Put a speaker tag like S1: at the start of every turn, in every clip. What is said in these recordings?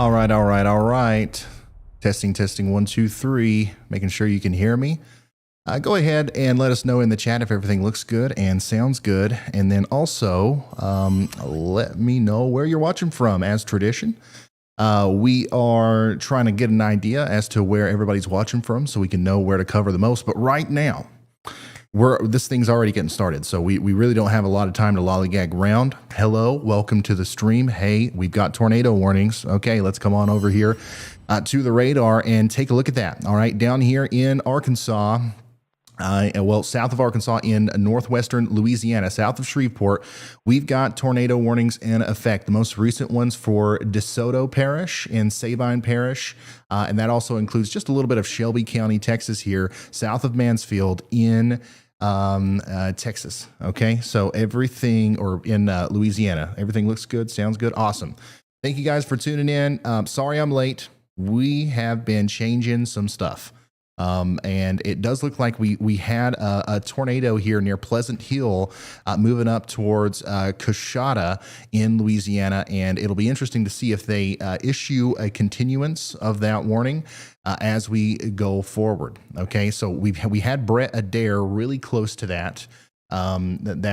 S1: All right. Testing, 1, 2, 3. Making sure you can hear me. Go ahead and let us know in the chat if everything looks good and sounds good. And then also let me know where you're watching from as tradition. We are trying to get an idea as to where everybody's watching from so we can know where to cover the most. But right now, this thing's already getting started, so we really don't have a lot of time to lollygag around. Hello, welcome to the stream. Hey, we've got tornado warnings. Okay, let's come on over here to the radar and take a look at that. All right, down here in Arkansas, south of Arkansas in northwestern Louisiana, south of Shreveport, we've got tornado warnings in effect. The most recent ones for DeSoto Parish and Sabine Parish, and that also includes just a little bit of Shelby County, Texas here, south of Mansfield in Texas. Okay, so everything, or in Louisiana, everything looks good, sounds good, awesome. Thank you guys for tuning in. Sorry I'm late. We have been changing some stuff. And it does look like we had a tornado here near Pleasant Hill moving up towards Coshada in Louisiana, and it'll be interesting to see if they issue a continuance of that warning as we go forward. Okay, so we had Brett Adair really close to that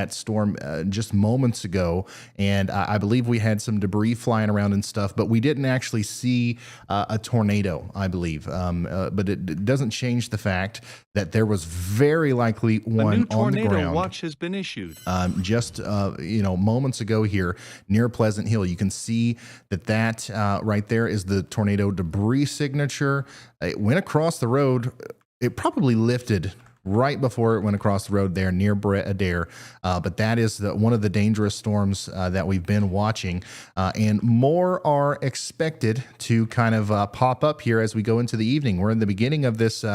S1: storm just moments ago, and I believe we had some debris flying around and stuff, but we didn't actually see a tornado, I believe. But it doesn't change the fact that there was very likely one on the ground.
S2: A new tornado watch has been issued.
S1: Just moments ago here near Pleasant Hill. You can see that right there is the tornado debris signature. It went across the road. It probably lifted right before it went across the road there near Brett Adair. But that is one of the dangerous storms that we've been watching. And more are expected to kind of pop up here as we go into the evening. We're in the beginning of this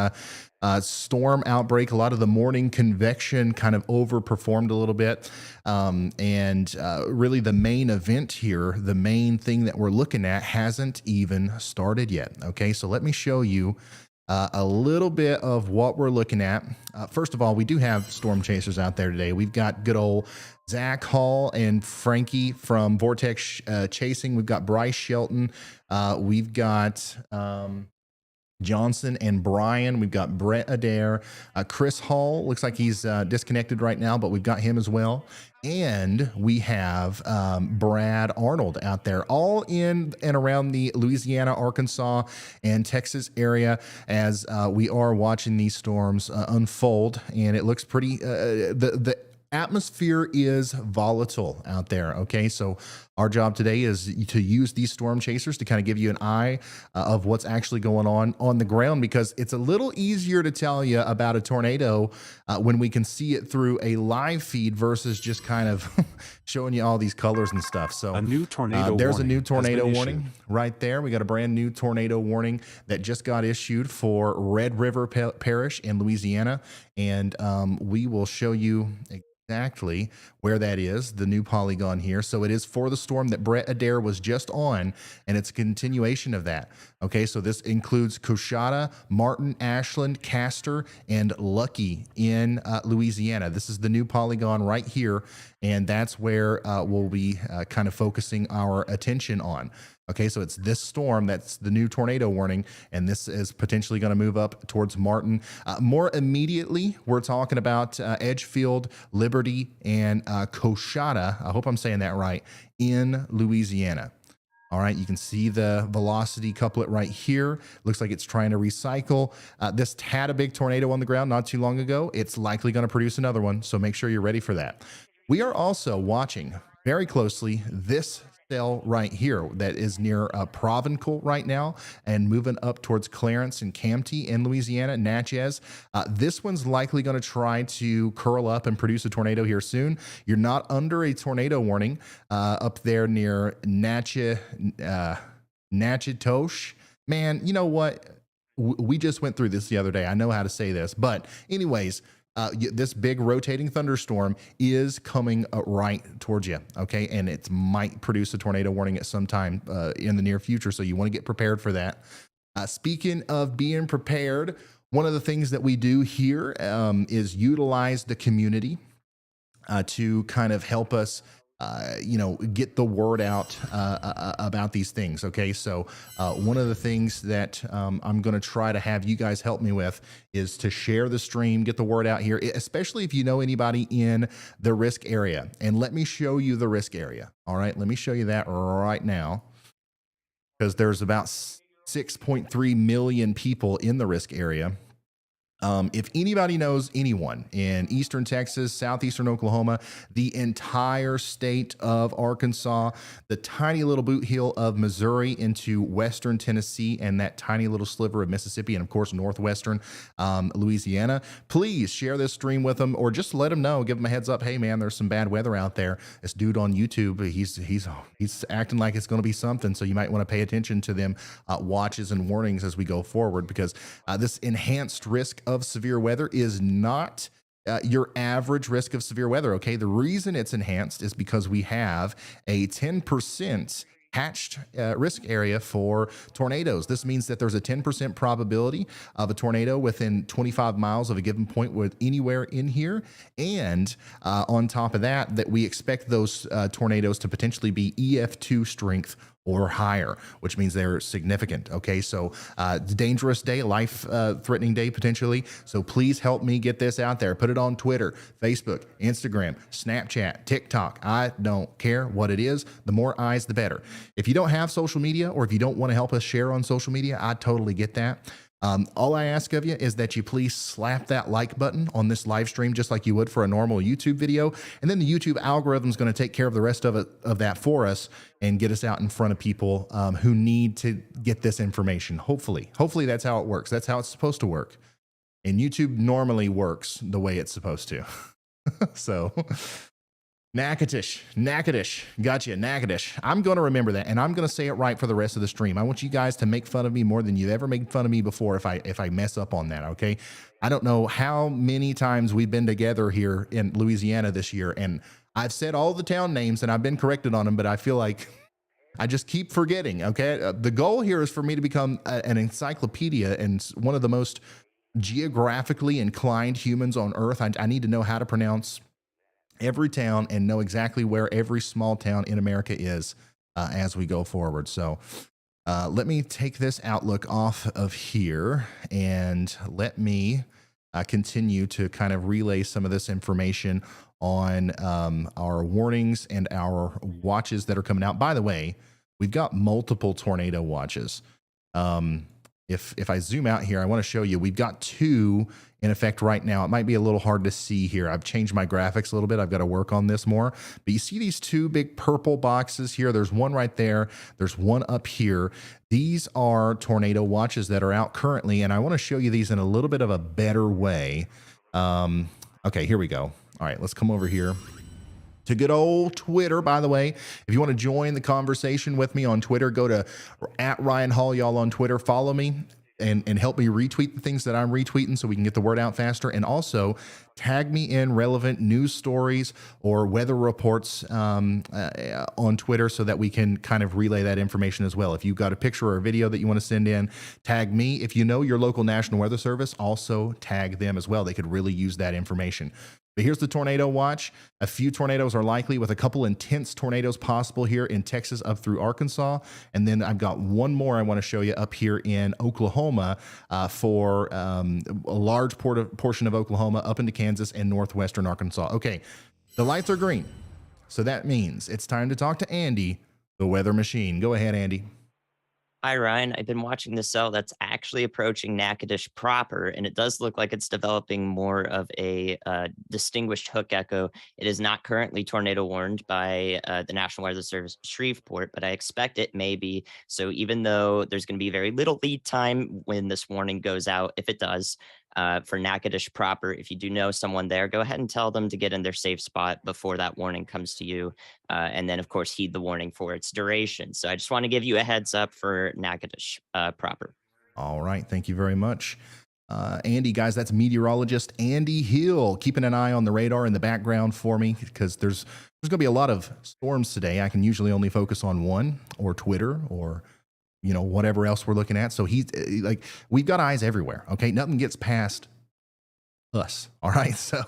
S1: storm outbreak. A lot of the morning convection kind of overperformed a little bit. And really the main event here, the main thing that we're looking at hasn't even started yet. Okay, so let me show you a little bit of what we're looking at. First of all, we do have storm chasers out there today. We've got good old Zach Hall and Frankie from Vortex Chasing. We've got Bryce Shelton. We've got Johnson and Brian. We've got Brett Adair. Chris Hall looks like he's disconnected right now, but we've got him as well. And we have Brad Arnold out there, all in and around the Louisiana, Arkansas, and Texas area as we are watching these storms unfold. And it looks pretty, the atmosphere is volatile out there. Okay, so our job today is to use these storm chasers to kind of give you an eye of what's actually going on the ground, because it's a little easier to tell you about a tornado when we can see it through a live feed versus just kind of showing you all these colors and stuff. So
S2: a new tornado
S1: there's a new tornado warning right there. We got a brand new tornado warning that just got issued for Red River Parish in Louisiana, and we will show you exactly where that is, the new polygon here. So it is for the storm that Brett Adair was just on, and it's a continuation of that. Okay, so this includes Coshada, Martin, Ashland, Castor, and Lucky in Louisiana. This is the new polygon right here, and that's where we'll be kind of focusing our attention on. Okay, so it's this storm that's the new tornado warning, and this is potentially going to move up towards Martin. More immediately, we're talking about Edgefield, Liberty, and Coshada. I hope I'm saying that right, in Louisiana. All right, you can see the velocity couplet right here. Looks like it's trying to recycle. This had a big tornado on the ground not too long ago. It's likely going to produce another one, so make sure you're ready for that. We are also watching very closely this cell right here that is near Provencal right now and moving up towards Clarence and Campty in Louisiana, Natchez. This one's likely going to try to curl up and produce a tornado here soon. You're not under a tornado warning up there near Natchitoches. Man, you know what? We just went through this the other day. I know how to say this, but anyways, this big rotating thunderstorm is coming right towards you, okay? And it might produce a tornado warning at some time in the near future, so you want to get prepared for that. Speaking of being prepared, one of the things that we do here is utilize the community to kind of help us get the word out about these things. Okay, so one of the things that I'm going to try to have you guys help me with is to share the stream, get the word out here, especially if you know anybody in the risk area. And let me show you the risk area. All right, let me show you that right now, because there's about 6.3 million people in the risk area. If anybody knows anyone in eastern Texas, southeastern Oklahoma, the entire state of Arkansas, the tiny little boot heel of Missouri into western Tennessee, and that tiny little sliver of Mississippi, and of course northwestern Louisiana, please share this stream with them, or just let them know, give them a heads up. Hey man, there's some bad weather out there. This dude on YouTube, he's acting like it's going to be something, so you might want to pay attention to them watches and warnings as we go forward, because this enhanced risk of severe weather is not your average risk of severe weather. Okay, the reason it's enhanced is because we have a 10% hatched risk area for tornadoes. This means that there's a 10% probability of a tornado within 25 miles of a given point with anywhere in here. And on top of that, that we expect those tornadoes to potentially be EF2 strength or higher, which means they're significant. Okay, so dangerous day, life-threatening day potentially. So please help me get this out there. Put it on Twitter, Facebook, Instagram, Snapchat, TikTok. I don't care what it is. The more eyes, the better. If you don't have social media, or if you don't want to help us share on social media, I totally get that. All I ask of you is that you please slap that like button on this live stream, just like you would for a normal YouTube video. And then the YouTube algorithm is going to take care of the rest of that for us and get us out in front of people who need to get this information. Hopefully that's how it works. That's how it's supposed to work. And YouTube normally works the way it's supposed to. So Natchitoches, gotcha, Natchitoches. I'm going to remember that, and I'm going to say it right for the rest of the stream. I want you guys to make fun of me more than you've ever made fun of me before if I mess up on that, okay? I don't know how many times we've been together here in Louisiana this year, and I've said all the town names, and I've been corrected on them, but I feel like I just keep forgetting, okay? The goal here is for me to become an encyclopedia and one of the most geographically inclined humans on Earth. I need to know how to pronounce every town and know exactly where every small town in America is as we go forward. So let me take this Outlook off of here, and let me continue to kind of relay some of this information on our warnings and our watches that are coming out. By the way, we've got multiple tornado watches. If I zoom out here, I want to show you, we've got two in effect right now. It might be a little hard to see here. I've changed my graphics a little bit. I've got to work on this more. But you see these two big purple boxes here? There's one right there. There's one up here. These are tornado watches that are out currently, and I want to show you these in a little bit of a better way. Okay, here we go. All right, let's come over here to good old Twitter. By the way, if you want to join the conversation with me on Twitter, go to @RyanHall, y'all on Twitter. Follow me and help me retweet the things that I'm retweeting so we can get the word out faster. And also tag me in relevant news stories or weather reports on Twitter so that we can kind of relay that information as well. If you've got a picture or a video that you want to send in, tag me. If you know your local National Weather Service, also tag them as well. They could really use that information. But here's the tornado watch. A few tornadoes are likely, with a couple intense tornadoes possible here in Texas up through Arkansas. And then I've got one more I want to show you up here in Oklahoma for a large portion of Oklahoma up into Kansas and northwestern Arkansas. Okay, the lights are green. So that means it's time to talk to Andy, the weather machine. Go ahead, Andy.
S3: Hi, Ryan. I've been watching the cell that's actually approaching Natchitoches proper, and it does look like it's developing more of a distinguished hook echo. It is not currently tornado warned by the National Weather Service Shreveport, but I expect it may be. So even though there's going to be very little lead time when this warning goes out, if it does, for Natchitoches proper, if you do know someone there, go ahead and tell them to get in their safe spot before that warning comes to you. And then, of course, heed the warning for its duration. So I just want to give you a heads up for Natchitoches proper.
S1: All right. Thank you very much. Andy, guys, that's meteorologist Andy Hill, keeping an eye on the radar in the background for me, because there's going to be a lot of storms today. I can usually only focus on one, or Twitter, or whatever else we're looking at. So he's like, we've got eyes everywhere. Okay. Nothing gets past us. All right. So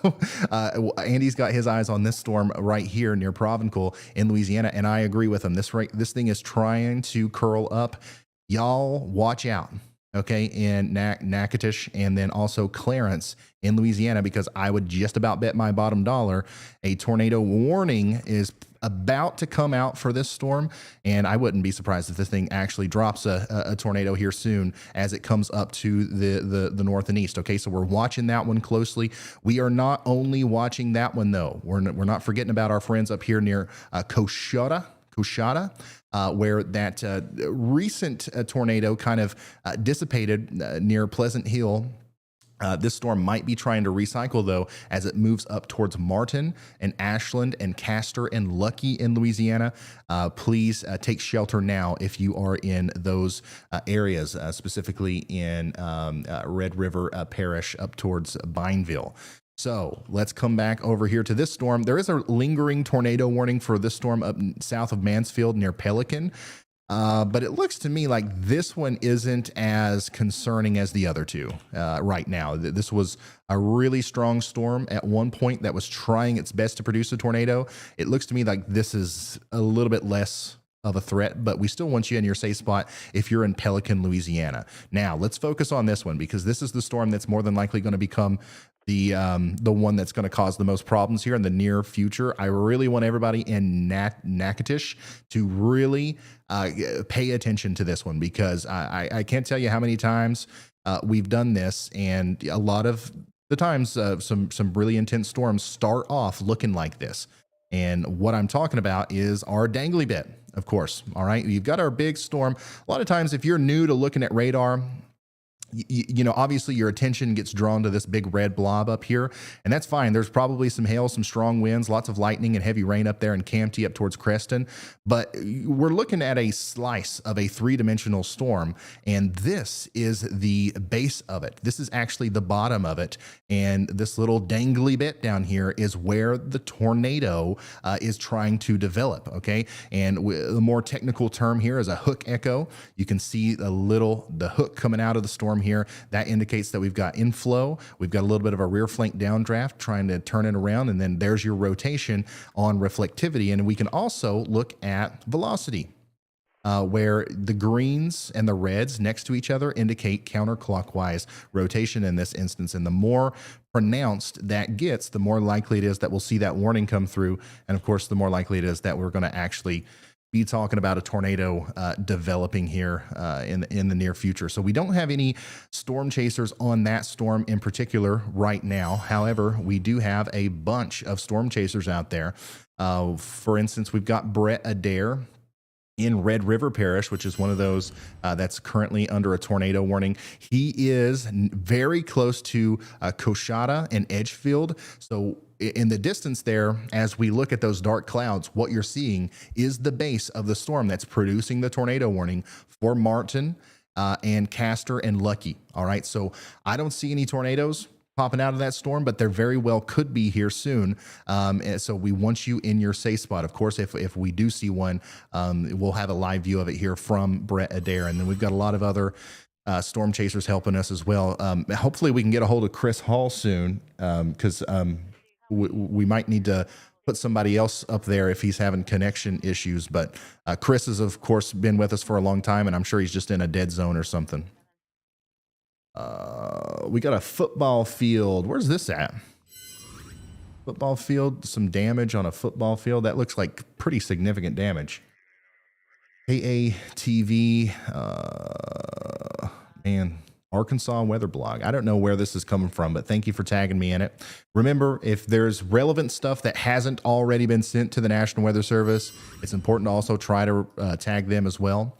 S1: Andy's got his eyes on this storm right here near Provencal in Louisiana. And I agree with him. This thing is trying to curl up. Y'all watch out. Okay. In Natchitoches and then also Clarence in Louisiana, because I would just about bet my bottom dollar a tornado warning is about to come out for this storm, and I wouldn't be surprised if this thing actually drops a tornado here soon as it comes up to the north and east. Okay, so we're watching that one closely. We are not only watching that one though. We're not forgetting about our friends up here near Coshada, where that recent tornado kind of dissipated near Pleasant Hill. This storm might be trying to recycle, though, as it moves up towards Martin and Ashland and Castor and Lucky in Louisiana. Please take shelter now if you are in those areas, specifically in Red River Parish up towards Bineville. So let's come back over here to this storm. There is a lingering tornado warning for this storm up south of Mansfield near Pelican. But it looks to me like this one isn't as concerning as the other two right now. This was a really strong storm at one point that was trying its best to produce a tornado. It looks to me like this is a little bit less of a threat, but we still want you in your safe spot if you're in Pelican, Louisiana. Now, let's focus on this one, because this is the storm that's more than likely going to become the one that's going to cause the most problems here in the near future. I really want everybody in Natchitoches to really pay attention to this one, because I can't tell you how many times we've done this, and a lot of the times some really intense storms start off looking like this. And what I'm talking about is our dangly bit, of course. All right, you've got our big storm. A lot of times, if you're new to looking at radar, you know, obviously your attention gets drawn to this big red blob up here, and that's fine. There's probably some hail, some strong winds, lots of lightning and heavy rain up there in Campty up towards Creston, but we're looking at a slice of a three-dimensional storm, and this is the base of it. This is actually the bottom of it, and this little dangly bit down here is where the tornado is trying to develop, okay? And the more technical term here is a hook echo. You can see the hook coming out of the storm here. That indicates that we've got inflow. We've got a little bit of a rear flank downdraft trying to turn it around, and then there's your rotation on reflectivity. And we can also look at velocity, where the greens and the reds next to each other indicate counterclockwise rotation in this instance. And the more pronounced that gets, the more likely it is that we'll see that warning come through. And of course, the more likely it is that we're going to actually be talking about a tornado developing here in the near future. So we don't have any storm chasers on that storm in particular right now. However, we do have a bunch of storm chasers out there. For instance, we've got Brett Adair in Red River Parish, which is one of those that's currently under a tornado warning. He is very close to Coshada and Edgefield. So in the distance there, as we look at those dark clouds, what you're seeing is the base of the storm that's producing the tornado warning for Martin and Castor and Lucky. All right, so I don't see any tornadoes popping out of that storm, but there very well could be here soon. And so we want you in your safe spot. Of course, if we do see one, we'll have a live view of it here from Brett Adair. And then we've got a lot of other storm chasers helping us as well. Hopefully we can get a hold of Chris Hall soon, because we might need to put somebody else up there if he's having connection issues. But Chris has, of course, been with us for a long time, and I'm sure he's just in a dead zone or something. We got a football field. Where's this at? Football field, some damage on a football field. That looks like pretty significant damage. AATV, man, Arkansas weather blog. I don't know where this is coming from, but thank you for tagging me in it. Remember, if there's relevant stuff that hasn't already been sent to the National Weather Service, it's important to also try to tag them as well.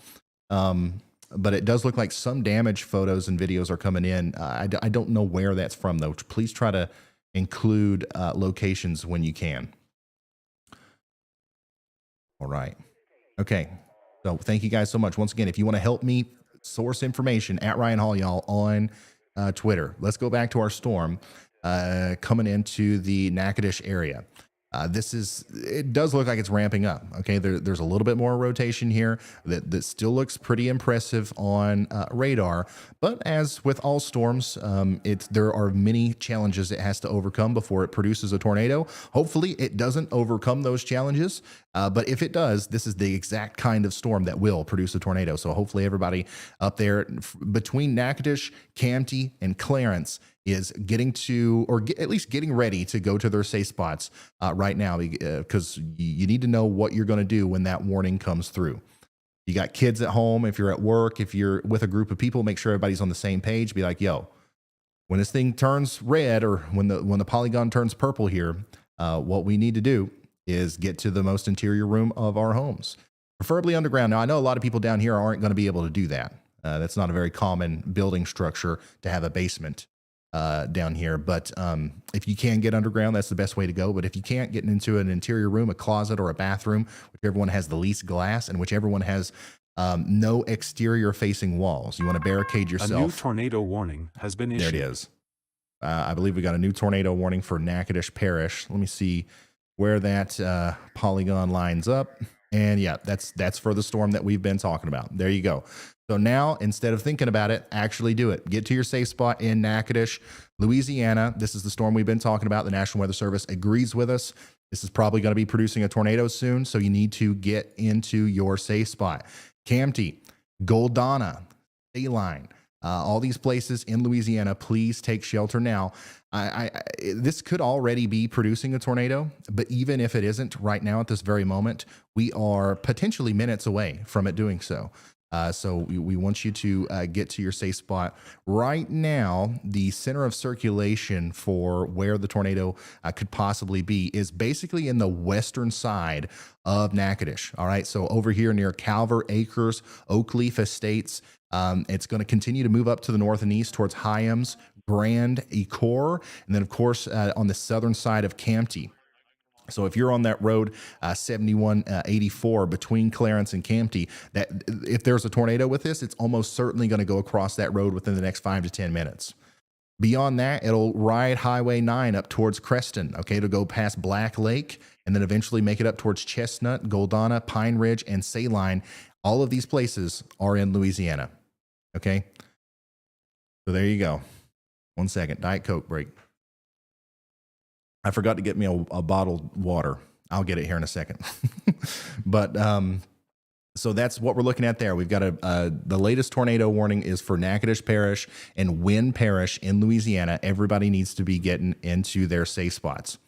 S1: But it does look like some damage photos and videos are coming in. I don't know where that's from, though. Please try to include locations when you can. All right. Okay. So thank you guys so much. Once again, if you want to help me source information, at Ryan Hall, y'all, on Twitter. Let's go back to our storm coming into the Natchitoches area. It does look like it's ramping up. Okay, there's a little bit more rotation here that still looks pretty impressive on radar. But as with all storms, there are many challenges it has to overcome before it produces a tornado. Hopefully, it doesn't overcome those challenges. But if it does, this is the exact kind of storm that will produce a tornado. So hopefully, everybody up there between Natchitoches, Campty, and Clarence is getting to, or at least getting ready to go to their safe spots right now, because you need to know what you're going to do when that warning comes through. You got kids at home, if you're at work, if you're with a group of people, make sure everybody's on the same page. Be like, yo, when this thing turns red or when the polygon turns purple here, what we need to do is get to the most interior room of our homes, preferably underground. Now, I know a lot of people down here aren't going to be able to do that. That's not a very common building structure to have a basement down here. But if you can get underground, that's the best way to go. But if you can't, get into an interior room, a closet, or a bathroom, whichever one has the least glass and whichever one has no exterior facing walls, you want to barricade yourself.
S2: A new tornado warning has been issued.
S1: There it is. I believe we got a new tornado warning for Natchitoches Parish. Let me see where that polygon lines up. And yeah, that's for the storm that we've been talking about. There you go. So now, instead of thinking about it, actually do it. Get to your safe spot in Natchitoches, Louisiana. This is the storm we've been talking about. The National Weather Service agrees with us. This is probably going to be producing a tornado soon, so you need to get into your safe spot. Campty, Goldana, Saline, all these places in Louisiana, please take shelter now. This could already be producing a tornado, but even if it isn't right now at this very moment, we are potentially minutes away from it doing so. So we want you to get to your safe spot. Right now, the center of circulation for where the tornado could possibly be is basically in the western side of Natchitoches. All right, so over here near Calver Acres, Oakleaf Estates. It's going to continue to move up to the north and east towards Hyams, Grand, Ecor, and then, of course, on the southern side of Campty. So if you're on that road 7184 between Clarence and Campty, that if there's a tornado with this, it's almost certainly going to go across that road within the next 5 to 10 minutes. Beyond that, it'll ride Highway 9 up towards Creston. Okay, it'll go past Black Lake and then eventually make it up towards Chestnut, Goldana, Pine Ridge, and Saline. All of these places are in Louisiana. Okay, so there you go. 1 second, Diet Coke break. I forgot to get me a bottled water. I'll get it here in a second. But so that's what we're looking at there. We've got the latest tornado warning is for Natchitoches Parish and Wynn Parish in Louisiana. Everybody needs to be getting into their safe spots.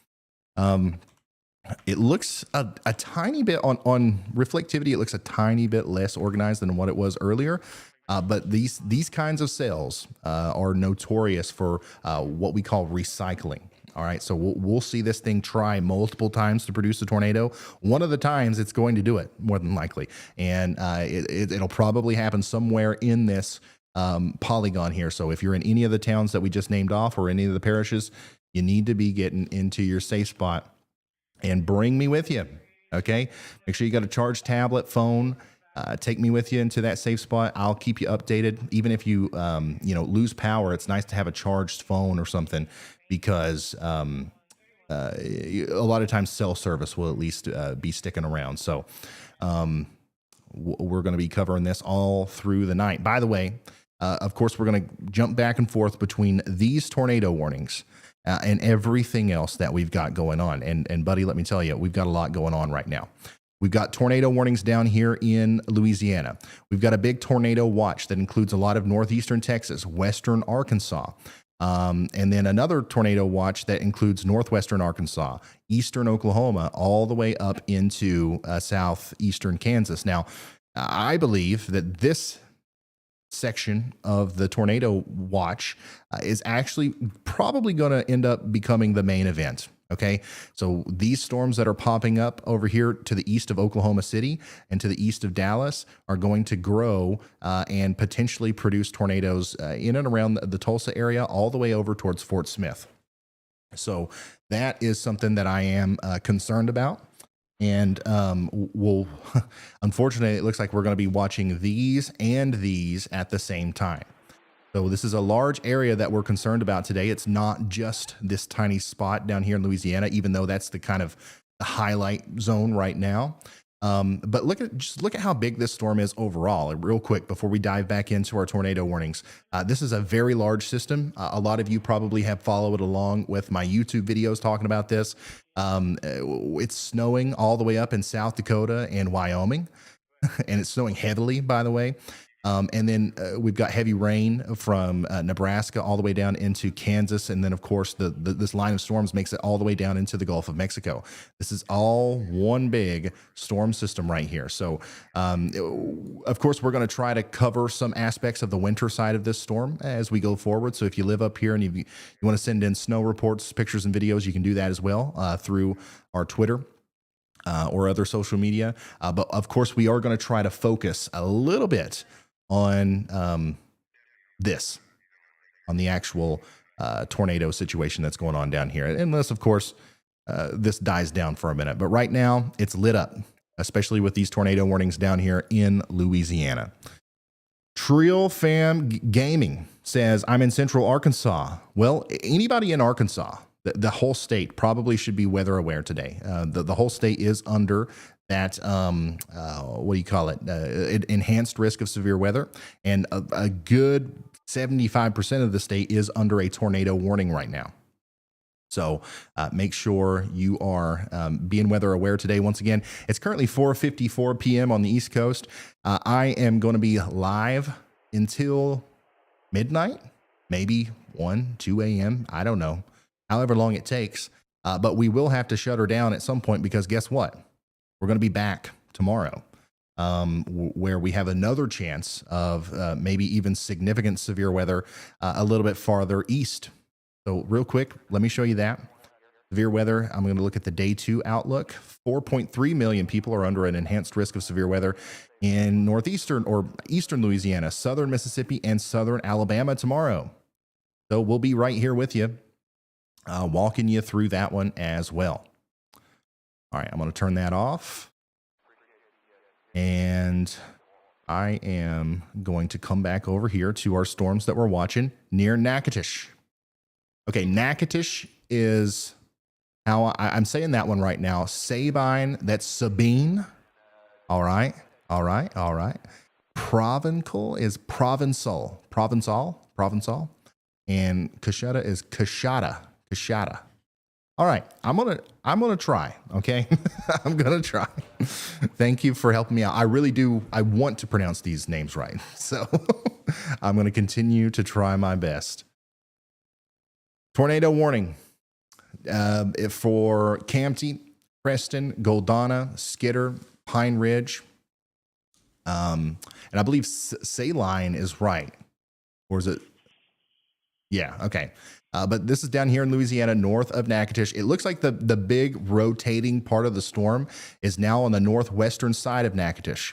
S1: It looks a tiny bit on reflectivity. It looks a tiny bit less organized than what it was earlier. But these kinds of cells are notorious for what we call recycling. All right, so we'll see this thing try multiple times to produce a tornado. One of the times it's going to do it, more than likely. And it'll probably happen somewhere in this polygon here. So if you're in any of the towns that we just named off or any of the parishes, you need to be getting into your safe spot and bring me with you, okay? Make sure you got a charged tablet, phone. Take me with you into that safe spot. I'll keep you updated. Even if you lose power, it's nice to have a charged phone or something, because a lot of times cell service will at least be sticking around. So we're going to be covering this all through the night. By the way, of course, we're going to jump back and forth between these tornado warnings and everything else that we've got going on. And buddy, let me tell you, we've got a lot going on right now. We've got tornado warnings down here in Louisiana. We've got a big tornado watch that includes a lot of northeastern Texas, western Arkansas, and then another tornado watch that includes northwestern Arkansas, eastern Oklahoma, all the way up into southeastern Kansas. Now, I believe that this section of the tornado watch is actually probably going to end up becoming the main event. Okay, so these storms that are popping up over here to the east of Oklahoma City and to the east of Dallas are going to grow and potentially produce tornadoes in and around the Tulsa area, all the way over towards Fort Smith. So that is something that I am concerned about. And unfortunately, it looks like we're going to be watching these and these at the same time. So this is a large area that we're concerned about today. It's not just this tiny spot down here in Louisiana, even though that's the kind of the highlight zone right now. But look at how big this storm is overall. Real quick, before we dive back into our tornado warnings, this is a very large system. A lot of you probably have followed along with my YouTube videos talking about this. It's snowing all the way up in South Dakota and Wyoming, and it's snowing heavily, by the way. And then we've got heavy rain from Nebraska all the way down into Kansas. And then, of course, this line of storms makes it all the way down into the Gulf of Mexico. This is all one big storm system right here. So, of course, we're going to try to cover some aspects of the winter side of this storm as we go forward. So if you live up here and you want to send in snow reports, pictures, and videos, you can do that as well through our Twitter. Or other social media. But of course, we are going to try to focus a little bit on on the actual tornado situation that's going on down here. Unless, of course, this dies down for a minute. But right now, it's lit up, especially with these tornado warnings down here in Louisiana. Trill Fam Gaming says, I'm in Central Arkansas. Well, anybody in Arkansas, the whole state probably should be weather aware today. The whole state is under that, what do you call it? Enhanced risk of severe weather. And a good 75% of the state is under a tornado warning right now. So make sure you are being weather aware today. Once again, it's currently 4:54 p.m. on the East Coast. I am going to be live until midnight, maybe 1, 2 a.m. I don't know. However long it takes. But we will have to shut her down at some point because guess what? We're going to be back tomorrow where we have another chance of maybe even significant severe weather a little bit farther east. So real quick, let me show you that. Severe weather, I'm going to look at the day 2 outlook. 4.3 million people are under an enhanced risk of severe weather in northeastern or eastern Louisiana, southern Mississippi, and southern Alabama tomorrow. So we'll be right here with you. Walking you through that one as well. All right, I'm going to turn that off. And I am going to come back over here to our storms that we're watching near Natchitoches. Okay, Natchitoches is how I'm saying that one right now. Sabine, that's Sabine. All right. Provencal is Provençal. And Coshada is Coshada. All right, I'm gonna try. Okay, I'm gonna try. Thank you for helping me out. I really do. I want to pronounce these names right, so I'm gonna continue to try my best. Tornado warning for Campty, Preston, Goldana, Skitter, Pine Ridge, and I believe Saline is right, or is it? Yeah. Okay. But this is down here in Louisiana, north of Natchitoches. It looks like the big rotating part of the storm is now on the northwestern side of Natchitoches.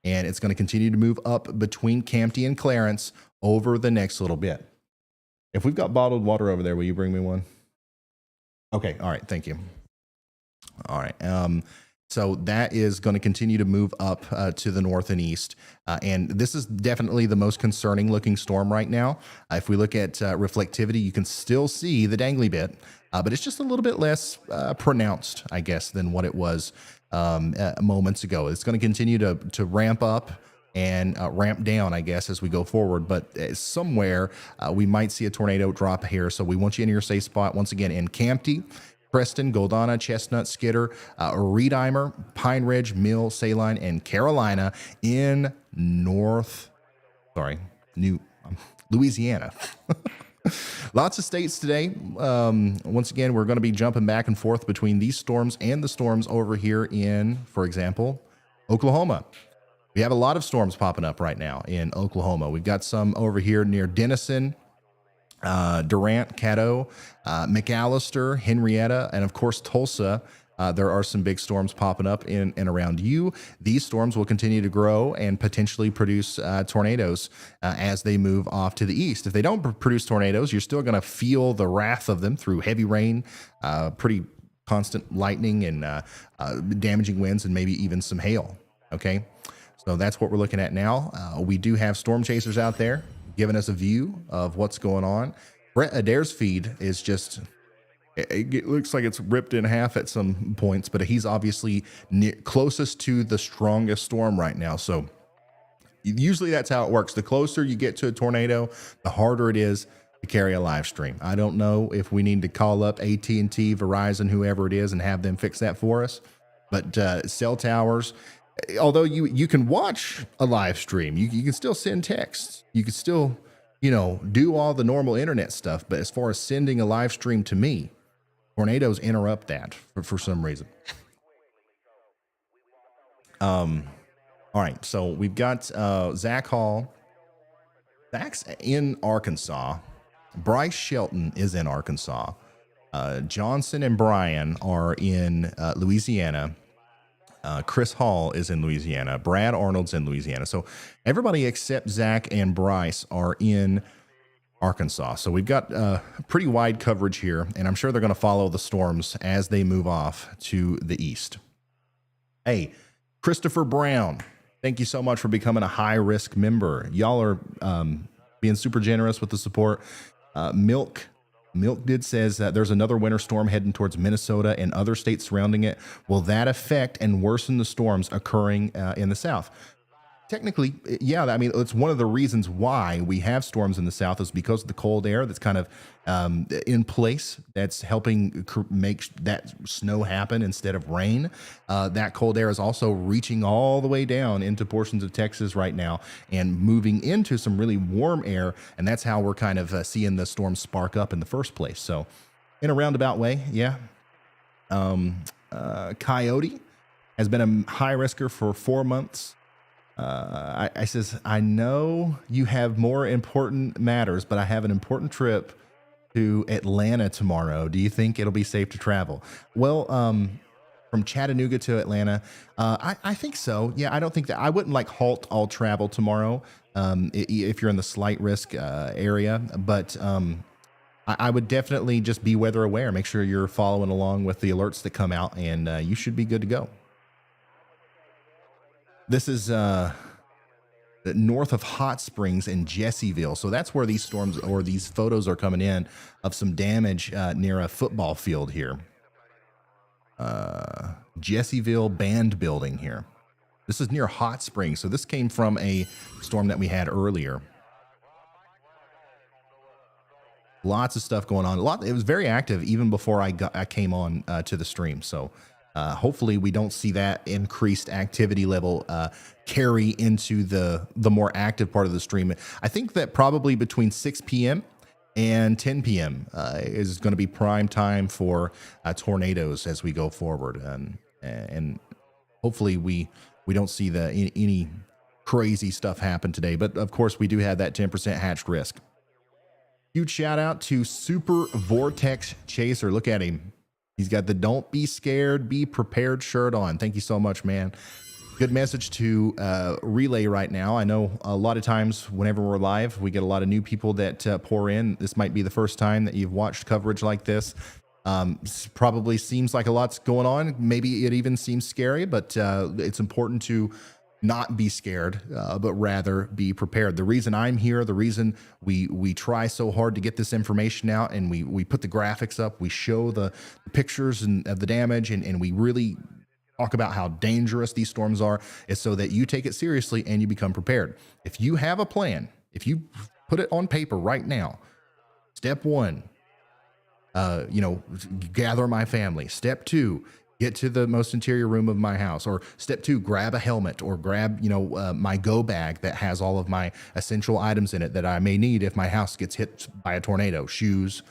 S1: And it's going to continue to move up between Campty and Clarence over the next little bit. If we've got bottled water over there, will you bring me one? Okay. All right. Thank you. All right. So that is going to continue to move up to the north and east. And this is definitely the most concerning looking storm right now. If we look at reflectivity, you can still see the dangly bit, but it's just a little bit less pronounced, I guess, than what it was moments ago. It's going to continue to ramp up and ramp down, I guess, as we go forward. But somewhere we might see a tornado drop here. So we want you in your safe spot once again in Campty, Preston, Goldana, Chestnut, Skitter, Reedimer, Pine Ridge, Mill, Saline, and Carolina in Louisiana. Lots of states today. Once again, we're going to be jumping back and forth between these storms and the storms over here in, for example, Oklahoma. We have a lot of storms popping up right now in Oklahoma. We've got some over here near Denison, Durant, Caddo, McAllister, Henrietta, and of course Tulsa. There are some big storms popping up in and around you. These storms will continue to grow and potentially produce tornadoes as they move off to the east. If they don't produce tornadoes, you're still going to feel the wrath of them through heavy rain, pretty constant lightning, and damaging winds, and maybe even some hail. Okay, so that's what we're looking at now. We do have storm chasers out there. giving us a view of what's going on. Brett Adair's feed is just, it looks like it's ripped in half at some points, but he's obviously closest to the strongest storm right now. So usually that's how it works. The closer you get to a tornado, the harder it is to carry a live stream. I don't know if we need to call up AT&T, Verizon, whoever it is, and have them fix that for us. But cell towers, although you can watch a live stream, you can still send texts. You can still, do all the normal internet stuff. But as far as sending a live stream to me, tornadoes interrupt that for some reason. All right, so we've got Zach Hall. Zach's in Arkansas. Bryce Shelton is in Arkansas. Johnson and Brian are in Louisiana. Chris Hall is in Louisiana. Brad Arnold's in Louisiana. So everybody except Zach and Bryce are in Arkansas. So we've got pretty wide coverage here, and I'm sure they're going to follow the storms as they move off to the east. Hey, Christopher Brown, thank you so much for becoming a high-risk member. Y'all are being super generous with the support. Milk did says that there's another winter storm heading towards Minnesota and other states surrounding it. Will that affect and worsen the storms occurring in the South? Technically, yeah. I mean, it's one of the reasons why we have storms in the South is because of the cold air that's kind of in place that's helping make that snow happen instead of rain. That cold air is also reaching all the way down into portions of Texas right now and moving into some really warm air. And that's how we're kind of seeing the storm spark up in the first place. So in a roundabout way, yeah. Coyote has been a high risker for 4 months. I says, I know you have more important matters, but I have an important trip to Atlanta tomorrow. Do you think it'll be safe to travel? Well, from Chattanooga to Atlanta, I think so. Yeah, I don't think that I wouldn't halt all travel tomorrow if you're in the slight risk area, but I would definitely just be weather aware. Make sure you're following along with the alerts that come out, and you should be good to go. This is north of Hot Springs in Jessieville. So that's where these storms or these photos are coming in of some damage near a football field here. Jessieville Band Building here. This is near Hot Springs. So this came from a storm that we had earlier. Lots of stuff going on. It was very active even before I came on to the stream. So hopefully we don't see that increased activity level carry into the more active part of the stream. I think that probably between 6 p.m. and 10 p.m. Is going to be prime time for tornadoes as we go forward. And hopefully we don't see any crazy stuff happen today. But of course, we do have that 10% hatched risk. Huge shout out to Super Vortex Chaser. Look at him. He's got the "Don't Be Scared, Be Prepared" shirt on. Thank you so much, man. Good message to relay right now. I know a lot of times whenever we're live, we get a lot of new people that pour in. This might be the first time that you've watched coverage like this. Probably seems like a lot's going on. Maybe it even seems scary, but it's important to not be scared, but rather be prepared. The reason I'm here, the reason we try so hard to get this information out, and we put the graphics up, we show the pictures of the damage, and we really talk about how dangerous these storms are, is so that you take it seriously and you become prepared. If you have a plan, if you put it on paper right now, step 1, gather my family. Step 2, get to the most interior room of my house. Or step 2, grab a helmet, or grab, my go bag that has all of my essential items in it that I may need if my house gets hit by a tornado. Shoes,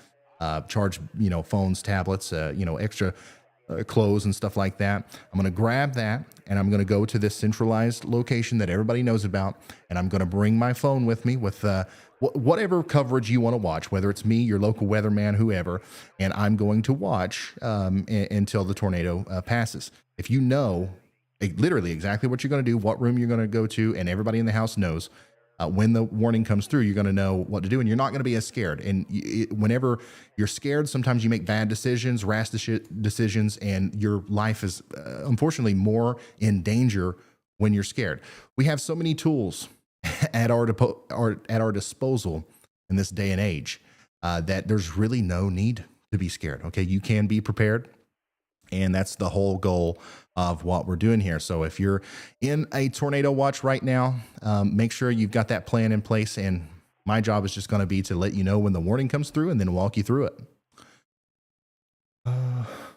S1: charge, phones, tablets, extra clothes and stuff like that. I'm going to grab that, and I'm going to go to this centralized location that everybody knows about, and I'm going to bring my phone with me with whatever coverage you want to watch, whether it's me, your local weatherman, whoever, and I'm going to watch until the tornado passes. If you know literally exactly what you're going to do, what room you're going to go to, and everybody in the house knows, when the warning comes through, you're going to know what to do, and you're not going to be as scared. And whenever you're scared, sometimes you make bad decisions, rash decisions, and your life is unfortunately more in danger when you're scared. We have so many tools at our disposal in this day and age, that there's really no need to be scared. Okay, you can be prepared, and that's the whole goal of what we're doing here. So if you're in a tornado watch right now, make sure you've got that plan in place. And my job is just going to be to let you know when the warning comes through and then walk you through it.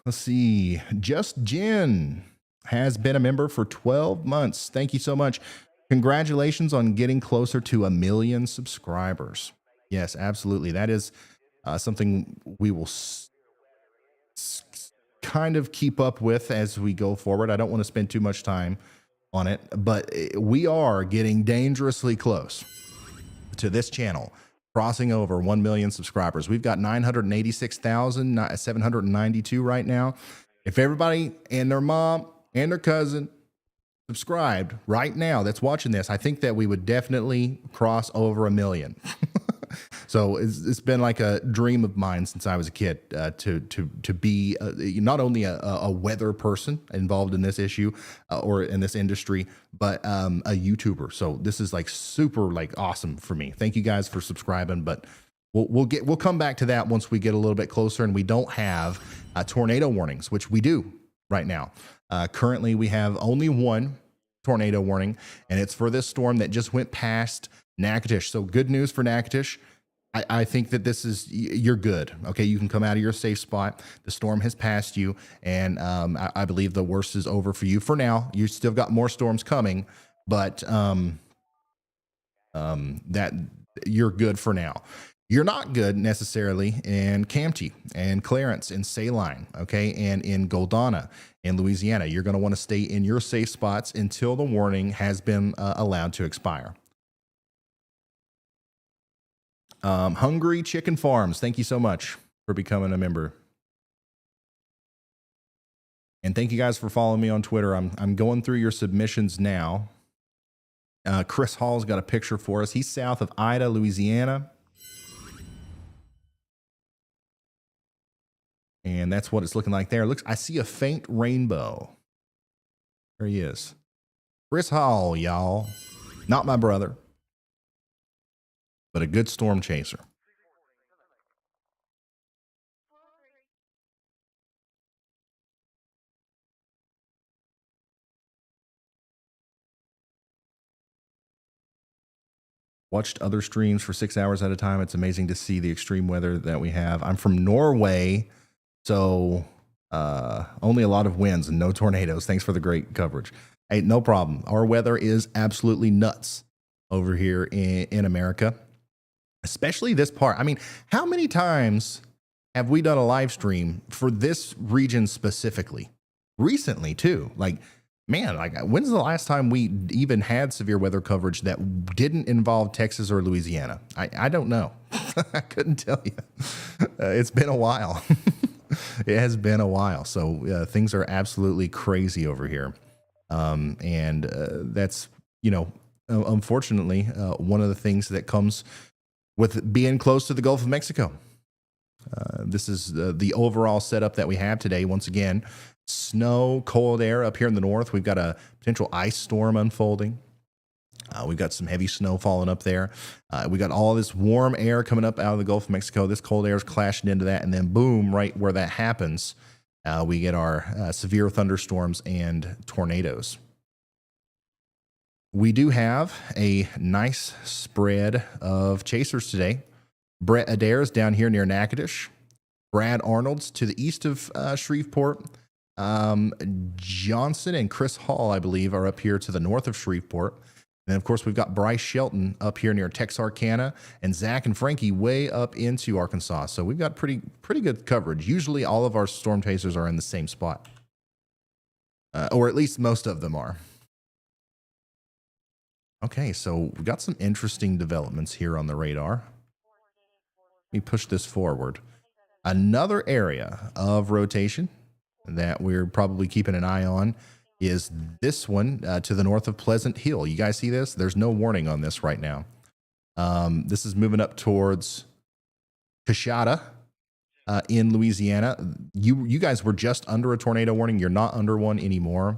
S1: Let's see. Just Jen has been a member for 12 months. Thank you so much. Congratulations on getting closer to 1 million subscribers. Yes, absolutely. That is something we will kind of keep up with as we go forward. I don't want to spend too much time on it, but we are getting dangerously close to this channel crossing over 1 million subscribers. We've got 986,792 right now. If everybody and their mom and their cousin subscribed right now that's watching this, I think that we would definitely cross over 1 million. So it's been like a dream of mine since I was a kid to be not only a weather person involved in this issue or in this industry, but a YouTuber. So this is like super like awesome for me. Thank you guys for subscribing, but we'll come back to that once we get a little bit closer and we don't have tornado warnings, which we do right now. Currently, we have only one tornado warning, and it's for this storm that just went past Natchitoches. So good news for Natchitoches. I think that you're good. Okay, you can come out of your safe spot. The storm has passed you, and I believe the worst is over for you for now. You still got more storms coming, but that you're good for now. You're not good necessarily in Campty and Clarence and Saline, okay, and in Goldana in Louisiana. You're going to want to stay in your safe spots until the warning has been allowed to expire. Hungry Chicken Farms, thank you so much for becoming a member. And thank you guys for following me on Twitter. I'm going through your submissions now. Chris Hall's got a picture for us. He's south of Ida, Louisiana. And that's what it's looking like there. I see a faint rainbow. There he is. Chris Hall, y'all. Not my brother, but a good storm chaser. Watched other streams for 6 hours at a time. It's amazing to see the extreme weather that we have. I'm from Norway, so only a lot of winds and no tornadoes. Thanks for the great coverage. Hey, no problem. Our weather is absolutely nuts over here in America, especially this part. I mean, how many times have we done a live stream for this region specifically? Recently, too. Like, man, like when's the last time we even had severe weather coverage that didn't involve Texas or Louisiana? I don't know. I couldn't tell you. It's been a while. It has been a while. So things are absolutely crazy over here. And that's, unfortunately, one of the things that comes with being close to the Gulf of Mexico. This is the overall setup that we have today. Once again, snow, cold air up here in the north. We've got a potential ice storm unfolding. We've got some heavy snow falling up there. We got all this warm air coming up out of the Gulf of Mexico. This cold air is clashing into that. And then boom, right where that happens, we get our severe thunderstorms and tornadoes. We do have a nice spread of chasers today. Brett Adair's down here near Natchitoches. Brad Arnold's to the east of Shreveport. Johnson and Chris Hall, I believe, are up here to the north of Shreveport. And then, of course, we've got Bryce Shelton up here near Texarkana, and Zach and Frankie way up into Arkansas. So we've got pretty good coverage. Usually all of our storm chasers are in the same spot, or at least most of them are. Okay, so we've got some interesting developments here on the radar. Let me push this forward. Another area of rotation that we're probably keeping an eye on is this one to the north of Pleasant Hill. You guys see this? There's no warning on this right now. This is moving up towards Coshada in Louisiana. You guys were just under a tornado warning. You're not under one anymore.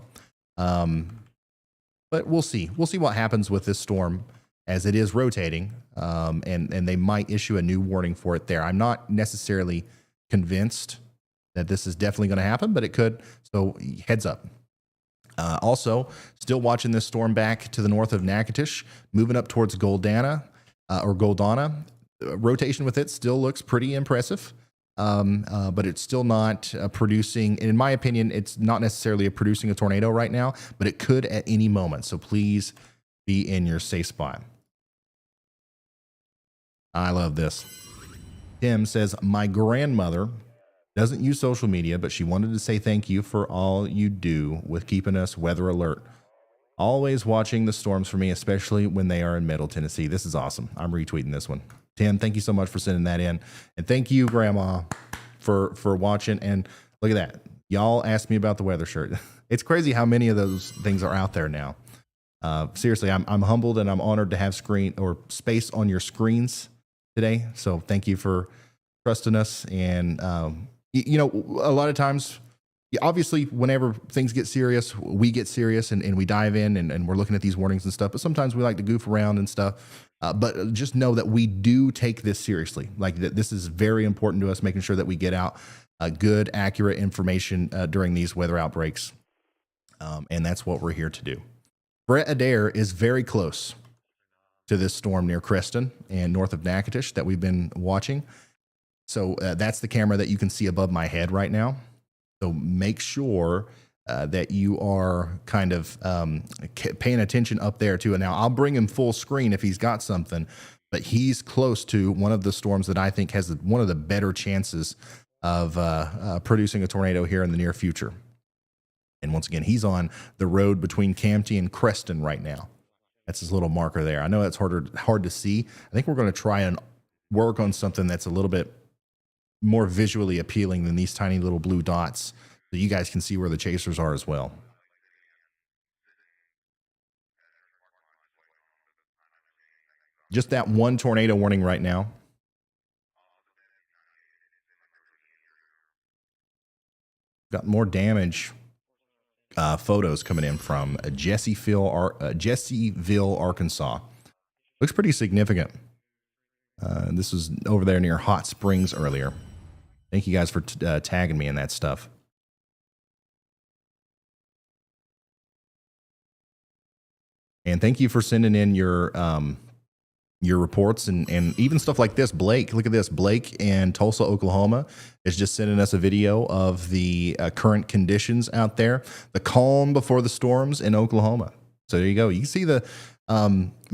S1: But we'll see. We'll see what happens with this storm as it is rotating, and they might issue a new warning for it there. I'm not necessarily convinced that this is definitely going to happen, but it could. So heads up. Also, still watching this storm back to the north of Natchitoches, moving up towards Goldana. Rotation with it still looks pretty impressive, but it's still not producing. In my opinion, it's not necessarily producing a tornado right now, but it could at any moment. So please be in your safe spot. I love this. Tim says, my grandmother doesn't use social media, but she wanted to say thank you for all you do with keeping us weather alert. Always watching the storms for me, especially when they are in Middle Tennessee. This is awesome. I'm retweeting this one. Tim, thank you so much for sending that in. And thank you, Grandma, for watching. And look at that. Y'all asked me about the weather shirt. It's crazy how many of those things are out there now. Seriously, I'm humbled and I'm honored to have screen or space on your screens today. So thank you for trusting us. And, you know, a lot of times, obviously, whenever things get serious, we get serious and we dive in and we're looking at these warnings and stuff. But sometimes we like to goof around and stuff. But just know that we do take this seriously. Like that, this is very important to us, making sure that we get out good, accurate information during these weather outbreaks. And that's what we're here to do. Brett Adair is very close to this storm near Creston and north of Natchitoches that we've been watching. So that's the camera that you can see above my head right now. So make sure that you are kind of paying attention up there too. And now I'll bring him full screen if he's got something, but he's close to one of the storms that I think has one of the better chances of producing a tornado here in the near future. And once again, he's on the road between Campty and Creston right now. That's his little marker there. I know that's hard to see. I think we're going to try and work on something that's a little bit more visually appealing than these tiny little blue dots, so you guys can see where the chasers are as well. Just that one tornado warning right now. Got more damage photos coming in from Jessieville, Arkansas. Looks pretty significant. This was over there near Hot Springs earlier. Thank you guys for tagging me in that stuff. And thank you for sending in your reports and even stuff like this. Blake, look at this. Blake in Tulsa, Oklahoma is just sending us a video of the current conditions out there, the calm before the storms in Oklahoma. So there you go. You can see the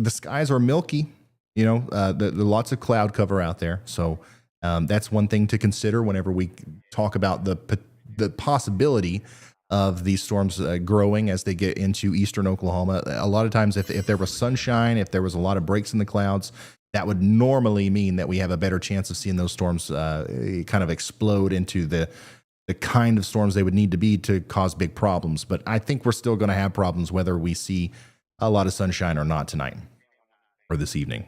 S1: skies are milky. You know, the lots of cloud cover out there. So that's one thing to consider whenever we talk about the possibility of these storms growing as they get into eastern Oklahoma. A lot of times, if there was sunshine, if there was a lot of breaks in the clouds, that would normally mean that we have a better chance of seeing those storms kind of explode into the kind of storms they would need to be to cause big problems. But I think we're still going to have problems whether we see a lot of sunshine or not tonight or this evening.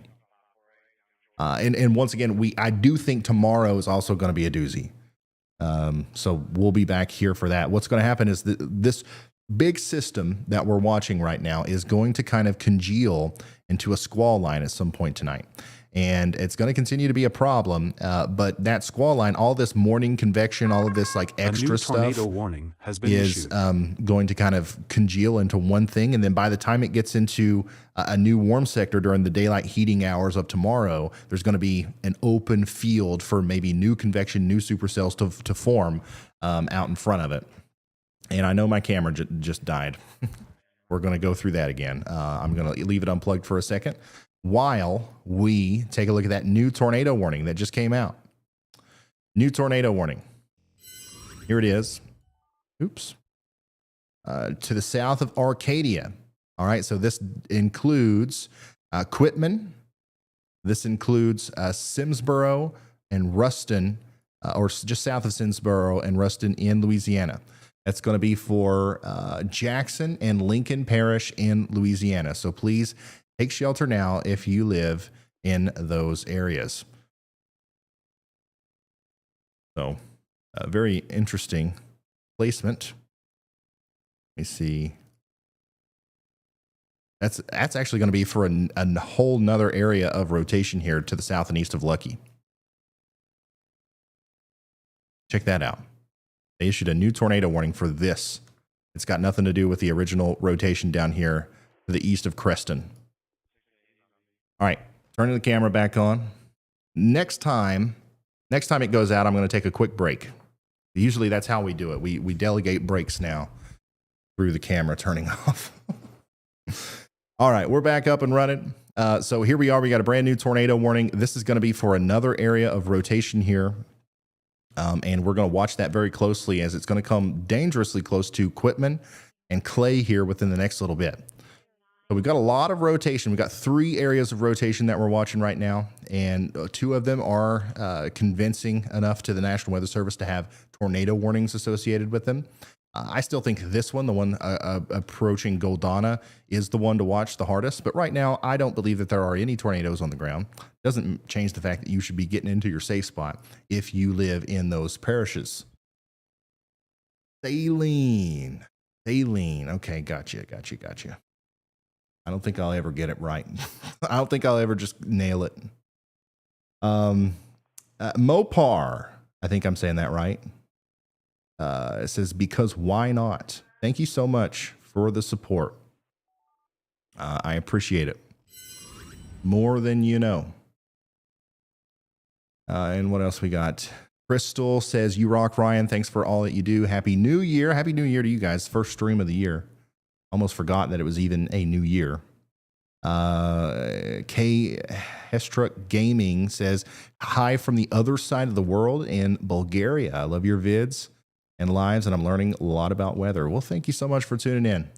S1: And once again, I do think tomorrow is also going to be a doozy. So we'll be back here for that. What's going to happen is this big system that we're watching right now is going to kind of congeal into a squall line at some point tonight. And it's going to continue to be a problem. But that squall line, all this morning convection, all of this like extra stuff
S2: tornado warning has been
S1: is
S2: issued.
S1: Going to kind of congeal into one thing. And then by the time it gets into a new warm sector during the daylight heating hours of tomorrow, there's going to be an open field for maybe new convection, new supercells to form out in front of it. And I know my camera just died. We're going to go through that again. I'm going to leave it unplugged for a second while we take a look at that new tornado warning that just came out. New tornado warning. Here it is. Oops. To the south of Arcadia. All right, so this includes Quitman. This includes Simsboro and Ruston, or just south of Simsboro and Ruston in Louisiana. That's going to be for Jackson and Lincoln Parish in Louisiana. So please take shelter now if you live in those areas. So, a very interesting placement. Let me see. That's actually going to be for a whole nother area of rotation here to the south and east of Lucky. Check that out. They issued a new tornado warning for this. It's got nothing to do with the original rotation down here to the east of Creston. All right, turning the camera back on. Next time it goes out, I'm going to take a quick break. Usually that's how we do it. We delegate breaks now through the camera turning off. All right, we're back up and running. So here we are. We got a brand new tornado warning. This is going to be for another area of rotation here. And we're going to watch that very closely as it's going to come dangerously close to Quitman and Clay here within the next little bit. So we've got a lot of rotation. We've got 3 areas of rotation that we're watching right now, and 2 of them are convincing enough to the National Weather Service to have tornado warnings associated with them. I still think this one, the one approaching Goldana, is the one to watch the hardest. But right now, I don't believe that there are any tornadoes on the ground. Doesn't change the fact that you should be getting into your safe spot if you live in those parishes. Saline. Okay, gotcha. I don't think I'll ever get it right. I don't think I'll ever just nail it. Mopar. I think I'm saying that right. It says, because why not? Thank you so much for the support. I appreciate it. More than you know. And what else we got? Crystal says, you rock, Ryan. Thanks for all that you do. Happy New Year. Happy New Year to you guys. First stream of the year. Almost forgot that it was even a new year. K Hestruck Gaming says, hi from the other side of the world in Bulgaria. I love your vids and lives, and I'm learning a lot about weather. Well, thank you so much for tuning in.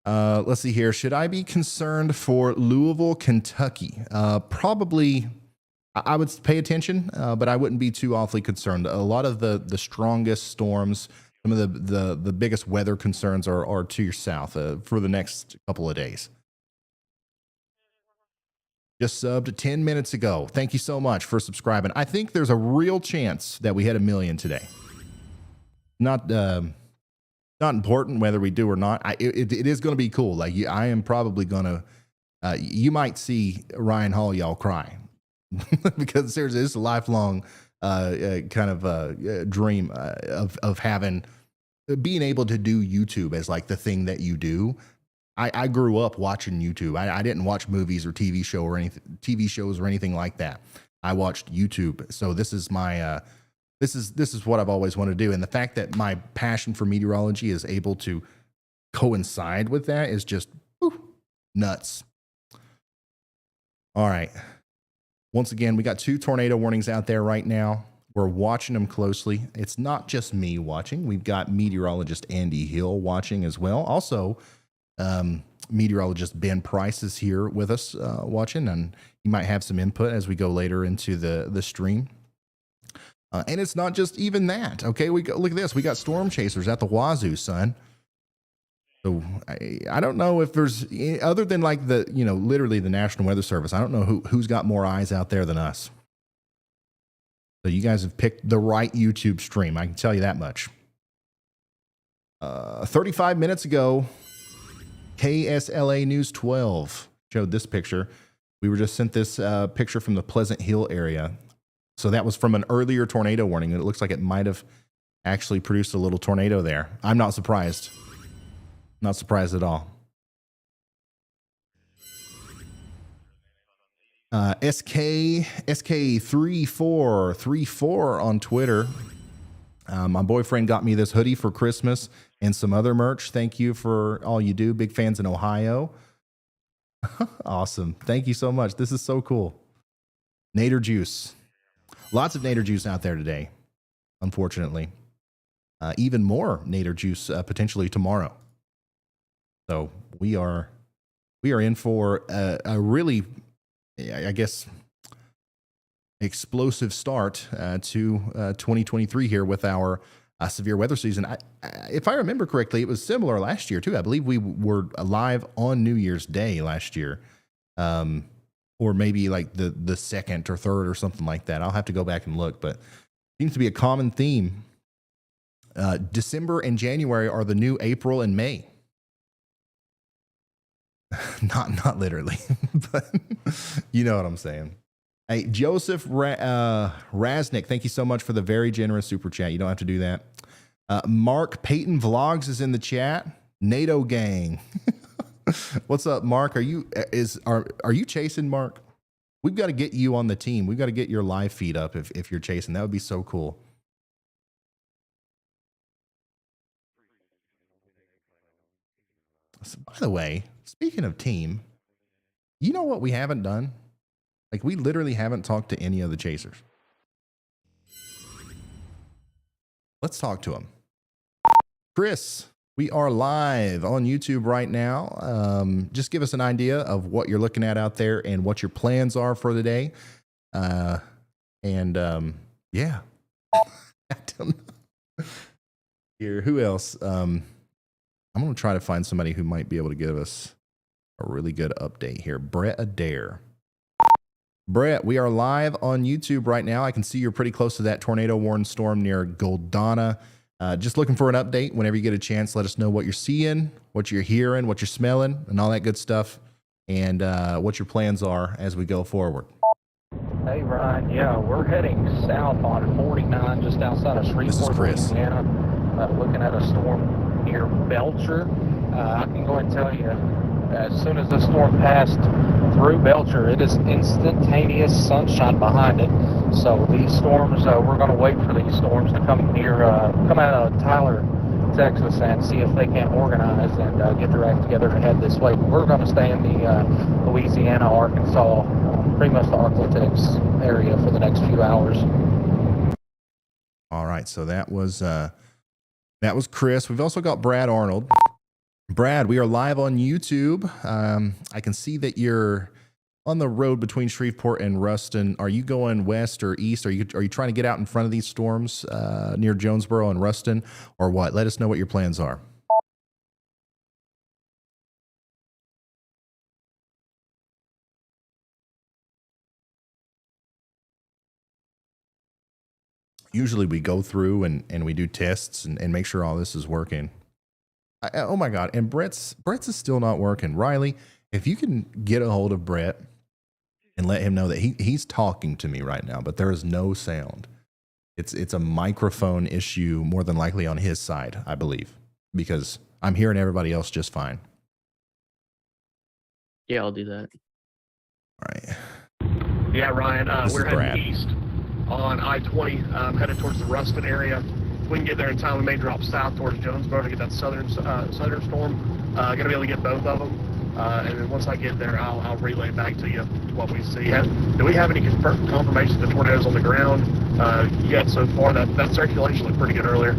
S1: Let's see here. Should I be concerned for Louisville, Kentucky? Probably. I would pay attention, but I wouldn't be too awfully concerned. A lot of the strongest storms, some of the biggest weather concerns are to your south for the next couple of days. Just subbed 10 minutes ago. Thank you so much for subscribing. I think there's a real chance that we hit 1 million today. Not important whether we do or not. It is going to be cool. Like I am probably going to. You might see Ryan Hall y'all cry because there's this lifelong kind of dream of being able to do YouTube as like the thing that you do. I grew up watching YouTube. I didn't watch movies or TV shows or anything like that. I watched YouTube. So this is my this is what I've always wanted to do. And the fact that my passion for meteorology is able to coincide with that is just nuts. All right. Once again, we got 2 tornado warnings out there right now. We're watching them closely. It's not just me watching. We've got meteorologist Andy Hill watching as well. Also, meteorologist Ben Price is here with us watching, and he might have some input as we go later into the stream. And it's not just even that. Okay, look at this. We got storm chasers at the wazoo, son. So I don't know if there's other than like literally the National Weather Service. I don't know who's got more eyes out there than us. So you guys have picked the right YouTube stream. I can tell you that much. 35 minutes ago, KSLA News 12 showed this picture. We were just sent this picture from the Pleasant Hill area. So that was from an earlier tornado warning. It looks like it might have actually produced a little tornado there. I'm not surprised. Not surprised at all. SK3434 on Twitter. My boyfriend got me this hoodie for Christmas and some other merch. Thank you for all you do. Big fans in Ohio. Awesome. Thank you so much. This is so cool. Nader juice. Lots of Nader juice out there today, unfortunately. Even more Nader juice potentially tomorrow. So we are in for a really, I guess, explosive start to 2023 here with our severe weather season. If I remember correctly, it was similar last year too. I believe we were live on New Year's Day last year, or maybe like the second or third or something like that. I'll have to go back and look, but it seems to be a common theme. December and January are the new April and May. Not literally, but you know what I'm saying. Hey, Joseph Raznick, thank you so much for the very generous super chat. You don't have to do that. Mark Peyton Vlogs is in the chat. NATO gang. What's up, Mark? Are you chasing, Mark? We've got to get you on the team. We've got to get your live feed up if you're chasing. That would be so cool. So, by the way, speaking of team, you know what we haven't done? Like, we literally haven't talked to any of the chasers. Let's talk to him. Chris, we are live on YouTube right now. Just give us an idea of what you're looking at out there and what your plans are for the day. Yeah. I don't know. Here, who else? I'm going to try to find somebody who might be able to give us a really good update here. Brett Adair. Brett, we are live on YouTube right now. I can see you're pretty close to that tornado-warned storm near Goldana. Just looking for an update. Whenever you get a chance, let us know what you're seeing, what you're hearing, what you're smelling, and all that good stuff, and what your plans are as we go forward.
S4: Hey, Ryan. Yeah, we're heading south on 49 just outside of Shreveport, Louisiana, looking at a storm near Belcher. I can go and tell you, as soon as the storm passed through Belcher, it is instantaneous sunshine behind it. So these storms, we're going to wait for these storms to come out of Tyler, Texas, and see if they can organize and get their act together to head this way. But we're going to stay in the Louisiana, Arkansas, pretty much the Arklatex area for the next few hours.
S1: All right, so that was Chris. We've also got Brad Arnold. Brad, we are live on YouTube. I can see that you're on the road between Shreveport and Ruston. Are you going west or east? Are you trying to get out in front of these storms near Jonesboro and Ruston, or what? Let us know what your plans are. Usually we go through and we do tests and make sure all this is working. Oh my God. And Brett's is still not working. Riley, if you can get a hold of Brett and let him know that he's talking to me right now, but there is no sound. It's a microphone issue, more than likely on his side, I believe, because I'm hearing everybody else just fine.
S5: Yeah, I'll do that.
S1: All right.
S6: Yeah, Ryan, we're heading east on I-20, headed towards the Ruston area. If we can get there in time, we may drop south towards Jonesboro to get that southern storm. Gonna be able to get both of them. And then once I get there, I'll relay back to you what we see. Do we have any confirmation the tornadoes on the ground yet so far? That circulation looked pretty good earlier.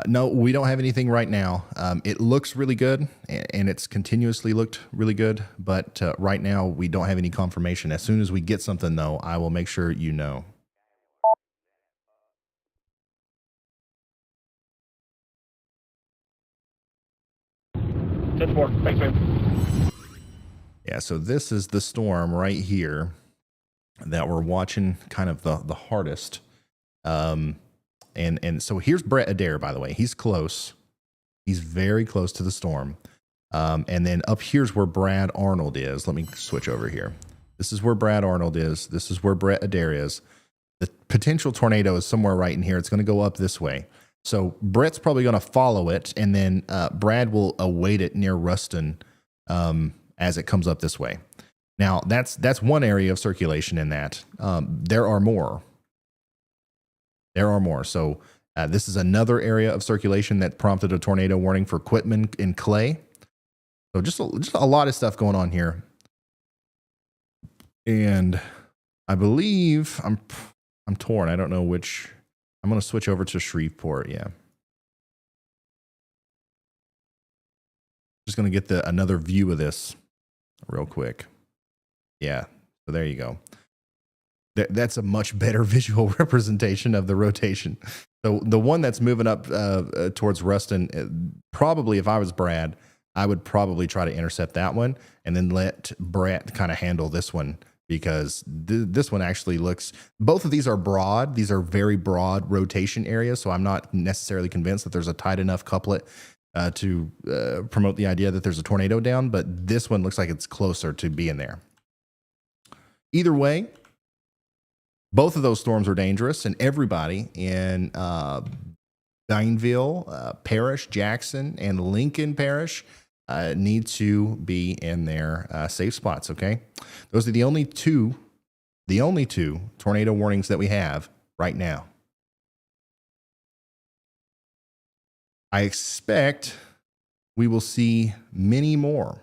S1: No, we don't have anything right now. It looks really good, and it's continuously looked really good, but right now we don't have any confirmation. As soon as we get something, though, I will make sure you know.
S6: Thanks, man.
S1: Yeah, so this is the storm right here that we're watching kind of the hardest. And so here's Brett Adair, by the way. He's close. He's very close to the storm. And then up here's where Brad Arnold is. Let me switch over here. This is where Brad Arnold is. This is where Brett Adair is. The potential tornado is somewhere right in here. It's going to go up this way. So Brett's probably going to follow it, and then Brad will await it near Ruston as it comes up this way. Now, that's one area of circulation in that. There are more. So this is another area of circulation that prompted a tornado warning for Quitman and Clay. So just a lot of stuff going on here. And I believe I'm torn. I don't know which. I'm going to switch over to Shreveport. Yeah. Just going to get another view of this real quick. Yeah. So there you go. That's a much better visual representation of the rotation. So the one that's moving up towards Ruston, probably if I was Brad, I would probably try to intercept that one and then let Brett kind of handle this one because this one actually looks, both of these are broad. These are very broad rotation areas. So I'm not necessarily convinced that there's a tight enough couplet to promote the idea that there's a tornado down, but this one looks like it's closer to being there. Either way, both of those storms are dangerous, and everybody in Pikeville Parish, Jackson, and Lincoln Parish need to be in their safe spots. Okay, those are the only two tornado warnings that we have right now. I expect we will see many more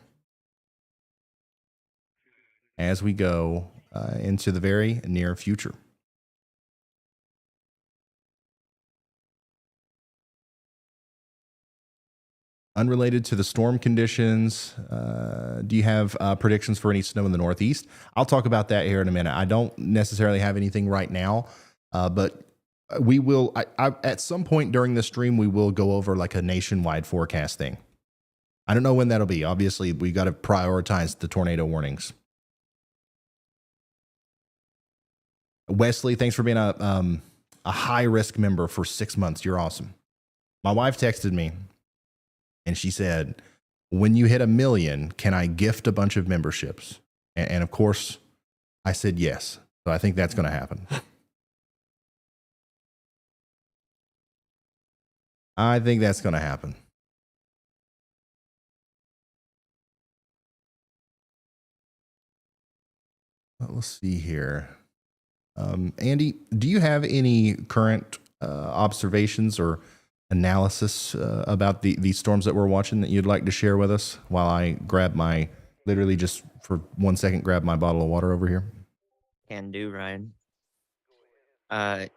S1: as we go into the very near future. Unrelated to the storm conditions, do you have predictions for any snow in the Northeast? I'll talk about that here in a minute. I don't necessarily have anything right now, but we will, at some point during the stream, we will go over like a nationwide forecast thing. I don't know when that'll be. Obviously, we got to prioritize the tornado warnings. Wesley, thanks for being a high risk member for 6 months. You're awesome. My wife texted me and she said, when you hit 1 million, can I gift a bunch of memberships? And of course, I said yes. So I think that's going to happen. I think that's going to happen. Let's see here. Andy, do you have any current observations or analysis about these storms that we're watching that you'd like to share with us while I grab my, literally just for 1 second, grab my bottle of water over here?
S3: Can do, Ryan.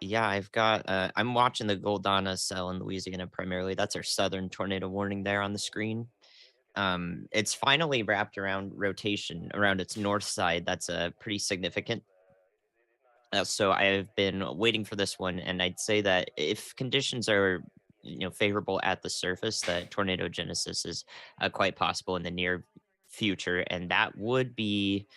S3: Yeah, I've got, I'm watching the Goldana cell in Louisiana primarily. That's our southern tornado warning there on the screen. It's finally wrapped around rotation around its north side. That's pretty significant. So I've been waiting for this one, and I'd say that if conditions are, favorable at the surface, that tornado genesis is quite possible in the near future, and that would be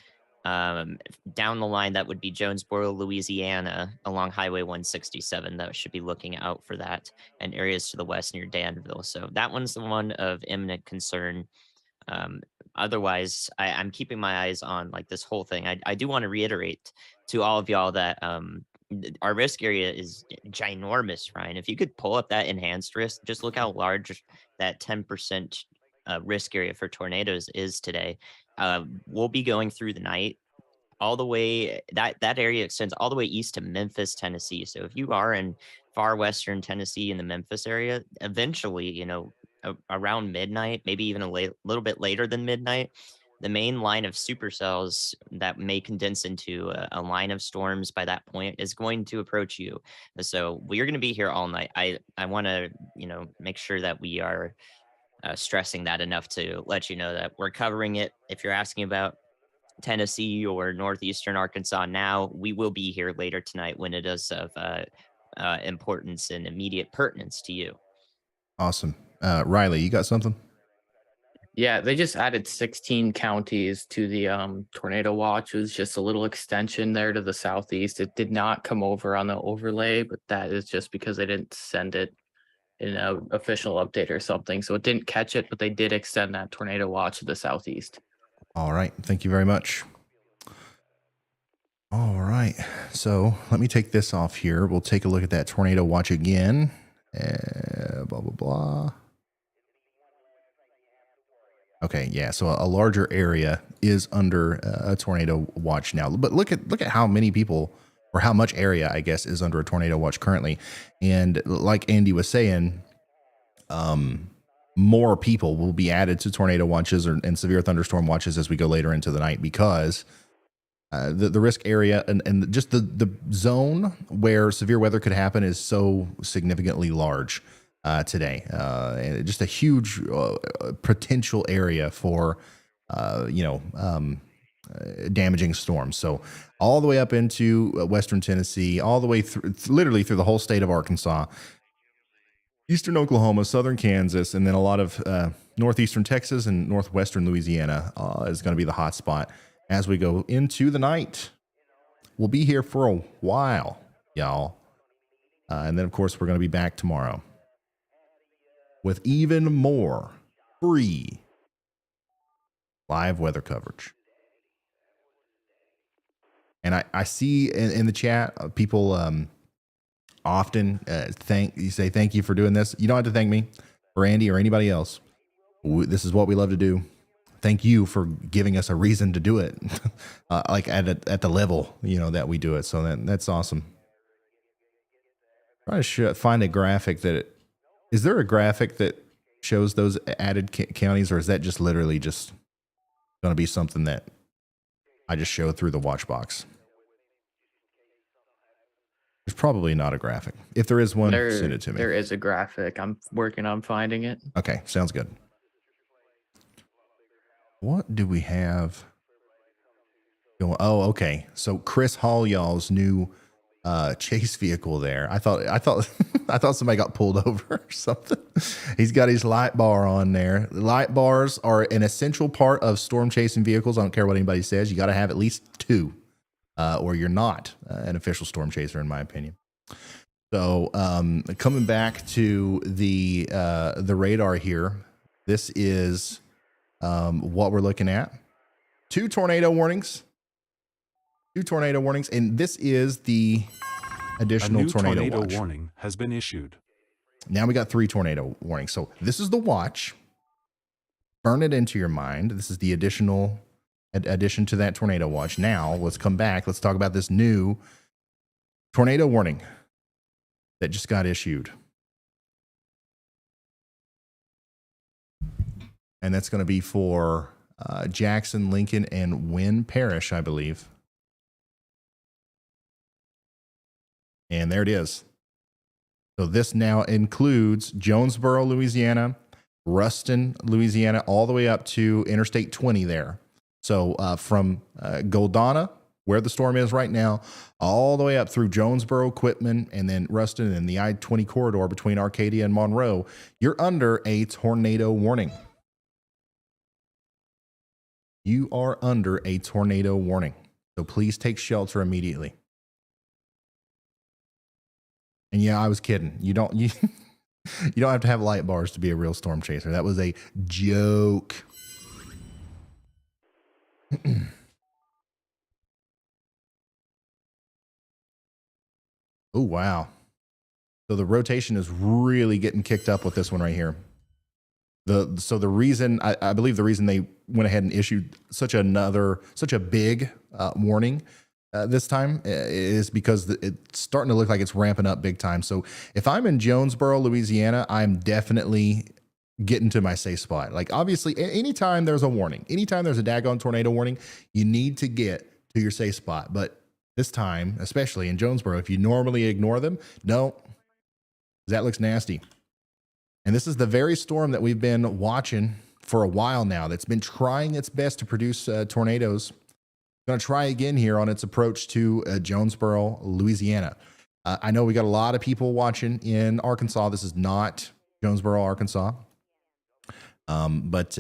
S3: down the line. That would be Jonesboro, Louisiana, along Highway 167. That should be looking out for that, and areas to the west near Danville. So that one's the one of imminent concern. Otherwise, I'm keeping my eyes on like this whole thing. I do want to reiterate to all of y'all that our risk area is ginormous, Ryan. If you could pull up that enhanced risk, just look how large that 10% risk area for tornadoes is today. We'll be going through the night all the way, that area extends all the way east to Memphis, Tennessee. So if you are in far western Tennessee in the Memphis area, eventually, around midnight, maybe even a little bit later than midnight, the main line of supercells that may condense into a line of storms by that point is going to approach you. So we're going to be here all night. I want to, make sure that we are stressing that enough to let you know that we're covering it. If you're asking about Tennessee or northeastern Arkansas now, we will be here later tonight when it is of importance and immediate pertinence to you.
S1: Awesome. Riley, you got something?
S5: Yeah, they just added 16 counties to the tornado watch. It was just a little extension there to the southeast. It did not come over on the overlay, but that is just because they didn't send it in an official update or something. So it didn't catch it, but they did extend that tornado watch to the southeast.
S1: All right. Thank you very much. All right. So let me take this off here. We'll take a look at that tornado watch again. Blah, blah, blah. Okay, yeah. So a larger area is under a tornado watch now. But look at how many people, or how much area, I guess, is under a tornado watch currently. And like Andy was saying, more people will be added to tornado watches and severe thunderstorm watches as we go later into the night, because the risk area and just the zone where severe weather could happen is so significantly large today. And just a huge potential area for damaging storms. So all the way up into western Tennessee, all the way through, literally through the whole state of Arkansas, eastern Oklahoma, southern Kansas, and then a lot of northeastern Texas and northwestern Louisiana is going to be the hot spot. as we go into the night. We'll be here for a while, y'all. And then, of course, we're going to be back tomorrow with even more free live weather coverage. And I see in the chat, people often say thank you for doing this. You don't have to thank me or Andy or anybody else. This is what we love to do. Thank you for giving us a reason to do it, like at the level that we do it. So that's awesome. Try to find a graphic is there a graphic that shows those added counties, or is that just literally just going to be something that I just show through the watch box? There's probably not a graphic. If there is one, send it to me.
S5: There is a graphic. I'm working on finding it.
S1: Okay, sounds good. What do we have going? Oh, okay. So Chris Hall, y'all's new chase vehicle there. I thought I thought somebody got pulled over or something. He's got his light bar on there. Light bars are an essential part of storm chasing vehicles. I don't care what anybody says. You got to have at least two, or you're not an official storm chaser, in my opinion. So coming back to the radar here, this is what we're looking at. Two tornado warnings, and this is the additional
S2: A new
S1: tornado watch.
S2: warning has been issued.
S1: Now we got 3 tornado warnings. So this is the watch. Burn it into your mind. This is the addition to that tornado watch. Now let's come back. Let's talk about this new tornado warning that just got issued. And that's going to be for Jackson, Lincoln, and Wynn Parish, I believe. And there it is. So this now includes Jonesboro, Louisiana, Ruston, Louisiana, all the way up to Interstate 20 there. So from Goldana, where the storm is right now, all the way up through Jonesboro, Quitman, and then Ruston, and the I-20 corridor between Arcadia and Monroe, you're under a tornado warning. You are under a tornado warning. So please take shelter immediately. And yeah, I was kidding. You don't have to have light bars to be a real storm chaser. That was a joke. Oh, wow. So the rotation is really getting kicked up with this one right here. So the reason, I believe the reason they went ahead and issued such a big warning this time is because it's starting to look like it's ramping up big time. So if I'm in Jonesboro, Louisiana, I'm definitely getting to my safe spot. Like obviously, anytime there's a warning, anytime there's a daggone tornado warning, you need to get to your safe spot. But this time, especially in Jonesboro, if you normally ignore them, no, that looks nasty. And this is the very storm that we've been watching for a while now that's been trying its best to produce tornadoes. Going to try again here on its approach to Jonesboro, Louisiana. I know we got a lot of people watching in Arkansas. This is not Jonesboro, Arkansas. But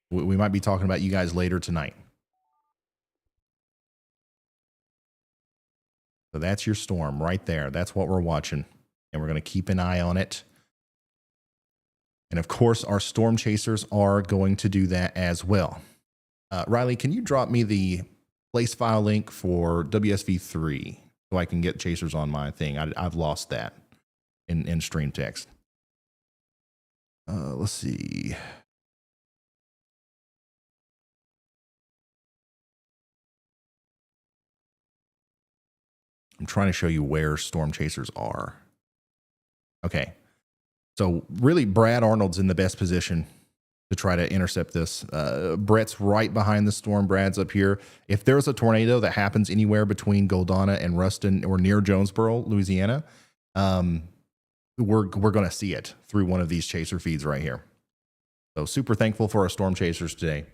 S1: we might be talking about you guys later tonight. So that's your storm right there. That's what we're watching. And we're going to keep an eye on it. And of course, our storm chasers are going to do that as well. Riley, can you drop me the place file link for WSV3 so I can get chasers on my thing? I've lost that in stream text. Let's see. I'm trying to show you where storm chasers are. Okay. So really, Brad Arnold's in the best position to try to intercept this. Brett's right behind the storm. Brad's up here. If there's a tornado that happens anywhere between Goldana and Ruston or near Jonesboro, Louisiana, we're going to see it through one of these chaser feeds right here. So super thankful for our storm chasers today.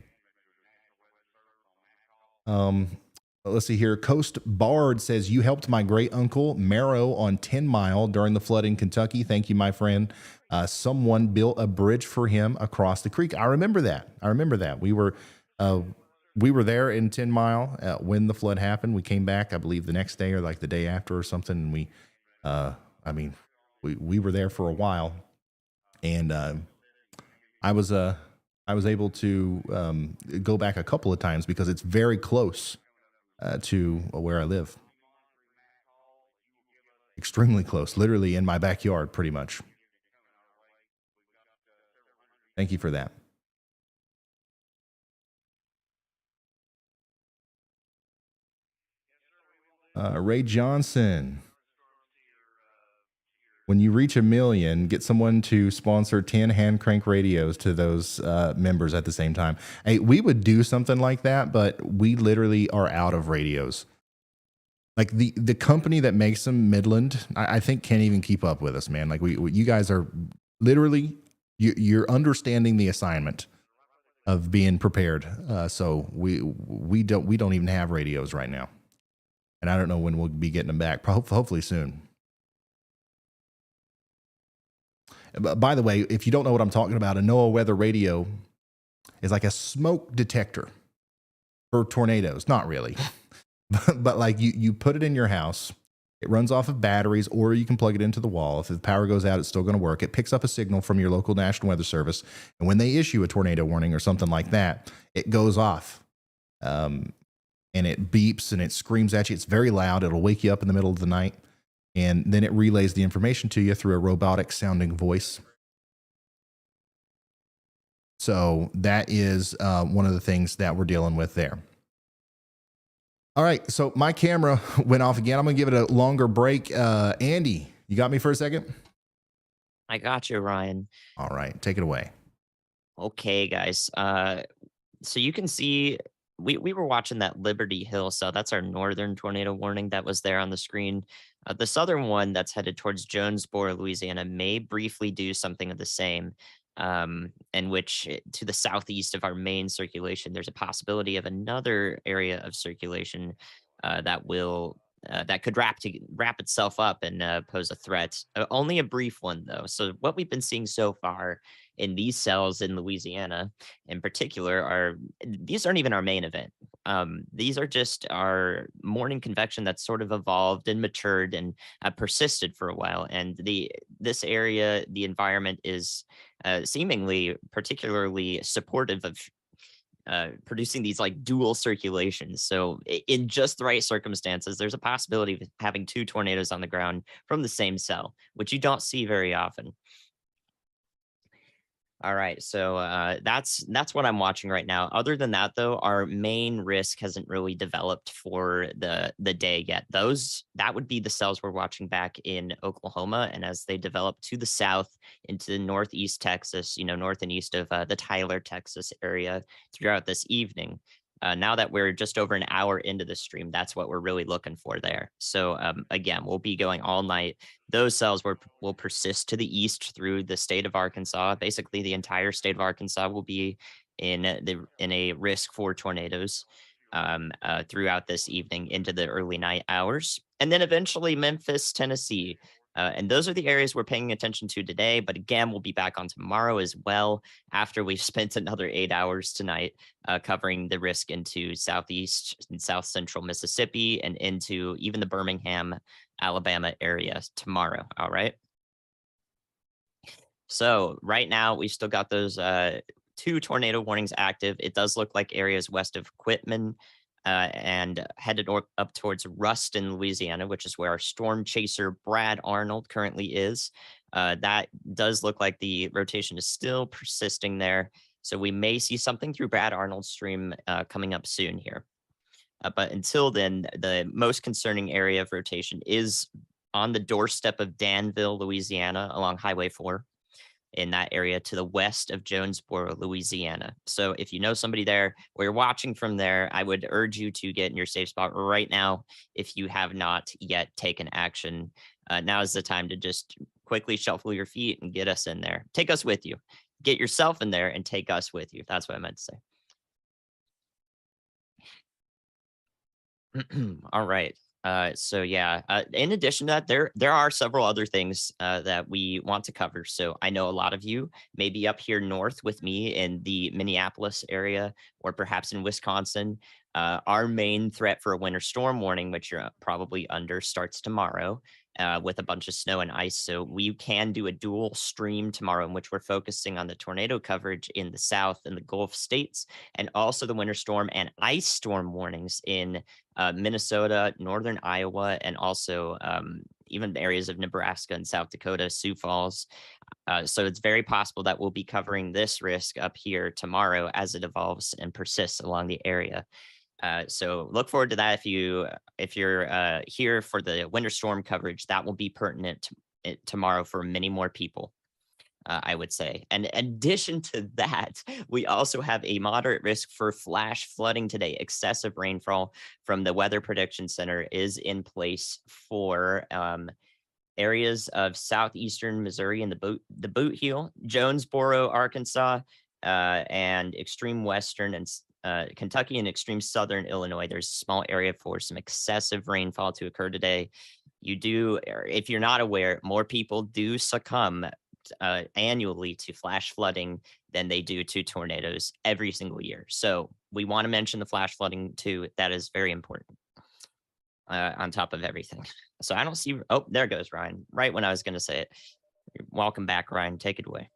S1: Let's see here. Coast Bard says, you helped my great uncle Monroe on 10 Mile during the flood in Kentucky. Thank you, my friend. Someone built a bridge for him across the creek. I remember that. We were we were there in 10 Mile when the flood happened. We came back, I believe, the next day or like the day after or something. And we were there for a while, and I was able to go back a couple of times because it's very close to where I live. Extremely close, literally in my backyard, pretty much. Thank you for that. Ray Johnson. When you reach 1 million, get someone to sponsor 10 hand crank radios to those members at the same time. Hey, we would do something like that, but we literally are out of radios. Like the company that makes them, Midland, I think can't even keep up with us, man. Like you guys are literally, you're understanding the assignment of being prepared. So we don't even have radios right now. And I don't know when we'll be getting them back. Hopefully soon. By the way, if you don't know what I'm talking about, a NOAA weather radio is like a smoke detector for tornadoes. Not really, but like you put it in your house. It runs off of batteries, or you can plug it into the wall. If the power goes out, it's still going to work. It picks up a signal from your local National Weather Service, and when they issue a tornado warning or something like that, it goes off. And it beeps and it screams at you. It's very loud. It'll wake you up in the middle of the night. And then it relays the information to you through a robotic sounding voice. So that is one of the things that we're dealing with there. All right. So my camera went off again. I'm going to give it a longer break. Andy, you got me for a second?
S3: I got you, Ryan.
S1: All right. Take it away.
S3: Okay, guys. So you can see we were watching that Liberty Hill. So that's our northern tornado warning that was there on the screen. The southern one that's headed towards Jonesboro, Louisiana, may briefly do something of the same, in which to the southeast of our main circulation, there's a possibility of another area of circulation that will that could wrap itself up and pose a threat. Only a brief one, though. So what we've been seeing so far in these cells in Louisiana, in particular, these aren't even our main event. These are just our morning convection that's sort of evolved and matured and persisted for a while. And this area, the environment is seemingly particularly supportive of producing these like dual circulations. So in just the right circumstances, there's a possibility of having two tornadoes on the ground from the same cell, which you don't see very often. All right, so that's what I'm watching right now. Other than that, though, our main risk hasn't really developed for the day yet. That would be the cells we're watching back in Oklahoma, and as they develop to the south into northeast Texas, north and east of the Tyler, Texas area throughout this evening. Now that we're just over an hour into the stream, that's what we're really looking for there. So again, we'll be going all night. Those cells will persist to the east through the state of Arkansas. Basically, the entire state of Arkansas will be in a risk for tornadoes throughout this evening into the early night hours. And then eventually Memphis, Tennessee. And those are the areas we're paying attention to today. But again, we'll be back on tomorrow as well, after we've spent another 8 hours tonight covering the risk into southeast and south central Mississippi and into even the Birmingham, Alabama area tomorrow. All right. So right now, we've still got those 2 tornado warnings active. It does look like areas west of Quitman and headed up towards Ruston, Louisiana, which is where our storm chaser Brad Arnold currently is. That does look like the rotation is still persisting there. So we may see something through Brad Arnold's stream coming up soon here. But until then, the most concerning area of rotation is on the doorstep of Danville, Louisiana, along Highway 4. In that area to the west of Jonesboro, Louisiana. So if you know somebody there or you're watching from there, I would urge you to get in your safe spot right now if you have not yet taken action. Now is the time to just quickly shuffle your feet and get us in there. Take us with you. Get yourself in there and take us with you. That's what I meant to say. All right. So yeah, in addition to that, there are several other things that we want to cover. So I know a lot of you may be up here north with me in the Minneapolis area, or perhaps in Wisconsin. Our main threat for a winter storm warning, which you're probably under, starts tomorrow with a bunch of snow and ice. So we can do a dual stream tomorrow in which we're focusing on the tornado coverage in the South and the Gulf states, and also the winter storm and ice storm warnings in Minnesota, northern Iowa, and also even areas of Nebraska and South Dakota, Sioux Falls. So it's very possible that we'll be covering this risk up here tomorrow as it evolves and persists along the area. So look forward to that. If you're here for the winter storm coverage, that will be pertinent tomorrow for many more people. I would say. And in addition to that, we also have a moderate risk for flash flooding today. Excessive rainfall from the Weather Prediction Center is in place for areas of southeastern Missouri and the Boot Heel, Jonesboro, Arkansas, and extreme western and Kentucky and extreme southern Illinois. There's a small area for some excessive rainfall to occur today. If you're not aware, more people do succumb annually to flash flooding than they do to tornadoes every single year. So we want to mention the flash flooding too. That is very important on top of everything. So I don't see. Oh, there goes Ryan. Right when I was going to say it. Welcome back, Ryan. Take it away.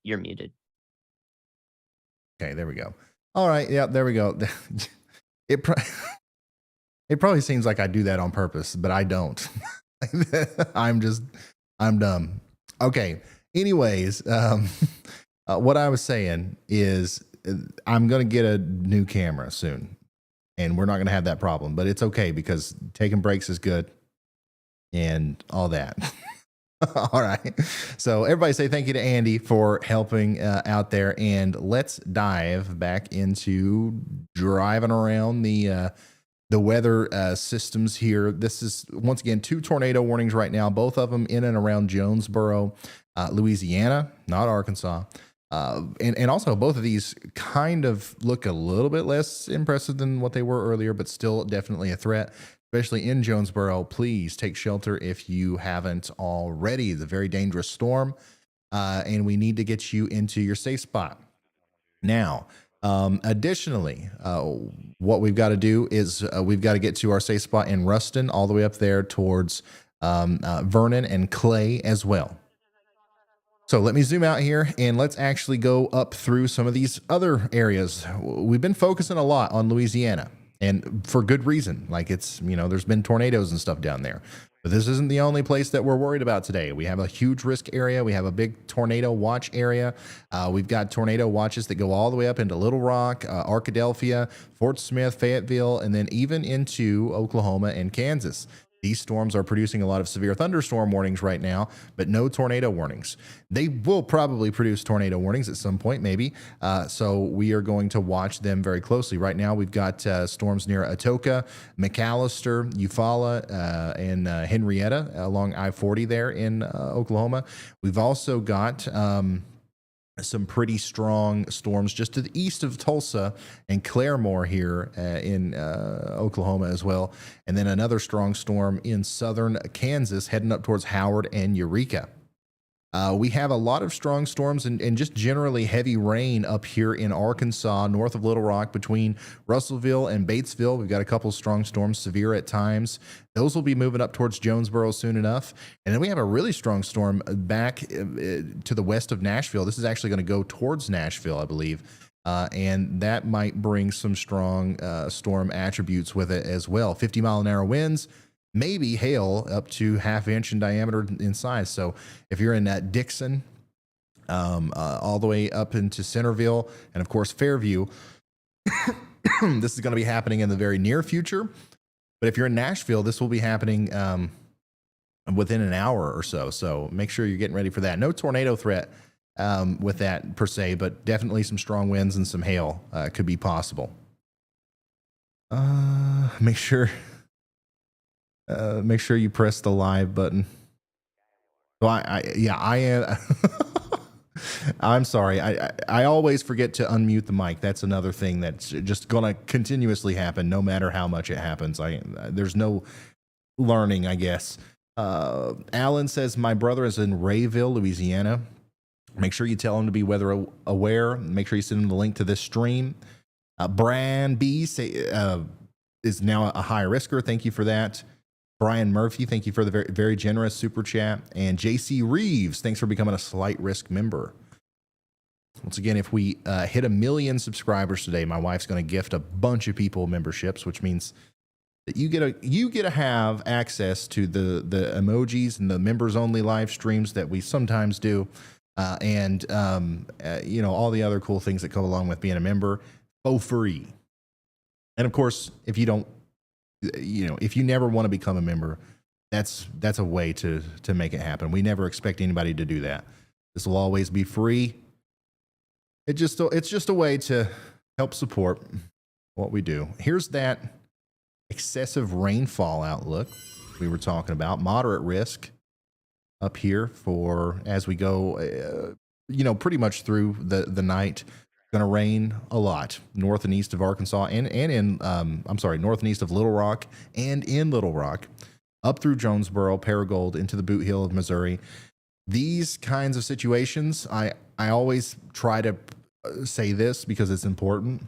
S3: You're muted.
S1: Okay, there we go. All right, yeah, there we go. It probably seems like I do that on purpose, but I don't. I'm dumb. Okay. Anyways, what I was saying is I'm going to get a new camera soon, and we're not going to have that problem, but it's okay because taking breaks is good and all that. All right. So everybody say thank you to Andy for helping out there, and let's dive back into driving around the weather systems here. This is once again 2 tornado warnings right now, both of them in and around Jonesboro, Louisiana, not Arkansas. And also both of these kind of look a little bit less impressive than what they were earlier, but still definitely a threat. Especially in Jonesboro, please take shelter if you haven't already. The very dangerous storm, and we need to get you into your safe spot. Now, additionally, what we've got to do is we've got to get to our safe spot in Ruston, all the way up there towards Vernon and Clay as well. So let me zoom out here and let's actually go up through some of these other areas. We've been focusing a lot on Louisiana. And for good reason. Like it's, there's been tornadoes and stuff down there. But this isn't the only place that we're worried about today. We have a huge risk area. We have a big tornado watch area. We've got tornado watches that go all the way up into Little Rock, Arkadelphia, Fort Smith, Fayetteville, and then even into Oklahoma and Kansas. These storms are producing a lot of severe thunderstorm warnings right now, but no tornado warnings. They will probably produce tornado warnings at some point, maybe. So we are going to watch them very closely. Right now, we've got storms near Atoka, McAllister, Eufaula, and Henrietta along I-40 there in Oklahoma. We've also got some pretty strong storms just to the east of Tulsa and Claremore here in Oklahoma as well. And then another strong storm in southern Kansas heading up towards Howard and Eureka. We have a lot of strong storms and just generally heavy rain up here in Arkansas, north of Little Rock, between Russellville and Batesville. We've got a couple strong storms, severe at times. Those will be moving up towards Jonesboro soon enough. And then we have a really strong storm back to the west of Nashville. This is actually going to go towards Nashville, I believe. And that might bring some strong storm attributes with it as well. 50-mile-an-hour winds. Maybe hail up to ½ inch in diameter in size. So if you're in that Dixon, all the way up into Centerville, and of course Fairview, this is going to be happening in the very near future. But if you're in Nashville, this will be happening within an hour or so. So make sure you're getting ready for that. No tornado threat with that per se, but definitely some strong winds and some hail could be possible. Make sure you press the live button. So I am. I'm sorry. I always forget to unmute the mic. That's another thing that's just gonna continuously happen, no matter how much it happens. There's no learning, I guess. Alan says my brother is in Rayville, Louisiana. Make sure you tell him to be weather aware. Make sure you send him the link to this stream. Brian B is now a high risker. Thank you for that. Brian Murphy, thank you for the very, very generous super chat. And JC Reeves, thanks for becoming a slight risk member. Once again, if we hit 1 million subscribers today, my wife's going to gift a bunch of people memberships, which means that you get to have access to the emojis and the members only live streams that we sometimes do, and all the other cool things that come along with being a member for free. And of course, if you don't, if you never want to become a member, that's a way to make it happen. We never expect anybody to do that. This will always be free. It's just a way to help support what we do. Here's that excessive rainfall outlook we were talking about. Moderate risk up here for as we go, pretty much through the night. Going to rain a lot north and east of Arkansas and in north and east of Little Rock and in Little Rock, up through Jonesboro, Paragould, into the Boot Heel of Missouri. These kinds of situations, I always try to say this because it's important.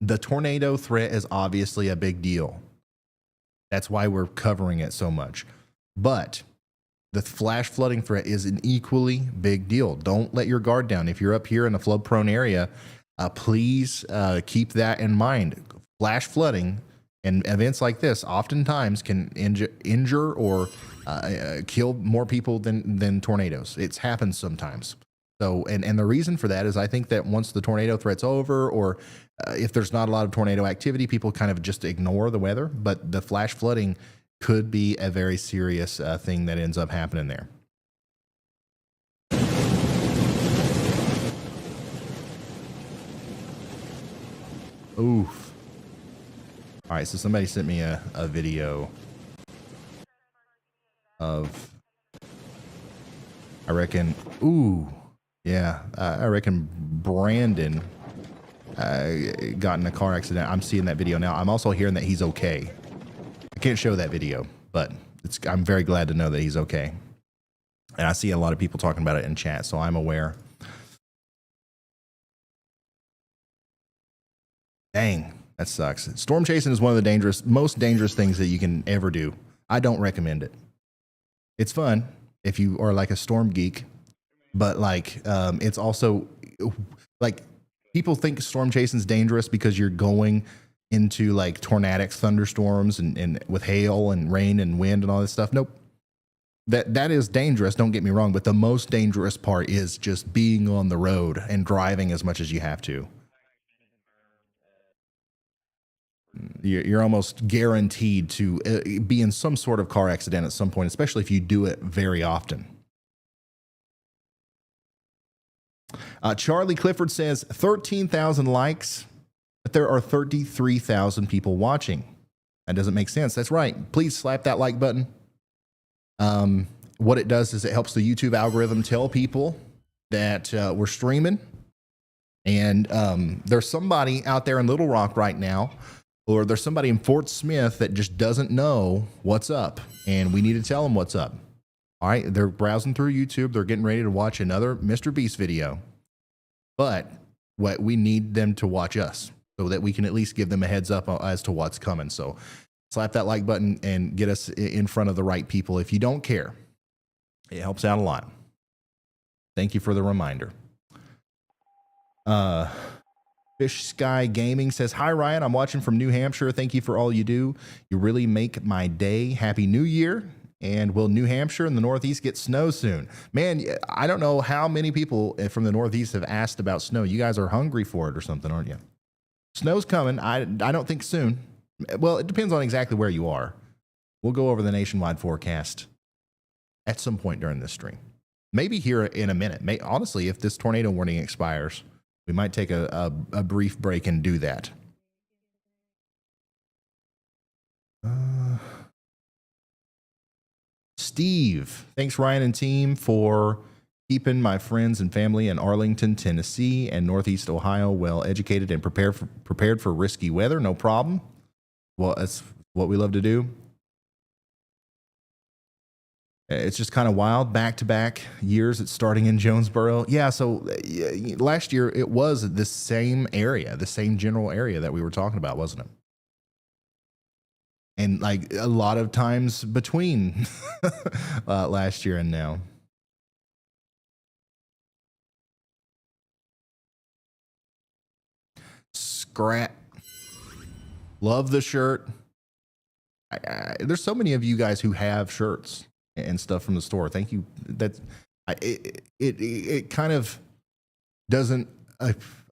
S1: The tornado threat is obviously a big deal. That's why we're covering it so much. But the flash flooding threat is an equally big deal. Don't let your guard down. If you're up here in a flood-prone area, please keep that in mind. Flash flooding and events like this oftentimes can injure or kill more people than tornadoes. It's happened sometimes. So, and the reason for that is I think that once the tornado threat's over, or if there's not a lot of tornado activity, people kind of just ignore the weather. But the flash flooding could be a very serious thing that ends up happening there. Oof. All right, so somebody sent me a video of, I reckon Brandon got in a car accident. I'm seeing that video now. I'm also hearing that he's okay. I can't show that video, but I'm very glad to know that he's okay. And I see a lot of people talking about it in chat, so I'm aware. Dang, that sucks. Storm chasing is one of the most dangerous things that you can ever do. I don't recommend it. It's fun if you are like a storm geek, but it's also like people think storm chasing is dangerous because you're going into like tornadic thunderstorms and with hail and rain and wind and all this stuff. Nope. That is dangerous, don't get me wrong, but the most dangerous part is just being on the road and driving as much as you have to. You're almost guaranteed to be in some sort of car accident at some point, especially if you do it very often. Charlie Clifford says 13,000 likes, but there are 33,000 people watching. That doesn't make sense. That's right. Please slap that like button. What it does is it helps the YouTube algorithm tell people that we're streaming. And there's somebody out there in Little Rock right now, or there's somebody in Fort Smith that just doesn't know what's up. And we need to tell them what's up. All right. They're browsing through YouTube. They're getting ready to watch another Mr. Beast video. But we need them to watch us so that we can at least give them a heads up as to what's coming. So slap that like button and get us in front of the right people. If you don't care, it helps out a lot. Thank you for the reminder. Fish Sky Gaming says, hi, Ryan. I'm watching from New Hampshire. Thank you for all you do. You really make my day. Happy New Year. And will New Hampshire and the Northeast get snow soon? Man, I don't know how many people from the Northeast have asked about snow. You guys are hungry for it or something, aren't you? Snow's coming. I don't think soon. Well, it depends on exactly where you are. We'll go over the nationwide forecast at some point during this stream. Maybe here in a minute. Honestly, if this tornado warning expires, we might take a brief break and do that. Steve, thanks Ryan and team for keeping my friends and family in Arlington, Tennessee and Northeast Ohio well educated and prepared for risky weather. No problem. Well, that's what we love to do. It's just kind of wild. Back-to-back years it's starting in Jonesboro. Yeah, so last year it was the same area, the same general area that we were talking about, wasn't it? And like a lot of times between last year and now. Scrat. Love the shirt. There's so many of you guys who have shirts and stuff from the store. Thank you. It kind of doesn't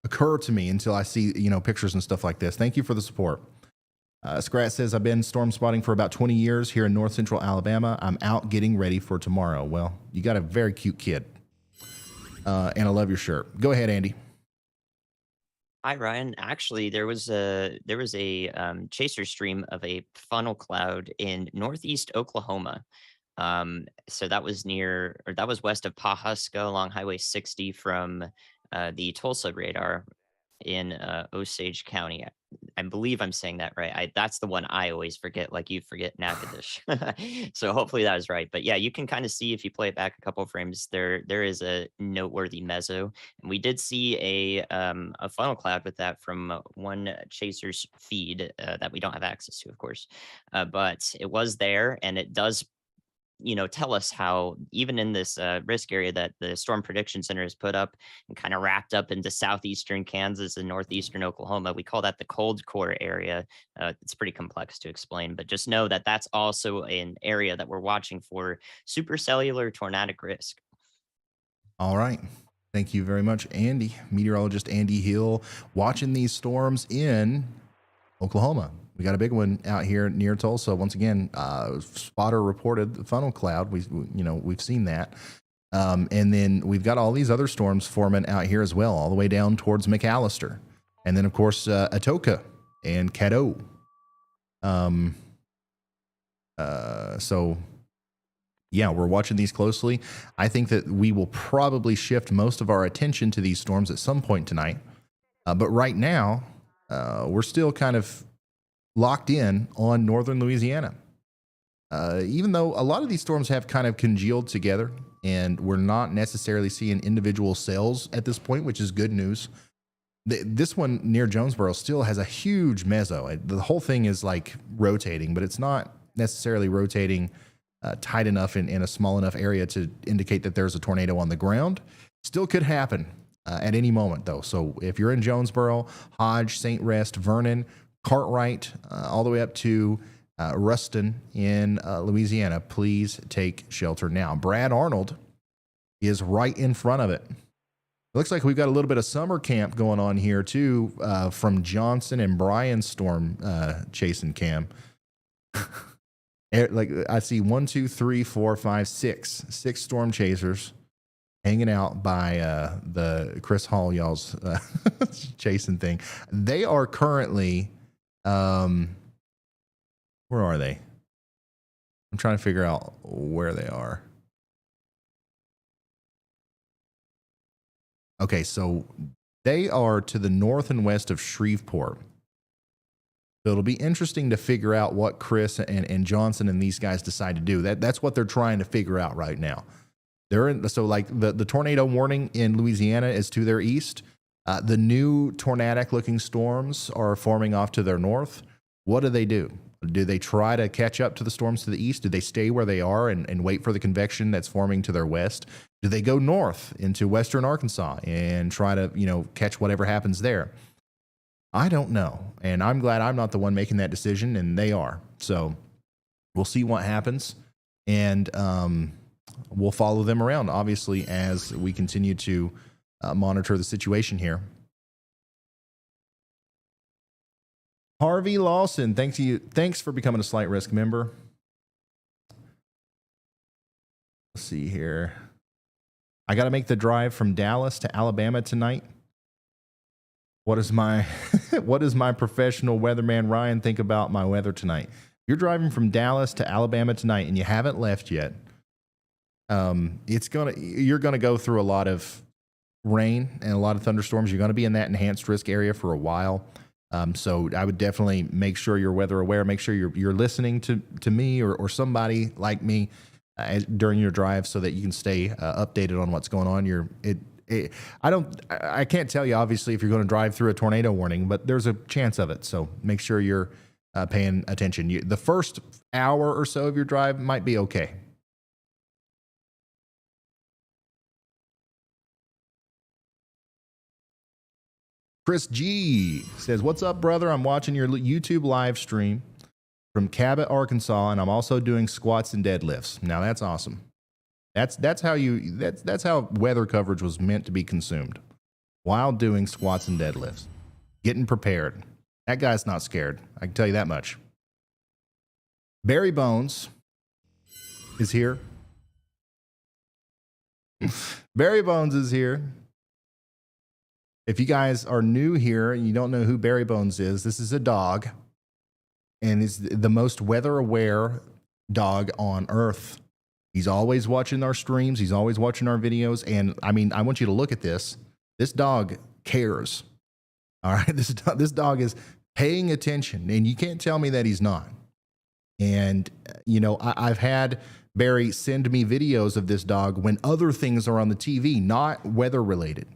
S1: occur to me until I see, pictures and stuff like this. Thank you for the support. Scrat says, I've been storm spotting for about 20 years here in North Central Alabama. I'm out getting ready for tomorrow. Well, you got a very cute kid. And I love your shirt. Go ahead, Andy.
S3: Hi, Ryan. Actually, there was a chaser stream of a funnel cloud in northeast Oklahoma. So that was west of Pawhuska along Highway 60 from the Tulsa radar in Osage County. I believe I'm saying that right. That's the one I always forget, like you forget Natchitoches. So hopefully that was right. But yeah, you can kind of see if you play it back a couple of frames, there is a noteworthy mezzo. And we did see a funnel cloud with that from one chaser's feed that we don't have access to, of course. But it was there, and it does tell us how even in this risk area that the Storm Prediction Center has put up and kind of wrapped up into southeastern Kansas and northeastern Oklahoma, we call that the cold core area. It's pretty complex to explain, but just know that that's also an area that we're watching for supercellular tornadic risk.
S1: All right. Thank you very much, Andy. Meteorologist Andy Hill, watching these storms in Oklahoma. We got a big one out here near Tulsa. Once again, spotter reported the funnel cloud. We've seen that. And then we've got all these other storms forming out here as well, all the way down towards McAllister. And then, of course, Atoka and Caddo. So, yeah, we're watching these closely. I think that we will probably shift most of our attention to these storms at some point tonight. But right now, we're still kind of locked in on northern Louisiana. Even though a lot of these storms have kind of congealed together and we're not necessarily seeing individual cells at this point, which is good news. This one near Jonesboro still has a huge mezzo. The whole thing is like rotating, but it's not necessarily rotating tight enough in a small enough area to indicate that there's a tornado on the ground. Still could happen at any moment though. So if you're in Jonesboro, Hodge, St. Rest, Vernon, Cartwright, all the way up to Ruston in Louisiana, please take shelter now. Brad Arnold is right in front of it. It looks like we've got a little bit of summer camp going on here too, from Johnson and Brian's storm chasing cam. Like I see 1, 2, 3, 4, 5, 6 storm chasers hanging out by the Chris Hall y'all's chasing thing. They are currently where are they? I'm trying to figure out where they are. Okay, so they are to the north and west of Shreveport. So it'll be interesting to figure out what Chris and Johnson and these guys decide to do. That's what they're trying to figure out right now. So like the tornado warning in Louisiana is to their east. The new tornadic looking storms are forming off to their north. What do? Do they try to catch up to the storms to the east? Do they stay where they are and wait for the convection that's forming to their west? Do they go north into western Arkansas and try to, catch whatever happens there? I don't know. And I'm glad I'm not the one making that decision, and they are. So we'll see what happens. And we'll follow them around, obviously, as we continue to monitor the situation here. Harvey Lawson, thanks for becoming a Slight Risk member. Let's see here. I got to make the drive from Dallas to Alabama tonight. What is my professional weatherman Ryan think about my weather tonight? You're driving from Dallas to Alabama tonight and you haven't left yet. You're gonna go through a lot of rain and a lot of thunderstorms. You're gonna be in that enhanced risk area for a while. So I would definitely make sure you're weather aware. Make sure you're listening to me or somebody like me during your drive so that you can stay updated on what's going on. I can't tell you obviously if you're going to drive through a tornado warning, but there's a chance of it. So make sure you're paying attention. The first hour or so of your drive might be okay. Chris G says, "What's up, brother? I'm watching your YouTube live stream from Cabot, Arkansas, and I'm also doing squats and deadlifts." Now that's awesome. That's how weather coverage was meant to be consumed, while doing squats and deadlifts, getting prepared. That guy's not scared. I can tell you that much. Barry Bones is here. Barry Bones is here. If you guys are new here and you don't know who Barry Bones is, this is a dog, and is the most weather-aware dog on Earth. He's always watching our streams. He's always watching our videos. And I mean, I want you to look at this. This dog cares. All right. This dog is paying attention, and you can't tell me that he's not. And, you know, I've had Barry send me videos of this dog when other things are on the TV, not weather related.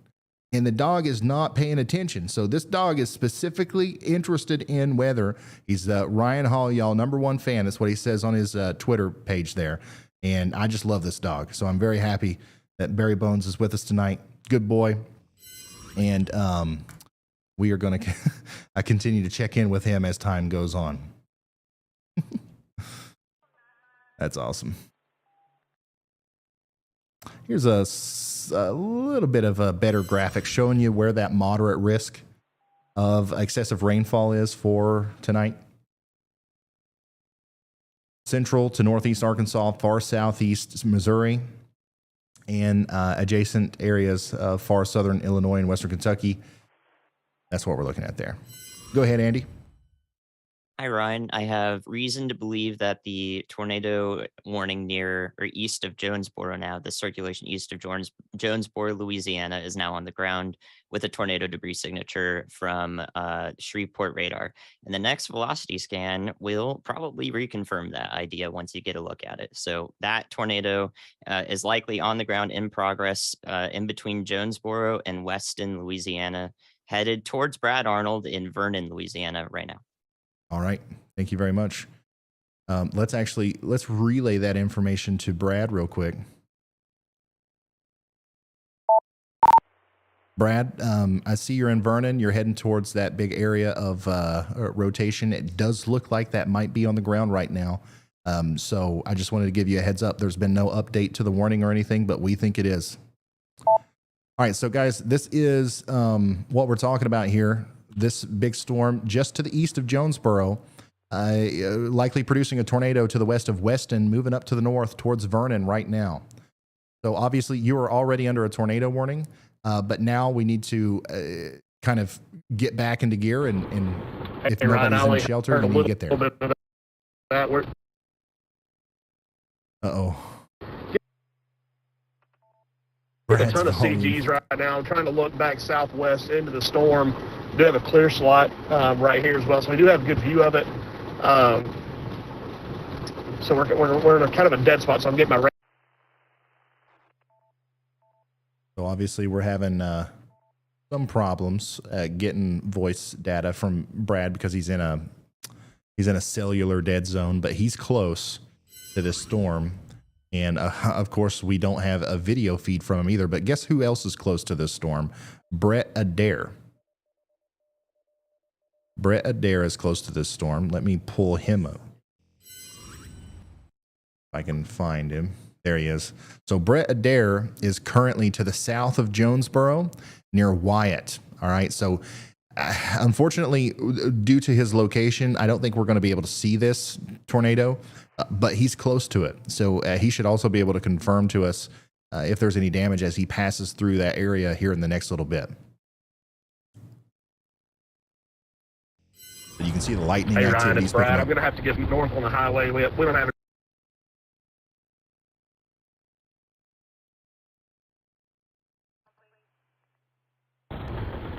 S1: And the dog is not paying attention. So this dog is specifically interested in weather. He's Ryan Hall, y'all, #1 fan. That's what he says on his Twitter page there. And I just love this dog. So I'm very happy that Barry Bones is with us tonight. Good boy. And we are going to continue to check in with him as time goes on. That's awesome. Here's a little bit of a better graphic showing you where that moderate risk of excessive rainfall is for tonight. Central to northeast Arkansas, far southeast Missouri, and adjacent areas of far southern Illinois and western Kentucky. That's what we're looking at there. Go ahead, Andy.
S3: Hi, Ryan. I have reason to believe that the tornado warning near or east of Jonesboro now, the circulation east of Jonesboro, Louisiana, is now on the ground with a tornado debris signature from Shreveport radar. And the next velocity scan will probably reconfirm that idea once you get a look at it. So that tornado is likely on the ground in progress in between Jonesboro and Weston, Louisiana, headed towards Brad Arnold in Vernon, Louisiana right now.
S1: All right. Thank you very much. Let's relay that information to Brad real quick. Brad, I see you're in Vernon. You're heading towards that big area of rotation. It does look like that might be on the ground right now. So I just wanted to give you a heads up. There's been no update to the warning or anything, but we think it is. All right. So guys, this is what we're talking about here. This big storm just to the east of Jonesboro, likely producing a tornado to the west of Weston, moving up to the north towards Vernon right now. So obviously you are already under a tornado warning, but now we need to kind of get back into gear, and if nobody's in shelter, then we get there. Uh-oh.
S6: With a ton of CGs right now. I'm trying to look back southwest into the storm. We do have a clear slot right here as well, so we do have a good view of it. So we're in a kind of a dead spot, so I'm getting my...
S1: So obviously we're having some problems getting voice data from Brad because he's in a cellular dead zone, but he's close to this storm. And of course, we don't have a video feed from him either. But guess who else is close to this storm? Brett Adair. Brett Adair is close to this storm. Let me pull him up. If I can find him. There he is. So Brett Adair is currently to the south of Jonesboro, near Wyatt. All right. So Unfortunately, due to his location, I don't think we're going to be able to see this tornado, but he's close to it. So he should also be able to confirm to us if there's any damage as he passes through that area here in the next little bit. But you can see the lightning
S6: Hey,
S1: activity.
S6: Ryan, it's Brad. I'm going to have to get north on the highway. We don't have.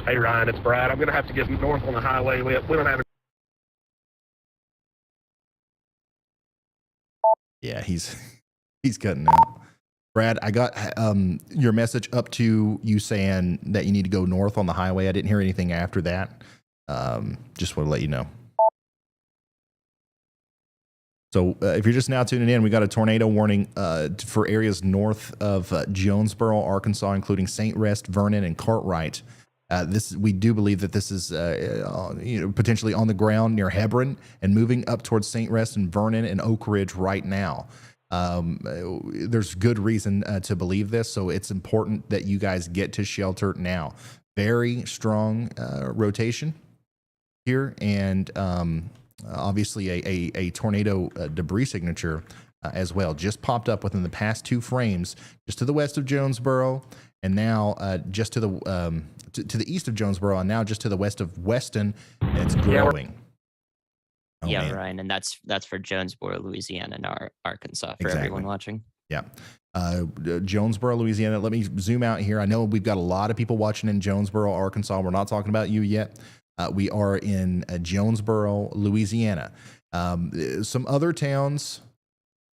S6: Hey, Ryan, it's Brad. I'm going to have to get north on the highway. We don't have.
S1: Yeah, he's cutting out. Brad, I got your message up to you saying that you need to go north on the highway. I didn't hear anything after that. Just want to let you know. So if you're just now tuning in, we got a tornado warning for areas north of Jonesboro, Arkansas, including St. Rest, Vernon, and Cartwright. We do believe that this is potentially on the ground near Hebron and moving up towards St. Rest and Vernon and Oak Ridge right now. There's good reason to believe this, so it's important that you guys get to shelter now. Very strong rotation here, and obviously a tornado debris signature as well just popped up within the past 2 frames, just to the west of Jonesboro, and now just to the east of Jonesboro, and now just to the west of Weston. And it's growing.
S3: Yeah, Ryan, and that's for Jonesboro, Louisiana, and Arkansas for everyone watching.
S1: Yeah. Jonesboro, Louisiana. Let me zoom out here. I know we've got a lot of people watching in Jonesboro, Arkansas. We're not talking about you yet. We are in Jonesboro, Louisiana. Some other towns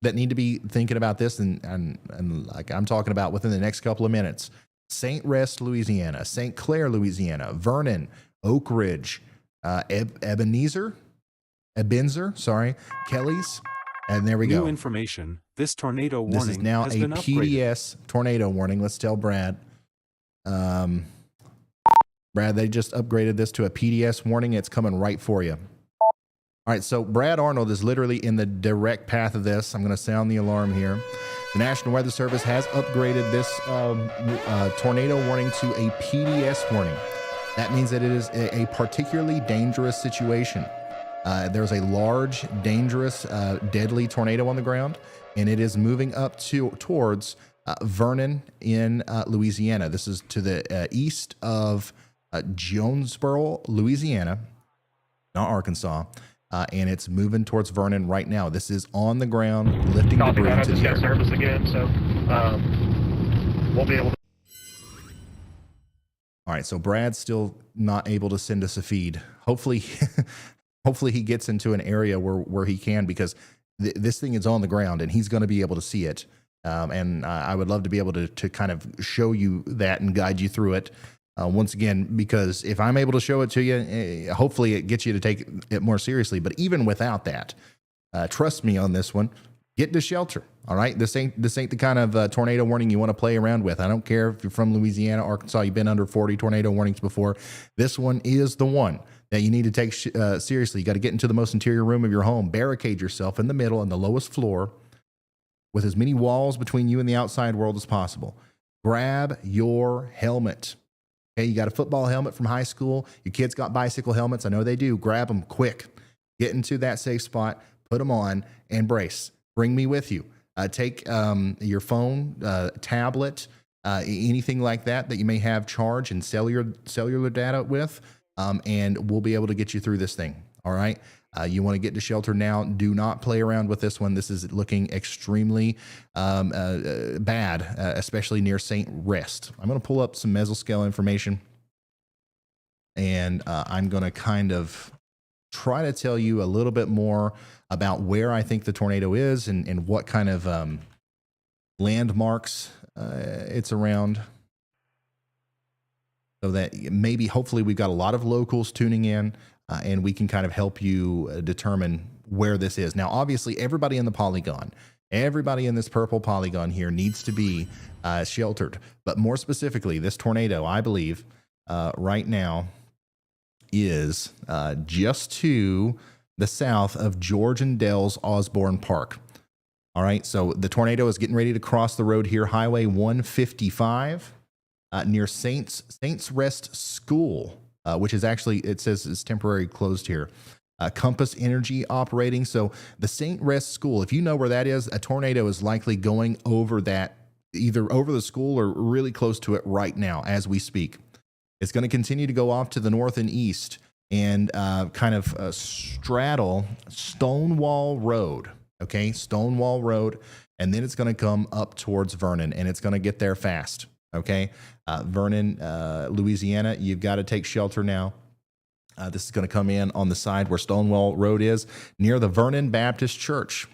S1: that need to be thinking about this, and like I'm talking about within the next couple of minutes: St. Rest, Louisiana; St. Clair, Louisiana; Vernon; Oak Ridge; Ebenezer, Kelly's, and there we go.
S2: New information. This tornado warning
S1: This is now
S2: has
S1: a
S2: been upgraded.
S1: PDS tornado warning. Let's tell Brad. Brad, they just upgraded this to a PDS warning. It's coming right for you. All right, so Brad Arnold is literally in the direct path of this. I'm going to sound the alarm here. The National Weather Service has upgraded this tornado warning to a PDS warning. That means that it is a particularly dangerous situation. There's a large, dangerous, deadly tornado on the ground, and it is moving up towards Vernon in Louisiana. This is to the east of Jonesboro, Louisiana, not Arkansas, and it's moving towards Vernon right now. This is on the ground, lifting debris into the air.
S6: Service again, so we'll be able to.
S1: All right, so Brad's still not able to send us a feed. Hopefully he gets into an area where he can, because this thing is on the ground and he's going to be able to see it. And I would love to be able to kind of show you that and guide you through it. Once again, because if I'm able to show it to you, hopefully it gets you to take it more seriously. But even without that, trust me on this one, get to shelter. All right, this ain't the kind of tornado warning you want to play around with. I don't care if you're from Louisiana, Arkansas, you've been under 40 tornado warnings before. This one is the one that you need to take seriously. You got to get into the most interior room of your home, barricade yourself in the middle on the lowest floor with as many walls between you and the outside world as possible. Grab your helmet. Okay, you got a football helmet from high school. Your kids got bicycle helmets. I know they do. Grab them quick. Get into that safe spot. Put them on and brace. Bring me with you. Take your phone, tablet, anything like that you may have charge and cellular data with, and we'll be able to get you through this thing. All right. You want to get to shelter now. Do not play around with this one. This is looking extremely bad, especially near St. Rest. I'm going to pull up some mesoscale information, and I'm going to kind of try to tell you a little bit more about where I think the tornado is and what kind of landmarks it's around, so that maybe, hopefully, we've got a lot of locals tuning in, and we can kind of help you determine where this is. Now, obviously, everybody in the polygon, everybody in this purple polygon here needs to be sheltered. But more specifically, this tornado, I believe, right now is just to the south of George and Dell's Osborne Park. All right, so the tornado is getting ready to cross the road here, Highway 155, near Saints Rest School. which is actually, it says it's temporarily closed here. Compass Energy operating. So the St. Rest School, if you know where that is, a tornado is likely going over that, either over the school or really close to it right now as we speak. It's going to continue to go off to the north and east and kind of straddle Stonewall Road. Okay, Stonewall Road. And then it's going to come up towards Vernon, and it's going to get there fast. Okay, Vernon, Louisiana, you've got to take shelter now. This is going to come in on the side where Stonewall Road is, near the Vernon Baptist Church.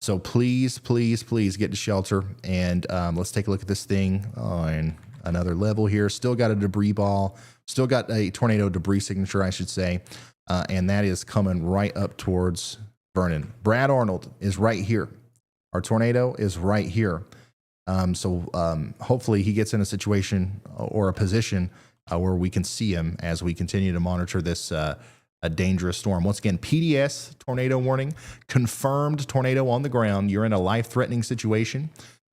S1: So please, please, please get to shelter. And let's take a look at this thing on another level here. Still got a debris ball. Still got a tornado debris signature, I should say. And that is coming right up towards Vernon. Brad Arnold is right here. Our tornado is right here. So hopefully he gets in a situation or a position where we can see him as we continue to monitor this a dangerous storm. Once again, PDS tornado warning, confirmed tornado on the ground. You're in a life-threatening situation.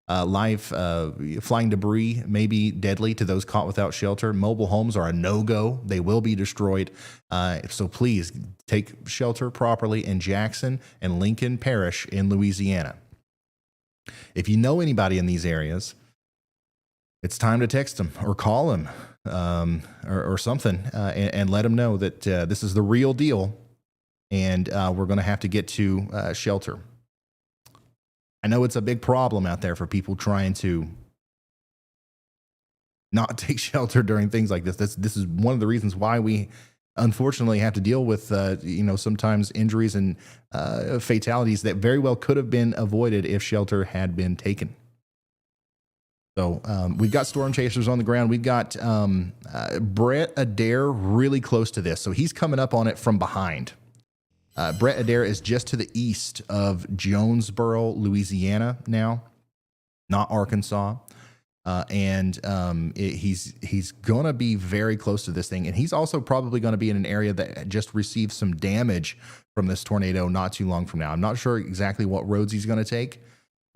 S1: Flying debris may be deadly to those caught without shelter. Mobile homes are a no-go. They will be destroyed. So please take shelter properly in Jackson and Lincoln Parish in Louisiana. If you know anybody in these areas, it's time to text them or call them or something and let them know that this is the real deal and we're going to have to get to shelter. I know it's a big problem out there for people trying to not take shelter during things like this. This is one of the reasons why we unfortunately have to deal with, sometimes injuries and fatalities that very well could have been avoided if shelter had been taken. So we've got storm chasers on the ground. We've got Brett Adair really close to this. So he's coming up on it from behind. Brett Adair is just to the east of Jonesboro, Louisiana now, not Arkansas. He's going to be very close to this thing. And he's also probably going to be in an area that just received some damage from this tornado not too long from now. I'm not sure exactly what roads he's going to take,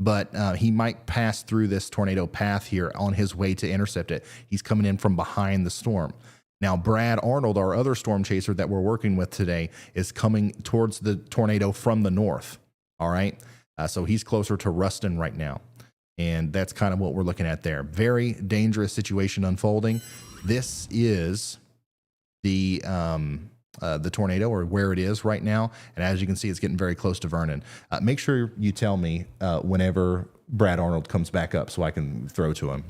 S1: but he might pass through this tornado path here on his way to intercept it. He's coming in from behind the storm. Now, Brad Arnold, our other storm chaser that we're working with today, is coming towards the tornado from the north. All right. So he's closer to Ruston right now. And that's kind of what we're looking at there. Very dangerous situation unfolding. This is the tornado, or where it is right now. And as you can see, it's getting very close to Vernon. Make sure you tell me whenever Brad Arnold comes back up so I can throw to him.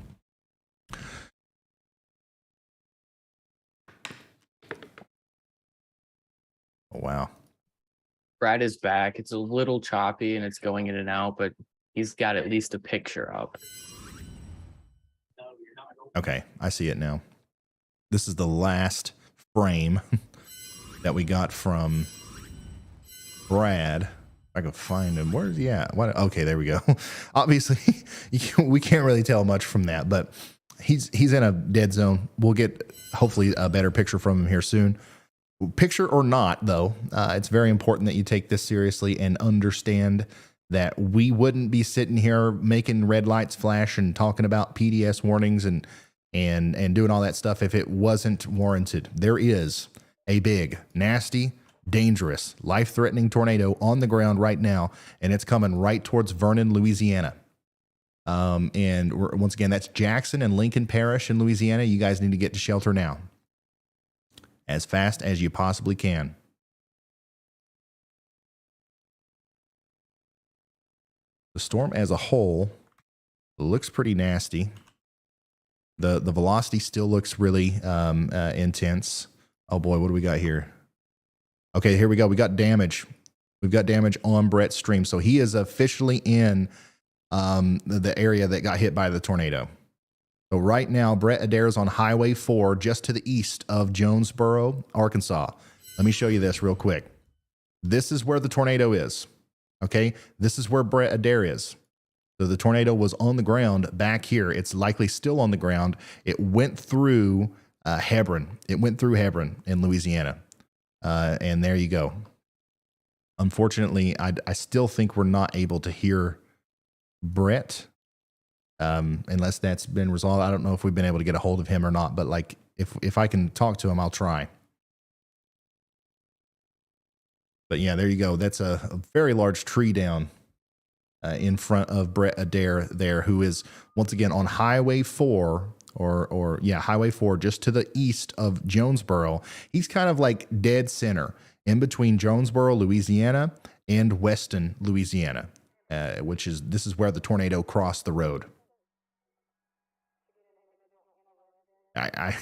S1: Oh, wow.
S5: Brad is back. It's a little choppy and it's going in and out, but he's got at least a picture up.
S1: Okay, I see it now. This is the last frame that we got from Brad. I can find him. Where's he at? What? Okay, there we go. Obviously, we can't really tell much from that, but he's in a dead zone. We'll get hopefully a better picture from him here soon. Picture or not, though, it's very important that you take this seriously and understand that we wouldn't be sitting here making red lights flash and talking about PDS warnings and doing all that stuff if it wasn't warranted. There is a big, nasty, dangerous, life-threatening tornado on the ground right now, and it's coming right towards Vernon, Louisiana. Once again, that's Jackson and Lincoln Parish in Louisiana. You guys need to get to shelter now, as fast as you possibly can. The storm as a whole looks pretty nasty. The velocity still looks really intense. Oh boy, what do we got here? Okay, here we go. We got damage. We've got damage on Brett's stream. So he is officially in the area that got hit by the tornado. So right now, Brett Adair is on Highway 4, just to the east of Jonesboro, Arkansas. Let me show you this real quick. This is where the tornado is. Okay, this is where Brett Adair is. So the tornado was on the ground back here. It's likely still on the ground. It went through Hebron. It went through Hebron in Louisiana. And there you go. Unfortunately, I still think we're not able to hear Brett unless that's been resolved. I don't know if we've been able to get a hold of him or not, but like if I can talk to him, I'll try. But yeah, there you go. That's a very large tree down in front of Brett Adair there, who is once again on Highway 4 or Highway 4, just to the east of Jonesboro. He's kind of like dead center in between Jonesboro, Louisiana, and Weston, Louisiana, this is where the tornado crossed the road. I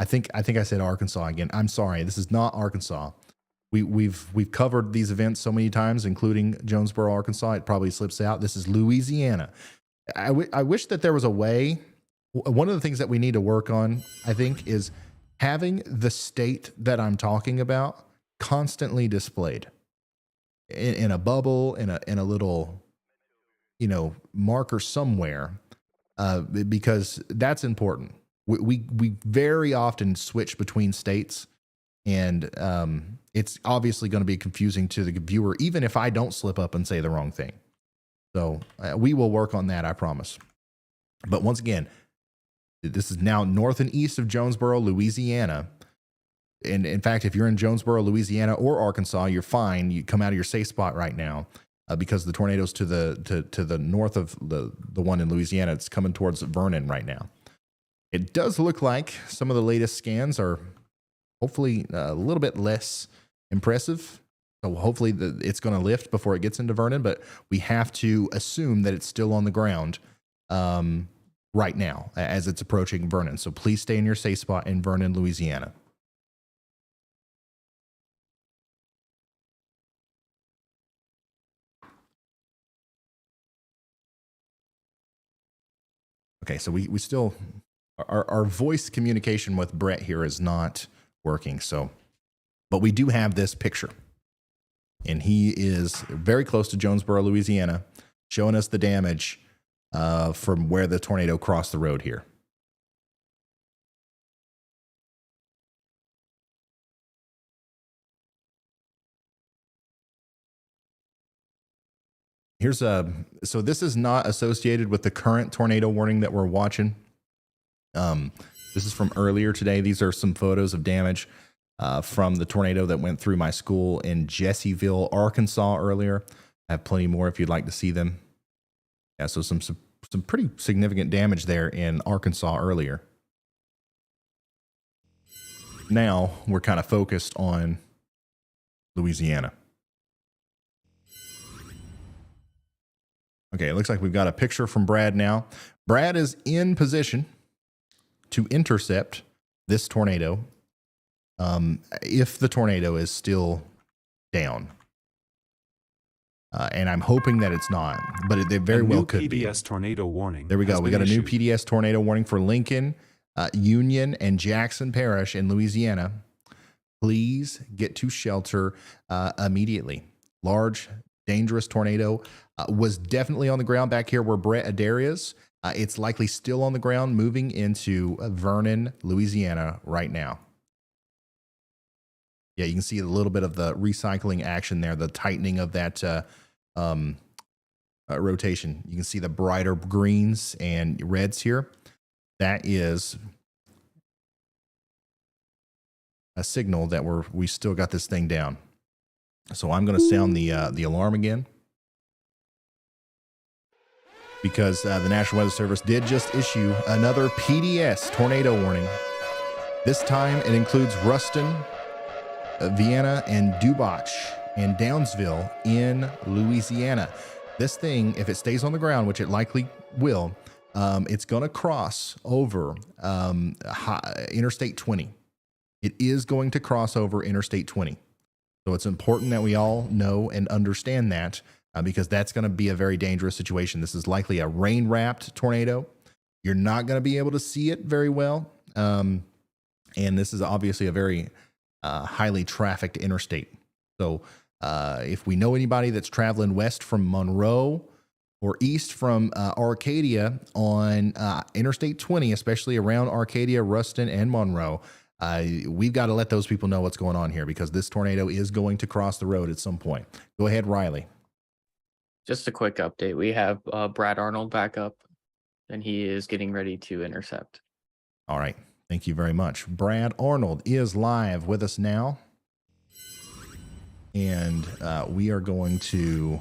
S1: think I said Arkansas again. I'm sorry. This is not Arkansas. We've covered these events so many times, including Jonesboro, Arkansas. It probably slips out. This is Louisiana. I wish that there was a way. One of the things that we need to work on, I think, is having the state that I'm talking about constantly displayed in a bubble, in a little, marker somewhere, because that's important. We very often switch between states, and it's obviously going to be confusing to the viewer, even if I don't slip up and say the wrong thing. So we will work on that, I promise. But once again, this is now north and east of Jonesboro, Louisiana. And in fact, if you're in Jonesboro, Louisiana or Arkansas, you're fine. You come out of your safe spot right now because the tornado's to the north of the one in Louisiana. It's coming towards Vernon right now. It does look like some of the latest scans are hopefully a little bit less impressive. So hopefully it's going to lift before it gets into Vernon, but we have to assume that it's still on the ground right now as it's approaching Vernon. So please stay in your safe spot in Vernon, Louisiana. Okay, so we still, our voice communication with Brett here is not working. So, but we do have this picture, and he is very close to Jonesboro, Louisiana, showing us the damage from where the tornado crossed the road here. So this is not associated with the current tornado warning that we're watching. This is from earlier today. These are some photos of damage from the tornado that went through my school in Jesseville, Arkansas earlier. I have plenty more if you'd like to see them. Yeah, so some pretty significant damage there in Arkansas earlier. Now we're kind of focused on Louisiana. Okay, it looks like we've got a picture from Brad now. Brad is in position to intercept this tornado if the tornado is still down. And I'm hoping that it's not, but it very well could be.
S2: PDS tornado warning.
S1: There we go. We got a new PDS tornado warning for Lincoln, Union, and Jackson Parish in Louisiana. Please get to shelter immediately. Large, dangerous tornado was definitely on the ground back here where Brett Adair is. It's likely still on the ground moving into Vernon, Louisiana right now. Yeah, you can see a little bit of the recycling action there, the tightening of that rotation. You can see the brighter greens and reds here. That is a signal that we still got this thing down. So I'm going to sound the alarm again, because the National Weather Service did just issue another PDS tornado warning. This time it includes Ruston, Vienna, and Dubach and Downsville in Louisiana. This thing, if it stays on the ground, which it likely will, it's going to cross over Interstate 20. It is going to cross over Interstate 20. So it's important that we all know and understand that because that's going to be a very dangerous situation. This is likely a rain-wrapped tornado. You're not going to be able to see it very well. And this is obviously a very highly trafficked interstate. So if we know anybody that's traveling west from Monroe or east from Arcadia on Interstate 20, especially around Arcadia, Ruston, and Monroe, we've got to let those people know what's going on here because this tornado is going to cross the road at some point. Go ahead, Riley.
S5: Just a quick update. We have Brad Arnold back up, and he is getting ready to intercept.
S1: All right. Thank you very much. Brad Arnold is live with us now. And we are going to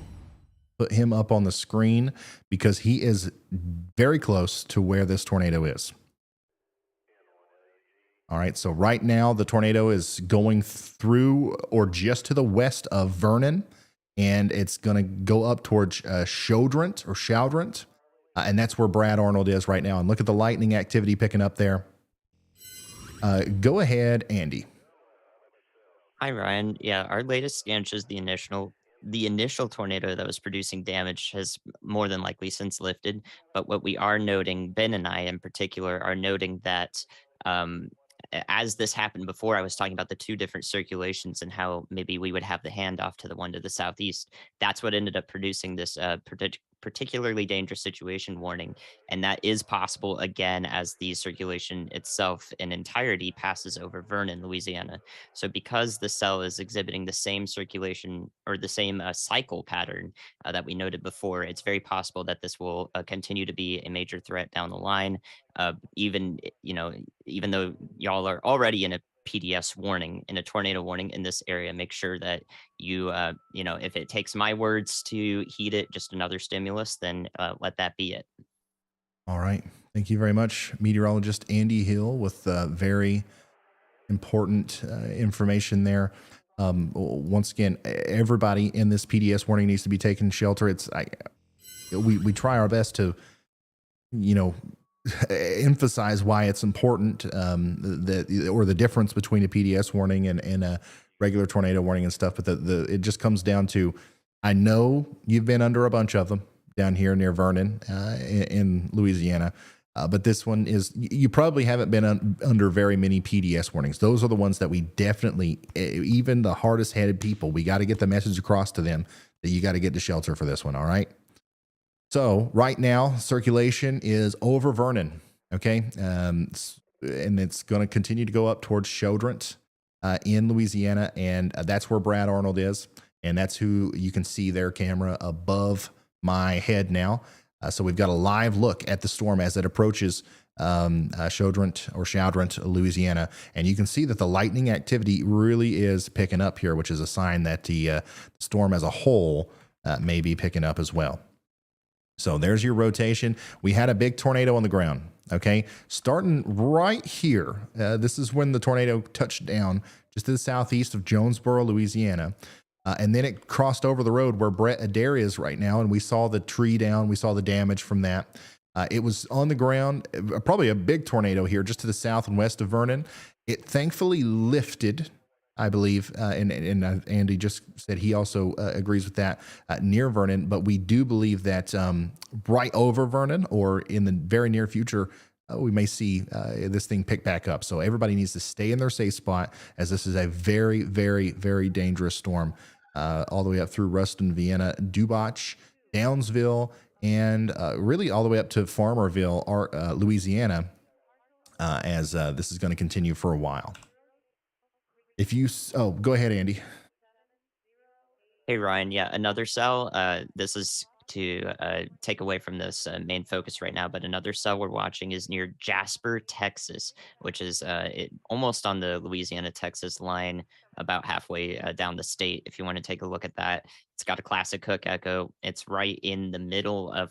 S1: put him up on the screen because he is very close to where this tornado is. All right, so right now the tornado is going through or just to the west of Vernon, and it's going to go up towards Shoudrant, and that's where Brad Arnold is right now. And look at the lightning activity picking up there. Go ahead, Andy.
S3: Hi, Ryan. Yeah, our latest scan shows the initial tornado that was producing damage has more than likely since lifted. But what we are noting, Ben and I in particular, are noting that as this happened before, I was talking about the two different circulations and how maybe we would have the handoff to the one to the southeast. That's what ended up producing this particularly dangerous situation warning. And that is possible again as the circulation itself in entirety passes over Vernon, Louisiana. So because the cell is exhibiting the same circulation or the same cycle pattern that we noted before, it's very possible that this will continue to be a major threat down the line. Even though y'all are already in a PDS warning, in a tornado warning in this area, make sure that you, if it takes my words to heed it, just another stimulus, then let that be it.
S1: All right. Thank you very much, meteorologist Andy Hill, with very important information there. Once again, everybody in this PDS warning needs to be taking shelter. We try our best to, emphasize why it's important, the difference between a PDS warning and a regular tornado warning and stuff. But it just comes down to, I know you've been under a bunch of them down here near Vernon in Louisiana. But this one is, you probably haven't been under very many PDS warnings. Those are the ones that we definitely, even the hardest headed people, we got to get the message across to them that you got to get to shelter for this one. All right. So right now, circulation is over Vernon, okay? And it's going to continue to go up towards Shoudrant in Louisiana, and that's where Brad Arnold is, and that's who you can see their camera above my head now. So we've got a live look at the storm as it approaches Shoudrant, Louisiana, and you can see that the lightning activity really is picking up here, which is a sign that the storm as a whole may be picking up as well. So there's your rotation. We had a big tornado on the ground, okay? Starting right here. This is when the tornado touched down just to the southeast of Jonesboro, Louisiana. And then it crossed over the road where Brett Adair is right now, and we saw the tree down. We saw the damage from that. It was on the ground, probably a big tornado here just to the south and west of Vernon. It thankfully lifted, I believe, and Andy just said he also agrees with that, near Vernon. But we do believe that right over Vernon or in the very near future, we may see this thing pick back up. So everybody needs to stay in their safe spot, as this is a very, very, very dangerous storm all the way up through Ruston, Vienna, Dubach, Downsville, and really all the way up to Farmerville, Louisiana, as this is going to continue for a while. Go ahead, Andy.
S3: Hey, Ryan. Yeah, another cell. This is to take away from this main focus right now, but another cell we're watching is near Jasper, Texas, which is almost on the Louisiana-Texas line, about halfway down the state. If you want to take a look at that, it's got a classic hook echo. It's right in the middle of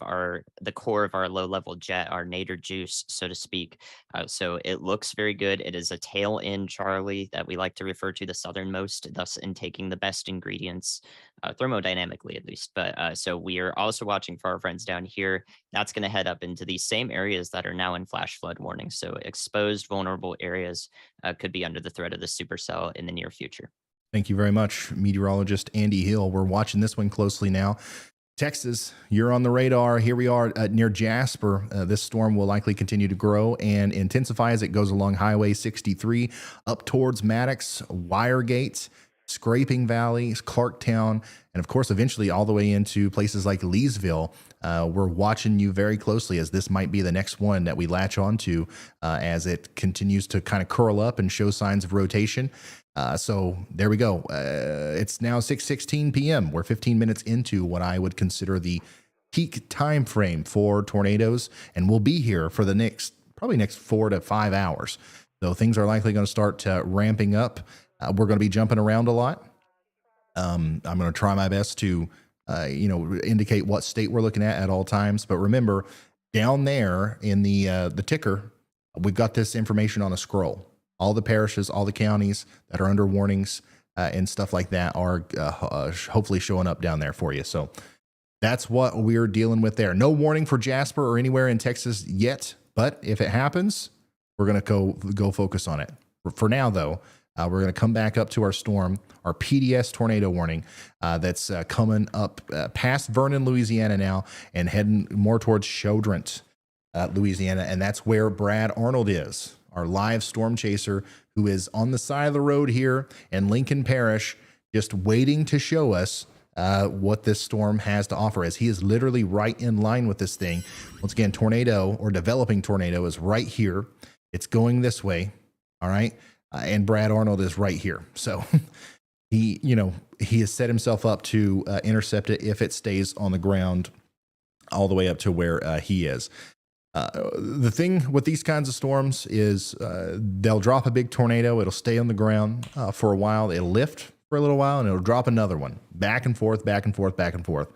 S3: the core of our low-level jet, our nadir juice, so to speak. So it looks very good. It is a tail end Charlie that we like to refer to, the southernmost, thus intaking the best ingredients, thermodynamically at least. But so we are also watching for our friends down here. That's going to head up into these same areas that are now in flash flood warning. So exposed, vulnerable areas could be under the threat of the supercell in the near future.
S1: Thank you very much, meteorologist Andy Hill. We're watching this one closely now. Texas, you're on the radar. Here we are near Jasper. This storm will likely continue to grow and intensify as it goes along Highway 63 up towards Maddox, Wiregate, Scraping Valley, Clarktown, and of course, eventually all the way into places like Leesville. We're watching you very closely, as this might be the next one that we latch onto as it continues to kind of curl up and show signs of rotation. So there we go. It's now 6:16 p.m. We're 15 minutes into what I would consider the peak time frame for tornadoes, and we'll be here for the next 4 to 5 hours. So things are likely going to start ramping up. We're going to be jumping around a lot. I'm going to try my best to, indicate what state we're looking at all times. But remember, down there in the ticker, we've got this information on a scroll. All the parishes, all the counties that are under warnings and stuff like that are hopefully showing up down there for you. So that's what we're dealing with there. No warning for Jasper or anywhere in Texas yet, but if it happens, we're going to go focus on it. For now, though, we're going to come back up to our storm, our PDS tornado warning that's coming up past Vernon, Louisiana now, and heading more towards Chaudron, Louisiana. And that's where Brad Arnold is, our live storm chaser, who is on the side of the road here in Lincoln Parish, just waiting to show us what this storm has to offer, as he is literally right in line with this thing. Once again, tornado or developing tornado is right here. It's going this way. All right. And Brad Arnold is right here. So he has set himself up to intercept it if it stays on the ground all the way up to where he is. The thing with these kinds of storms is they'll drop a big tornado. It'll stay on the ground for a while. It'll lift for a little while and it'll drop another one, back and forth, back and forth, back and forth.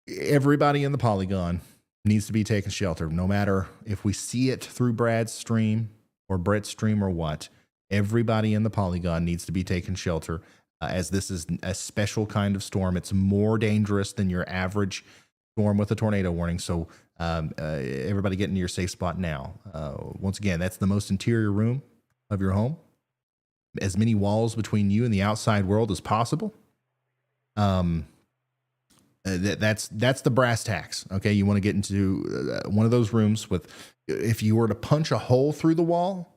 S1: Everybody in the polygon needs to be taking shelter, no matter if we see it through Brad's stream or Brett's stream or what. Everybody in the polygon needs to be taking shelter, as this is a special kind of storm. It's more dangerous than your average storm with a tornado warning. So everybody get into your safe spot now. Once again, that's the most interior room of your home. As many walls between you and the outside world as possible. That's the brass tacks. Okay, you want to get into one of those rooms with, if you were to punch a hole through the wall,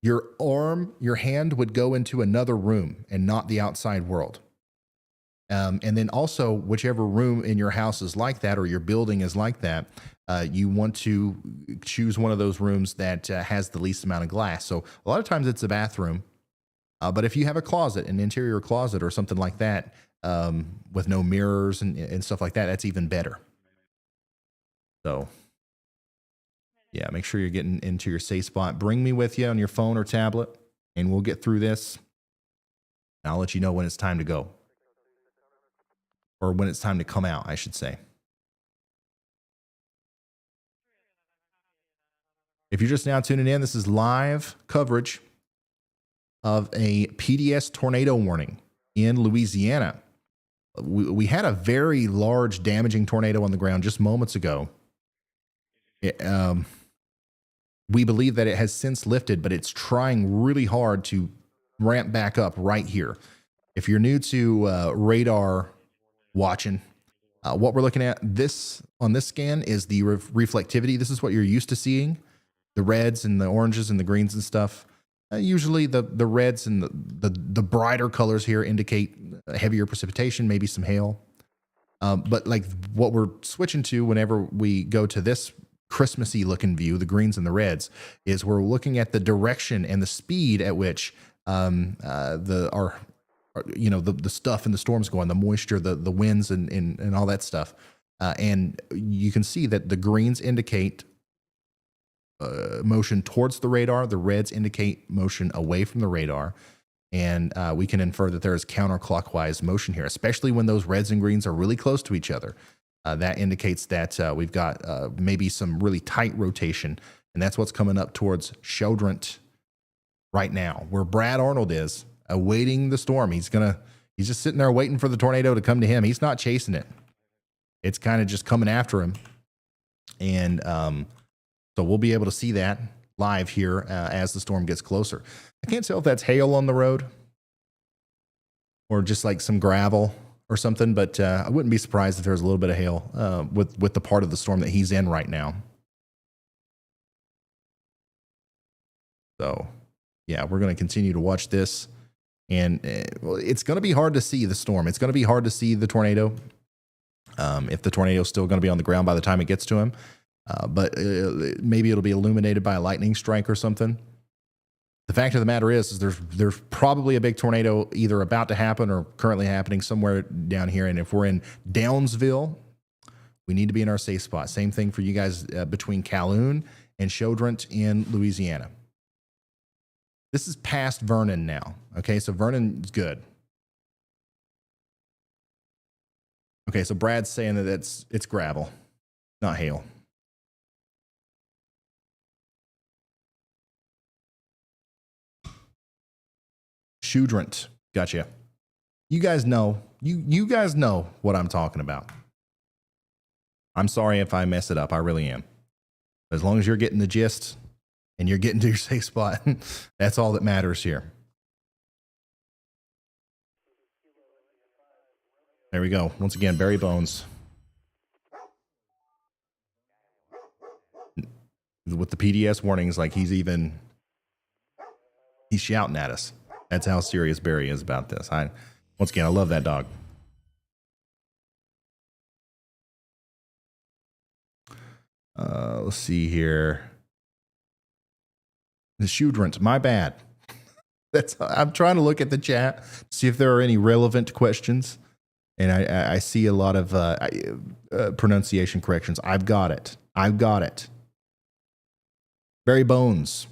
S1: your hand would go into another room and not the outside world. And then also, whichever room in your house is like that, or your building is like that, you want to choose one of those rooms that has the least amount of glass. So a lot of times it's a bathroom. But if you have a closet, an interior closet or something like that, with no mirrors and stuff like that, that's even better. So, yeah, make sure you're getting into your safe spot. Bring me with you on your phone or tablet, and we'll get through this. And I'll let you know when it's time to go. Or when it's time to come out, I should say. If you're just now tuning in, this is live coverage of a PDS tornado warning in Louisiana. We had a very large damaging tornado on the ground just moments ago. We believe that it has since lifted, but it's trying really hard to ramp back up right here. If you're new to radar watching, what we're looking at on this scan is the reflectivity. This is what you're used to seeing, the reds and the oranges and the greens and stuff. Usually the reds and the brighter colors here indicate heavier precipitation, maybe some hail. But like what we're switching to whenever we go to this Christmassy looking view, the greens and the reds, is we're looking at the direction and the speed at which the stuff in the storm's going, the moisture, the winds and all that stuff. And you can see that the greens indicate motion towards the radar. The reds indicate motion away from the radar. And we can infer that there is counterclockwise motion here, especially when those reds and greens are really close to each other. That indicates that we've got maybe some really tight rotation. And that's what's coming up towards Chaudron right now, where Brad Arnold is awaiting the storm. He's just sitting there waiting for the tornado to come to him. He's not chasing it. It's kind of just coming after him. And so we'll be able to see that live here as the storm gets closer. I can't tell if that's hail on the road or just like some gravel or something, but I wouldn't be surprised if there's a little bit of hail with the part of the storm that he's in right now. So, yeah, we're going to continue to watch this. And it's going to be hard to see the storm. It's going to be hard to see the tornado if the tornado is still going to be on the ground by the time it gets to him. But maybe it'll be illuminated by a lightning strike or something. The fact of the matter is there's probably a big tornado either about to happen or currently happening somewhere down here. And if we're in Downsville, we need to be in our safe spot. Same thing for you guys between Calhoun and Chaudron in Louisiana. This is past Vernon now. Okay, so Vernon's good. Okay, so Brad's saying that it's gravel, not hail. Shudrant, gotcha. You guys know, you guys know what I'm talking about. I'm sorry if I mess it up. I really am. As long as you're getting the gist and you're getting to your safe spot, that's all that matters here. There we go. Once again, Barry Bones. With the PDS warnings, like he's shouting at us. That's how serious Barry is about this. Once again, I love that dog. Let's see here. The Shudrant, my bad. I'm trying to look at the chat, see if there are any relevant questions. And I see a lot of pronunciation corrections. I've got it. Barry Bones.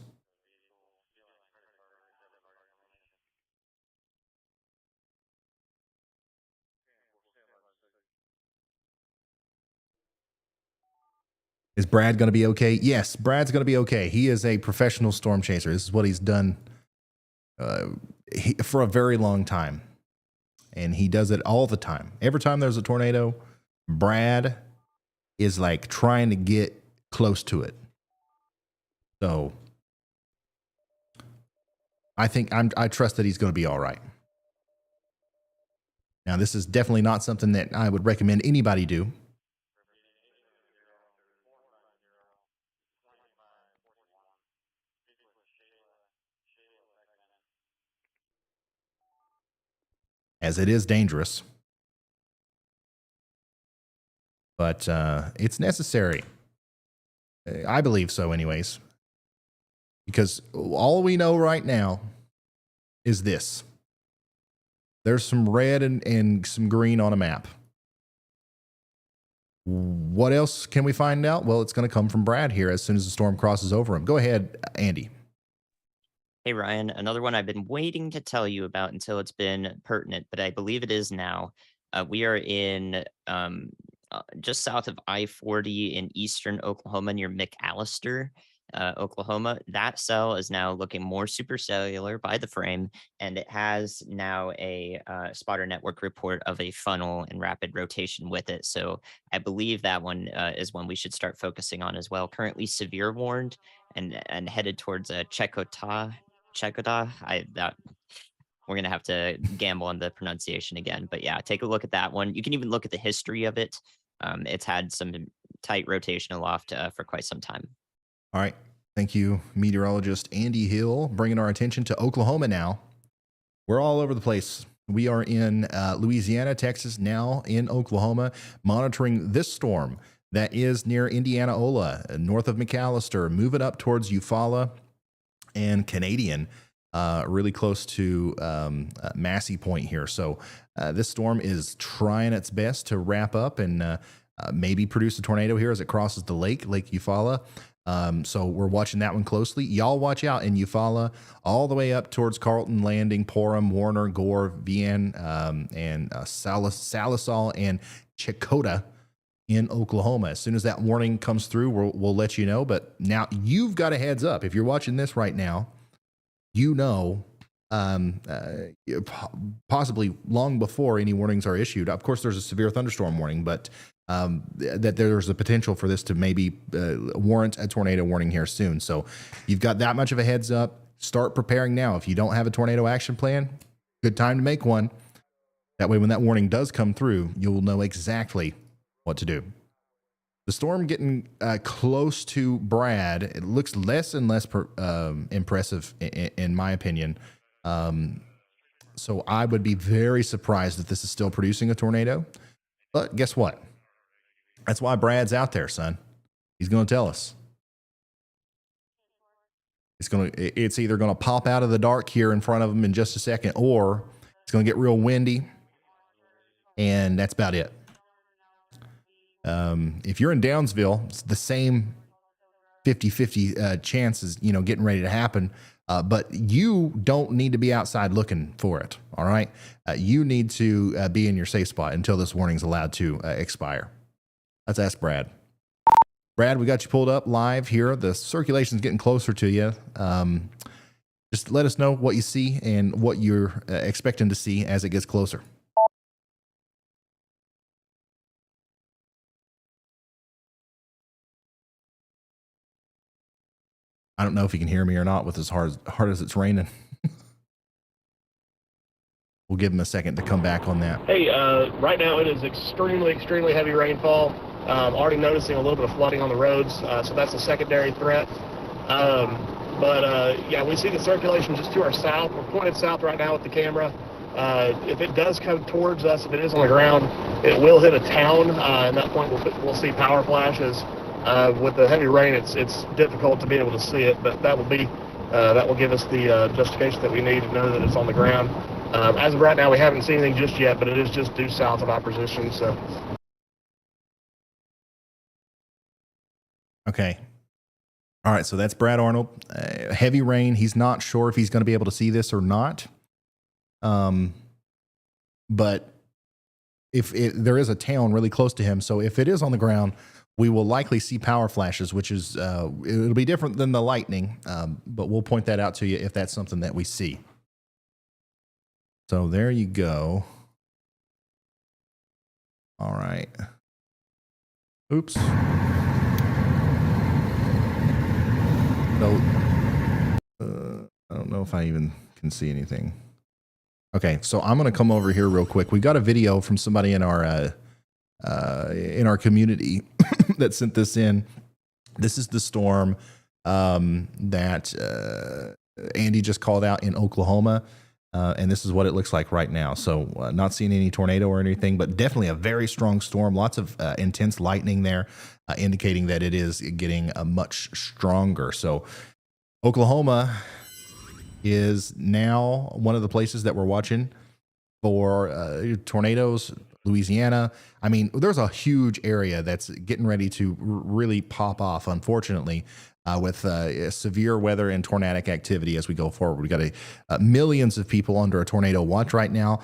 S1: Is Brad going to be okay? Yes, Brad's going to be okay. He is a professional storm chaser. This is what he's done for a very long time. And he does it all the time. Every time there's a tornado, Brad is like trying to get close to it. So I trust that he's going to be all right. Now, this is definitely not something that I would recommend anybody do. As it is dangerous. But it's necessary. I believe so anyways. Because all we know right now is this. There's some red and some green on a map. What else can we find out? Well, it's going to come from Brad here as soon as the storm crosses over him. Go ahead, Andy.
S3: Hey, Ryan, another one I've been waiting to tell you about until it's been pertinent, but I believe it is now. We are in just south of I-40 in eastern Oklahoma near McAllister, Oklahoma. That cell is now looking more supercellular by the frame, and it has now a spotter network report of a funnel and rapid rotation with it. So I believe that one is one we should start focusing on as well. Currently severe warned and headed towards Chekota. We're going to have to gamble on the pronunciation again. But yeah, take a look at that one. You can even look at the history of it. It's had some tight rotation aloft for quite some time.
S1: All right. Thank you, meteorologist Andy Hill, bringing our attention to Oklahoma now. We're all over the place. We are in Louisiana, Texas, now in Oklahoma, monitoring this storm that is near Indianola, north of McAllister, moving up towards Eufaula and Canadian, really close to Massey Point here. So this storm is trying its best to wrap up and maybe produce a tornado here as it crosses the Lake Eufaula. So we're watching that one closely. Y'all watch out in Eufaula, all the way up towards Carlton Landing, Porham, Warner, Gore, Vian, and Salisal and Chekota in Oklahoma. As soon as that warning comes through, we'll let you know. But now you've got a heads up. If you're watching this right now, you know, possibly long before any warnings are issued. Of course, there's a severe thunderstorm warning, but that there's a potential for this to maybe warrant a tornado warning here soon. So you've got that much of a heads up. Start preparing now. If you don't have a tornado action plan, good time to make one. That way, when that warning does come through, you'll know exactly what to do. The storm getting close to Brad, it looks less and less impressive in my opinion. So I would be very surprised if this is still producing a tornado. But guess what? That's why Brad's out there, son. He's going to tell us. It's either going to pop out of the dark here in front of him in just a second, or it's going to get real windy, and that's about it. If you're in Downsville, it's the same 50-50 chances, getting ready to happen. But you don't need to be outside looking for it. All right. You need to be in your safe spot until this warning is allowed to expire. Let's ask Brad. Brad, we got you pulled up live here. The circulation's getting closer to you. Just let us know what you see and what you're expecting to see as it gets closer. I don't know if you can hear me or not with as hard as it's raining. We'll give him a second to come back on that.
S6: Hey, right now it is extremely, extremely heavy rainfall. Already noticing a little bit of flooding on the roads, so that's a secondary threat. Yeah, we see the circulation just to our south. We're pointed south right now with the camera. If it does come towards us, if it is on the ground, it will hit a town. At that point, we'll see power flashes. With the heavy rain, it's difficult to be able to see it, but that will give us the justification that we need to know that it's on the ground. As of right now, we haven't seen anything just yet, but it is just due south of our position. So.
S1: Okay. All right. So that's Brad Arnold. Heavy rain. He's not sure if he's going to be able to see this or not. But there is a town really close to him. So if it is on the ground, we will likely see power flashes, which is, it'll be different than the lightning. But we'll point that out to you if that's something that we see. So there you go. All right. Oops. No. I don't know if I even can see anything. Okay, so I'm going to come over here real quick. We got a video from somebody in our community that sent this in. This is the storm that Andy just called out in Oklahoma. And this is what it looks like right now. So not seeing any tornado or anything, but definitely a very strong storm. Lots of intense lightning there, indicating that it is getting much stronger. So Oklahoma is now one of the places that we're watching for tornadoes. Louisiana. I mean, there's a huge area that's getting ready to really pop off, unfortunately, with severe weather and tornadic activity as we go forward. We got millions of people under a tornado watch right now,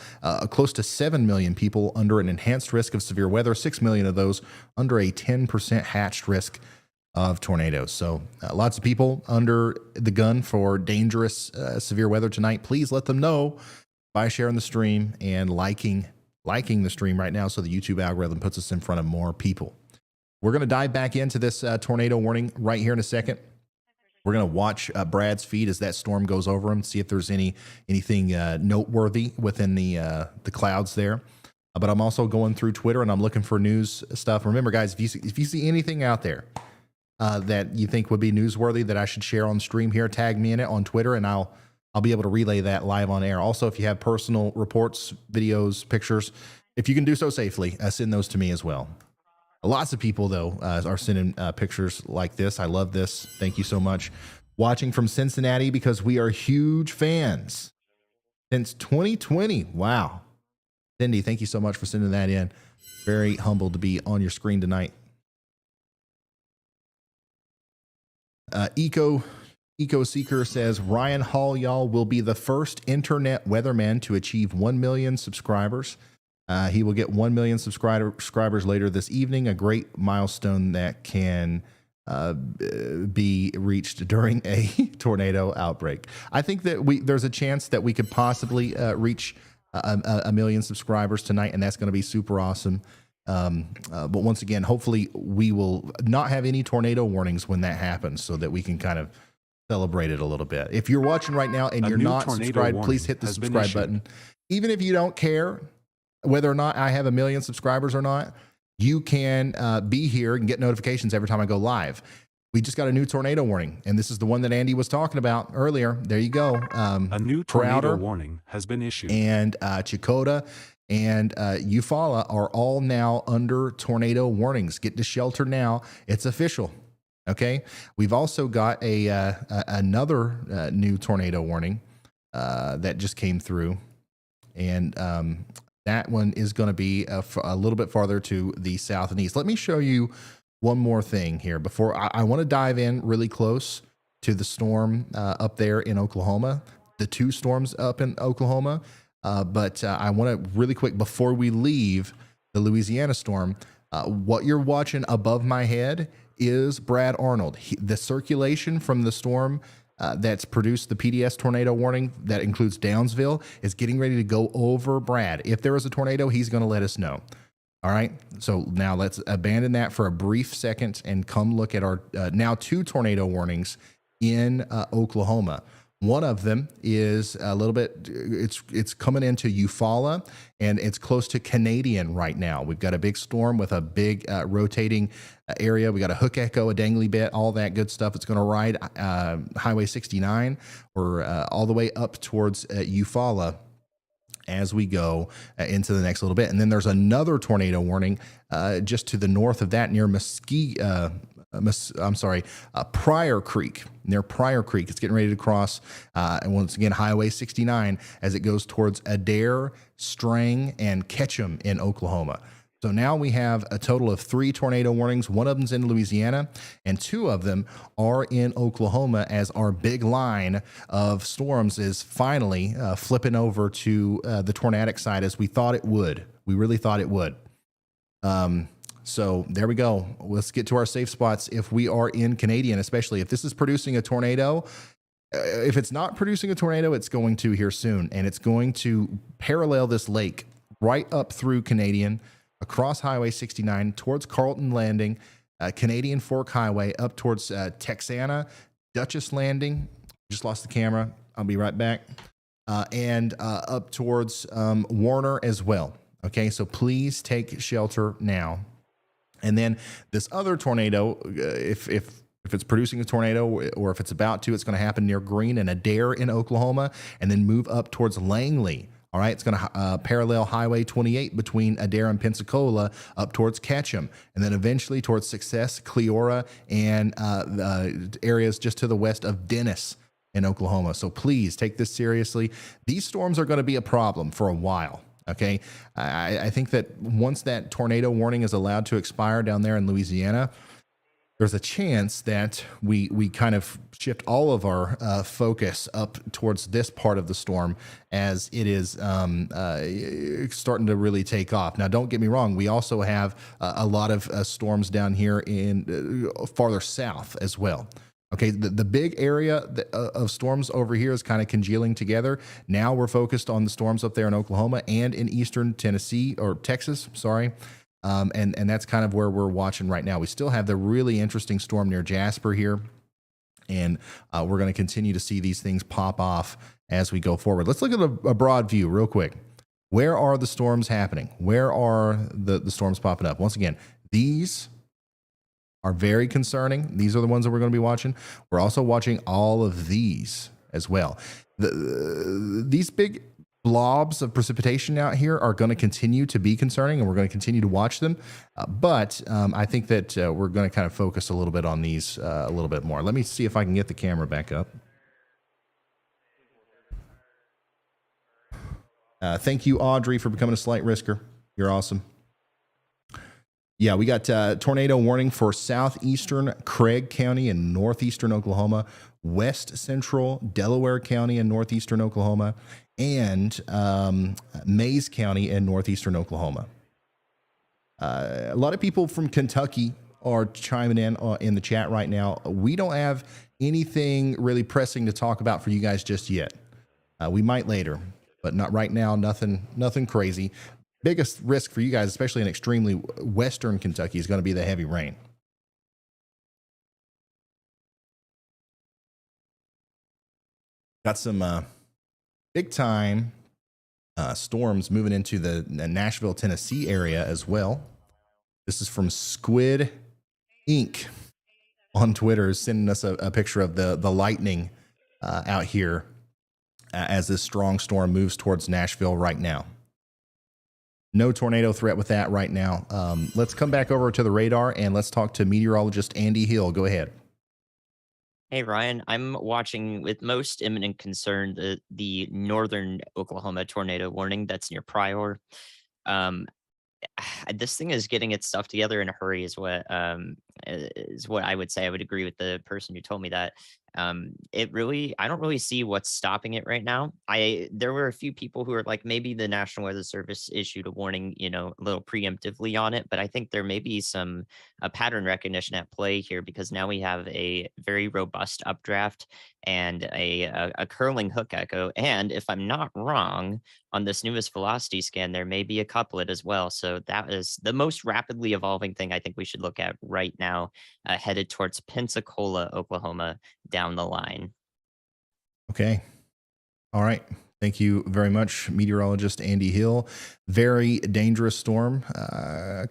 S1: close to 7 million people under an enhanced risk of severe weather, 6 million of those under a 10% hatched risk of tornadoes. So lots of people under the gun for dangerous severe weather tonight. Please let them know by sharing the stream and liking the stream right now so the YouTube algorithm puts us in front of more people. We're going to dive back into this tornado warning right here in a second. We're going to watch Brad's feed as that storm goes over him, see if there's anything noteworthy within the clouds there. But I'm also going through Twitter and I'm looking for news stuff. Remember, guys, if you see anything out there that you think would be newsworthy that I should share on stream here, tag me in it on Twitter and I'll be able to relay that live on air. Also, if you have personal reports, videos, pictures, if you can do so safely, send those to me as well. Lots of people, though, are sending pictures like this. I love this. Thank you so much. Watching from Cincinnati because we are huge fans since 2020. Wow. Cindy, thank you so much for sending that in. Very humbled to be on your screen tonight. Eco Seeker says, Ryan Hall, y'all, will be the first internet weatherman to achieve 1 million subscribers. He will get 1 million subscribers later this evening, a great milestone that can be reached during a tornado outbreak. I think that there's a chance that we could possibly reach a million subscribers tonight, and that's going to be super awesome. But once again, hopefully we will not have any tornado warnings when that happens so that we can kind of celebrate it a little bit. If you're watching right now and you're not subscribed, please hit the subscribe button. Even if you don't care whether or not I have 1 million subscribers or not, you can be here and get notifications every time I go live. We just got a new tornado warning, and this is the one that Andy was talking about earlier. There you go.
S2: A new tornado warning has been issued.
S1: And Chakotah and Eufaula are all now under tornado warnings. Get to shelter now. It's official. Okay. We've also got another new tornado warning that just came through, and that one is going to be a little bit farther to the south and east. Let me show you one more thing here before I want to dive in really close to the storm up there in Oklahoma, the 2 storms up in Oklahoma. But I want to really quick, before we leave the Louisiana storm, what you're watching above my head is Brad Arnold. The circulation from the storm that's produced the PDS tornado warning that includes Downsville is getting ready to go over Brad. If there is a tornado, he's going to let us know. All right. So now let's abandon that for a brief second and come look at our now 2 tornado warnings in Oklahoma. One of them is a little bit, it's coming into Eufaula, and it's close to Canadian right now. We've got a big storm with a big rotating area. We got a hook echo, a dangly bit, all that good stuff. It's going to ride Highway 69 or all the way up towards Eufaula as we go into the next little bit. And then there's another tornado warning just to the north of that near Pryor Creek, near Pryor Creek. It's getting ready to cross, and once again, Highway 69 as it goes towards Adair, Strang, and Ketchum in Oklahoma. So now we have a total of 3 tornado warnings. One of them's in Louisiana, and 2 of them are in Oklahoma as our big line of storms is finally flipping over to the tornadic side as we thought it would. We really thought it would. So there we go. Let's get to our safe spots if we are in Canadian, especially if this is producing a tornado. If it's not producing a tornado, it's going to here soon, and it's going to parallel this lake right up through Canadian, across Highway 69 towards Carlton Landing, Canadian Fork Highway up towards Texana, Dutchess Landing. Just lost the camera. I'll be right back. And up towards Warner as well. Okay, so please take shelter now. And then this other tornado, if it's producing a tornado or if it's about to, it's going to happen near Green and Adair in Oklahoma, and then move up towards Langley. All right, it's going to parallel Highway 28 between Adair and Pensacola up towards Ketchum, and then eventually towards Success, Cleora, and areas just to the west of Dennis in Oklahoma. So please take this seriously. These storms are going to be a problem for a while. Okay, I think that once that tornado warning is allowed to expire down there in Louisiana, there's a chance that we kind of shift all of our focus up towards this part of the storm as it is starting to really take off. Now, don't get me wrong. We also have a lot of storms down here in farther south as well. Okay, the big area of storms over here is kind of congealing together. Now we're focused on the storms up there in Oklahoma and in eastern Tennessee or Texas, sorry. And that's kind of where we're watching right now. We still have the really interesting storm near Jasper here. And we're going to continue to see these things pop off as we go forward. Let's look at a broad view real quick. Where are the storms happening? Where are the storms popping up? Once again, these are very concerning. These are the ones that we're going to be watching. We're also watching all of these as well. These big blobs of precipitation out here are going to continue to be concerning, and we're going to continue to watch them. But I think that we're going to kind of focus a little bit on these a little bit more. Let me see if I can get the camera back up. Thank you, Audrey, for becoming a slight risker. You're awesome. Yeah, we got tornado warning for southeastern Craig County in northeastern Oklahoma, west central Delaware County in northeastern Oklahoma, and Mays County in northeastern Oklahoma. A lot of people from Kentucky are chiming in the chat right now. We don't have anything really pressing to talk about for you guys just yet. We might later, but not right now. Nothing crazy. Biggest risk for you guys, especially in extremely western Kentucky, is going to be the heavy rain. Got some big time storms moving into the Nashville, Tennessee area as well. This is from Squid Inc. on Twitter, sending us a picture of the lightning out here as this strong storm moves towards Nashville right now. No tornado threat with that right now. Let's come back over to the radar and let's talk to meteorologist Andy Hill. Go ahead.
S3: Hey, Ryan, I'm watching with most imminent concern the northern Oklahoma tornado warning that's near Pryor. This thing is getting its stuff together in a hurry is what is what I would say. I would agree with the person who told me that. I don't really see what's stopping it right now. There were a few people who are like, maybe the National Weather Service issued a warning, a little preemptively on it, but I think there may be some pattern recognition at play here, because now we have a very robust updraft and a curling hook echo. And if I'm not wrong, on this newest velocity scan, there may be a couplet as well. So that is the most rapidly evolving thing I think we should look at right now, headed towards Pensacola, Oklahoma, down the line.
S1: Okay. All right. Thank you very much, meteorologist Andy Hill. Very dangerous storm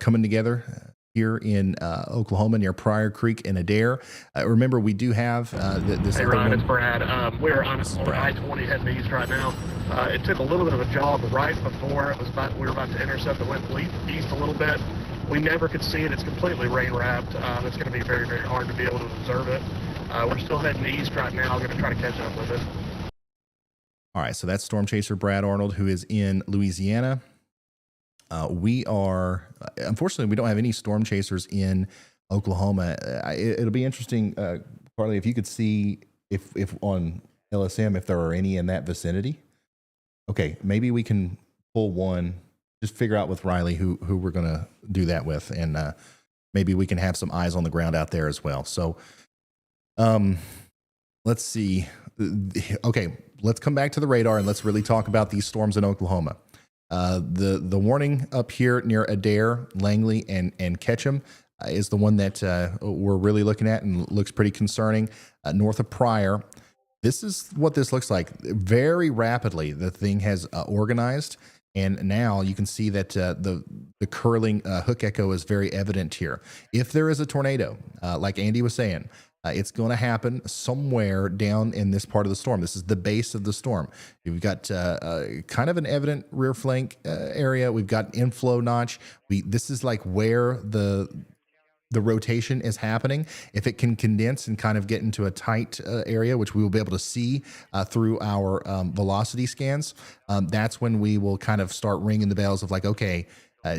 S1: coming together here in Oklahoma near Pryor Creek and Adair. Remember, we do have this.
S6: Hey, Ryan, it's Brad. We're on I-20 heading east right now. It took a little bit of a jog right before we were about to intercept. It went east a little bit. We never could see it. It's completely rain wrapped. It's going to be very, very hard to be able to observe it. We're still heading east right now. Going to try to catch up with it.
S1: All right, so that's Storm Chaser Brad Arnold, who is in Louisiana. We are, unfortunately, we don't have any storm chasers in Oklahoma. It'll be interesting, Carly, if you could see if on LSM, if there are any in that vicinity. Okay, maybe we can pull one, just figure out with Riley who we're going to do that with, and maybe we can have some eyes on the ground out there as well. So let's see. Okay, let's come back to the radar and let's really talk about these storms in Oklahoma. The warning up here near Adair, Langley, and Ketchum is the one that we're really looking at and looks pretty concerning. North of Pryor, this is what this looks like. Very rapidly, the thing has organized, and now you can see that the curling hook echo is very evident here. If there is a tornado, like Andy was saying, it's going to happen somewhere down in this part of the storm. This is the base of the storm. We've got kind of an evident rear flank area. We've got inflow notch. This is like where the rotation is happening. If it can condense and kind of get into a tight area, which we will be able to see through our velocity scans, that's when we will kind of start ringing the bells of like, okay,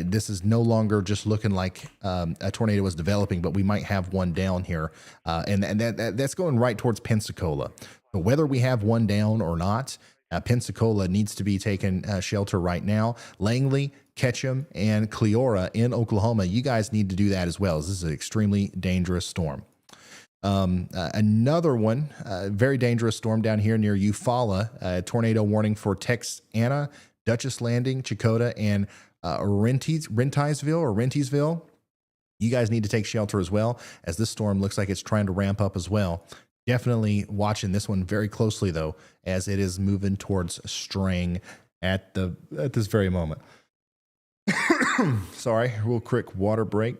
S1: this is no longer just looking like a tornado is developing, but we might have one down here. And that's going right towards Pensacola. So whether we have one down or not, Pensacola needs to be taking shelter right now. Langley, Ketchum, and Cleora in Oklahoma, you guys need to do that as well. This is an extremely dangerous storm. Another one, very dangerous storm down here near Eufaula, tornado warning for Texana, Dutchess Landing, Chakotah, and Rentisville. You guys need to take shelter as well, as this storm looks like it's trying to ramp up as well. Definitely watching this one very closely though, as it is moving towards Strang at this very moment. Sorry, real quick water break.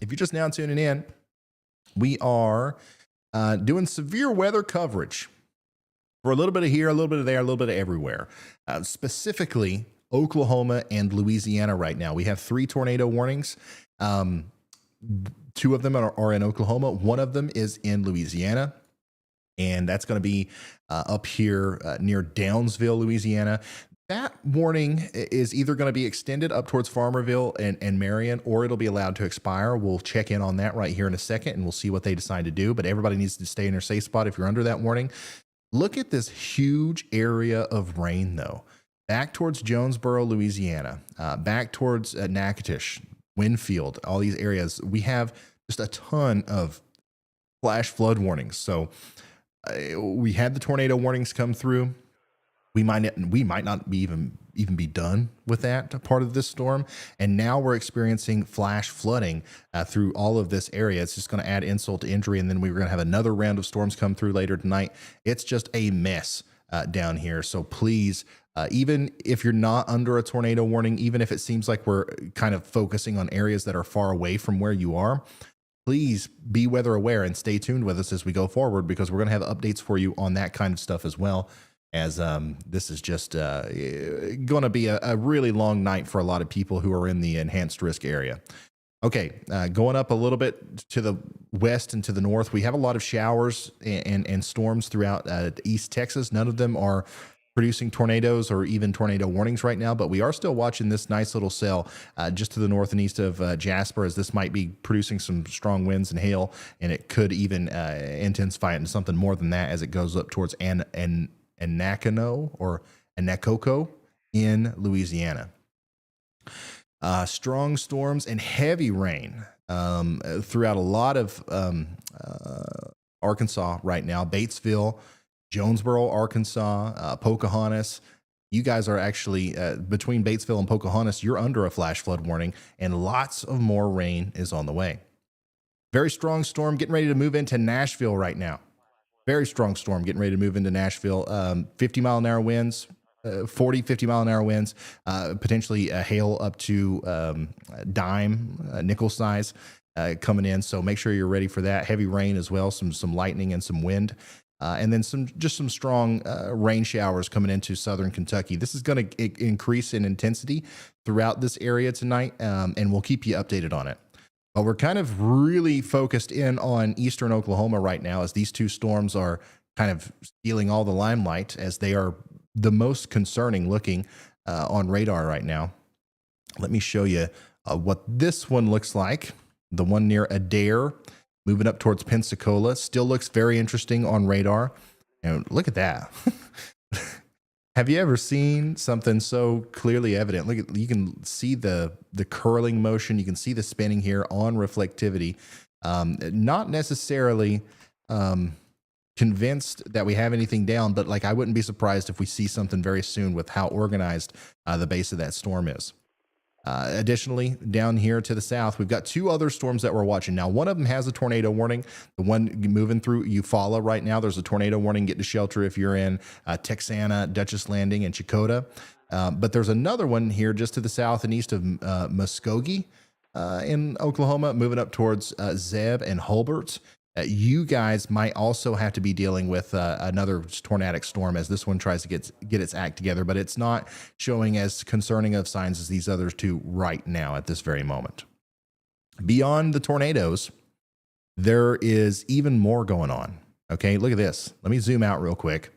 S1: If you're just now tuning in, we are doing severe weather coverage for a little bit of here, a little bit of there, a little bit of everywhere. Specifically, Oklahoma and Louisiana right now. We have 3 tornado warnings. 2 of them are in Oklahoma. 1 of them is in Louisiana. And that's going to be up here near Downsville, Louisiana. That warning is either going to be extended up towards Farmerville and Marion, or it'll be allowed to expire. We'll check in on that right here in a second, and we'll see what they decide to do. But everybody needs to stay in their safe spot if you're under that warning. Look at this huge area of rain, though. Back towards Jonesboro, Louisiana, back towards Natchitoches, Winfield, all these areas. We have just a ton of flash flood warnings. So we had the tornado warnings come through. We might not be even be done with that part of this storm. And now we're experiencing flash flooding through all of this area. It's just going to add insult to injury. And then we're going to have another round of storms come through later tonight. It's just a mess down here. So please, even if you're not under a tornado warning, even if it seems like we're kind of focusing on areas that are far away from where you are, please be weather aware and stay tuned with us as we go forward, because we're going to have updates for you on that kind of stuff as well. As this is just going to be a really long night for a lot of people who are in the enhanced risk area. Okay, going up a little bit to the west and to the north, we have a lot of showers and storms throughout East Texas. None of them are producing tornadoes or even tornado warnings right now, but we are still watching this nice little cell just to the north and east of Jasper, as this might be producing some strong winds and hail, and it could even intensify into something more than that as it goes up towards Anacano or Anacoco in Louisiana. Strong storms and heavy rain throughout a lot of Arkansas right now. Batesville, Jonesboro, Arkansas, Pocahontas. You guys are actually between Batesville and Pocahontas, you're under a flash flood warning, and lots of more rain is on the way. Very strong storm getting ready to move into Nashville right now. Very strong storm getting ready to move into Nashville. 50-mile-an-hour winds, 40, 50-mile-an-hour winds, potentially hail up to dime, nickel size coming in. So make sure you're ready for that. Heavy rain as well, some lightning and some wind. And then some strong rain showers coming into southern Kentucky. This is going to increase in intensity throughout this area tonight, and we'll keep you updated on it. But we're kind of really focused in on eastern Oklahoma right now, as these two storms are kind of stealing all the limelight, as they are the most concerning looking on radar right now. Let me show you what this one looks like. The one near Adair, moving up towards Pensacola, still looks very interesting on radar. And look at that. Have you ever seen something so clearly evident? Look at, you can see the curling motion. You can see the spinning here on reflectivity. Not necessarily convinced that we have anything down, but like I wouldn't be surprised if we see something very soon with how organized the base of that storm is. Additionally, down here to the south, we've got two other storms that we're watching. Now, one of them has a tornado warning. The one moving through Eufaula right now, there's a tornado warning. Get to shelter if you're in Texana, Dutchess Landing, and Chakotah. But there's another one here just to the south and east of Muskogee in Oklahoma, moving up towards Zeb and Hulbert. You guys might also have to be dealing with another tornadic storm as this one tries to get its act together, but it's not showing as concerning of signs as these others two right now at this very moment. Beyond the tornadoes, there is even more going on. Okay, look at this. Let me zoom out real quick.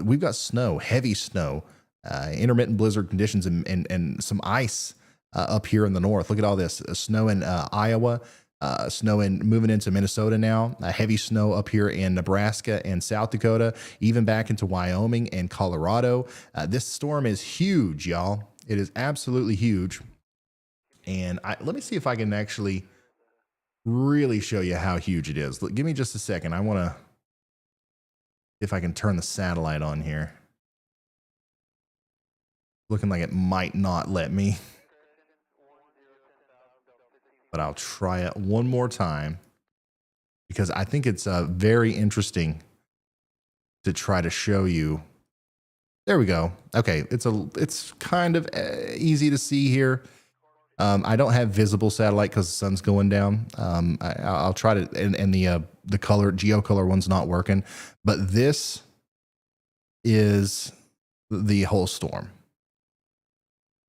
S1: We've got snow, heavy snow, intermittent blizzard conditions, and some ice up here in the north. Look at all this snow in Iowa. Snow moving into Minnesota now, heavy snow up here in Nebraska and South Dakota, even back into Wyoming and Colorado. This storm is huge, y'all. It is absolutely huge. And let me see if I can actually really show you how huge it is. Give me just a second. I want to, if I can turn the satellite on here. Looking like it might not let me. But I'll try it one more time because I think it's very interesting to try to show you. There we go. Okay, it's kind of easy to see here. I don't have visible satellite because the sun's going down. I'll try to, and the color geocolor one's not working. But this is the whole storm.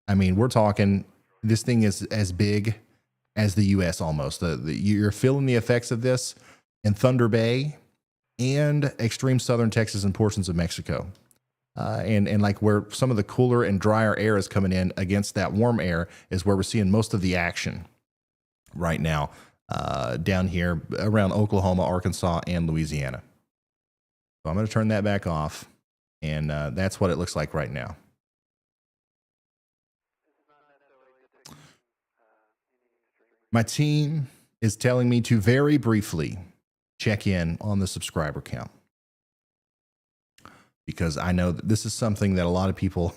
S1: I mean, we're talking. This thing is as big as the U.S. almost. You're feeling the effects of this in Thunder Bay and extreme southern Texas and portions of Mexico. And like where some of the cooler and drier air is coming in against that warm air is where we're seeing most of the action right now down here around Oklahoma, Arkansas, and Louisiana. So I'm going to turn that back off, and that's what it looks like right now. My team is telling me to very briefly check in on the subscriber count, because I know that this is something that a lot of people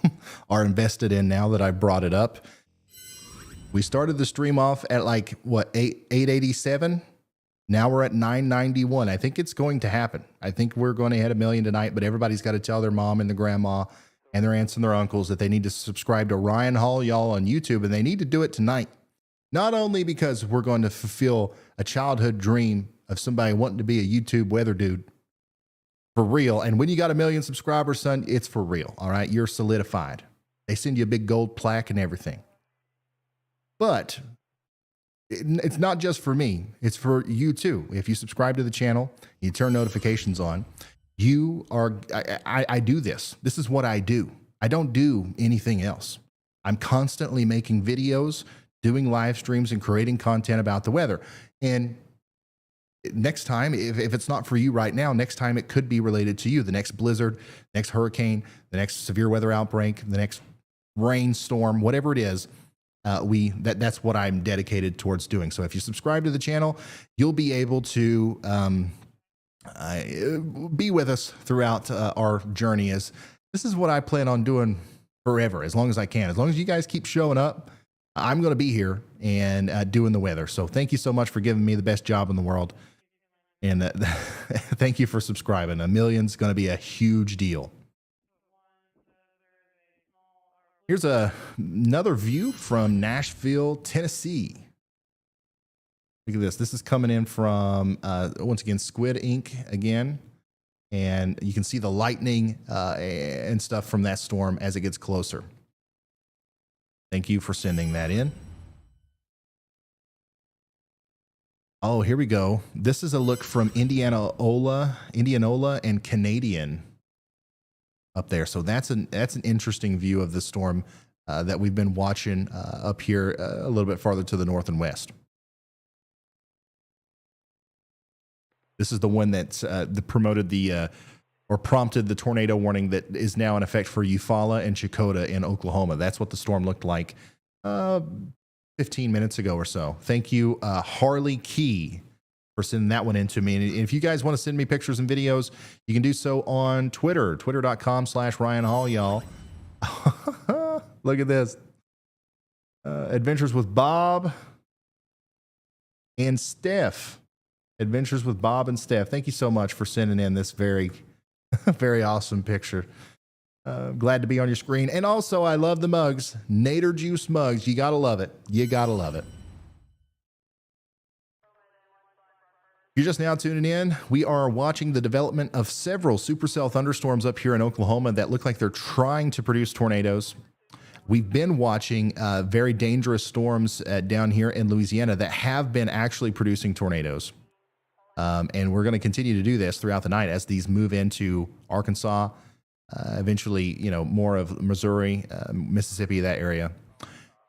S1: are invested in now that I brought it up. We started the stream off at like, what, 887? Now we're at 991. I think it's going to happen. I think we're going to hit 1 million tonight, but everybody's got to tell their mom and their grandma and their aunts and their uncles that they need to subscribe to Ryan Hall, y'all, on YouTube, and they need to do it tonight. Not only because we're going to fulfill a childhood dream of somebody wanting to be a YouTube weather dude for real. And when you got 1 million subscribers, son, it's for real. All right. You're solidified. They send you a big gold plaque and everything. But it's not just for me. It's for you too. If you subscribe to the channel, you turn notifications on, You are, I do this. This is what I do. I don't do anything else. I'm constantly making videos, doing live streams, and creating content about the weather. And next time, if it's not for you right now, next time it could be related to you. The next blizzard, next hurricane, the next severe weather outbreak, the next rainstorm, whatever it is, that's what I'm dedicated towards doing. So if you subscribe to the channel, you'll be able to be with us throughout our journey. As this is what I plan on doing forever, as long as I can. As long as you guys keep showing up, I'm going to be here and doing the weather. So thank you so much for giving me the best job in the world. And thank you for subscribing. A million's going to be a huge deal. Here's another view from Nashville, Tennessee. Look at this. This is coming in from, once again, Squid Ink again. And you can see the lightning and stuff from that storm as it gets closer. Thank you for sending that in. Oh, here we go. This is a look from Indianola and Canadian up there. So that's an interesting view of the storm that we've been watching up here a little bit farther to the north and west. This is the one that's promoted or prompted the tornado warning that is now in effect for Eufaula and Chakotah in Oklahoma. That's what the storm looked like 15 minutes ago or so. Thank you, Harley Key, for sending that one in to me. And if you guys want to send me pictures and videos, you can do so on Twitter, twitter.com/Ryan Hall, y'all. Look at this. Adventures with Bob and Steph. Adventures with Bob and Steph. Thank you so much for sending in this very, very awesome picture. Glad to be on your screen. And also, I love the mugs. Nader Juice mugs. You got to love it. You got to love it. If you're just now tuning in, we are watching the development of several supercell thunderstorms up here in Oklahoma that look like they're trying to produce tornadoes. We've been watching very dangerous storms down here in Louisiana that have been actually producing tornadoes. And we're going to continue to do this throughout the night as these move into Arkansas, eventually, more of Missouri, Mississippi, that area.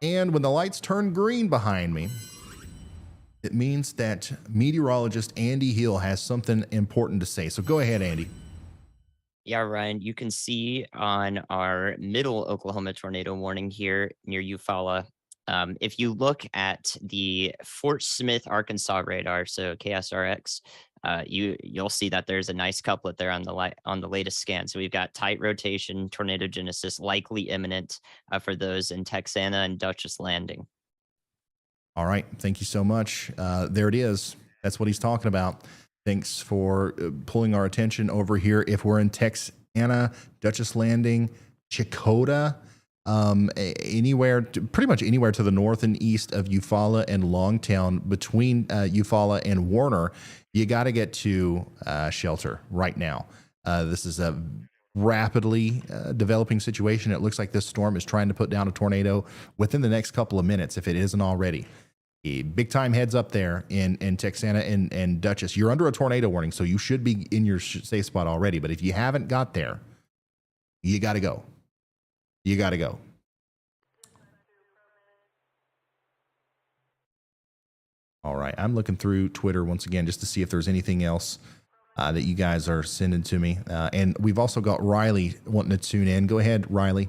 S1: And when the lights turn green behind me, it means that meteorologist Andy Hill has something important to say. So go ahead, Andy.
S3: Yeah, Ryan, you can see on our middle Oklahoma tornado warning here near Eufaula. If you look at the Fort Smith, Arkansas radar, so KSRX, you'll see that there's a nice couplet there on the latest scan. So we've got tight rotation, tornado genesis likely imminent for those in Texana and Dutchess Landing.
S1: All right, thank you so much. There it is. That's what he's talking about. Thanks for pulling our attention over here. If we're in Texana, Dutchess Landing, Chakotah, pretty much anywhere to the north and east of Eufaula and Longtown, between Eufaula and Warner, you got to get to shelter right now. This is a rapidly developing situation. It looks like this storm is trying to put down a tornado within the next couple of minutes, if it isn't already. A big time heads up there in Texana and Dutchess. You're under a tornado warning, so you should be in your safe spot already. But if you haven't got there, you got to go. You got to go. All right. I'm looking through Twitter once again just to see if there's anything else that you guys are sending to me. And we've also got Riley wanting to tune in. Go ahead, Riley.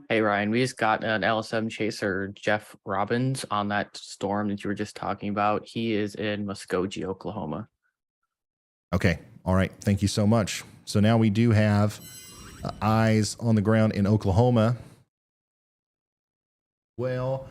S5: Hey, Ryan, we just got an LSM chaser, Jeff Robbins, on that storm that you were just talking about. He is in Muskogee, Oklahoma.
S1: Okay. All right. Thank you so much. So now we do have eyes on the ground in Oklahoma. Well,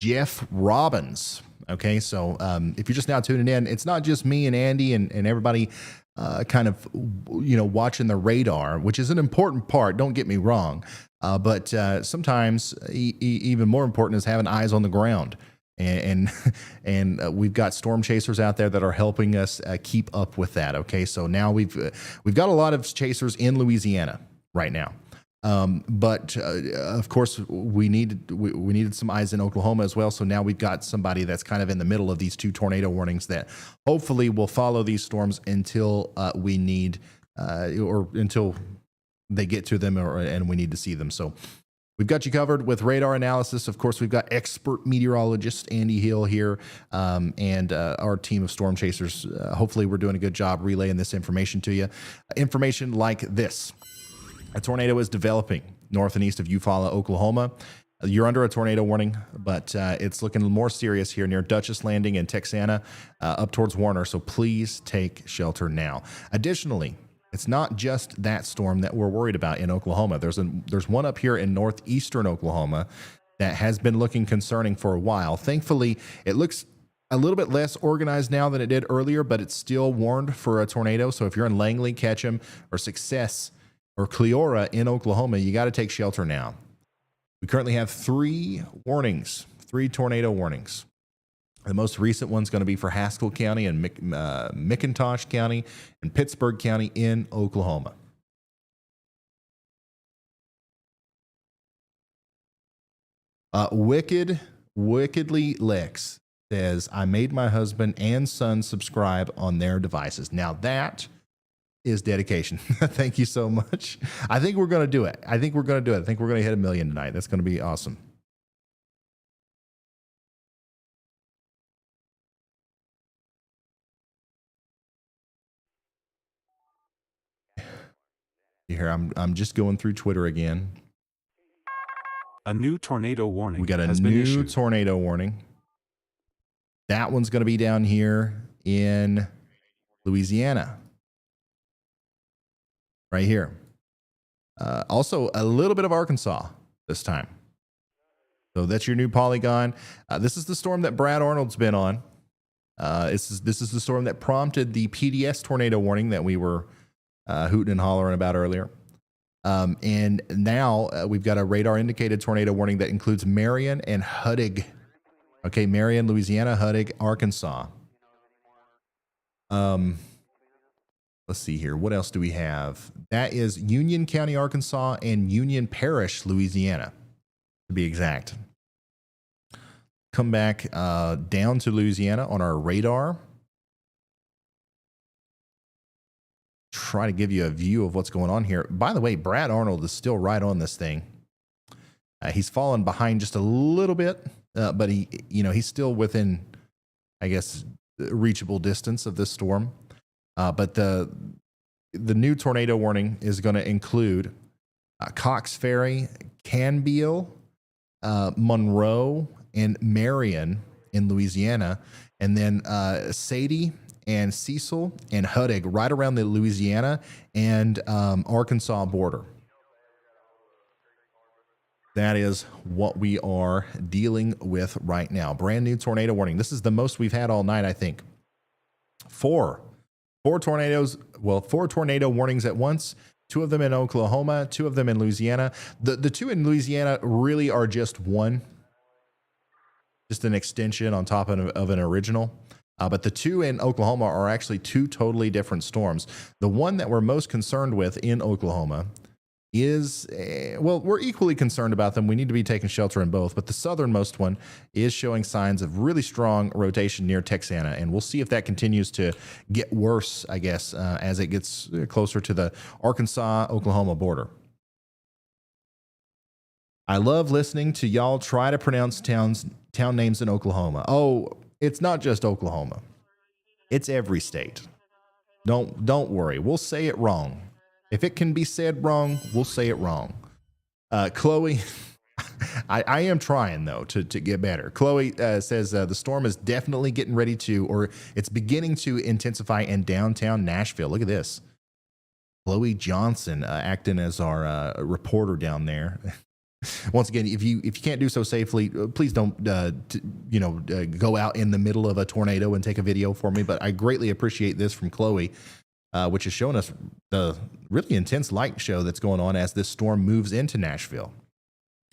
S1: Jeff Robbins. Okay, so if you're just now tuning in, it's not just me and Andy and everybody kind of, watching the radar, which is an important part, don't get me wrong. But sometimes even more important is having eyes on the ground. And we've got storm chasers out there that are helping us keep up with that. Okay, so now we've got a lot of chasers in Louisiana right now. But of course, we needed some eyes in Oklahoma as well. So now we've got somebody that's kind of in the middle of these two tornado warnings that hopefully will follow these storms until we need or until they get to them and we need to see them. So we've got you covered with radar analysis. Of course, we've got expert meteorologist Andy Hill here, and our team of storm chasers. Hopefully we're doing a good job relaying this information to you. Information like this. A tornado is developing north and east of Eufaula, Oklahoma. You're under a tornado warning, but it's looking more serious here near Dutchess Landing and Texana, up towards Warner. So please take shelter now. Additionally, it's not just that storm that we're worried about in Oklahoma. There's one up here in northeastern Oklahoma that has been looking concerning for a while. Thankfully, it looks a little bit less organized now than it did earlier, but it's still warned for a tornado. So if you're in Langley, Ketchum, or Success, or Cleora in Oklahoma, you got to take shelter now. We currently have 3 tornado warnings. The most recent one's going to be for Haskell County and McIntosh County and Pittsburgh County in Oklahoma. Wickedly Lex says, I made my husband and son subscribe on their devices. Now that is dedication. Thank you so much. I think we're going to do it. I think we're going to hit 1 million tonight. That's going to be awesome. Here, I'm just going through Twitter again.
S2: A new tornado warning.
S1: We got a new tornado warning. That one's going to be down here in Louisiana. Right here. Also, a little bit of Arkansas this time. So that's your new polygon. This is the storm that Brad Arnold's been on. This is the storm that prompted the PDS tornado warning that we were hooting and hollering about earlier. And now we've got a radar indicated tornado warning that includes Marion and Huttig. Okay, Marion, Louisiana, Huttig, Arkansas. Let's see here. What else do we have? That is Union County, Arkansas, and Union Parish, Louisiana, to be exact. Come back down to Louisiana on our radar. Try to give you a view of what's going on here. By the way, Brad Arnold is still right on this thing. He's fallen behind just a little bit, but he's still within, I guess, reachable distance of this storm. But the new tornado warning is going to include Cox Ferry, Canville, Monroe, and Marion in Louisiana, and then Sadie and Cecil and Huttig right around the Louisiana and Arkansas border. That is what we are dealing with right now. Brand new tornado warning. This is the most we've had all night, I think. Four tornado warnings at once. 2 of them in Oklahoma, 2 of them in Louisiana. The 2 in Louisiana really are just an extension on top of an original. But the 2 in Oklahoma are actually 2 totally different storms. The one that we're most concerned with in Oklahoma is, we're equally concerned about them. We need to be taking shelter in both. But the southernmost one is showing signs of really strong rotation near Texana. And we'll see if that continues to get worse, I guess, as it gets closer to the Arkansas-Oklahoma border. I love listening to y'all try to pronounce town names in Oklahoma. Oh, it's not just Oklahoma. It's every state. Don't worry. We'll say it wrong. If it can be said wrong, we'll say it wrong. Chloe, I am trying, though, to get better. Chloe says the storm is definitely getting ready to, or it's beginning to intensify in downtown Nashville. Look at this. Chloe Johnson acting as our reporter down there. Once again, if you can't do so safely, please don't go out in the middle of a tornado and take a video for me. But I greatly appreciate this from Chloe, which is showing us the really intense light show that's going on as this storm moves into Nashville.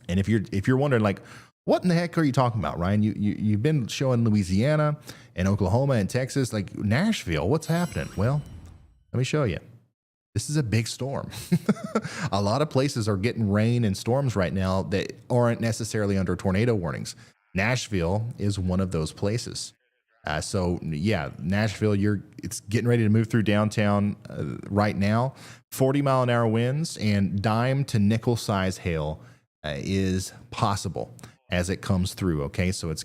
S1: And if you're wondering, like, what in the heck are you talking about, Ryan? You've been showing Louisiana and Oklahoma and Texas, like Nashville. What's happening? Well, let me show you. This is a big storm. A lot of places are getting rain and storms right now that aren't necessarily under tornado warnings. Nashville is one of those places. So yeah, Nashville, it's getting ready to move through downtown right now. 40-mile-an-hour winds and dime to nickel size hail is possible as it comes through. Okay, so it's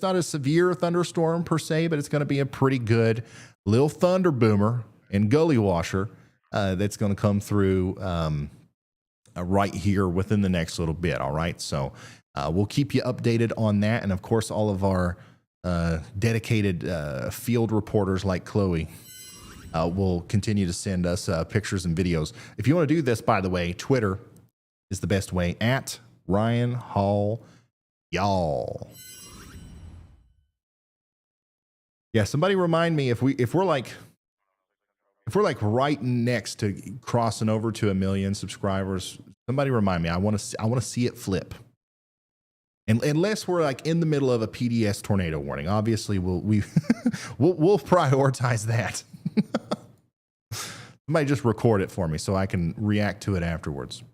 S1: not a severe thunderstorm per se, but it's going to be a pretty good little thunder boomer and gully washer that's going to come through right here within the next little bit. All right, so we'll keep you updated on that, and of course, all of our dedicated field reporters like Chloe will continue to send us pictures and videos. If you want to do this, by the way, Twitter is the best way, at Ryan Hall Y'all. Yeah, somebody remind me if we're like right next to crossing over to 1 million subscribers. Somebody remind me. I want to see it flip. And unless we're like in the middle of a PDS tornado warning, obviously we'll prioritize that. Somebody just record it for me so I can react to it afterwards.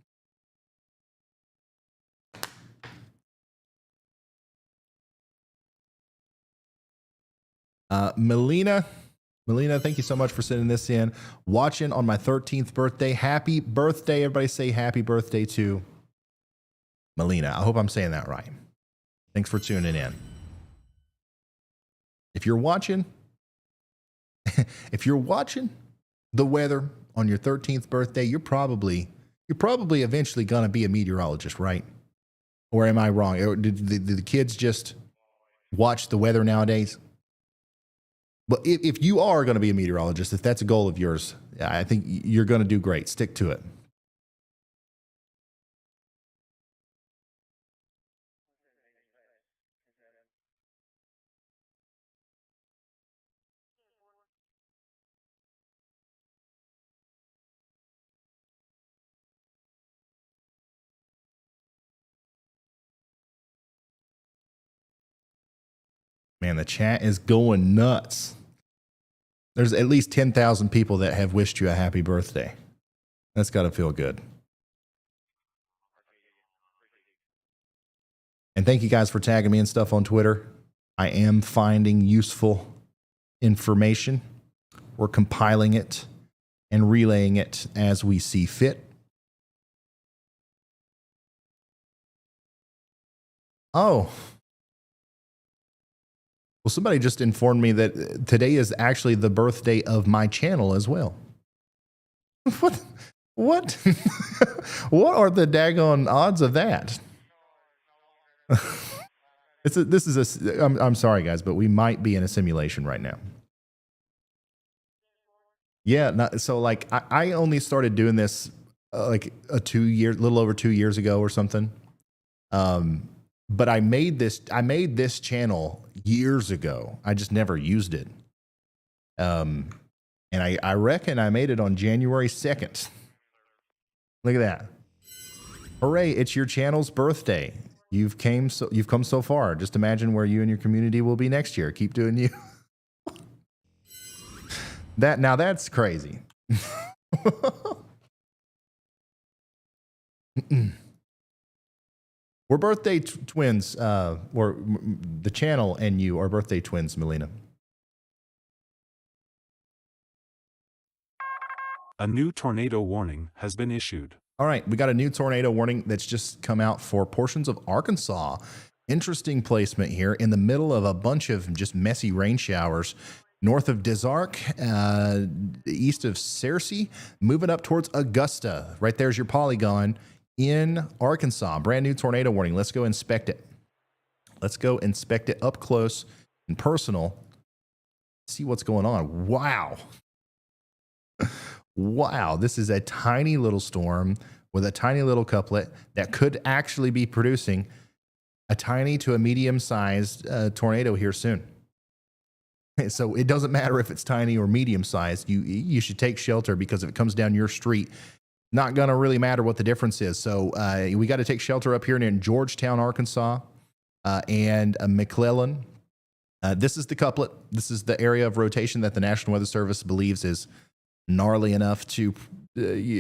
S1: Melina, thank you so much for sending this in. Watching on my 13th birthday. Happy birthday. Everybody say happy birthday to Melina. I hope I'm saying that right. Thanks for tuning in. If you're watching the weather on your 13th birthday, you're probably eventually going to be a meteorologist, right? Or am I wrong? Did the kids just watch the weather nowadays? But if you are going to be a meteorologist, if that's a goal of yours, I think you're going to do great. Stick to it. Man, the chat is going nuts. There's at least 10,000 people that have wished you a happy birthday. That's got to feel good. And thank you guys for tagging me and stuff on Twitter. I am finding useful information. We're compiling it and relaying it as we see fit. Oh. Well, somebody just informed me that today is actually the birthday of my channel as well. What? What are the daggone odds of that? I'm sorry, guys, but we might be in a simulation right now. Yeah, so like I only started doing this like little over 2 years ago or something. But I made this channel years ago. I just never used it. And I reckon I made it on January 2nd. Look at that. Hooray, it's your channel's birthday. You've come so far. Just imagine where you and your community will be next year. Keep doing you. That's crazy. We're birthday twins, or the channel and you are birthday twins, Melina.
S2: A new tornado warning has been issued.
S1: All right, we got a new tornado warning that's just come out for portions of Arkansas. Interesting placement here in the middle of a bunch of just messy rain showers. North of Desark, east of Searcy, moving up towards Augusta. Right there's your polygon in Arkansas. Brand new tornado warning. Let's go inspect it. Let's go inspect it up close and personal. See what's going on. Wow. Wow. This is a tiny little storm with a tiny little couplet that could actually be producing a tiny to a medium-sized tornado here soon. So it doesn't matter if it's tiny or medium-sized. You should take shelter, because if it comes down your street, not going to really matter what the difference is. So we got to take shelter up here in Georgetown, Arkansas, and McClellan. This is the couplet. This is the area of rotation that the National Weather Service believes is gnarly enough to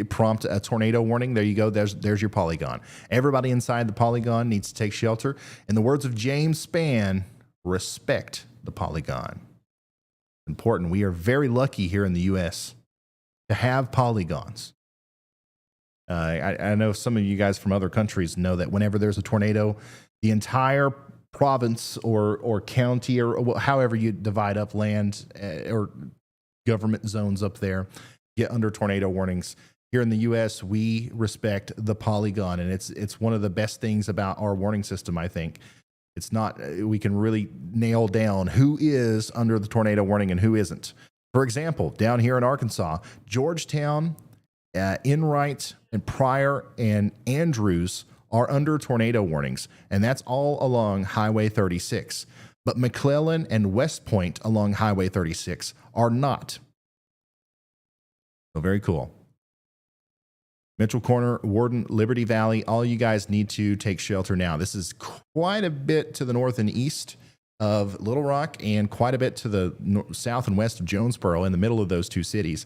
S1: prompt a tornado warning. There you go. There's your polygon. Everybody inside the polygon needs to take shelter. In the words of James Spann, respect the polygon. Important. We are very lucky here in the U.S. to have polygons. I know some of you guys from other countries know that whenever there's a tornado, the entire province or county or however you divide up land or government zones up there get under tornado warnings. Here in the U.S., we respect the polygon, and it's one of the best things about our warning system, I think. It's not, we can really nail down who is under the tornado warning and who isn't. For example, down here in Arkansas, Georgetown, Enright, and Pryor, and Andrews are under tornado warnings, and that's all along Highway 36. But McClellan and West Point along Highway 36 are not. So very cool. Mitchell Corner, Warden, Liberty Valley, all you guys need to take shelter now. This is quite a bit to the north and east of Little Rock and quite a bit to the south and west of Jonesboro, in the middle of those two cities.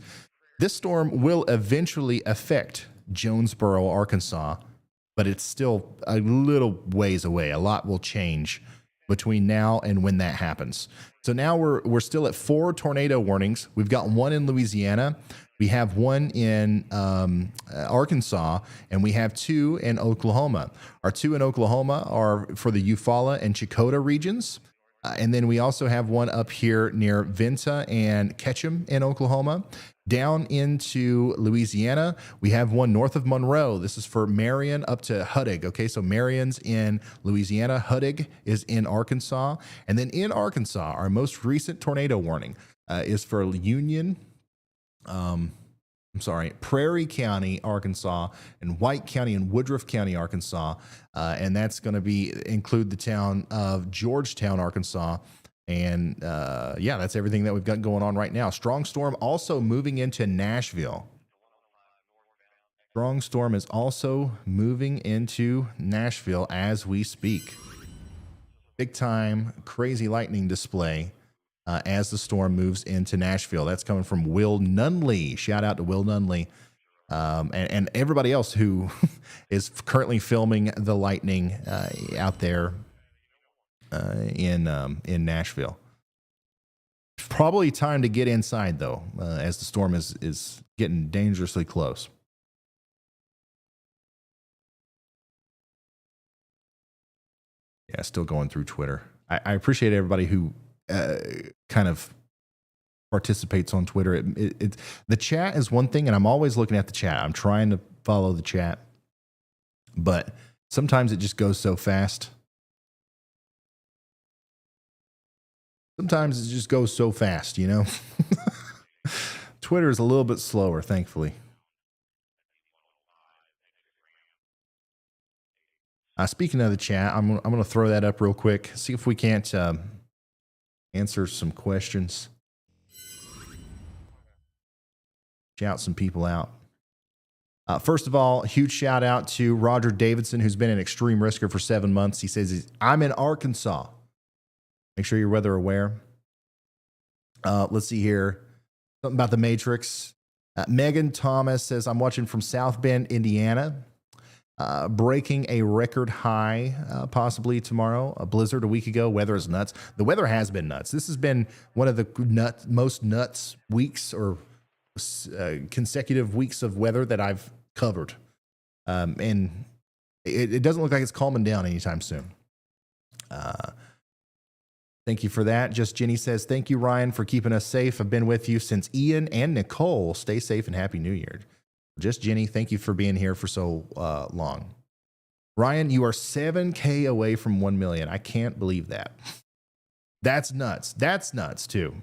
S1: This storm will eventually affect Jonesboro, Arkansas, but it's still a little ways away. A lot will change between now and when that happens. So now we're still at 4 tornado warnings. We've got one in Louisiana. We have one in Arkansas, and we have 2 in Oklahoma. Our 2 in Oklahoma are for the Eufaula and Chakotah regions. And then we also have one up here near Venta and Ketchum in Oklahoma. Down into Louisiana, we have one north of Monroe. This is for Marion up to Huttig. Okay, so Marion's in Louisiana. Huttig is in Arkansas. And then in Arkansas, our most recent tornado warning is for Union, Prairie County, Arkansas, and White County and Woodruff County, Arkansas. And that's going to include the town of Georgetown, Arkansas. And yeah, that's everything that we've got going on right now. Strong storm also moving into Nashville. Strong storm is also moving into Nashville as we speak. Big time, crazy lightning display as the storm moves into Nashville. That's coming from Will Nunley. Shout out to Will Nunley. And everybody else who is currently filming the lightning out there in Nashville. Probably time to get inside though, as the storm is getting dangerously close. Yeah, still going through Twitter. I appreciate everybody who kind of participates on Twitter. The chat is one thing, and I'm always looking at the chat. I'm trying to follow the chat, but sometimes it just goes so fast. Sometimes it just goes so fast, you know? Twitter is a little bit slower, thankfully. Speaking of the chat, I'm going to throw that up real quick. See if we can't answer some questions. Shout some people out. First of all, huge shout out to Roger Davidson, who's been an extreme risker for 7 months. He says, I'm in Arkansas. Make sure you're weather aware. Let's see here. Something about the Matrix. Megan Thomas says, I'm watching from South Bend, Indiana. Breaking a record high possibly tomorrow. A blizzard a week ago. Weather is nuts. The weather has been nuts. This has been one of the most nuts weeks or consecutive weeks of weather that I've covered. And it doesn't look like it's calming down anytime soon. Thank you for that. Just Jenny says, thank you, Ryan, for keeping us safe. I've been with you since Ian and Nicole. Stay safe and Happy New Year. Just Jenny, thank you for being here for so long. Ryan, you are 7K away from 1 million. I can't believe that. That's nuts. That's nuts too,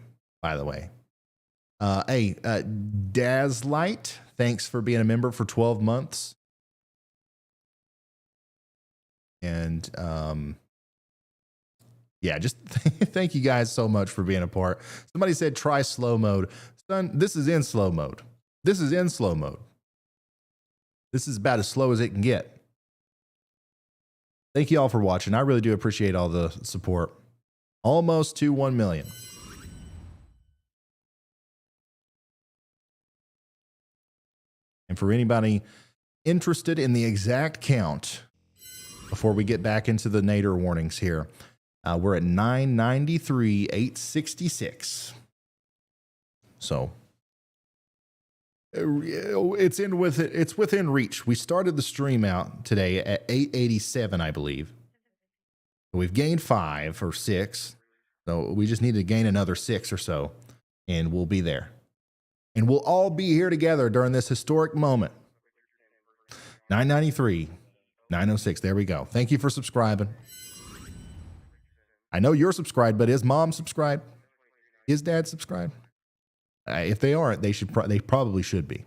S1: by the way. Hey, Dazlight, thanks for being a member for 12 months. And yeah, just thank you guys so much for being a part. Somebody said try slow mode. Son, this is in slow mode. This is in slow mode. This is about as slow as it can get. Thank you all for watching. I really do appreciate all the support. Almost to 1 million. And for anybody interested in the exact count, before we get back into the nadir warnings here, We're at 993, 866. So it's within reach. We started the stream out today at 887, I believe. We've gained 5 or 6. So we just need to gain another 6 or so, and we'll be there. And we'll all be here together during this historic moment. 993, 906. There we go. Thank you for subscribing. I know you're subscribed, but is mom subscribed? Is dad subscribed? If they aren't, they probably should be.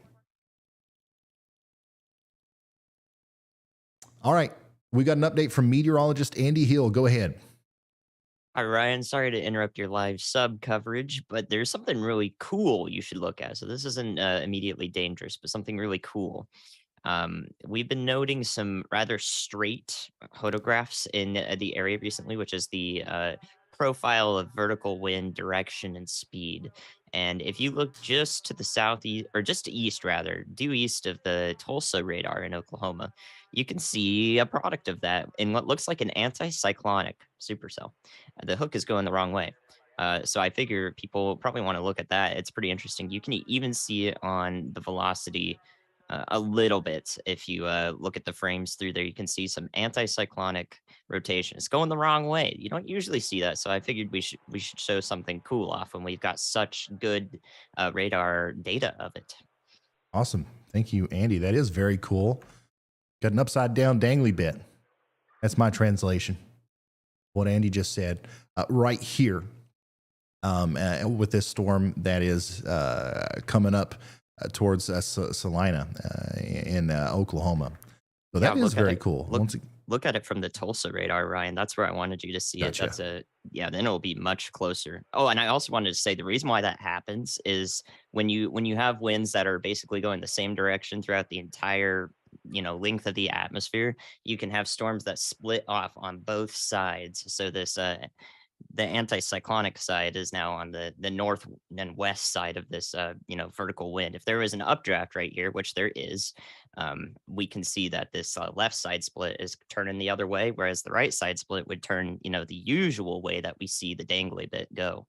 S1: All right. We got an update from meteorologist Andy Hill. Go ahead.
S3: Hi, Ryan. Sorry to interrupt your live sub coverage, but there's something really cool you should look at. So this isn't immediately dangerous, but something really cool. We've been noting some rather straight photographs in the area recently, which is the profile of vertical wind direction and speed. And if you look just to the southeast, or just to east rather, due east of the Tulsa radar in Oklahoma, you can see a product of that in what looks like an anticyclonic supercell. The hook is going the wrong way. So I figure people probably want to look at that. It's pretty interesting. You can even see it on the velocity a little bit. If you look at the frames through there, you can see some anticyclonic rotation. It's going the wrong way. You don't usually see that, so I figured we should show something cool off when we've got such good radar data of it.
S1: Awesome. Thank you, Andy. That is very cool. Got an upside down dangly bit. That's my translation. What Andy just said right here with this storm that is coming up towards Salina in Oklahoma. So that is very cool.
S3: Look at it from the Tulsa radar, Ryan. That's where I wanted you to see it. That's then it'll be much closer. Oh, and I also wanted to say the reason why that happens is when you have winds that are basically going the same direction throughout the entire length of the atmosphere, you can have storms that split off on both sides. So this the anticyclonic side is now on the north and west side of this vertical wind. If there was an updraft right here, which there is, we can see that this left side split is turning the other way, whereas the right side split would turn the usual way that we see the dangly bit go.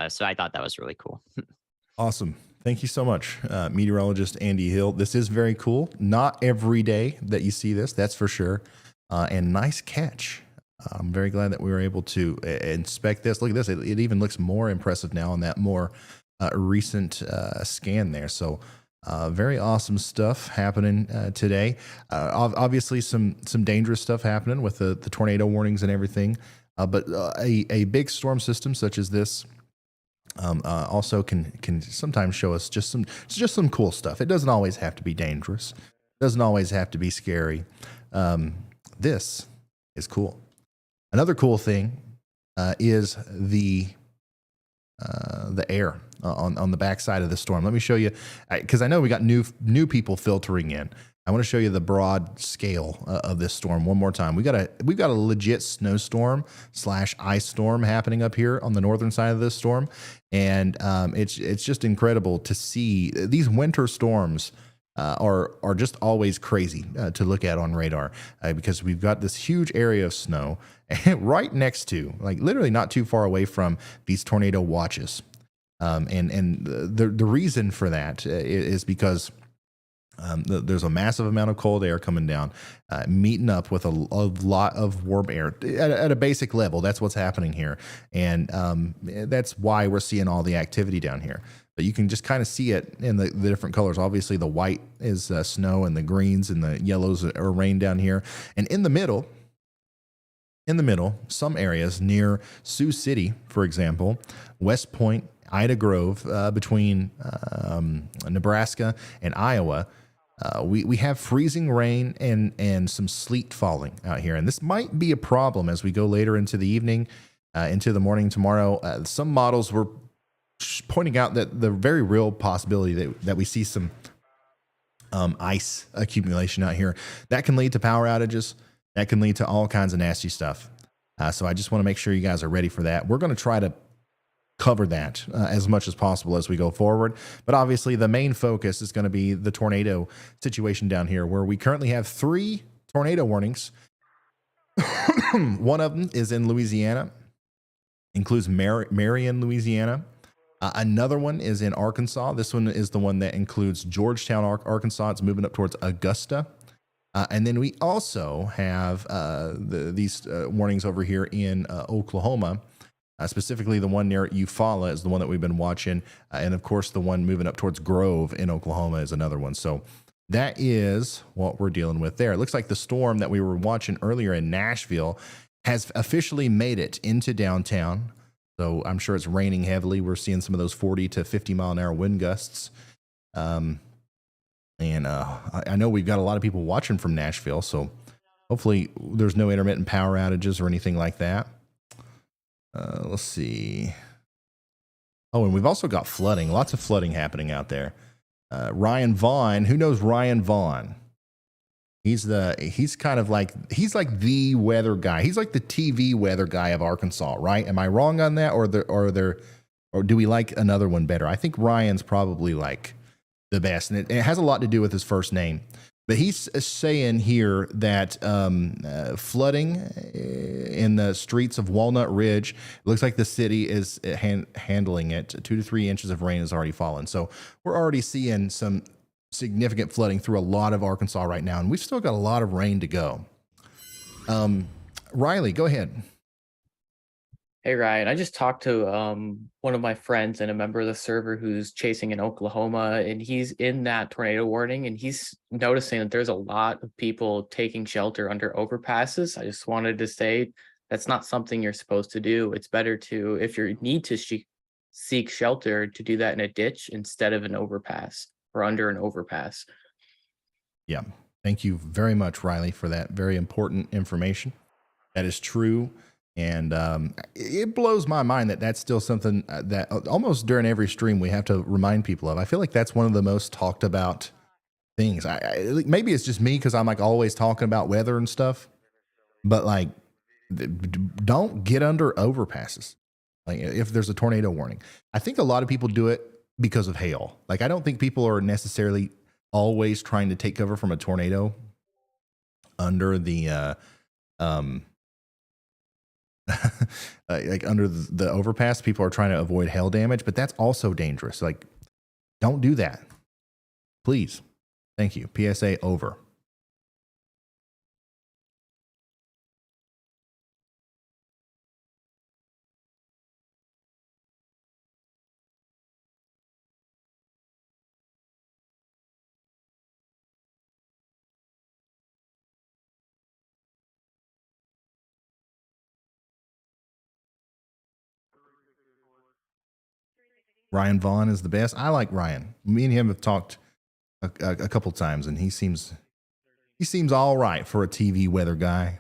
S3: So I thought that was really cool.
S1: Awesome. Thank you so much, meteorologist Andy Hill. This is very cool. Not every day that you see this, that's for sure. And nice catch. I'm very glad that we were able to inspect this. Look at this. It even looks more impressive now on that more recent scan there. So very awesome stuff happening today. Obviously, some dangerous stuff happening with the tornado warnings and everything. But a big storm system such as this also can sometimes show us just some cool stuff. It doesn't always have to be dangerous. It doesn't always have to be scary. This is cool. Another cool thing is the air on the backside of the storm. Let me show you, because I know we got new people filtering in. I want to show you the broad scale of this storm one more time. We've got a legit snowstorm / ice storm happening up here on the northern side of this storm, and it's just incredible to see. These winter storms are just always crazy to look at on radar because we've got this huge area of snow right next to, like literally not too far away from these tornado watches. And the reason for that is because there's a massive amount of cold air coming down, meeting up with a lot of warm air at a basic level. That's what's happening here. And that's why we're seeing all the activity down here. But you can just kind of see it in the different colors. Obviously, the white is snow, and the greens and the yellows are rain down here. And in the middle, some areas near Sioux City, for example, West Point, Ida Grove, between Nebraska and Iowa, we have freezing rain and some sleet falling out here. And this might be a problem as we go later into the evening, into the morning tomorrow. Some models were pointing out that the very real possibility that we see some ice accumulation out here that can lead to power outages, that can lead to all kinds of nasty stuff. So I just want to make sure you guys are ready for that. We're going to try to cover that as much as possible as we go forward. But obviously the main focus is going to be the tornado situation down here, where we currently have 3 tornado warnings. One of them is in Louisiana. includes Marion, Louisiana. Another one is in Arkansas. This one is the one that includes Georgetown, Arkansas. It's moving up towards Augusta. And then we also have these warnings over here in Oklahoma. Specifically, the one near Eufaula is the one that we've been watching. And of course, the one moving up towards Grove in Oklahoma is another one. So that is what we're dealing with there. It looks like the storm that we were watching earlier in Nashville has officially made it into downtown. So I'm sure it's raining heavily. We're seeing some of those 40 to 50 mile an hour wind gusts. I know we've got a lot of people watching from Nashville. So hopefully there's no intermittent power outages or anything like that. Let's see. Oh, and we've also got flooding. Lots of flooding happening out there. Ryan Vaughn. Who knows Ryan Vaughn? He's like the weather guy. He's like the TV weather guy of Arkansas, right? Am I wrong on that, or do we like another one better? I think Ryan's probably like the best, and it has a lot to do with his first name. But he's saying here that flooding in the streets of Walnut Ridge, it looks like the city is handling it. 2 to 3 inches of rain has already fallen. So we're already seeing some significant flooding through a lot of Arkansas right now, and we've still got a lot of rain to go. Riley, go ahead.
S5: Hey, Ryan, I just talked to one of my friends and a member of the server who's chasing in Oklahoma, and he's in that tornado warning, and he's noticing that there's a lot of people taking shelter under overpasses. I just wanted to say that's not something you're supposed to do. It's better to, if you need to seek shelter, to do that in a ditch instead of an overpass or under an overpass.
S1: Yeah. Thank you very much, Riley, for that very important information. That is true. And it blows my mind that that's still something that almost during every stream we have to remind people of. I feel like that's one of the most talked about things. Maybe it's just me because I'm like always talking about weather and stuff, but like don't get under overpasses. Like if there's a tornado warning, I think a lot of people do it because of hail. Like I don't think people are necessarily always trying to take cover from a tornado under the like under the overpass. People are trying to avoid hail damage, but that's also dangerous. Like don't do that, please. Thank you. PSA over. Ryan Vaughn is the best. I like Ryan. Me and him have talked a couple times, and he seems all right for a TV weather guy.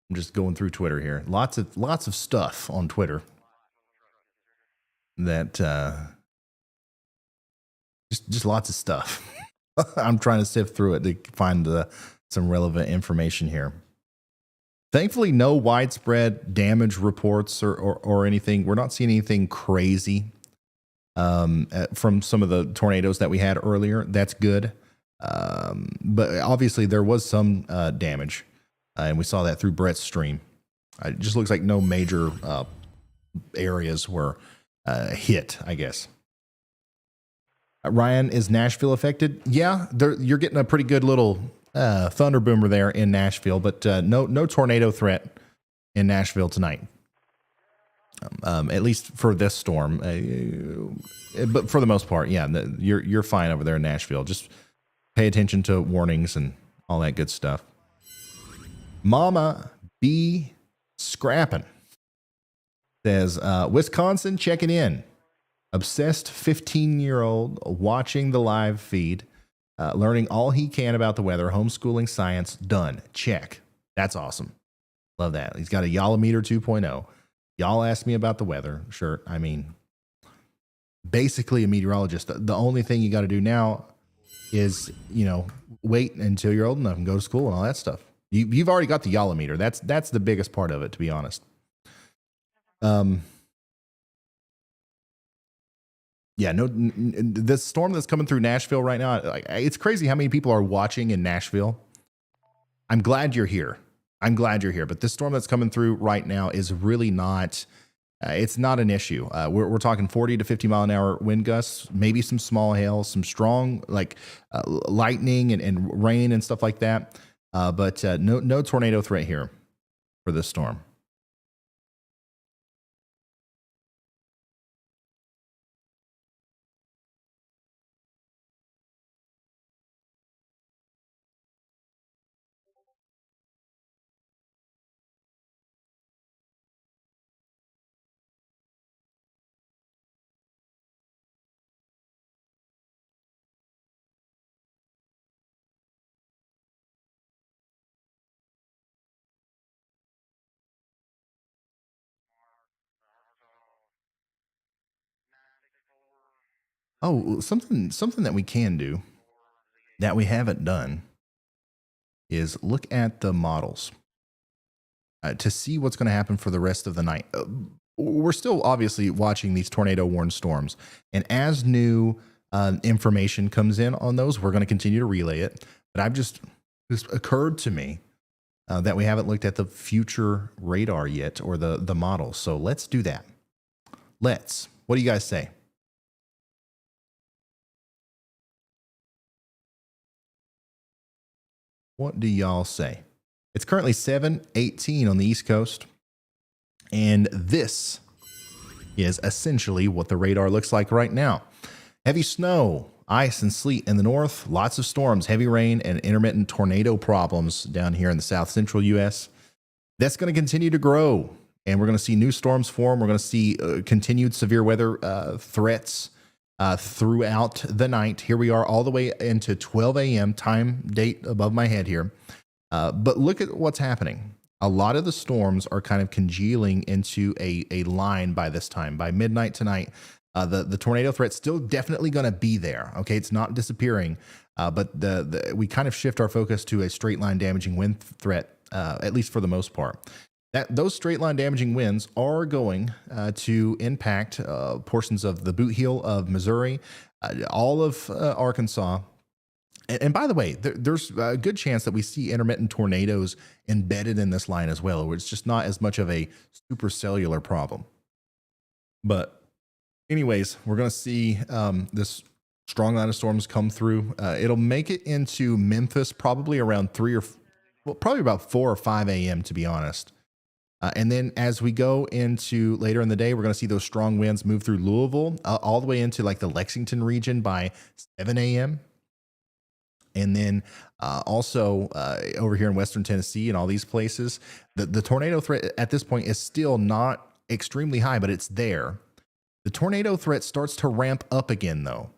S1: I'm just going through Twitter here. Lots of stuff on Twitter that just lots of stuff. I'm trying to sift through it to find some relevant information here. Thankfully, no widespread damage reports or anything. We're not seeing anything crazy from some of the tornadoes that we had earlier. That's good. But obviously there was some damage, and we saw that through Brett's stream. It just looks like no major areas were hit, I guess. Ryan, is Nashville affected? Yeah, you're getting a pretty good little thunder boomer there in Nashville, but no tornado threat in Nashville tonight. At least for this storm, but for the most part, yeah, you're fine over there in Nashville. Just pay attention to warnings and all that good stuff. Mama B Scrappin' says, Wisconsin checking in. Obsessed 15-year-old watching the live feed, learning all he can about the weather, homeschooling science, done. Check. That's awesome. Love that. He's got a Yolometer 2.0. Y'all asked me about the weather. Sure. I mean, basically a meteorologist. The only thing you got to do now is, wait until you're old enough and go to school and all that stuff. You've already got the Yolometer. That's the biggest part of it, to be honest. Yeah, no, the storm that's coming through Nashville right now, it's crazy how many people are watching in Nashville. I'm glad you're here. But this storm that's coming through right now is really not, it's not an issue. We're talking 40 to 50 mile an hour wind gusts, maybe some small hail, some strong lightning and rain and stuff like that. But no tornado threat here for this storm. Oh, something that we can do that we haven't done is look at the models to see what's going to happen for the rest of the night. We're still obviously watching these tornado warned storms, and as new information comes in on those, we're going to continue to relay it. But this occurred to me that we haven't looked at the future radar yet, or the models. So let's do that. What do you guys say? What do y'all say? It's currently 7:18 on the East Coast, and this is essentially what the radar looks like right now. Heavy snow, ice, and sleet in the north, lots of storms, heavy rain, and intermittent tornado problems down here in the south central U.S. That's going to continue to grow, and we're going to see new storms form. We're going to see continued severe weather threats throughout the night. Here we are all the way into 12 a.m. time date above my head here. But look at what's happening. A lot of the storms are kind of congealing into a line by this time. By midnight tonight, the tornado threat's still definitely going to be there. Okay, it's not disappearing, but we kind of shift our focus to a straight line damaging wind threat, at least for the most part. Those straight line damaging winds are going to impact portions of the boot heel of Missouri, all of Arkansas. And by the way, there's a good chance that we see intermittent tornadoes embedded in this line as well, where it's just not as much of a supercellular problem. But anyways, we're going to see this strong line of storms come through. It'll make it into Memphis probably around probably about 4 or 5 a.m., to be honest. And then as we go into later in the day, we're going to see those strong winds move through Louisville, all the way into like the Lexington region by 7 a.m. And then also over here in Western Tennessee and all these places, the tornado threat at this point is still not extremely high, but it's there. The tornado threat starts to ramp up again, though,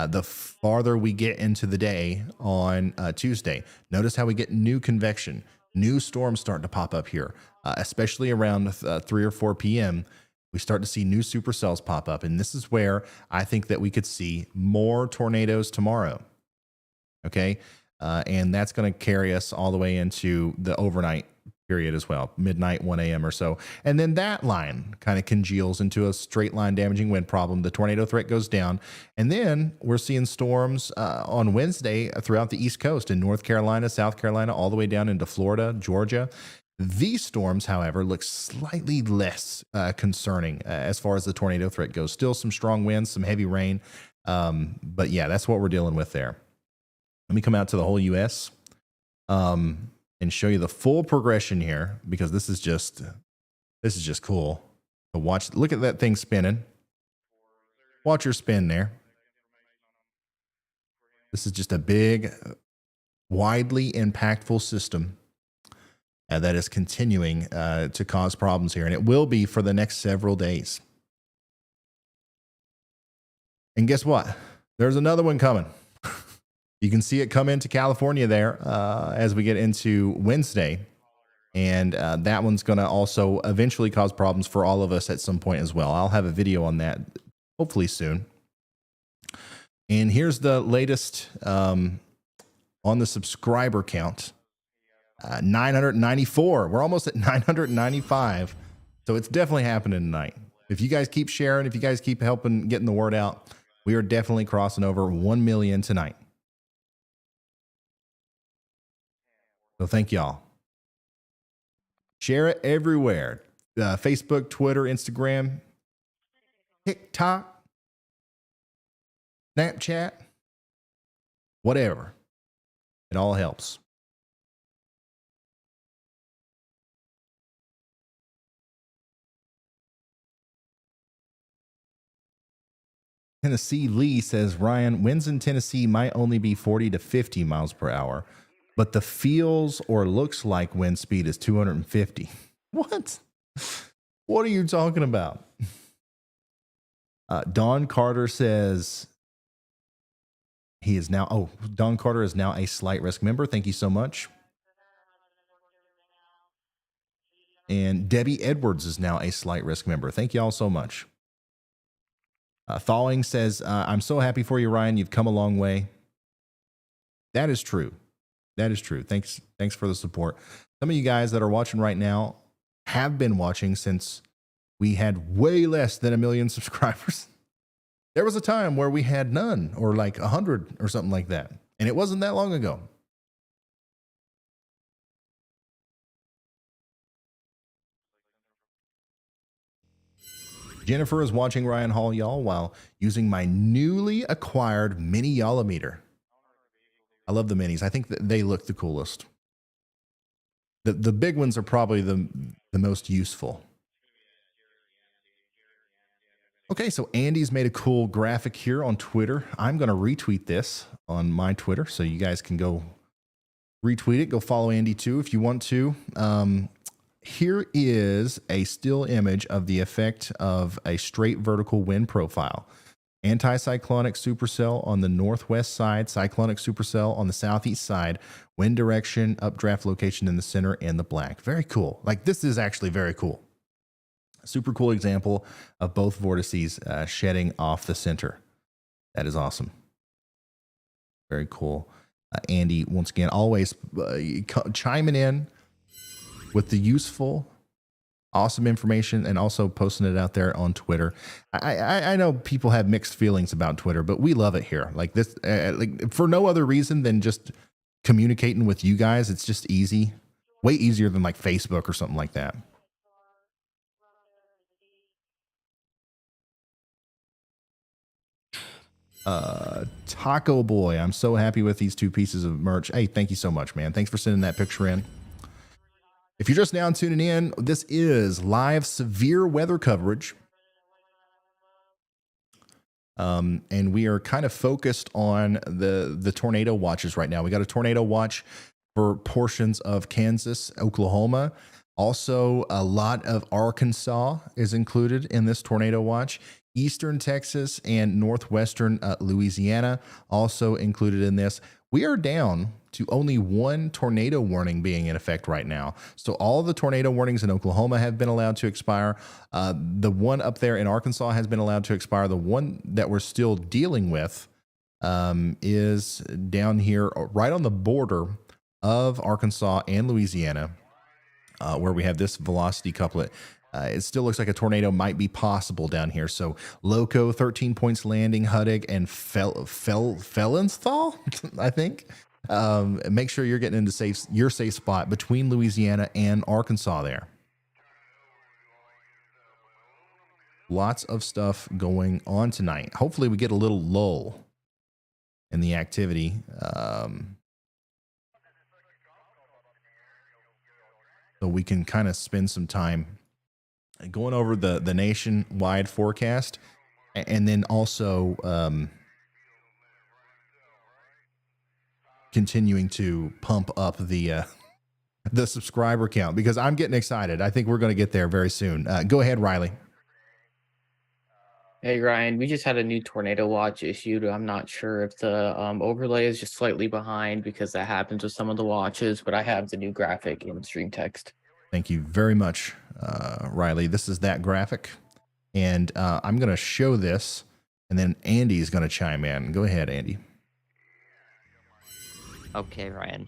S1: the farther we get into the day on Tuesday. Notice how we get new convection, new storms starting to pop up here, especially around 3 or 4 p.m. We start to see new supercells pop up. And this is where I think that we could see more tornadoes tomorrow. Okay. And that's going to carry us all the way into the overnight period as well, midnight, 1 a.m. or so. And then that line kind of congeals into a straight line damaging wind problem. The tornado threat goes down. And then we're seeing storms on Wednesday throughout the East Coast in North Carolina, South Carolina, all the way down into Florida, Georgia. These storms, however, look slightly less concerning as far as the tornado threat goes. Still some strong winds, some heavy rain. But yeah, that's what we're dealing with there. Let me come out to the whole U.S. And show you the full progression here, because this is just cool to watch. Look at that thing spinning. Watch her spin there. This is just a big, widely impactful system that is continuing to cause problems here, and it will be for the next several days. And guess what? There's another one coming. You can see it come into California there as we get into Wednesday. And that one's going to also eventually cause problems for all of us at some point as well. I'll have a video on that hopefully soon. And here's the latest on the subscriber count. 994. We're almost at 995. So it's definitely happening tonight. If you guys keep sharing, if you guys keep helping getting the word out, We are definitely crossing over 1 million tonight. So thank y'all. Share it everywhere. Facebook, Twitter, Instagram, TikTok, Snapchat, whatever. It all helps. Tennessee Lee says, Ryan, winds in Tennessee might only be 40 to 50 miles per hour, but the feels or looks like wind speed is 250. What? What are you talking about? Don Carter says Don Carter is now a slight risk member. Thank you so much. And Debbie Edwards is now a slight risk member. Thank you all so much. Thawing says, I'm so happy for you, Ryan. You've come a long way. That is true. That is true. Thanks for the support. Some of you guys that are watching right now have been watching since we had way less than 1 million subscribers. There was a time where we had none, or like 100 or something like that. And it wasn't that long ago. Jennifer is watching Ryan Hall, y'all, while using my newly acquired mini yallometer. I love the minis. I think that they look the coolest. The big ones are probably the most useful. Okay, so Andy's made a cool graphic here on Twitter. I'm going to retweet this on my Twitter, so you guys can go retweet it. Go follow Andy too if you want to. Here is a still image of the effect of a straight vertical wind profile. Anticyclonic supercell on the northwest side, cyclonic supercell on the southeast side, wind direction, updraft location in the center, and the black. Very cool. Like, this is actually very cool. Super cool example of both vortices shedding off the center. That is awesome. Very cool. Andy, once again, always chiming in with the useful, awesome information, and also posting it out there on Twitter. I know people have mixed feelings about Twitter, but we love it here. Like this, like for no other reason than just communicating with you guys. It's just easy, way easier than like Facebook or something like that. Taco Boy, I'm so happy with these 2 pieces of merch. Hey, thank you so much, man. Thanks for sending that picture in. If you're just now tuning in, this is live severe weather coverage. And we are kind of focused on the tornado watches right now. We got a tornado watch for portions of Kansas, Oklahoma. Also, a lot of Arkansas is included in this tornado watch. Eastern Texas and northwestern Louisiana also included in this. We are down to only 1 tornado warning being in effect right now. So all the tornado warnings in Oklahoma have been allowed to expire. The one up there in Arkansas has been allowed to expire. The one that we're still dealing with is down here right on the border of Arkansas and Louisiana, where we have this velocity couplet. It still looks like a tornado might be possible down here. So Loco, 13 points landing, Huddig, and Felonsthal, I think. Make sure you're getting into your safe spot between Louisiana and Arkansas there. Lots of stuff going on tonight. Hopefully we get a little lull in the activity. So we can kind of spend some time going over the nationwide forecast, and then also continuing to pump up the subscriber count, because I'm getting excited. I think we're going to get there very soon. Go ahead, Riley.
S5: Hey, Ryan, we just had a new tornado watch issued. I'm not sure if the overlay is just slightly behind, because that happens with some of the watches, but I have the new graphic in stream text.
S1: Thank you very much, Riley. This is that graphic, and I'm going to show this, and then Andy is going to chime in. Go ahead, Andy.
S3: Okay, Ryan.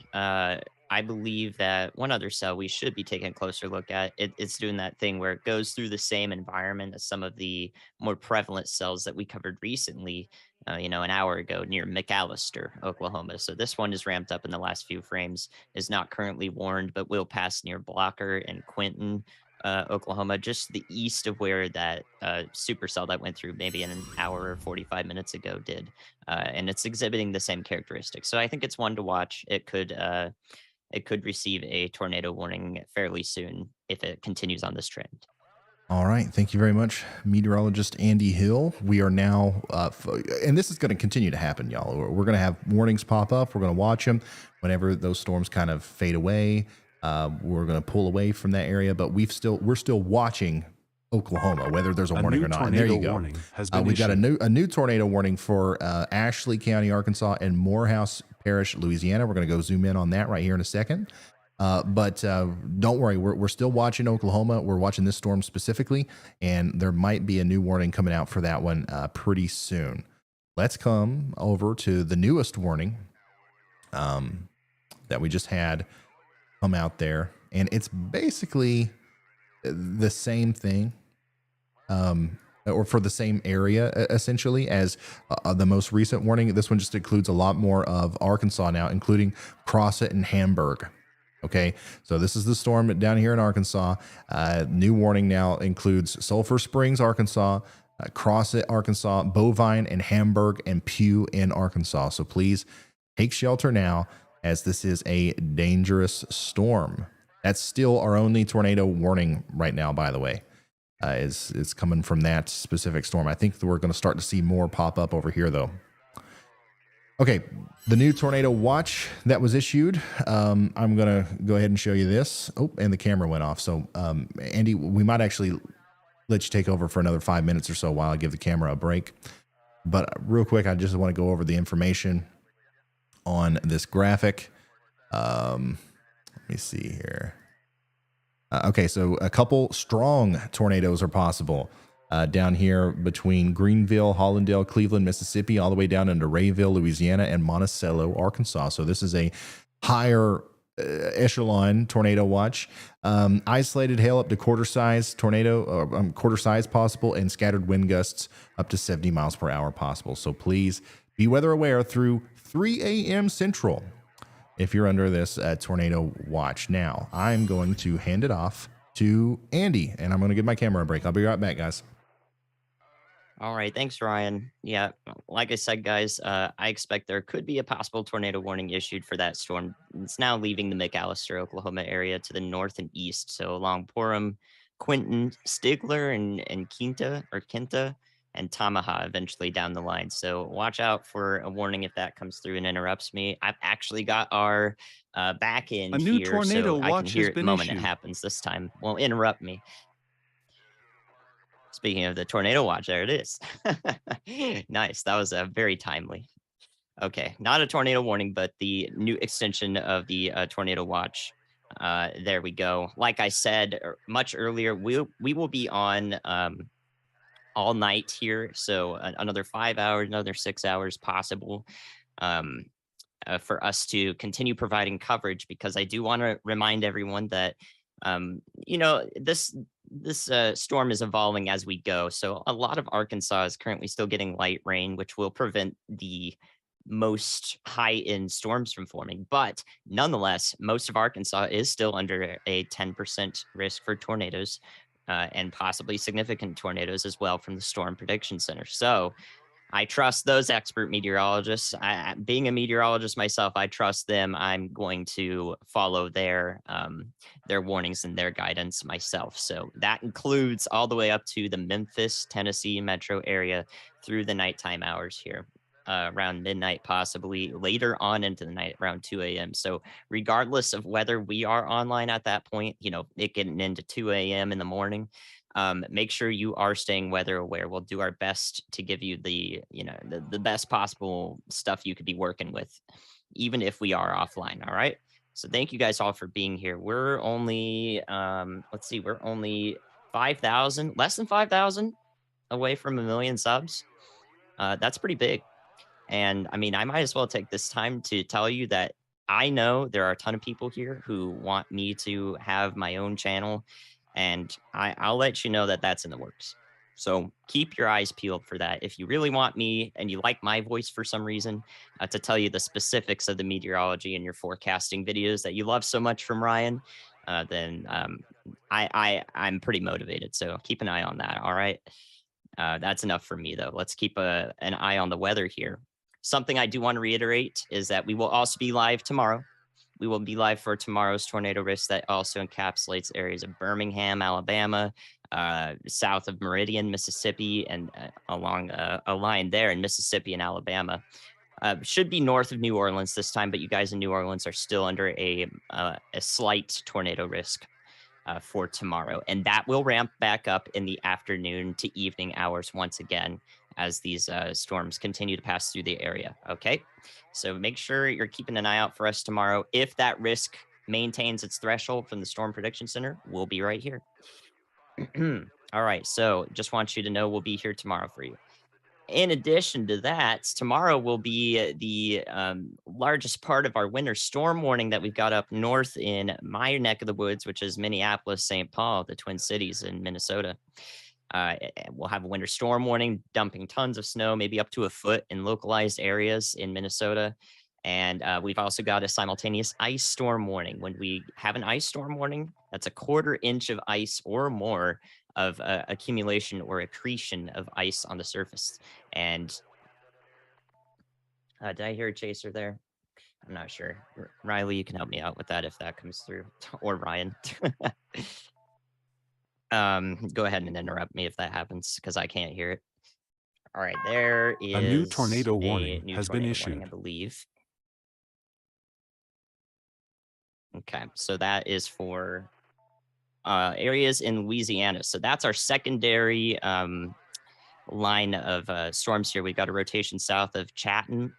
S3: I believe that one other cell we should be taking a closer look at. It's doing that thing where it goes through the same environment as some of the more prevalent cells that we covered recently. an hour ago near McAllister, Oklahoma. So this one is ramped up in the last few frames, is not currently warned, but will pass near Blocker and Quinton, Oklahoma, just the east of where that supercell that went through maybe an hour or 45 minutes ago did. And it's exhibiting the same characteristics. So I think it's one to watch. It could receive a tornado warning fairly soon if it continues on this trend.
S1: All right. Thank you very much, meteorologist Andy Hill. We are now, and this is going to continue to happen, y'all. We're going to have warnings pop up. We're going to watch them whenever those storms kind of fade away. We're going to pull away from that area, but we're still watching Oklahoma, whether there's a warning or not. And there you go. We've got a new tornado warning for Ashley County, Arkansas, and Morehouse Parish, Louisiana. We're going to go zoom in on that right here in a second. But don't worry, we're still watching Oklahoma. We're watching this storm specifically, and there might be a new warning coming out for that one pretty soon. Let's come over to the newest warning that we just had come out there, and it's basically the same thing, or for the same area essentially as the most recent warning. This one just includes a lot more of Arkansas now, including Crossett and Hamburg. Okay, so this is the storm down here in Arkansas. New warning now includes Sulphur Springs, Arkansas, Crossett, Arkansas, Bovine and Hamburg, and Pugh in Arkansas. So please take shelter now, as this is a dangerous storm. That's still our only tornado warning right now, by the way. It's coming from that specific storm. I think we're going to start to see more pop up over here, though. Okay, the new tornado watch that was issued. I'm going to go ahead and show you this. Oh, and the camera went off. So, Andy, we might actually let you take over for another 5 minutes or so while I give the camera a break. But real quick, I just want to go over the information on this graphic. Let me see here. Okay, so a couple strong tornadoes are possible down here between Greenville, Hollandale, Cleveland, Mississippi, all the way down into Rayville, Louisiana, and Monticello, Arkansas. So this is a higher echelon tornado watch. Isolated hail up to quarter size possible, and scattered wind gusts up to 70 miles per hour possible. So please be weather aware through 3 a.m. Central if you're under this tornado watch. Now, I'm going to hand it off to Andy, and I'm going to give my camera a break. I'll be right back, guys.
S3: All right. Thanks, Ryan. Yeah, like I said, guys, I expect there could be a possible tornado warning issued for that storm. It's now leaving the McAllister, Oklahoma area to the north and east. So along Purim, Quinton, Stigler, and Quinta, and Tamaha eventually down the line. So watch out for a warning if that comes through and interrupts me. I've actually got our back end
S2: A new
S3: here,
S2: tornado
S3: so I
S2: watch
S3: can hear
S2: has
S3: it the
S2: been
S3: moment
S2: issued.
S3: it happens this time. Won't interrupt me. Speaking of the tornado watch, there it is. Nice. That was very timely. Okay, not a tornado warning, but the new extension of the tornado watch. There we go. Like I said much earlier, we will be on all night here. So another 5 hours, another 6 hours possible for us to continue providing coverage, because I do want to remind everyone that, this storm is evolving as we go. So a lot of Arkansas is currently still getting light rain, which will prevent the most high-end storms from forming. But nonetheless, most of Arkansas is still under a 10% risk for tornadoes, and possibly significant tornadoes as well from the Storm Prediction Center. So I trust those expert meteorologists. Being a meteorologist myself, I trust them. I'm going to follow their warnings and their guidance myself. So that includes all the way up to the Memphis, Tennessee metro area through the nighttime hours here, around midnight, possibly later on into the night, around 2 a.m. So regardless of whether we are online at that point, it getting into 2 a.m. in the morning, make sure you are staying weather aware. We'll do our best to give you the best possible stuff you could be working with, even if we are offline. All right. So thank you guys all for being here. We're only, we're only 5,000, less than 5,000 away from 1 million subs. That's pretty big. And I mean, I might as well take this time to tell you that I know there are a ton of people here who want me to have my own channel, and I'll let you know that that's in the works. So keep your eyes peeled for that. If you really want me and you like my voice for some reason to tell you the specifics of the meteorology and your forecasting videos that you love so much from Ryan, then I'm pretty motivated. So keep an eye on that. All right. That's enough for me, though. Let's keep an eye on the weather here. Something I do want to reiterate is that we will also be live tomorrow. We will be live for tomorrow's tornado risk that also encapsulates areas of Birmingham, Alabama, south of Meridian, Mississippi, and along a line there in Mississippi and Alabama. Should be north of New Orleans this time, but you guys in New Orleans are still under a slight tornado risk for tomorrow. And that will ramp back up in the afternoon to evening hours once again as these storms continue to pass through the area. Okay, so make sure you're keeping an eye out for us tomorrow. If that risk maintains its threshold from the Storm Prediction Center, we'll be right here. All right, so just want you to know we'll be here tomorrow for you. In addition to that, tomorrow will be the largest part of our winter storm warning that we've got up north in my neck of the woods, which is Minneapolis, St. Paul, the Twin Cities in Minnesota. We'll have a winter storm warning, dumping tons of snow, maybe up to a foot in localized areas in Minnesota. And we've also got a simultaneous ice storm warning. When we have an ice storm warning, that's a 1/4 inch of ice or more of accumulation or accretion of ice on the surface. And did I hear a chaser there? I'm not sure. Riley, you can help me out with that if that comes through, or Ryan. Go ahead and interrupt me if that happens because I can't hear it. All right, there is
S2: a new tornado warning has been
S3: warning,
S2: issued.
S3: I believe. Okay, so that is for areas in Louisiana. So that's our secondary line of storms here. We've got a rotation south of Chatham,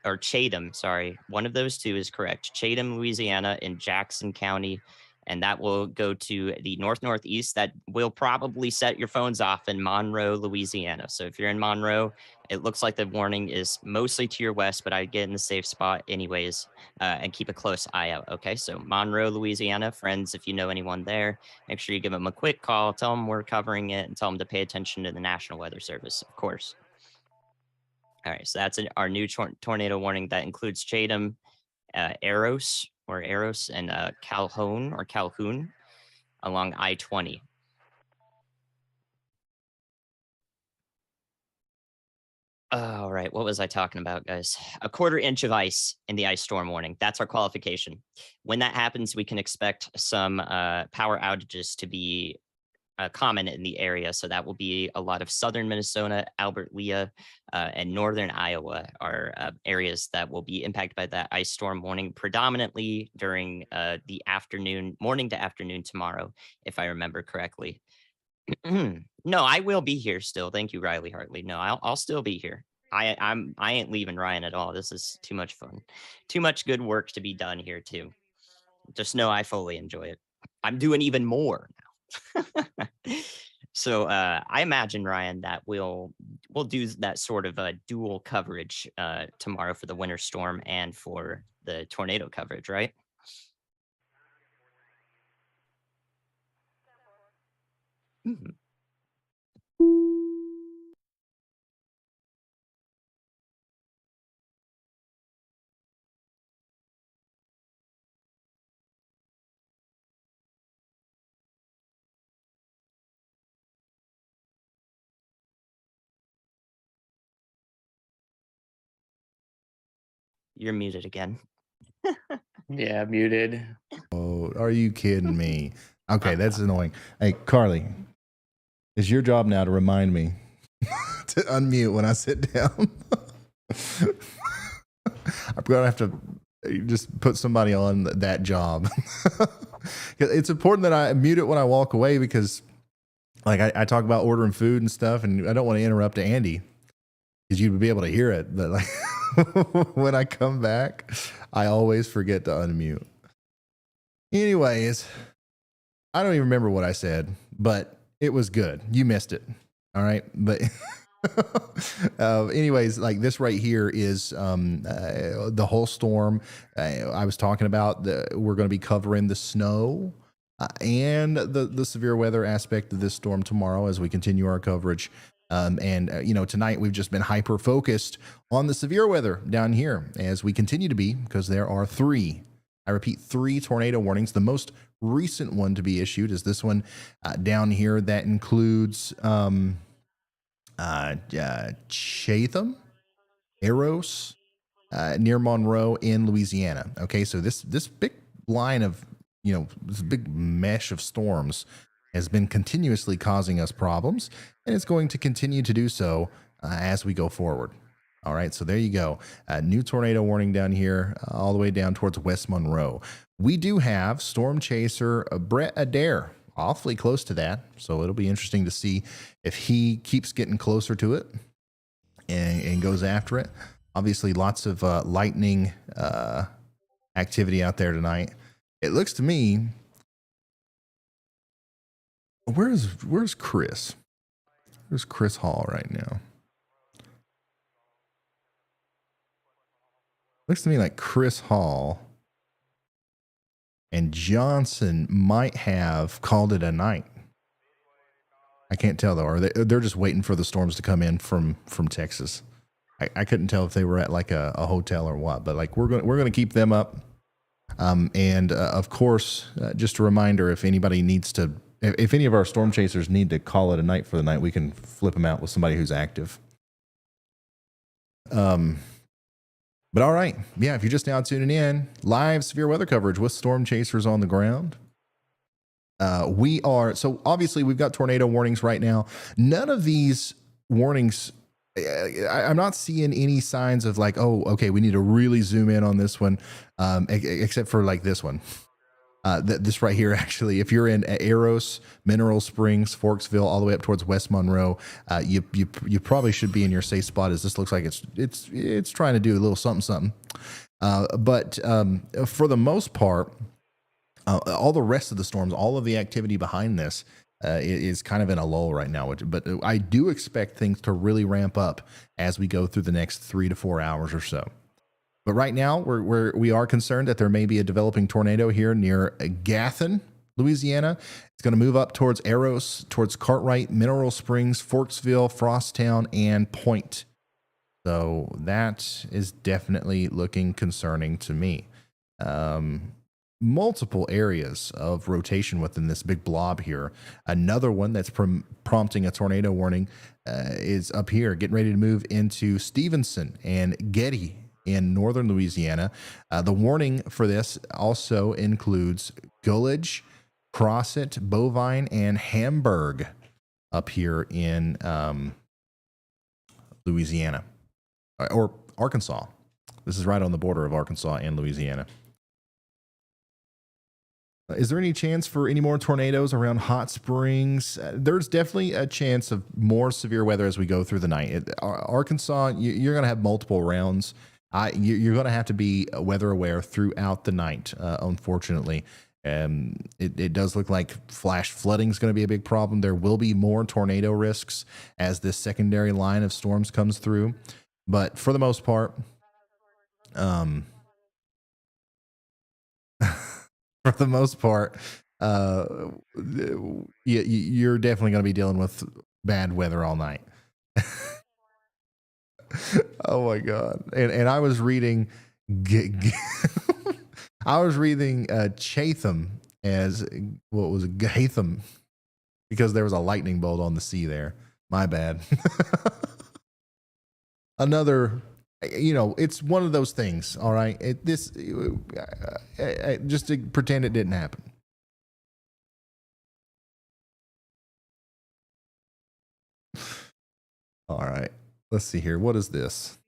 S3: or Chatham, sorry. One of those two is correct. Chatham, Louisiana in Jackson County. And that will go to the northeast. That will probably set your phones off in Monroe, Louisiana. So if you're in Monroe, it looks like the warning is mostly to your west, but I get in the safe spot anyways, and keep a close eye out. Okay, so Monroe, Louisiana, friends, if you know anyone there, make sure you give them a quick call, tell them we're covering it, and tell them to pay attention to the National Weather Service, of course. All right, so that's our new tornado warning that includes Chatham, Eros, and Calhoun along I-20. All right, what was I talking about, guys? A 1/4 inch of ice in the ice storm warning. That's our qualification. When that happens, we can expect some power outages to be common in the area. So that will be a lot of southern Minnesota, Albert Lea, and northern Iowa are areas that will be impacted by that ice storm warning, predominantly during the morning to afternoon tomorrow, if I remember correctly. No, I will be here still. Thank you, Riley Hartley. No, I'll still be here. I ain't leaving Ryan at all. This is too much fun. Too much good work to be done here too. Just know I fully enjoy it. I'm doing even more now. So I imagine, Ryan, that we'll do that sort of dual coverage tomorrow for the winter storm and for the tornado coverage, right? Mm-hmm. You're muted again.
S5: Yeah, muted.
S1: Oh, are you kidding me? Okay, that's annoying. Hey, Carly, it's your job now to remind me to unmute when I sit down. I'm going to have to just put somebody on that job. It's important that I mute it when I walk away because like I talk about ordering food and stuff, and I don't want to interrupt Andy because you'd be able to hear it. But like when I come back, I always forget to unmute. Anyways, I don't even remember what I said, but it was good. You missed it. All right. But anyways, like this right here is the whole storm. I was talking about we're going to be covering the snow and the severe weather aspect of this storm tomorrow as we continue our coverage. Tonight we've just been hyper focused on the severe weather down here, as we continue to be, because there are 3. I repeat, 3 tornado warnings. The most recent one to be issued is this one down here that includes Chatham, Eros, near Monroe in Louisiana. Okay, so this big line of, this big mesh of storms has been continuously causing us problems, and it's going to continue to do so as we go forward. All right, so there you go. New tornado warning down here, all the way down towards West Monroe. We do have storm chaser Brett Adair awfully close to that, so it'll be interesting to see if he keeps getting closer to it and goes after it. Obviously, lots of lightning activity out there tonight. It looks to me. Where's Chris? Where's Chris Hall right now? Looks to me like Chris Hall and Johnson might have called it a night. I can't tell though. Or they're just waiting for the storms to come in from Texas. I couldn't tell if they were at like a hotel or what, but like we're gonna keep them up. Of course, just a reminder, if anybody needs to, if any of our storm chasers need to call it a night for the night, we can flip them out with somebody who's active. But all right, yeah, if you're just now tuning in, live severe weather coverage with storm chasers on the ground. So obviously we've got tornado warnings right now. None of these warnings, I'm not seeing any signs of like, oh, okay, we need to really zoom in on this one, except for like this one. This right here, actually, if you're in Eros, Mineral Springs, Forksville, all the way up towards West Monroe, you probably should be in your safe spot, as this looks like it's trying to do a little something. But for the most part, all the rest of the storms, all of the activity behind this is kind of in a lull right now. But I do expect things to really ramp up as we go through the next 3 to 4 hours or so. But right now, we are concerned that there may be a developing tornado here near Gathen, Louisiana. It's going to move up towards Eros, towards Cartwright, Mineral Springs, Forksville, Frosttown, and Point. So that is definitely looking concerning to me. Multiple areas of rotation within this big blob here. Another one that's prompting a tornado warning is up here, getting ready to move into Stevenson and Getty in northern Louisiana. The warning for this also includes Gullidge, Crosset, Bovine, and Hamburg up here in Louisiana, or Arkansas. This is right on the border of Arkansas and Louisiana. Is there any chance for any more tornadoes around Hot Springs? There's definitely a chance of more severe weather as we go through the night. Arkansas, you're going to have multiple rounds. You're going to have to be weather aware throughout the night, unfortunately. It does look like flash flooding is going to be a big problem. There will be more tornado risks as this secondary line of storms comes through. But for the most part, you're definitely going to be dealing with bad weather all night. Oh my God. And I was reading, Chatham as what was Gatham, because there was a lightning bolt on the sea there. My bad. Another, it's one of those things. All right. Just to pretend it didn't happen. All right. Let's see here. What is this?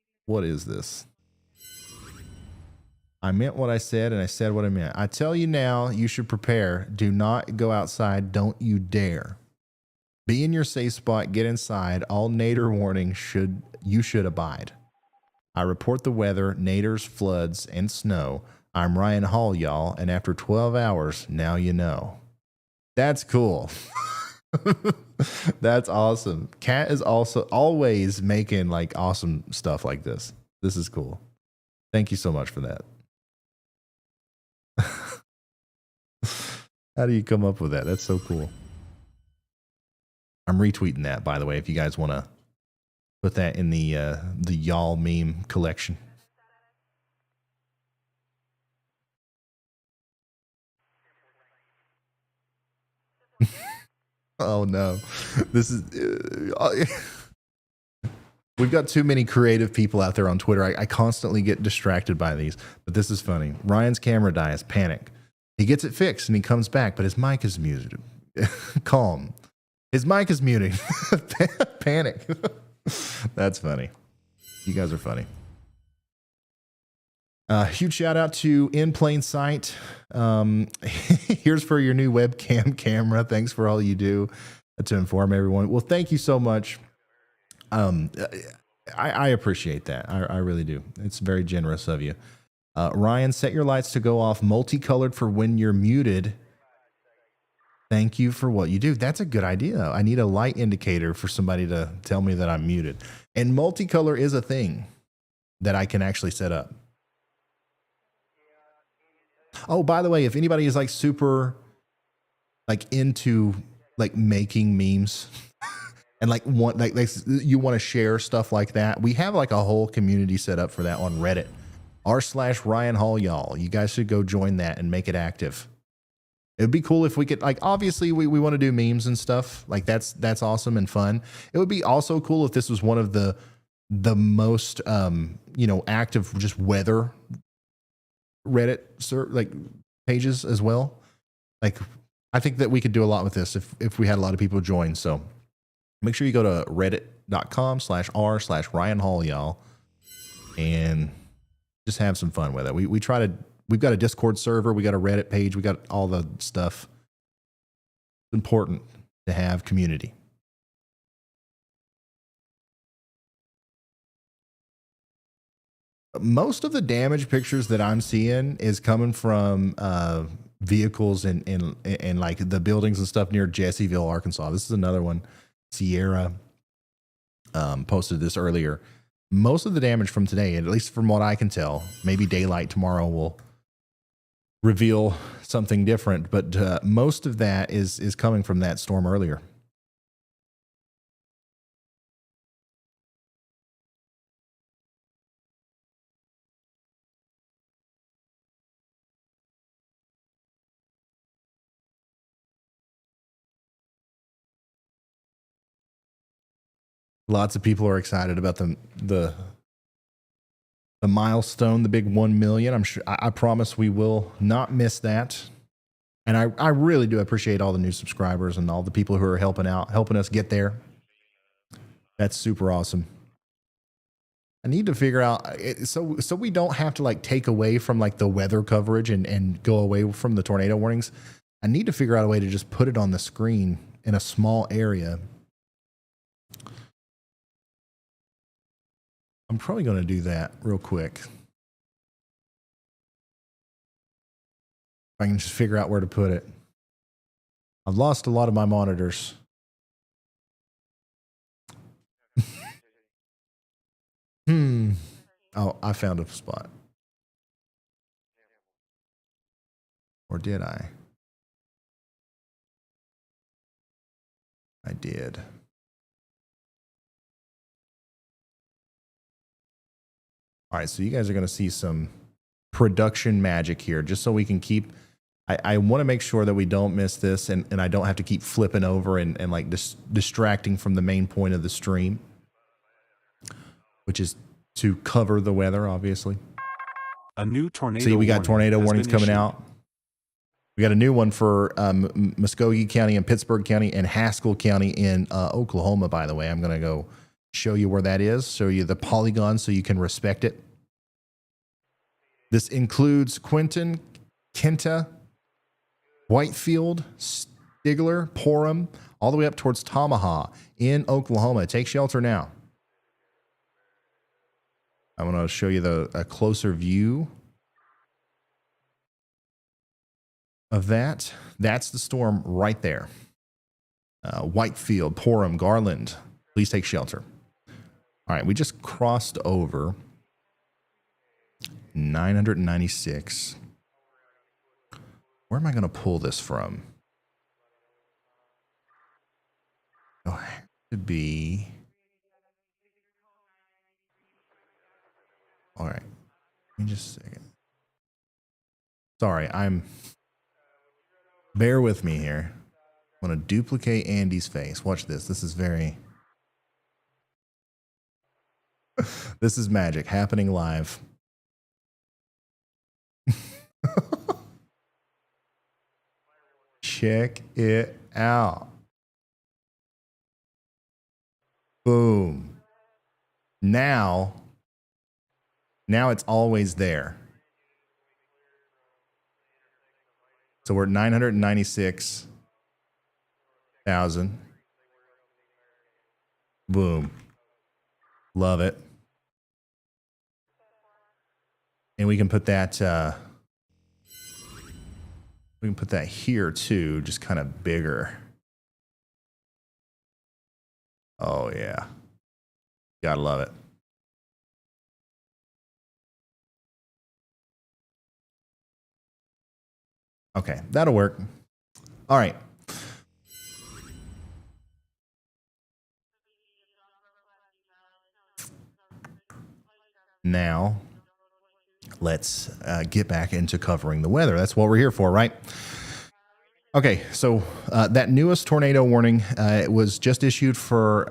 S1: I meant what I said, and I said what I meant. I tell you now, you should prepare. Do not go outside. Don't you dare. Be in your safe spot. Get inside. All nadir warnings you should abide. I report the weather, naders, floods, and snow. I'm Ryan Hall, y'all, and after 12 hours, now you know. That's cool. That's awesome. Kat is also always making like awesome stuff like this. This is cool. Thank you so much for that. How do you come up with that? That's so cool. I'm retweeting that, by the way, if you guys want to put that in the y'all meme collection. Oh no, this is. We've got too many creative people out there on Twitter. I constantly get distracted by these, but this is funny. Ryan's camera dies. Panic. He gets it fixed and he comes back, but his mic is muted. Calm. His mic is muted. Panic. That's funny. You guys are funny. Huge shout out to In Plain Sight. Here's for your new webcam camera. Thanks for all you do to inform everyone. Well, thank you so much. I appreciate that. I really do. It's very generous of you. Ryan, set your lights to go off multicolored for when you're muted. Thank you for what you do. That's a good idea. I need a light indicator for somebody to tell me that I'm muted. And multicolor is a thing that I can actually set up. Oh, by the way, if anybody is like super like into like making memes and like you want to share stuff like that, we have like a whole community set up for that on Reddit. r/Ryan Hall, y'all. You guys should go join that and make it active. It would be cool if we could, like, obviously we want to do memes and stuff. Like that's awesome and fun. It would be also cool if this was one of the most active just weather Reddit like pages as well. Like I think that we could do a lot with this if we had a lot of people join. So make sure you go to reddit.com/r/Ryan Hall, y'all, and just have some fun with it. We've got a Discord server, we got a Reddit page, we got all the stuff. It's important to have community. Most of the damage pictures that I'm seeing is coming from vehicles and like the buildings and stuff near Jesseville, Arkansas. This is another one. Sierra posted this earlier. Most of the damage from today, at least from what I can tell, maybe daylight tomorrow will reveal something different, but most of that is coming from that storm earlier. Lots of people are excited about the milestone, the big 1 million. I'm sure. I promise we will not miss that. And I really do appreciate all the new subscribers and all the people who are helping us get there. That's super awesome. I need to figure out so we don't have to like take away from like the weather coverage and go away from the tornado warnings. I need to figure out a way to just put it on the screen in a small area. I'm probably going to do that real quick. If I can just figure out where to put it. I've lost a lot of my monitors. Oh, I found a spot. Or did I? I did. All right, so you guys are going to see some production magic here, just so we can keep. I want to make sure that we don't miss this, and I don't have to keep flipping over and like distracting from the main point of the stream, which is to cover the weather, obviously.
S2: A new tornado.
S1: See, we got tornado warnings coming out. We got a new one for Muskogee County and Pittsburgh County and Haskell County in Oklahoma, by the way. I'm going to go show you where that is, show you the polygon so you can respect it. This includes Quinton, Kenta, Whitefield, Stigler, Porham, all the way up towards Tamaha in Oklahoma. Take shelter now. I'm going to show you a closer view of that. That's the storm right there. Whitefield, Porham, Garland. Please take shelter. All right, we just crossed over 996. Where am I going to pull this from? Oh, it has to be. All right. Give me just a second. Sorry, bear with me here. I'm going to duplicate Andy's face. Watch this. This is very. This is magic happening live. Check it out. Boom. Now it's always there. So we're at 996,000. Boom. Love it. And we can put that here too, just kind of bigger. Oh yeah. Gotta love it. Okay, that'll work. All right. Now, let's get back into covering the weather. That's what we're here for, right? Okay, so that newest tornado warning was just issued for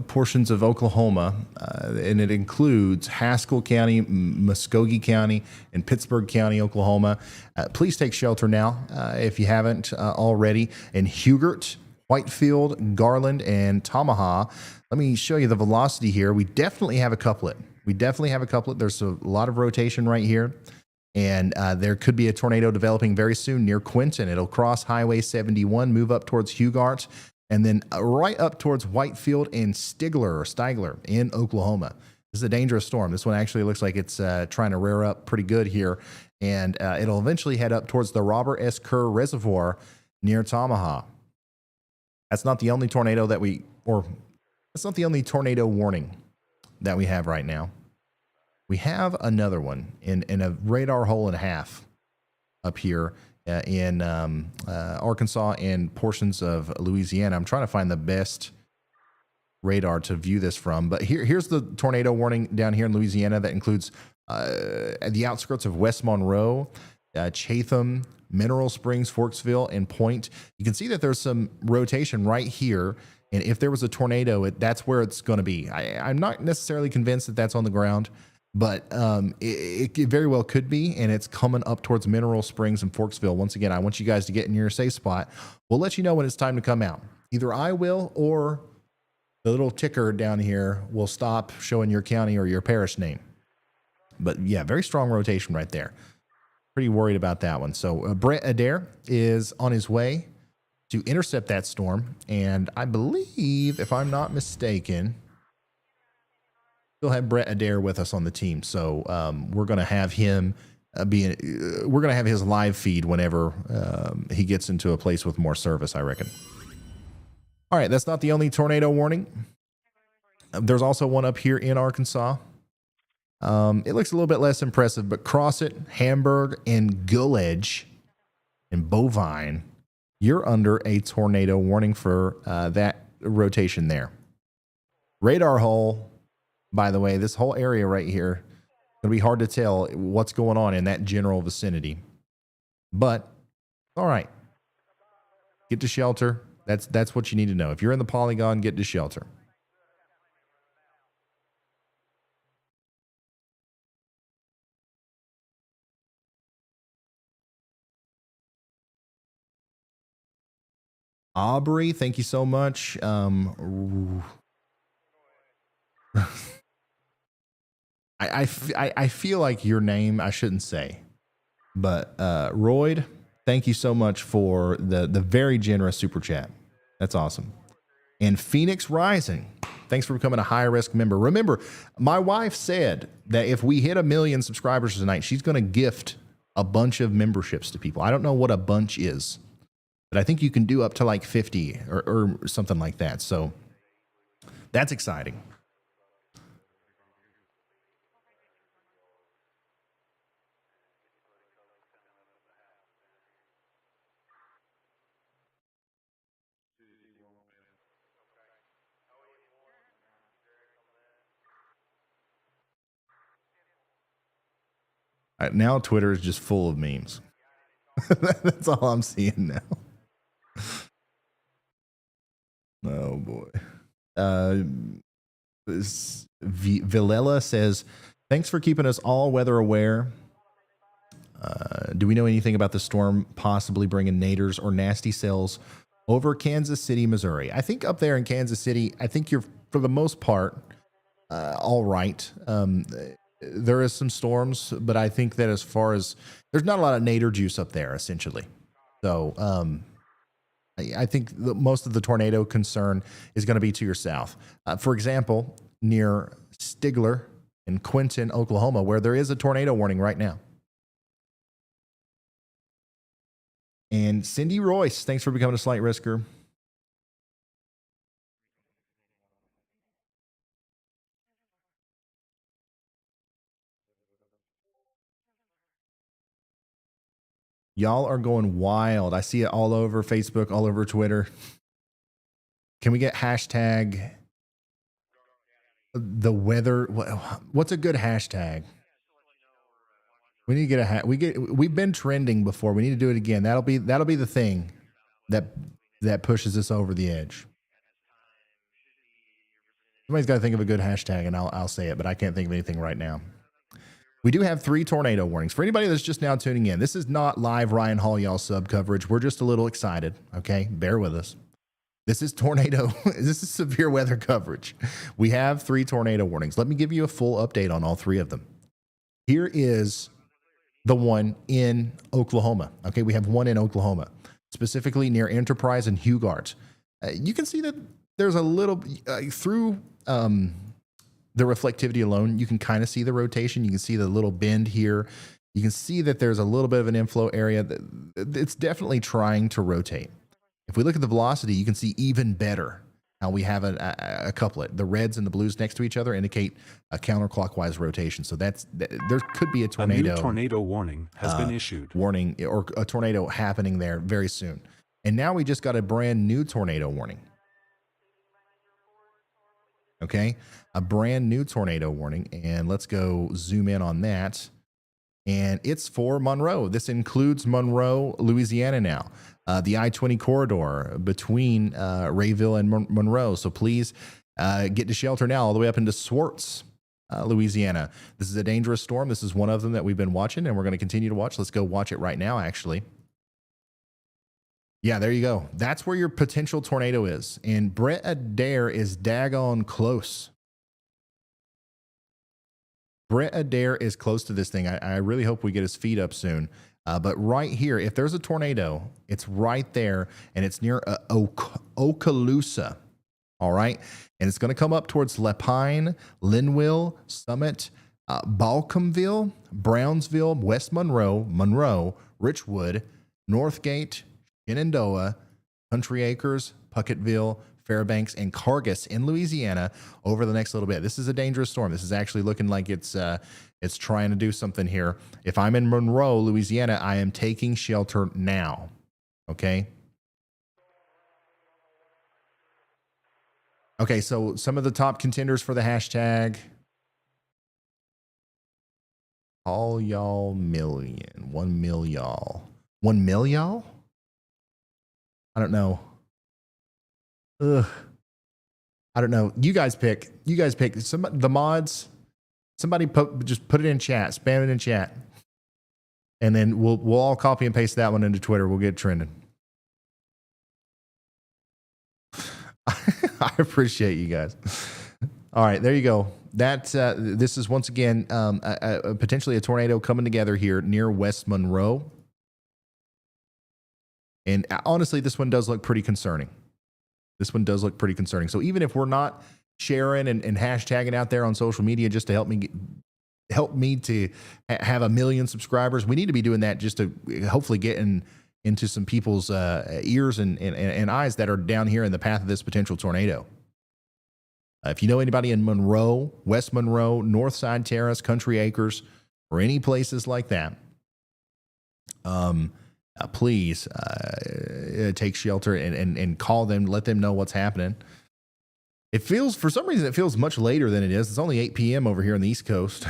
S1: portions of Oklahoma, and it includes Haskell County, Muskogee County, and Pittsburgh County, Oklahoma. Please take shelter now if you haven't already. In Hugert, Whitefield, Garland, and Tamaha. Let me show you the velocity here. We definitely have a couplet. There's a lot of rotation right here. And there could be a tornado developing very soon near Quinton. It'll cross Highway 71, move up towards Hugart, and then right up towards Whitefield and Stigler in Oklahoma. This is a dangerous storm. This one actually looks like it's trying to rear up pretty good here. And it'll eventually head up towards the Robert S. Kerr Reservoir near Tamaha. That's not the only tornado that's not the only tornado warning that we have right now. We have another one in a radar hole and a half up here in Arkansas and portions of Louisiana. I'm trying to find the best radar to view this from, but here's the tornado warning down here in Louisiana that includes at the outskirts of West Monroe, Chatham, Mineral Springs, Forksville, and Point. You can see that there's some rotation right here. And if there was a tornado, that's where it's going to be. I'm not necessarily convinced that that's on the ground, but it very well could be, and it's coming up towards Mineral Springs and Forksville. Once again, I want you guys to get in your safe spot. We'll let you know when it's time to come out. Either I will or the little ticker down here will stop showing your county or your parish name. But yeah, very strong rotation right there. Pretty worried about that one. So Brett Adair is on his way to intercept that storm, and I believe, if I'm not mistaken, we'll have Brett Adair with us on the team. So we're going to have him we're going to have his live feed whenever he gets into a place with more service, I reckon. All right, that's not the only tornado warning. There's also one up here in Arkansas. It looks a little bit less impressive, but Crossett, Hamburg, and Gull Edge and Bovine, you're under a tornado warning for that rotation there. Radar hole, by the way, this whole area right here, going to be hard to tell what's going on in that general vicinity. But, all right, get to shelter. That's what you need to know. If you're in the polygon, get to shelter. Aubrey, thank you so much. I feel like your name I shouldn't say, but Royd, thank you so much for the very generous super chat. That's awesome. And Phoenix Rising, thanks for becoming a high risk member. Remember, my wife said that if we hit 1 million subscribers tonight, she's going to gift a bunch of memberships to people. I don't know what a bunch is, but I think you can do up to like 50 or something like that. So that's exciting. Now Twitter is just full of memes. That's all I'm seeing now. Oh boy. Villela says, thanks for keeping us all weather aware. Do we know anything about the storm possibly bringing naders or nasty cells over Kansas City, Missouri? I think up there in Kansas City, I think you're, for the most part, all right. There is some storms, but I think that as far as, there's not a lot of nader juice up there, essentially. So I think most of the tornado concern is going to be to your south. For example, near Stigler in Quinton, Oklahoma, where there is a tornado warning right now. And Cindy Royce, thanks for becoming a slight risker. Y'all are going wild. I see it all over Facebook, all over Twitter. Can we get hashtag the weather? What's a good hashtag? We need to get we've been trending before. We need to do it again. That'll be the thing that pushes us over the edge. Somebody's got to think of a good hashtag, and I'll say it, but I can't think of anything right now. We do have 3 tornado warnings. For anybody that's just now tuning in, this is not live Ryan Hall y'all sub coverage. We're just a little excited, okay? Bear with us. This is this is severe weather coverage. We have 3 tornado warnings. Let me give you a full update on all 3 of them. Here is the one in Oklahoma. Okay, we have one in Oklahoma, specifically near Enterprise and Hugart. You can see that there's a little, through the reflectivity alone, you can kind of see the rotation. You can see the little bend here. You can see that there's a little bit of an inflow area. It's definitely trying to rotate. If we look at the velocity, you can see even better how we have a couplet. The reds and the blues next to each other indicate a counterclockwise rotation. So there could be a tornado.
S2: A new tornado warning has been issued.
S1: Warning, or a tornado happening there very soon. And now we just got a brand new tornado warning. Okay, a brand new tornado warning. And let's go zoom in on that. And it's for Monroe. This includes Monroe, Louisiana now. The I-20 corridor between Rayville and Monroe. So please get to shelter now all the way up into Swartz, Louisiana. This is a dangerous storm. This is one of them that we've been watching, and we're going to continue to watch. Let's go watch it right now, actually. Yeah, there you go. That's where your potential tornado is. And Brett Adair is daggone close. Brett Adair is close to this thing. I really hope we get his feet up soon. But right here, if there's a tornado, it's right there, and it's near Okaloosa. All right? And it's going to come up towards Lapine, Linville, Summit, Balcomville, Brownsville, West Monroe, Richwood, Northgate, Shenandoah, Country Acres, Pucketville, Fairbanks, and Cargus in Louisiana over the next little bit. This is a dangerous storm. This is actually looking like it's trying to do something here. If I'm in Monroe, Louisiana, I am taking shelter now. Okay. Okay, so some of the top contenders for the hashtag. All y'all million. 1 mil y'all. 1 mil y'all? I don't know. Ugh. I don't know. You guys pick. The mods. Somebody just put it in chat. Spam it in chat. And then we'll all copy and paste that one into Twitter. We'll get it trending. I appreciate you guys. All right, there you go. This is once again potentially a tornado coming together here near West Monroe. And honestly, this one does look pretty concerning. So even if we're not sharing and hashtagging out there on social media just to help me to have 1 million subscribers, we need to be doing that just to hopefully get into some people's ears and eyes that are down here in the path of this potential tornado. If you know anybody in Monroe, West Monroe, Northside Terrace, Country Acres, or any places like that, please take shelter and call them, let them know what's happening. For some reason, it feels much later than it is. It's only 8 p.m. over here on the East Coast.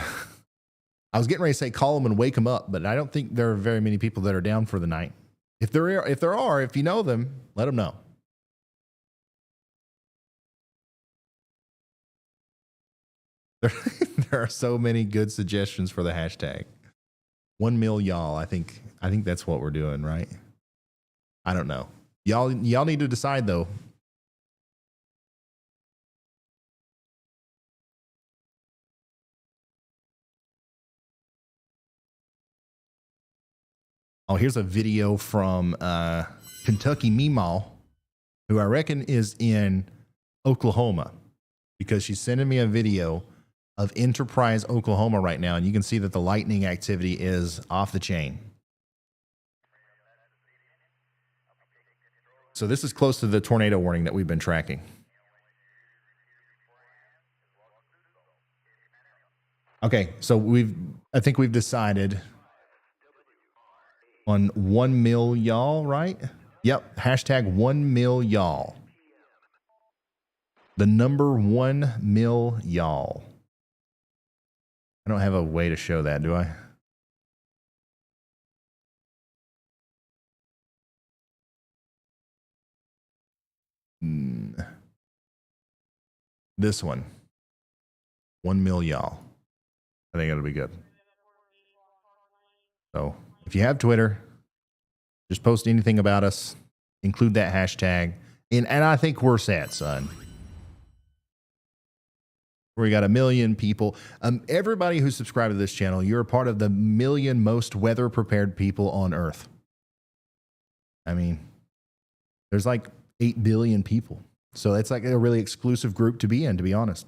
S1: I was getting ready to say call them and wake them up, but I don't think there are very many people that are down for the night. If there are, if you know them, let them know. There are so many good suggestions for the hashtag. 1 mil y'all. I think that's what we're doing, right? I don't know. Y'all need to decide though. Oh, here's a video from Kentucky Meemaw, who I reckon is in Oklahoma, because she's sending me a video of Enterprise, Oklahoma right now, and you can see that the lightning activity is off the chain. So this is close to the tornado warning that we've been tracking. Okay, so I think we've decided on 1 mil y'all, right? Yep, hashtag 1 mil y'all. The number 1 mil y'all. I don't have a way to show that, do I? This one. 1 mil y'all. I think it'll be good. So if you have Twitter, just post anything about us, include that hashtag, and I think we're set, son. We got 1 million people. Everybody who's subscribed to this channel, you're a part of the 1 million most weather prepared people on Earth. I mean, there's like 8 billion people. So it's like a really exclusive group to be in, to be honest.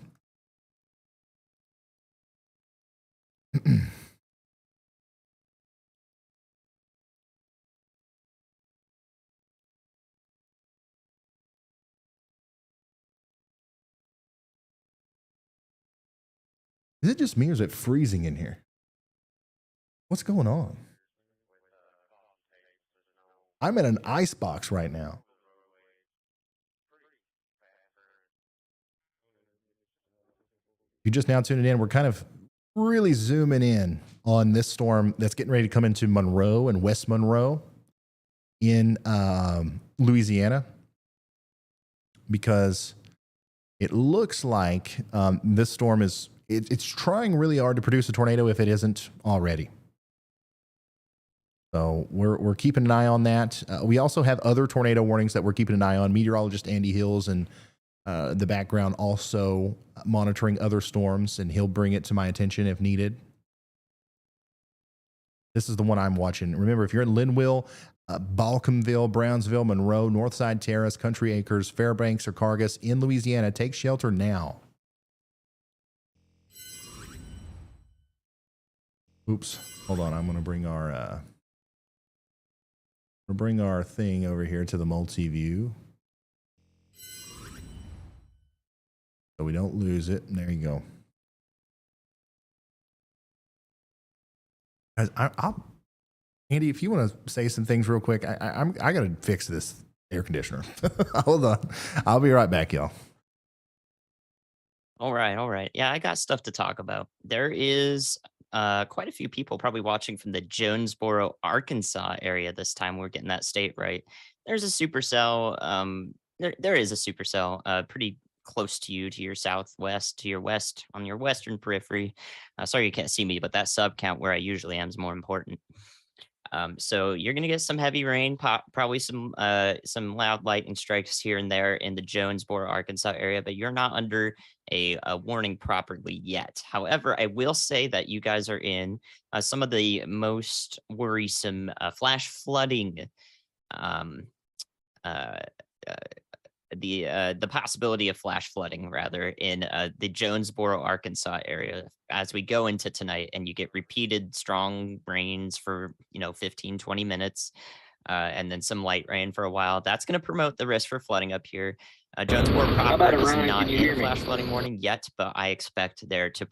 S1: Is it just me or is it freezing in here? What's going on? I'm in an ice box right now. If you're just now tuning in, we're kind of really zooming in on this storm that's getting ready to come into Monroe and West Monroe in Louisiana, because it looks like this storm is it's trying really hard to produce a tornado if it isn't already. So we're keeping an eye on that. We also have other tornado warnings that we're keeping an eye on. Meteorologist Andy Hills and the background also monitoring other storms, and he'll bring it to my attention if needed. This is the one I'm watching. Remember, if you're in Linville, Balcomville, Brownsville, Monroe, Northside Terrace, Country Acres, Fairbanks, or Cargus in Louisiana, take shelter now. Oops, hold on. I'm going to bring our thing over here to the multi-view so we don't lose it. There you go. Andy, if you want to say some things real quick, I got to fix this air conditioner. Hold on. I'll be right back, y'all.
S3: All right. Yeah, I got stuff to talk about. There is quite a few people probably watching from the Jonesboro, Arkansas area this time. We're getting that state right. There's a supercell. There is a supercell pretty close to you, to your southwest, to your west, on your western periphery. Sorry you can't see me, but that sub count where I usually am is more important. So you're going to get some heavy rain, probably some loud lightning strikes here and there in the Jonesboro, Arkansas area, but you're not under a warning properly yet. However, I will say that you guys are in some of the most worrisome flash flooding, the possibility of flash flooding rather in the Jonesboro, Arkansas area as we go into tonight, and you get repeated strong rains for 15, 20 minutes, and then some light rain for a while. That's going to promote the risk for flooding up here. Jonesboro proper is not in a flash flooding warning yet, but I expect there to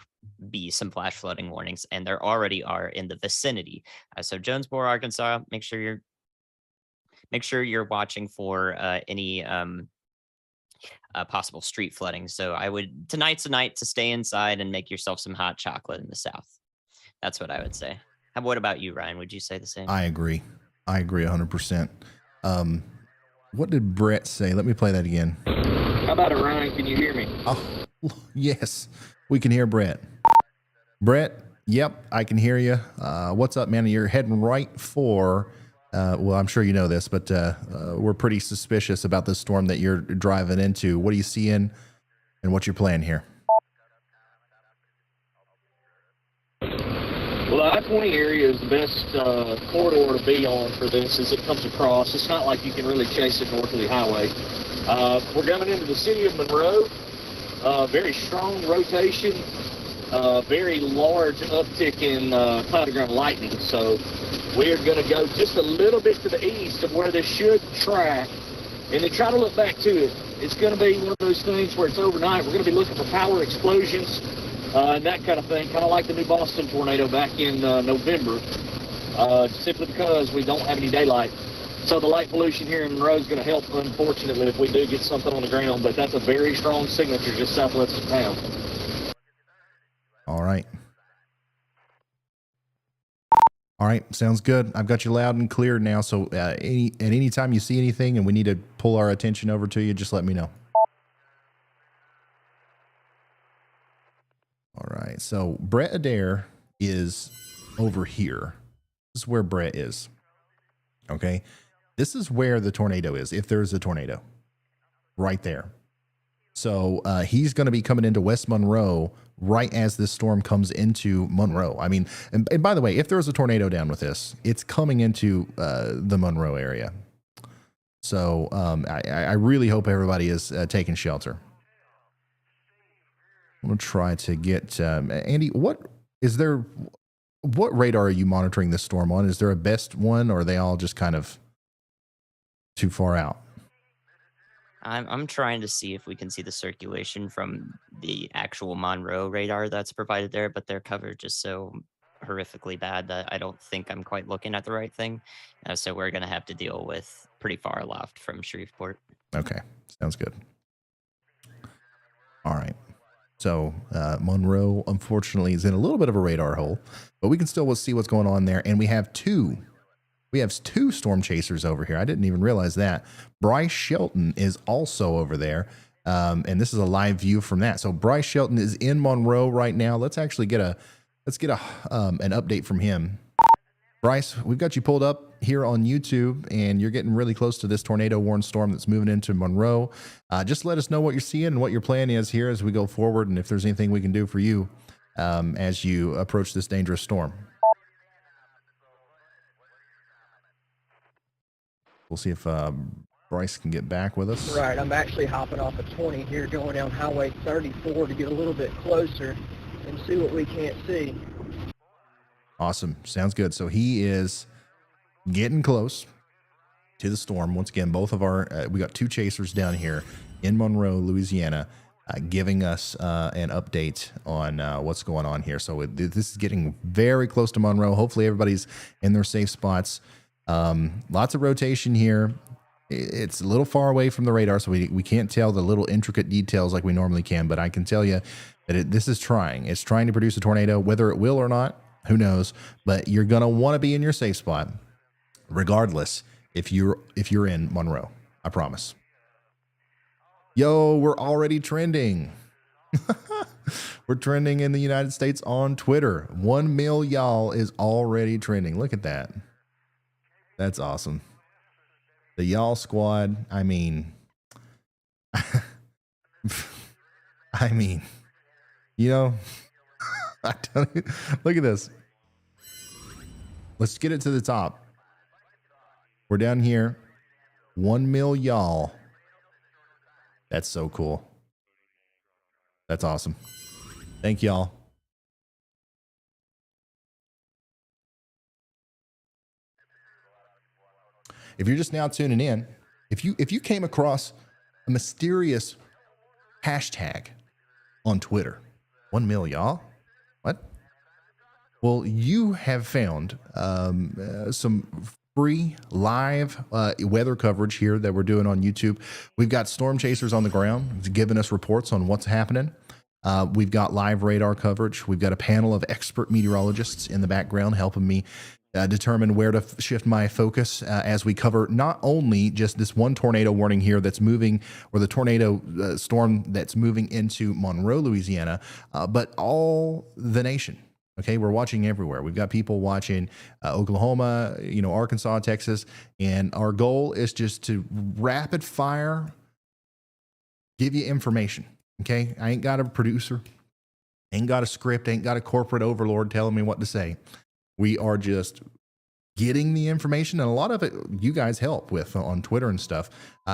S3: be some flash flooding warnings, and there already are in the vicinity. So Jonesboro, Arkansas, make sure you're watching for any possible street flooding. So tonight's a night to stay inside and make yourself some hot chocolate in the south. That's what I would say. What about you, Ryan? Would you say the same?
S1: I agree. I agree 100%. What did Brett say? Let me play that again.
S4: How about it, Ryan? Can you hear me?
S1: Oh, yes, we can hear Brett. Brett, yep, I can hear you. What's up, man? You're heading right for, well, I'm sure you know this, but we're pretty suspicious about this storm that you're driving into. What are you seeing and what's your plan here?
S4: Well, the I-20 area is the best corridor to be on for this as it comes across. It's not like you can really chase it north of the highway. We're coming into the city of Monroe. Very strong rotation. Very large uptick in cloud ground lightning. So we are going to go just a little bit to the east of where this should track and then try to look back to it. It's going to be one of those things where it's overnight. We're going to be looking for power explosions and that kind of thing, kind of like the new Boston tornado back in November, simply because we don't have any daylight. So the light pollution here in Monroe is going to help, unfortunately, if we do get something on the ground, but that's a very strong signature just southwest of town.
S1: All right. All right, sounds good. I've got you loud and clear now, so at any time you see anything and we need to pull our attention over to you, just let me know. All right, so Brett Adair is over here. This is where Brett is. Okay, this is where the tornado is, if there is a tornado. Right there. So he's going to be coming into West Monroe right as this storm comes into Monroe. I mean, and by the way, if there's a tornado down with this, it's coming into the Monroe area. So I really hope everybody is taking shelter. I'm going to try to get Andy. What radar are you monitoring this storm on? Is there a best one, or are they all just kind of too far out?
S3: I'm trying to see if we can see the circulation from the actual Monroe radar that's provided there, but their coverage is so horrifically bad that I don't think I'm quite looking at the right thing. So we're going to have to deal with pretty far left from Shreveport.
S1: Okay, sounds good. All right. So Monroe, unfortunately, is in a little bit of a radar hole, but we can still see what's going on there. And we have two storm chasers over here. I didn't even realize that. Bryce Shelton is also over there. And this is a live view from that. So Bryce Shelton is in Monroe right now. Let's actually get an update from him. Bryce, we've got you pulled up here on YouTube, and you're getting really close to this tornado warned storm that's moving into Monroe. Just let us know what you're seeing and what your plan is here as we go forward, and if there's anything we can do for you as you approach this dangerous storm. We'll see if Bryce can get back with us.
S7: Right, I'm actually hopping off of 20 here, going down Highway 34 to get a little bit closer and see what we can't see.
S1: Awesome. Sounds good. So he is getting close to the storm. Once again, both of our, we got two chasers down here in Monroe, Louisiana, giving us an update on what's going on here. So this is getting very close to Monroe. Hopefully everybody's in their safe spots. Lots of rotation here. It's a little far away from the radar, so we can't tell the little intricate details like we normally can, but I can tell you that this is trying. It's trying to produce a tornado. Whether it will or not, who knows? But you're going to want to be in your safe spot regardless if you're in Monroe. I promise. Yo, we're already trending. We're trending in the United States on Twitter. 1 mil y'all is already trending. Look at that. That's awesome. The y'all squad, I mean, you know, look at this. Let's get it to the top. We're down here. 1 mil y'all. That's so cool. That's awesome. Thank y'all. If you're just now tuning in, if you came across a mysterious hashtag on Twitter, 1 mil y'all, what? Well, you have found some free live weather coverage here that we're doing on YouTube. We've got storm chasers on the ground giving us reports on what's happening. We've got live radar coverage. We've got a panel of expert meteorologists in the background helping me determine where to shift my focus as we cover not only just this one tornado warning here that's moving, or the tornado storm that's moving into Monroe, Louisiana, but all the nation. Okay, we're watching everywhere. We've got people watching Oklahoma, Arkansas, Texas, and our goal is just to rapid fire give you information. Okay, I ain't got a producer, ain't got a script, ain't got a corporate overlord telling me what to say. We are just getting the information, and a lot of it you guys help with on Twitter and stuff,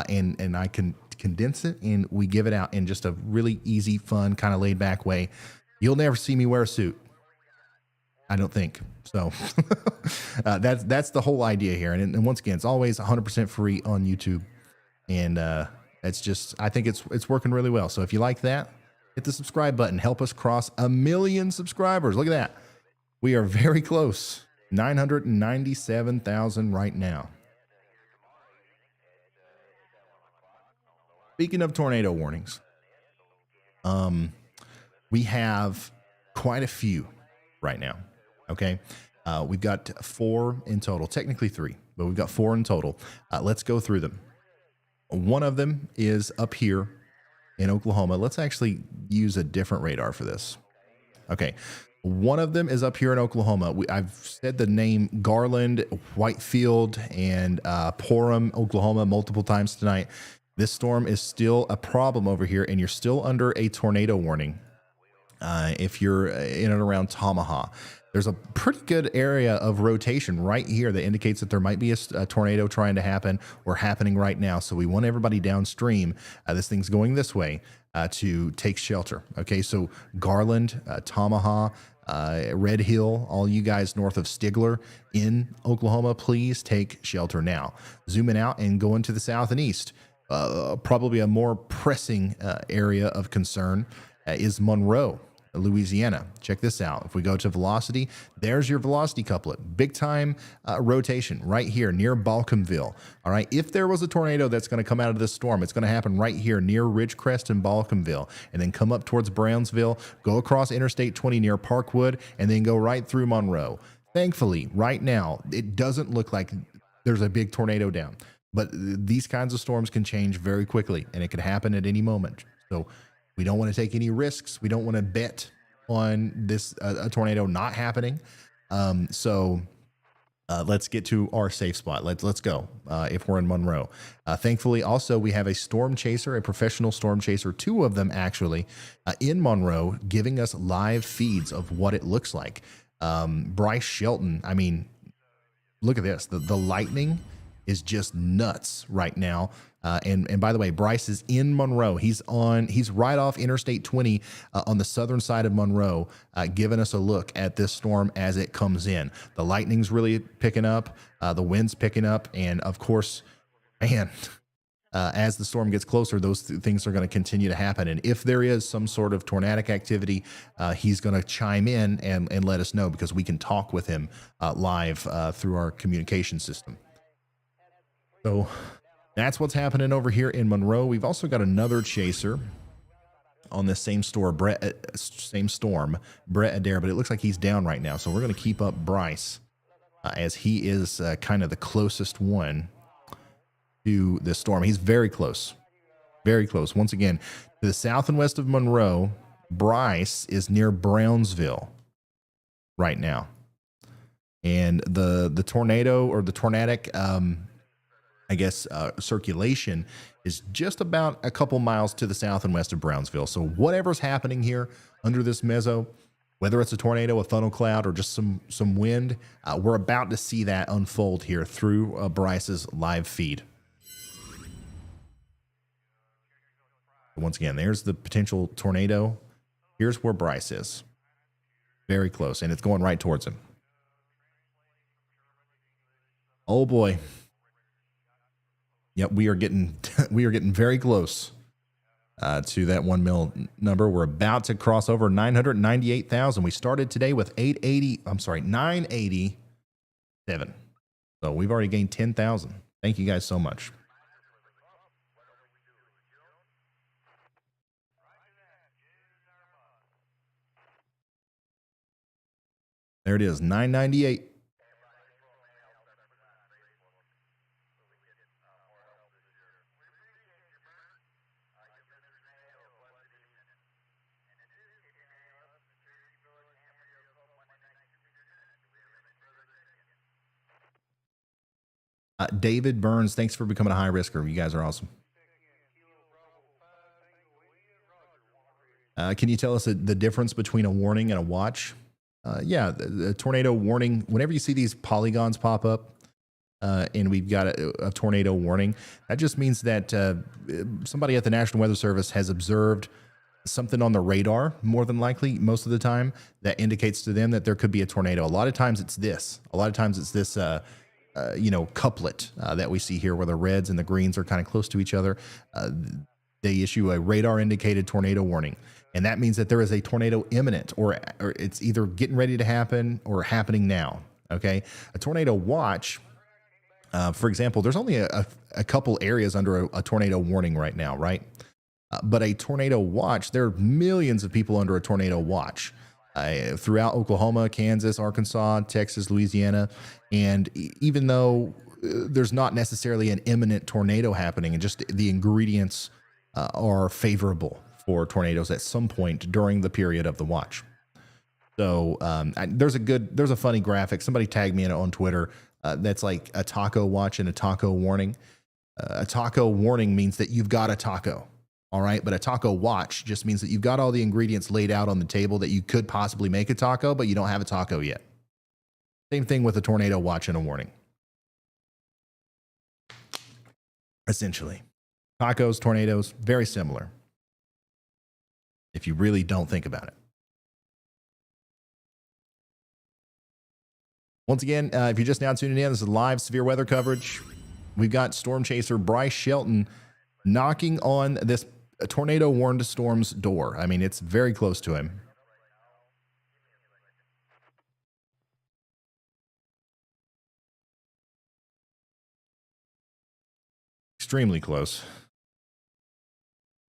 S1: and I can condense it, and we give it out in just a really easy, fun, kind of laid back way. You'll never see me wear a suit, I don't think. So that's the whole idea here. And once again, it's always 100% free on YouTube, and it's just, I think it's working really well. So if you like that, hit the subscribe button. Help us cross 1 million subscribers. Look at that. We are very close. 997,000 right now. Speaking of tornado warnings, we have quite a few right now. Okay. We've got 4 in total, technically 3, but we've got 4 in total. Let's go through them. One of them is up here in Oklahoma. Let's actually use a different radar for this. Okay. One of them is up here in Oklahoma. I've said the name Garland, Whitefield, and Porham, Oklahoma multiple times tonight. This storm is still a problem over here, and you're still under a tornado warning if you're in and around Tamaha. There's a pretty good area of rotation right here that indicates that there might be a tornado trying to happen or happening right now. So we want everybody downstream. This thing's going this way to take shelter. Okay, so Garland, Tamaha, Red Hill, all you guys north of Stigler in Oklahoma, please take shelter now. Zooming out and going to the south and east. Probably a more pressing area of concern is Monroe, Louisiana. Check this out. If we go to velocity, there's your velocity couplet. Big time rotation right here near Balcomville. All right. If there was a tornado that's going to come out of this storm, it's going to happen right here near Ridgecrest and Balcomville, and then come up towards Brownsville, go across Interstate 20 near Parkwood, and then go right through Monroe. Thankfully, right now, it doesn't look like there's a big tornado down, but these kinds of storms can change very quickly, and it could happen at any moment. So we don't want to take any risks. We don't want to bet on this a tornado not happening. So let's get to our safe spot. Let's go if we're in Monroe. Thankfully, also, we have a storm chaser, a professional storm chaser, 2 of them actually, in Monroe, giving us live feeds of what it looks like. Bryce Shelton, I mean, look at this. The lightning is just nuts right now. And by the way, Bryce is in Monroe. He's right off Interstate 20 on the southern side of Monroe, giving us a look at this storm as it comes in. The lightning's really picking up, the wind's picking up, and of course, man, as the storm gets closer, those things are going to continue to happen. And if there is some sort of tornadic activity, he's going to chime in and let us know, because we can talk with him live through our communication system. So that's what's happening over here in Monroe. We've also got another chaser on this same storm, Brett Adair, but it looks like he's down right now. So we're going to keep up Bryce as he is kind of the closest one to this storm. He's very close, very close. Once again, to the south and west of Monroe, Bryce is near Brownsville right now. And the tornado, or the tornadic, circulation is just about a couple miles to the south and west of Brownsville. So whatever's happening here under this meso, whether it's a tornado, a funnel cloud, or just some wind, we're about to see that unfold here through Bryce's live feed. Once again, there's the potential tornado. Here's where Bryce is. Very close, and it's going right towards him. Oh boy. Yep, we are getting very close to that 1 mil number. We're about to cross over 998,000. We started today with 987. So we've already gained 10,000. Thank you guys so much. There it is, 998. David Burns, thanks for becoming a high risker. You guys are awesome. Can you tell us the difference between a warning and a watch? Yeah, the tornado warning, whenever you see these polygons pop up and we've got a tornado warning, that just means that somebody at the National Weather Service has observed something on the radar, more than likely, most of the time, that indicates to them that there could be a tornado. A lot of times it's this. A lot of times it's this couplet that we see here where the reds and the greens are kind of close to each other. They issue a radar indicated tornado warning. And that means that there is a tornado imminent, or it's either getting ready to happen or happening now. Okay. A tornado watch, for example, there's only a couple areas under a tornado warning right now, right? But a tornado watch, there are millions of people under a tornado watch throughout Oklahoma, Kansas, Arkansas, Texas, Louisiana. And even though there's not necessarily an imminent tornado happening, and just the ingredients are favorable for tornadoes at some point during the period of the watch. So there's a funny graphic. Somebody tagged me in it on Twitter. That's like a taco watch and a taco warning. A taco warning means that you've got a taco. All right. But a taco watch just means that you've got all the ingredients laid out on the table that you could possibly make a taco, but you don't have a taco yet. Same thing with a tornado watch and a warning. Essentially. Tacos, tornadoes, very similar, if you really don't think about it. Once again, if you're just now tuning in, this is live severe weather coverage. We've got storm chaser Bryce Shelton knocking on this tornado warned storm's door. I mean, it's very close to him. Extremely close.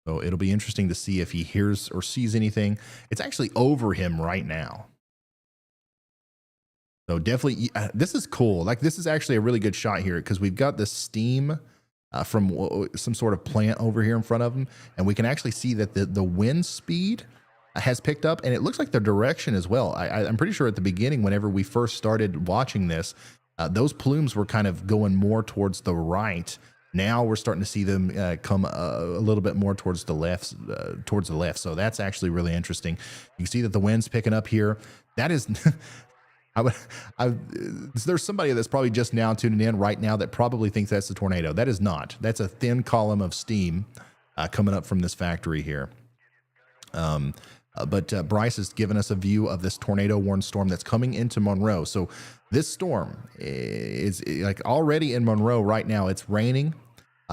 S1: So it'll be interesting to see if he hears or sees anything. It's actually over him right now. So definitely, this is cool. Like, this is actually a really good shot here because we've got the steam from some sort of plant over here in front of him. And we can actually see that the wind speed has picked up, and it looks like the direction as well. I'm pretty sure at the beginning, whenever we first started watching this, those plumes were kind of going more towards the right. Now we're starting to see them come a little bit more towards the left. So that's actually really interesting. You can see that the wind's picking up here. That is, there's somebody that's probably just now tuning in right now that probably thinks that's a tornado. That is not. That's a thin column of steam coming up from this factory here. But Bryce has given us a view of this tornado warned storm that's coming into Monroe. So this storm is like already in Monroe right now. It's raining.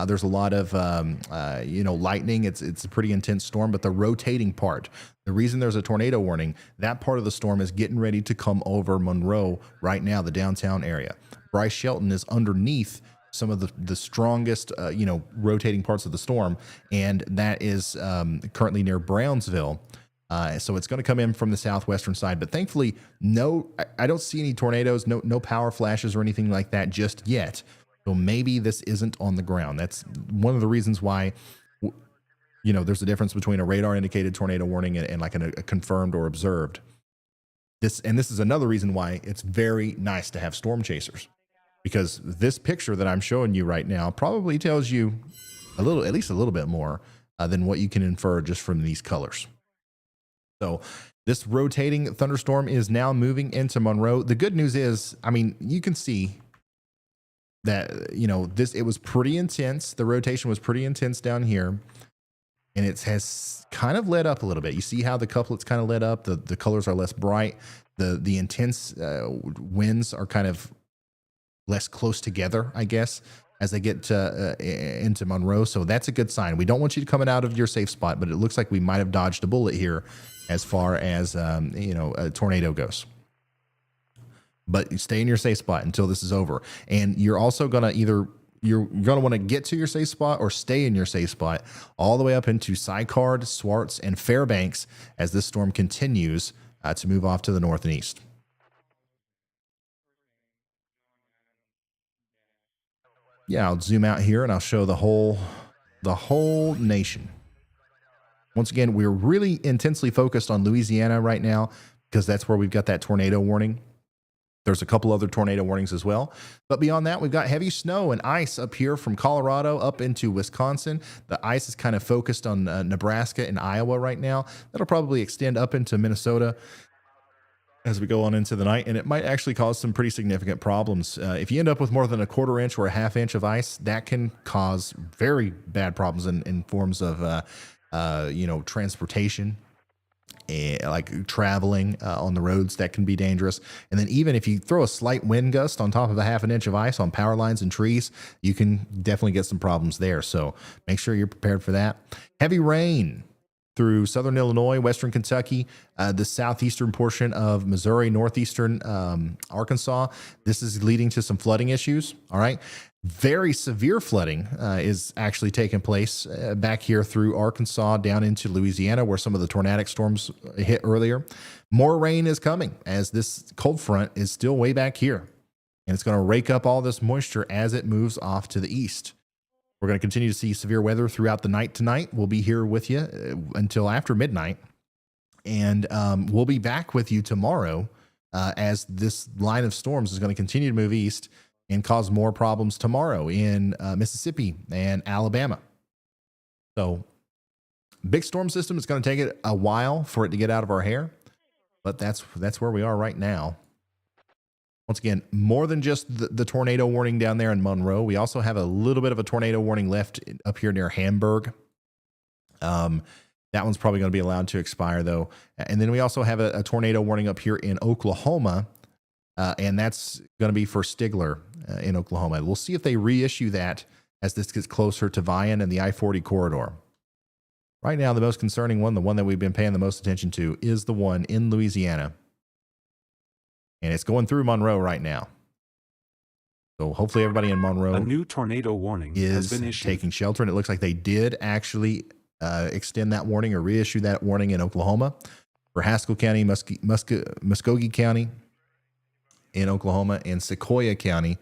S1: There's a lot of, lightning. It's a pretty intense storm, but the rotating part, the reason there's a tornado warning, that part of the storm is getting ready to come over Monroe right now, the downtown area. Bryce Shelton is underneath some of the strongest, rotating parts of the storm. And that is currently near Brownsville. So it's going to come in from the southwestern side, but thankfully, I don't see any tornadoes, no power flashes or anything like that just yet. So maybe this isn't on the ground. That's one of the reasons why, there's a difference between a radar indicated tornado warning and like a confirmed or observed. This is another reason why it's very nice to have storm chasers, because this picture that I'm showing you right now probably tells you at least a little bit more than what you can infer just from these colors. So this rotating thunderstorm is now moving into Monroe. The good news is, you can see that, it was pretty intense. The rotation was pretty intense down here, and it has kind of lit up a little bit. You see how the couplets kind of lit up. The colors are less bright. The intense winds are kind of less close together, I guess, as they get into Monroe. So that's a good sign. We don't want you coming out of your safe spot, but it looks like we might have dodged a bullet here as far as, a tornado goes. But you stay in your safe spot until this is over. And you're also going to you're going to want to get to your safe spot or stay in your safe spot all the way up into Sycard, Swartz, and Fairbanks as this storm continues to move off to the north and east. yeah, I'll zoom out here and I'll show the whole nation. Once again, we're really intensely focused on Louisiana right now because that's where we've got that tornado warning. There's a couple other tornado warnings as well. But beyond that, we've got heavy snow and ice up here from Colorado up into Wisconsin. The ice is kind of focused on Nebraska and Iowa right now. That'll probably extend up into Minnesota as we go on into the night, and it might actually cause some pretty significant problems. If you end up with more than a quarter inch or a half inch of ice, that can cause very bad problems in forms of transportation, like traveling on the roads. That can be dangerous. And then even if you throw a slight wind gust on top of a half an inch of ice on power lines and trees, you can definitely get some problems there. So make sure you're prepared for that. Heavy rain through southern Illinois, western Kentucky, the southeastern portion of Missouri, northeastern Arkansas. This is leading to some flooding issues. All right. Very severe flooding is actually taking place back here through Arkansas down into Louisiana, where some of the tornadic storms hit earlier. More rain is coming as this cold front is still way back here, and it's going to rake up all this moisture as it moves off to the east. We're going to continue to see severe weather throughout the night tonight. We'll be here with you until after midnight, and we'll be back with you tomorrow as this line of storms is going to continue to move east and cause more problems tomorrow in Mississippi and Alabama. So big storm system is going to take it a while for it to get out of our hair, but that's where we are right now. Once again, more than just the tornado warning down there in Monroe, we also have a little bit of a tornado warning left up here near Hamburg. That one's probably going to be allowed to expire, though. And then we also have a tornado warning up here in Oklahoma, and that's going to be for Stigler in Oklahoma. We'll see if they reissue that as this gets closer to Vian and the I-40 corridor. Right now, the most concerning one, the one that we've been paying the most attention to, is the one in Louisiana. And it's going through Monroe right now. So hopefully everybody in Monroe
S2: A new tornado warning has been issued.
S1: taking shelter. And it looks like they did actually extend that warning or reissue that warning in Oklahoma for Haskell County, Muskogee County in Oklahoma, and Sequoia County.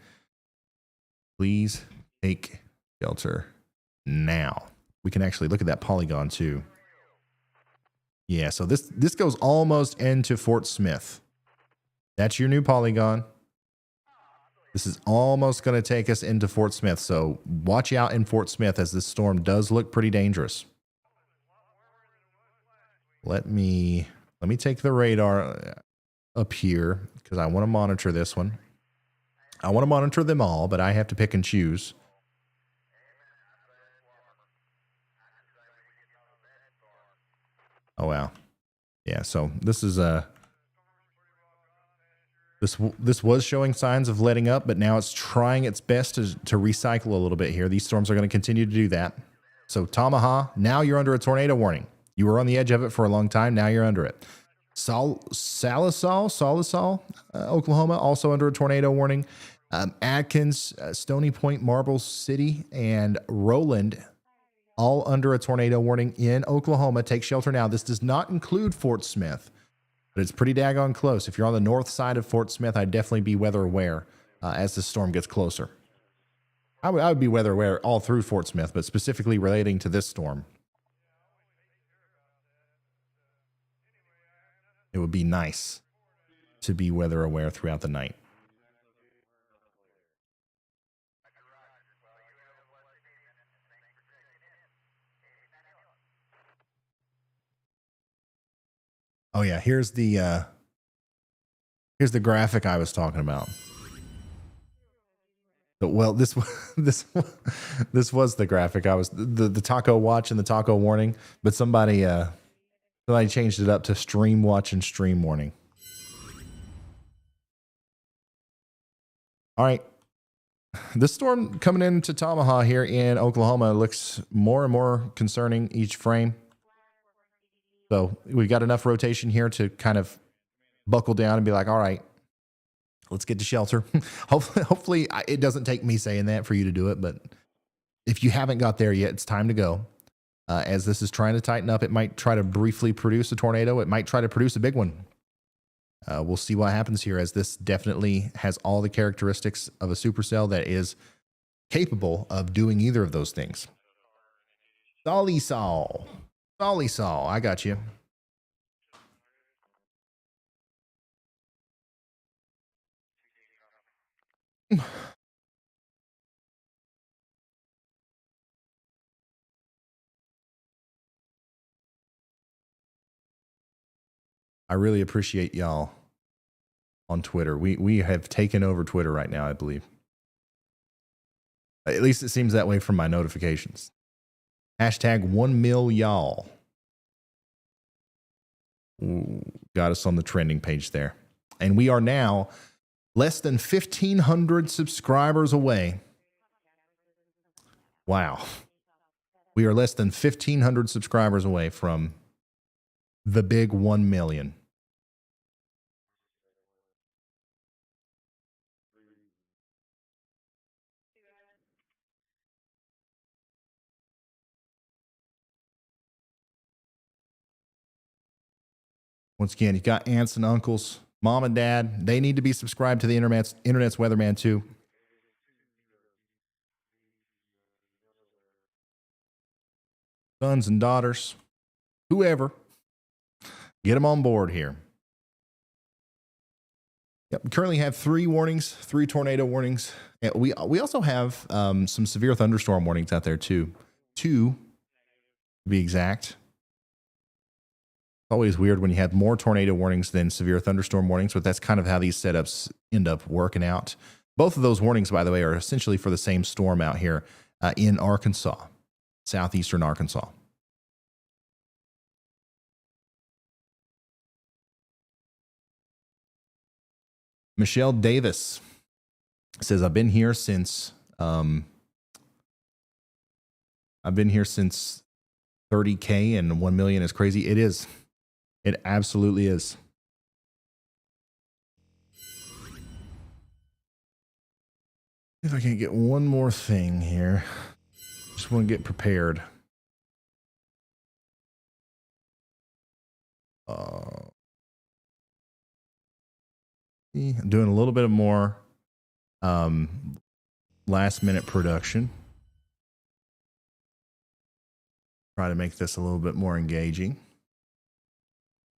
S1: Please take shelter now. We can actually look at that polygon too. Yeah, so this goes almost into Fort Smith. That's your new polygon. This is almost going to take us into Fort Smith. So watch out in Fort Smith as this storm does look pretty dangerous. Let me take the radar up here because I want to monitor this one. I want to monitor them all, but I have to pick and choose. Oh, wow. Yeah, so this is This was showing signs of letting up, but now it's trying its best to recycle a little bit here. These storms are going to continue to do that. So Tamaha, now you're under a tornado warning. You were on the edge of it for a long time. Now you're under it. Salisal, Oklahoma, also under a tornado warning. Adkins, Stony Point, Marble City, and Roland, all under a tornado warning in Oklahoma. Take shelter now. This does not include Fort Smith, but it's pretty daggone close. If you're on the north side of Fort Smith, I'd definitely be weather aware as the storm gets closer. I would be weather aware all through Fort Smith, but specifically relating to this storm, it would be nice to be weather aware throughout the night. Oh yeah, here's the graphic I was talking about. Well, this was the graphic. I was the taco watch and the taco warning, but somebody changed it up to stream watch and stream warning. All right. This storm coming into Tamaha here in Oklahoma looks more and more concerning each frame. So we've got enough rotation here to kind of buckle down and be like, all right, let's get to shelter. Hopefully it doesn't take me saying that for you to do it. But if you haven't got there yet, it's time to go. As this is trying to tighten up, it might try to briefly produce a tornado. It might try to produce a big one. We'll see what happens here, as this definitely has all the characteristics of a supercell that is capable of doing either of those things. Solly Saul, I got you. I really appreciate y'all on Twitter. We have taken over Twitter right now, I believe. At least it seems that way from my notifications. Hashtag 1 mil y'all. Ooh, got us on the trending page there. And we are now less than 1,500 subscribers away. Wow. We are less than 1,500 subscribers away from the big 1 million. Once again, you got aunts and uncles, mom and dad. They need to be subscribed to the internet's weatherman too. Sons and daughters, whoever, get them on board here. Yep, we currently have 3 tornado warnings. And we also have some severe thunderstorm warnings out there too. 2, to be exact. Always weird when you have more tornado warnings than severe thunderstorm warnings, but that's kind of how these setups end up working out. Both of those warnings, by the way, are essentially for the same storm out here in Arkansas, southeastern Arkansas. Michelle Davis says, I've been here since 30K and 1 million is crazy. It is. It absolutely is. If I can get one more thing here, just want to get prepared. I'm doing a little bit of more last minute production. Try to make this a little bit more engaging.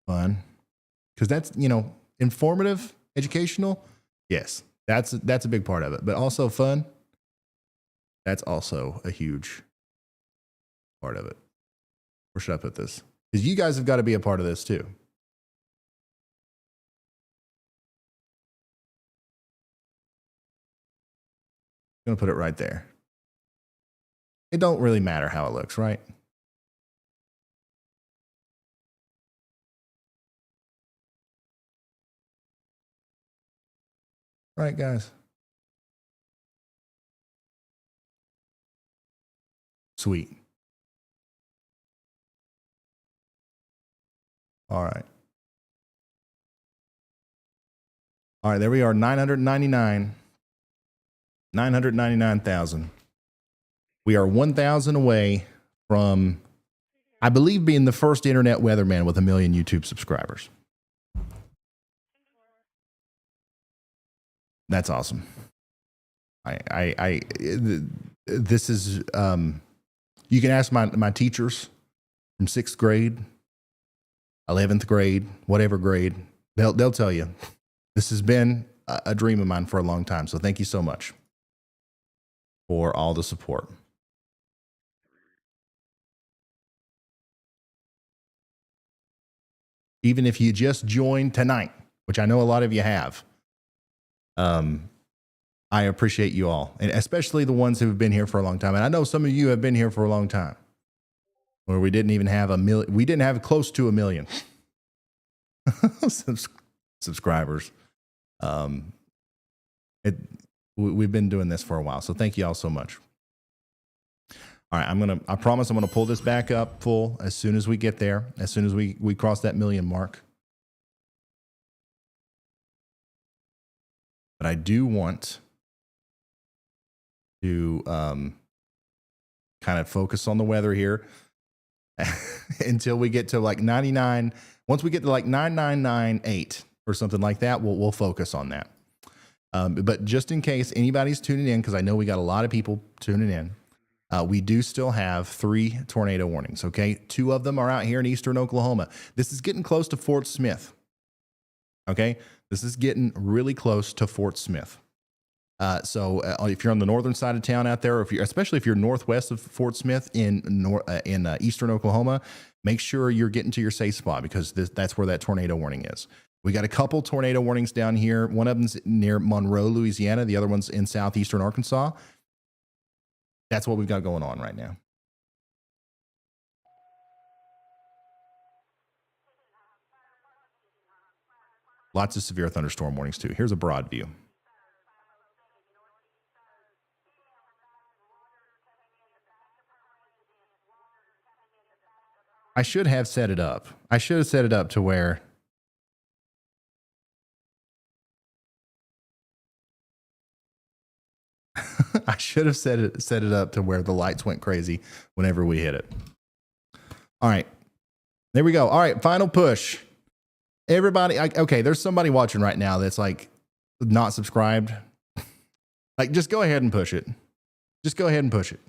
S1: Fun, because that's, informative, educational. Yes, that's a big part of it, but also fun. That's also a huge part of it. Where should I put this? Because you guys have got to be a part of this too. I'm gonna put it right there. It don't really matter how it looks, right? Right, guys. Sweet. All right. All right, there we are, 999,000. We are 1,000 away from, I believe, being the first internet weatherman with 1 million YouTube subscribers. That's awesome. This is, you can ask my teachers from 6th grade, 11th grade, whatever grade, they'll tell you. This has been a dream of mine for a long time. So thank you so much for all the support. Even if you just joined tonight, which I know a lot of you have, I appreciate you all, and especially the ones who have been here for a long time. And I know some of you have been here for a long time, where we didn't even have we didn't have close to 1 million subscribers. We've been doing this for a while, so thank you all so much. All right, I promise I'm gonna pull this back up full as soon as we get there, as soon as we cross that 1 million mark. But I do want to kind of focus on the weather here until we get to like 99. Once we get to like 9998 or something like that, we'll focus on that. But just in case anybody's tuning in, because I know we got a lot of people tuning in, we do still have 3 tornado warnings. Okay. 2 of them are out here in eastern Oklahoma. This is getting close to Fort Smith. Okay. This is getting really close to Fort Smith. So if you're on the northern side of town out there, or especially if you're northwest of Fort Smith in eastern Oklahoma, make sure you're getting to your safe spot, because that's where that tornado warning is. We got a couple tornado warnings down here. One of them's near Monroe, Louisiana. The other one's in southeastern Arkansas. That's what we've got going on right now. Lots of severe thunderstorm warnings too. Here's a broad view. I should have set it up. I should have set it up to where I should have set it up to where the lights went crazy whenever we hit it. All right. There we go. All right, final push. Everybody, okay, there's somebody watching right now that's like not subscribed. Like, just go ahead and push it. Just go ahead and push it.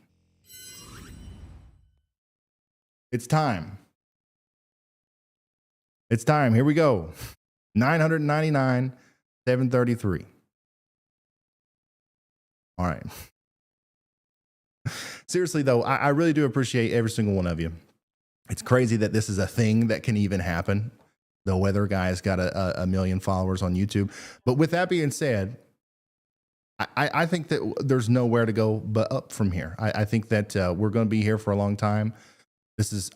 S1: It's time. It's time. Here we go. 999, 733. All right. Seriously, though, I really do appreciate every single one of you. It's crazy that this is a thing that can even happen. The weather guy's got a million followers on YouTube. But with that being said, I think that there's nowhere to go but up from here. I think that we're going to be here for a long time. This is,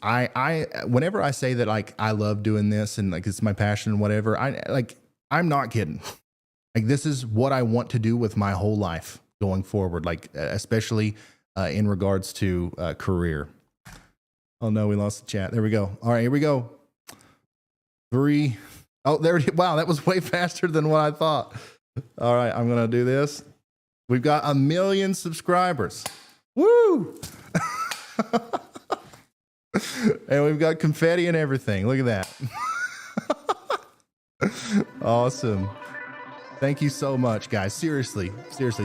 S1: whenever I say that, like, I love doing this and like it's my passion and whatever, I'm not kidding. Like, this is what I want to do with my whole life going forward, like especially in regards to career. Oh no, we lost the chat. There we go. All right, here we go. 3. Oh, there. Wow, that was way faster than what I thought. All right, I'm gonna do this. We've got 1 million subscribers. Woo! And we've got confetti and everything. Look at that. Awesome. Thank you so much, guys. Seriously,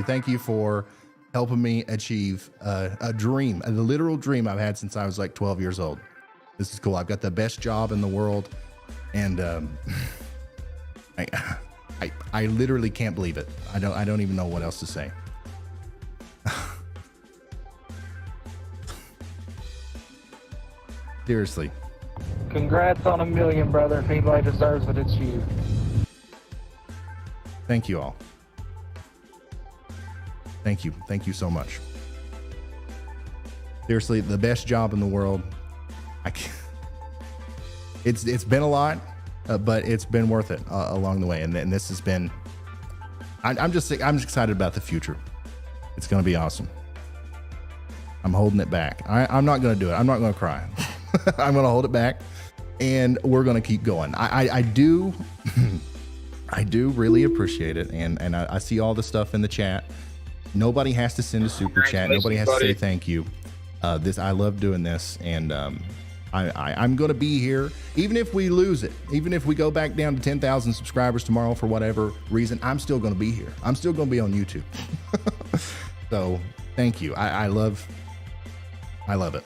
S1: thank you for helping me achieve a dream, a literal dream I've had since I was like 12 years old. This is cool. I've got the best job in the world, and I literally can't believe it. I don't even know what else to say. Seriously.
S4: Congrats on 1 million, brother. If anybody deserves it, it's you.
S1: Thank you all. Thank you. Thank you so much. Seriously, the best job in the world. It's been a lot, but it's been worth it along the way. And this has been, I'm just excited about the future. It's going to be awesome. I'm holding it back. I'm not going to do it. I'm not going to cry. I'm going to hold it back, and we're going to keep going. I do really appreciate it. And I see all the stuff in the chat. Nobody has to send a super chat. Nobody has to say thank you. I love doing this, and I'm going to be here. Even if we lose it, even if we go back down to 10,000 subscribers tomorrow for whatever reason, I'm still going to be here. I'm still going to be on YouTube. So thank you. I love it.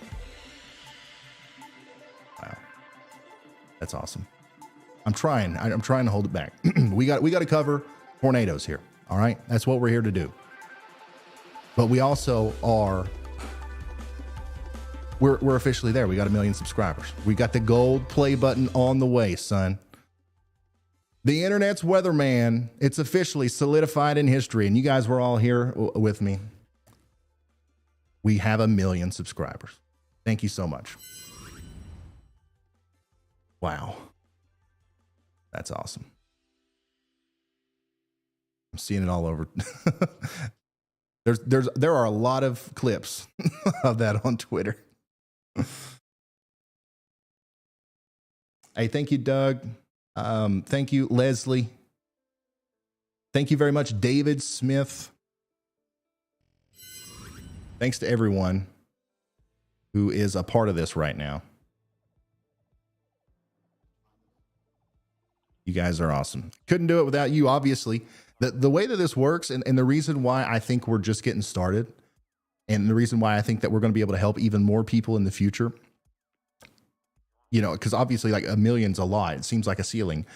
S1: Wow. That's awesome. I'm trying to hold it back. we got to cover tornadoes here. All right. That's what we're here to do. But we also are, we're officially there. We got 1 million subscribers. We got the gold play button on the way, son. The internet's weatherman, it's officially solidified in history, and you guys were all here with me. We have 1 million subscribers. Thank you so much. Wow. That's awesome. I'm seeing it all over. There are a lot of clips of that on Twitter. Hey, thank you, Doug. Thank you, Leslie. Thank you very much, David Smith. Thanks to everyone who is a part of this right now. You guys are awesome. Couldn't do it without you, obviously. The way that this works, and the reason why I think we're just getting started, and the reason why I think that we're going to be able to help even more people in the future, you know, because obviously like a million's a lot. It seems like a ceiling.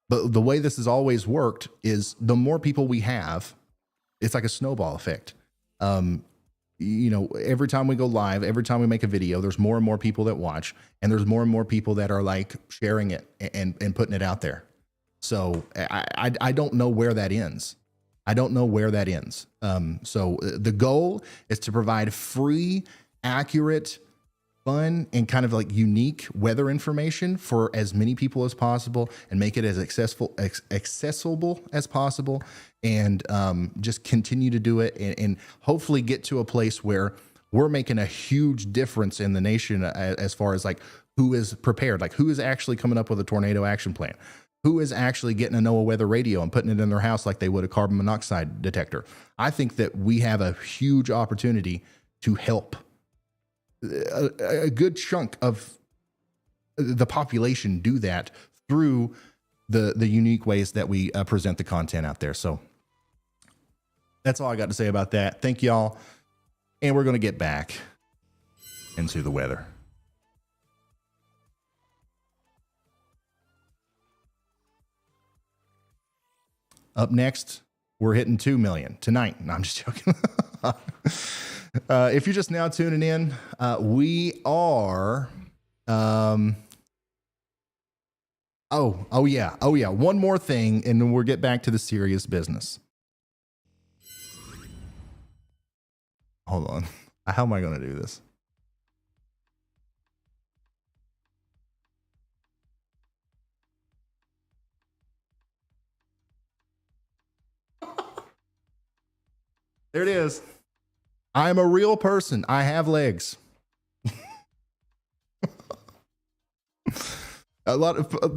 S1: But the way this has always worked is the more people we have, it's like a snowball effect. You know, every time we go live, every time we make a video, there's more and more people that watch, and there's more and more people that are like sharing it and putting it out there. So I don't know where that ends. I don't know where that ends. So the goal is to provide free, accurate, fun, and kind of like unique weather information for as many people as possible, and make it as accessible as possible, and just continue to do it, and hopefully get to a place where we're making a huge difference in the nation as far as like who is prepared, like who is actually coming up with a tornado action plan. Who is actually getting a NOAA weather radio and putting it in their house like they would a carbon monoxide detector? I think that we have a huge opportunity to help a good chunk of the population do that through the unique ways that we present the content out there. So that's all I got to say about that. Thank y'all. And we're going to get back into the weather. Up next, we're hitting 2 million tonight. No, I'm just joking. If you're just now tuning in, we are. Oh yeah. One more thing, and then we'll get back to the serious business. Hold on. How am I going to do this? There it is. I'm a real person. I have legs.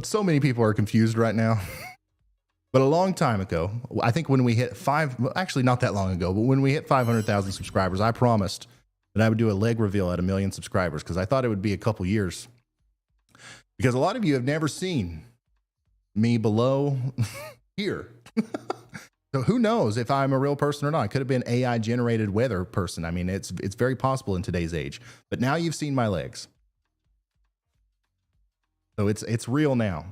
S1: So many people are confused right now. But a long time ago, I think when we hit actually not that long ago, but when we hit 500,000 subscribers, I promised that I would do a leg reveal at 1 million subscribers, because I thought it would be a couple years. Because a lot of you have never seen me below here. So who knows if I'm a real person or not? It could have been AI generated weather person. I mean, it's very possible in today's age. But now you've seen my legs. So it's real now.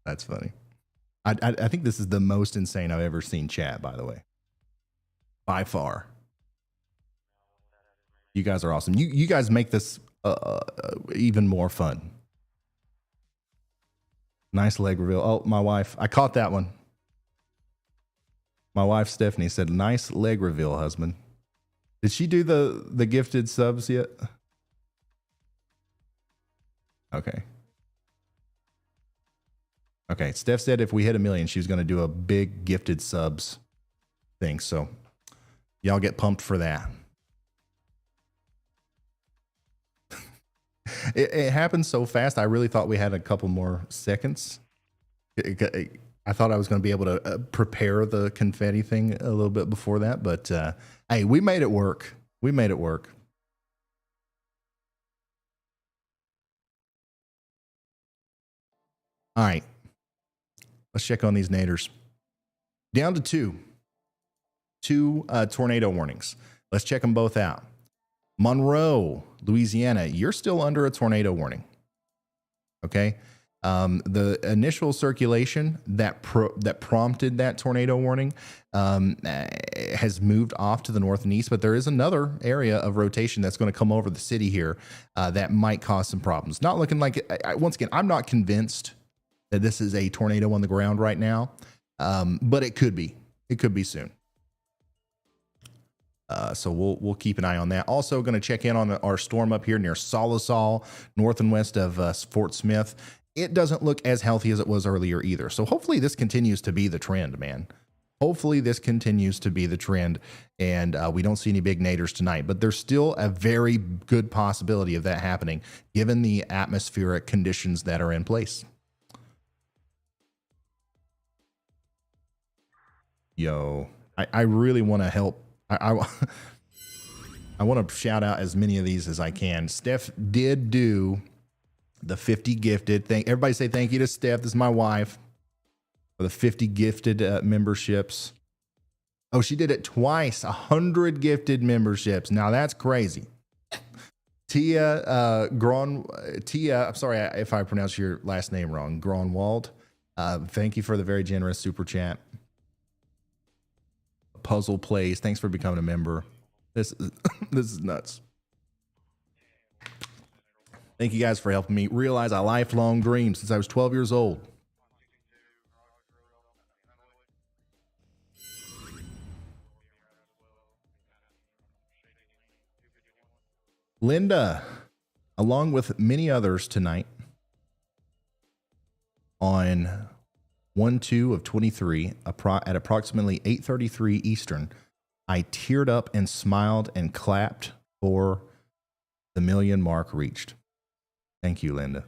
S1: That's funny. I think this is the most insane I've ever seen chat, by the way. By far. You guys are awesome. You guys make this even more fun. Nice leg reveal. Oh, my wife. I caught that one. My wife, Stephanie, said, nice leg reveal, husband. Did she do the gifted subs yet? Okay. Okay. Steph said if we hit 1 million, she was going to do a big gifted subs thing. So y'all get pumped for that. It happened so fast. I really thought we had a couple more seconds. I thought I was going to be able to prepare the confetti thing a little bit before that, but hey, we made it work. We made it work. All right. Let's check on these naders. Down to two tornado warnings. Let's check them both out. Monroe, Louisiana, you're still under a tornado warning. Okay. The initial circulation that prompted that tornado warning has moved off to the north and east, but there is another area of rotation that's going to come over the city here that might cause some problems. Not looking like, once again, I'm not convinced that this is a tornado on the ground right now, but it could be. It could be soon. So we'll keep an eye on that. Also going to check in on our storm up here near Solisol, north and west of Fort Smith. It doesn't look as healthy as it was earlier either. So hopefully this continues to be the trend, man. Hopefully this continues to be the trend, and we don't see any big naders tonight. But there's still a very good possibility of that happening, given the atmospheric conditions that are in place. Yo, I really want to help. I want to shout out as many of these as I can. Steph did do the 50 gifted. Everybody say thank you to Steph. This is my wife for the 50 gifted memberships. Oh, she did it twice. 100 gifted memberships. Now that's crazy. Tia, I'm sorry if I pronounce your last name wrong. Gronwald. Thank you for the very generous super chat. Puzzle Plays. Thanks for becoming a member. This is nuts. Thank you guys for helping me realize a lifelong dream since I was 12 years old. Linda, along with many others tonight on 1/2 of 23 at approximately 8:33 Eastern, I teared up and smiled and clapped for the million mark reached. Thank you, Linda.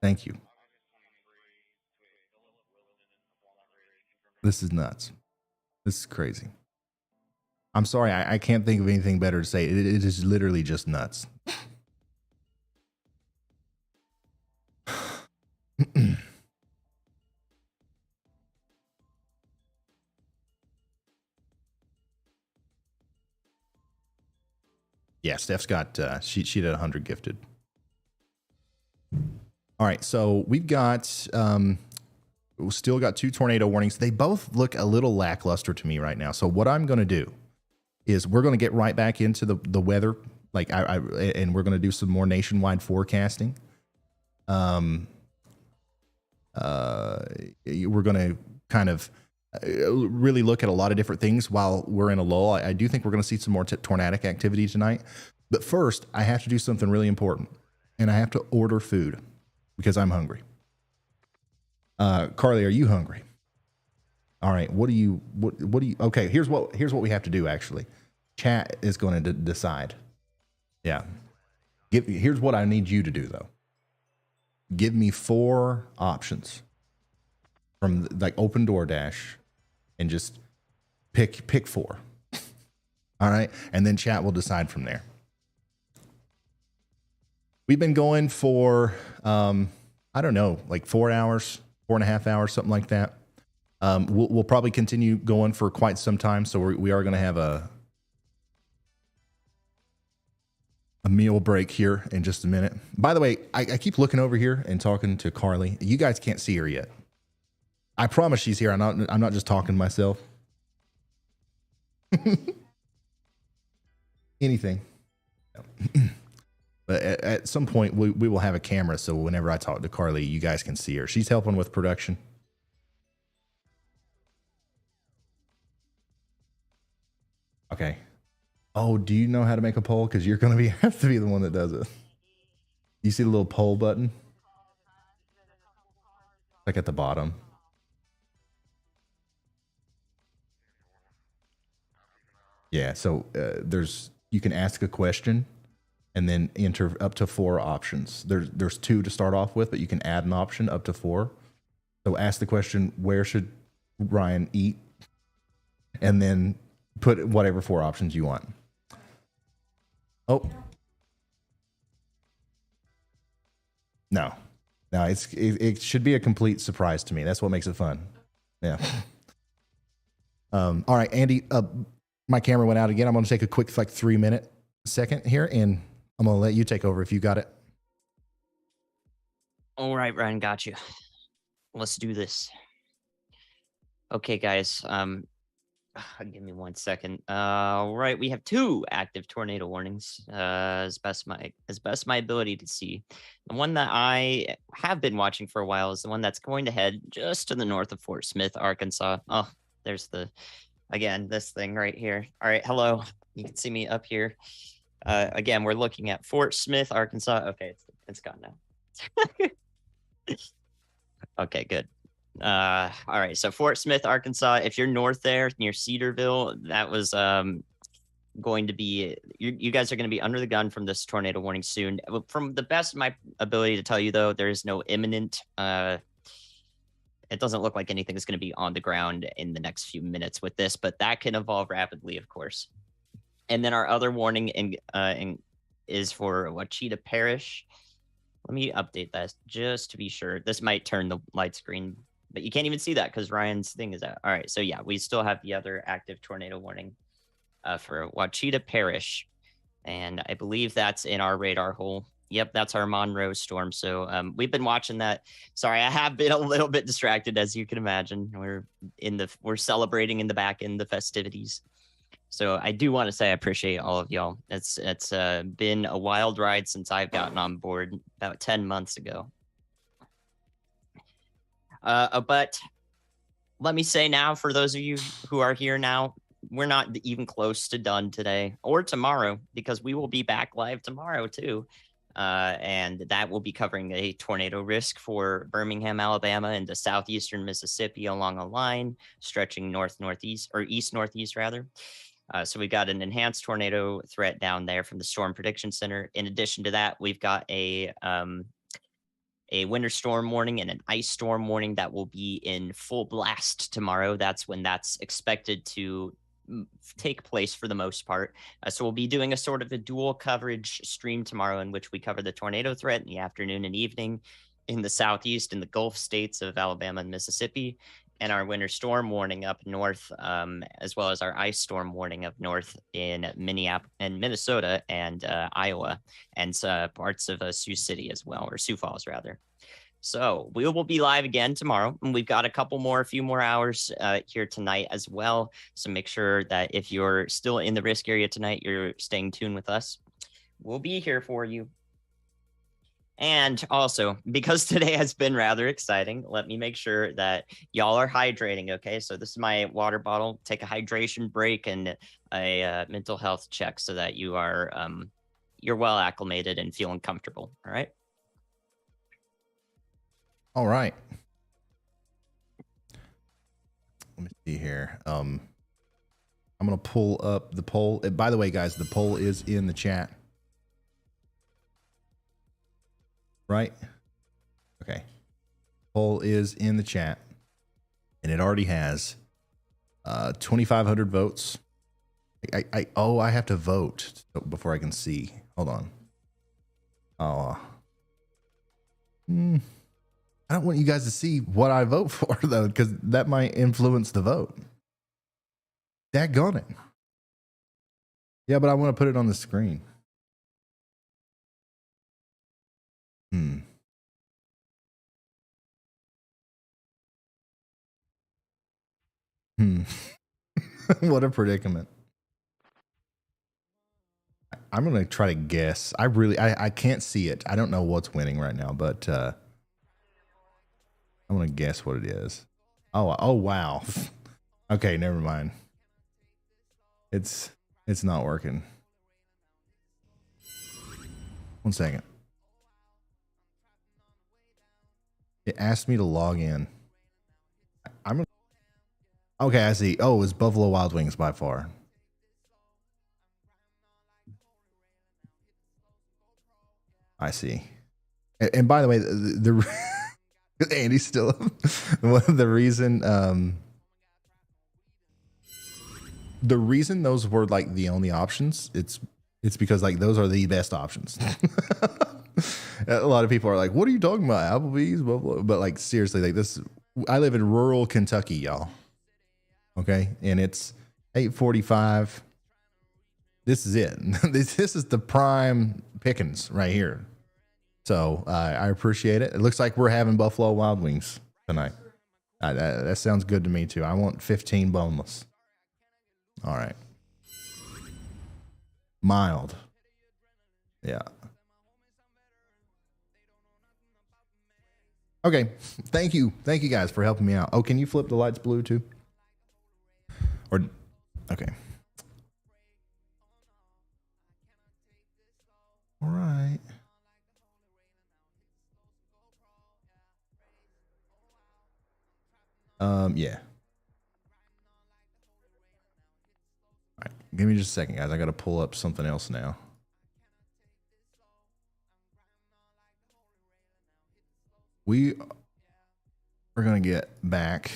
S1: Thank you. This is nuts. This is crazy. I'm sorry, I can't think of anything better to say. It is literally just nuts. Yeah, Steph's got, she did 100 gifted. All right, so we've still got 2 tornado warnings. They both look a little lackluster to me right now. So what I'm going to do is we're going to get right back into the weather, and we're going to do some more nationwide forecasting. We're going to kind of really look at a lot of different things while we're in a lull. I do think we're going to see some more tornadic activity tonight. But first, I have to do something really important, and I have to order food because I'm hungry. Carly, are you hungry? All right. What do you? Okay. Here's what we have to do. Actually, chat is going to decide. Yeah. Here's what I need you to do though. Give me 4 options from open DoorDash, and just pick 4. All right, and then chat will decide from there. We've been going for I don't know, 4 hours, 4.5 hours, something like that. We'll probably continue going for quite some time, so we are going to have a meal break here in just a minute. By the way, I keep looking over here and talking to Carly. You guys can't see her yet. I promise she's here. I'm not just talking to myself. Anything. But at some point, we will have a camera, so whenever I talk to Carly, you guys can see her. She's helping with production. Okay. Oh, do you know how to make a poll? Because you're going to have to be the one that does it. You see the little poll button? At the bottom. Yeah, so you can ask a question and then enter up to 4 options. There's 2 to start off with, but you can add an option up to 4. So ask the question, where should Ryan eat? And then put whatever 4 options you want. Oh. No, it should be a complete surprise to me. That's what makes it fun. Yeah. All right, Andy, my camera went out again. I'm going to take a quick 3-minute second here, and I'm going to let you take over if you got it.
S3: All right, Ryan, got you. Let's do this. Okay, guys. Give me 1 second. All right, we have 2 active tornado warnings. As best my ability to see. The one that I have been watching for a while is the one that's going to head just to the north of Fort Smith, Arkansas. Oh, there's this thing right here. All right, hello. You can see me up here. Again, we're looking at Fort Smith, Arkansas. Okay, it's gone now. Okay, good. All right, so Fort Smith, Arkansas, if you're north there near Cedarville, that was going to be, you guys are going to be under the gun from this tornado warning soon. From the best of my ability to tell you, though, there is no imminent, it doesn't look like anything is going to be on the ground in the next few minutes with this, but that can evolve rapidly, of course. And then our other warning is for Ouachita Parish. Let me update that just to be sure. This might turn the light screen, but you can't even see that because Ryan's thing is out. All right, so yeah, we still have the other active tornado warning for Ouachita Parish. And I believe that's in our radar hole. Yep, that's our Monroe storm. So we've been watching that. Sorry, I have been a little bit distracted, as you can imagine. We're celebrating in the back end the festivities. So I do want to say I appreciate all of y'all. It's been a wild ride since I've gotten on board about 10 months ago. But let me say now, for those of you who are here now, we're not even close to done today or tomorrow, because we will be back live tomorrow too. And that will be covering a tornado risk for Birmingham, Alabama, and the southeastern Mississippi along a line stretching north-northeast, or east-northeast rather. So we've got an enhanced tornado threat down there from the Storm Prediction Center. In addition to that, we've got a winter storm warning and an ice storm warning that will be in full blast tomorrow. That's when that's expected to take place for the most part. So we'll be doing a sort of a dual coverage stream tomorrow, in which we cover the tornado threat in the afternoon and evening in the southeast and the Gulf states of Alabama and Mississippi, and our winter storm warning up north, as well as our ice storm warning up north in Minneapolis and Minnesota and Iowa, and parts of Sioux City as well, or Sioux Falls rather. So we will be live again tomorrow, and we've got a few more hours here tonight as well. So make sure that if you're still in the risk area tonight, you're staying tuned with us. We'll be here for you. And also, because today has been rather exciting, let me make sure that y'all are hydrating, okay? So this is my water bottle. Take a hydration break and a mental health check so that you are you're well acclimated and feeling comfortable, all right?
S1: All right. Let me see here. I'm going to pull up the poll. By the way, guys, the poll is in the chat. Right? Okay. Poll is in the chat, and it already has 2,500 votes. I have to vote before I can see. Hold on. I don't want you guys to see what I vote for, though, because that might influence the vote. Daggone it. Yeah, but I want to put it on the screen. What a predicament. I'm going to try to guess. I can't see it. I don't know what's winning right now, but I'm going to guess what it is. Oh, wow. Okay, never mind. It's not working. 1 second. It asked me to log in. Okay, I see. Oh, it's Buffalo Wild Wings by far. I see. And by the way, the Andy's still the reason those were like the only options, it's because like those are the best options. A lot of people are like, what are you talking about? Applebee's, blah, blah. But like seriously, like this, I live in rural Kentucky, y'all. Okay, and it's 8:45. This is it. This is the prime pickings right here. So I appreciate it. It looks like we're having Buffalo Wild Wings tonight. That sounds good to me too. I want 15 boneless. All right. Mild. Yeah. Okay. Thank you guys for helping me out. Oh, can you flip the lights blue too? Or okay. All right. Yeah. All right. Give me just a second, guys. I got to pull up something else now. We are going to get back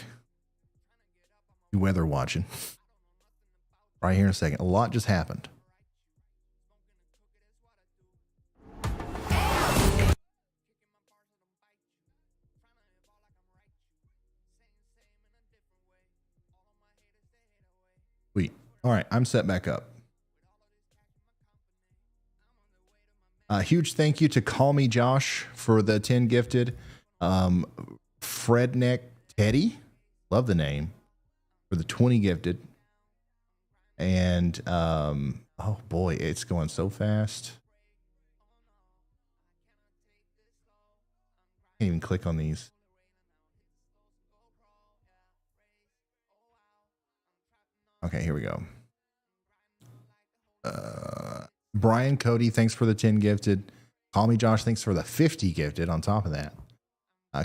S1: to weather watching right here in a second. A lot just happened. All right, I'm set back up. Huge thank you to Call Me Josh for the 10 gifted. Fredneck Teddy, love the name, for the 20 gifted. And oh boy, it's going so fast. Can't even click on these. Okay, here we go. Brian Cody, thanks for the 10 gifted. Call Me Josh, thanks for the 50 gifted on top of that.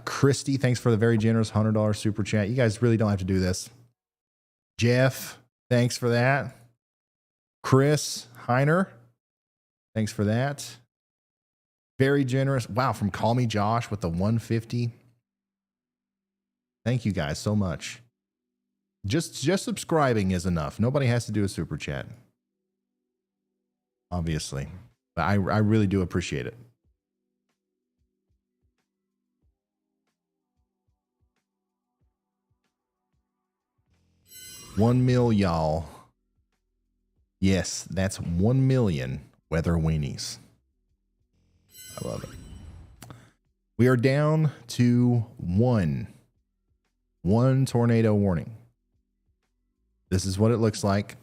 S1: Christy, thanks for the very generous $100 super chat. You guys really don't have to do this. Jeff, thanks for that. Chris Heiner, thanks for that. Very generous. Wow, from Call Me Josh with the 150. Thank you guys so much. Just subscribing is enough. Nobody has to do a super chat. Obviously. But I really do appreciate it. $1 million, y'all. Yes, that's 1 million weather weenies. I love it. We are down to one tornado warning. This is what it looks like.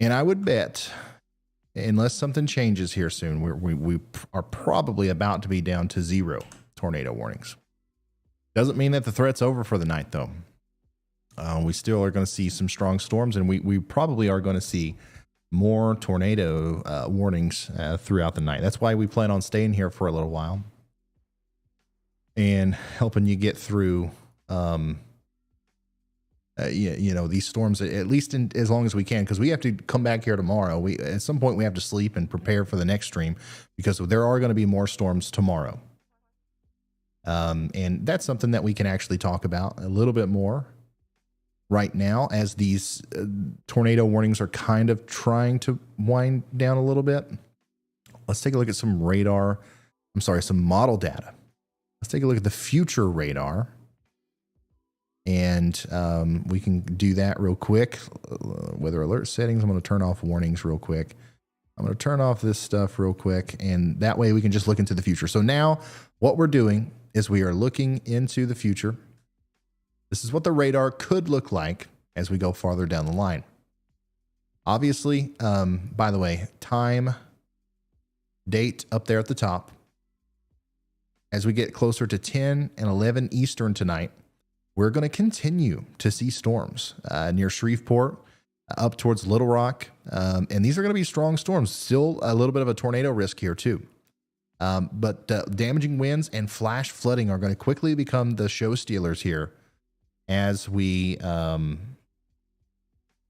S1: And I would bet, unless something changes here soon, we are probably about to be down to 0 tornado warnings. Doesn't mean that the threat's over for the night, though. We still are going to see some strong storms, and we probably are going to see more tornado warnings throughout the night. That's why we plan on staying here for a little while and helping you get through you know, these storms, at least as long as we can, because we have to come back here tomorrow. At some point we have to sleep and prepare for the next stream, because there are going to be more storms tomorrow. And that's something that we can actually talk about a little bit more right now, as these tornado warnings are kind of trying to wind down a little bit. Let's take a look at some some model data. Let's take a look at the future radar. And we can do that real quick. Weather alert settings. I'm going to turn off warnings real quick. I'm going to turn off this stuff real quick, and that way we can just look into the future. So now what we're doing is we are looking into the future. This is what the radar could look like as we go farther down the line. Obviously, by the way, time, date up there at the top. As we get closer to 10 and 11 Eastern tonight, we're going to continue to see storms near Shreveport, up towards Little Rock. And these are going to be strong storms. Still a little bit of a tornado risk here too. But damaging winds and flash flooding are going to quickly become the show stealers here as we go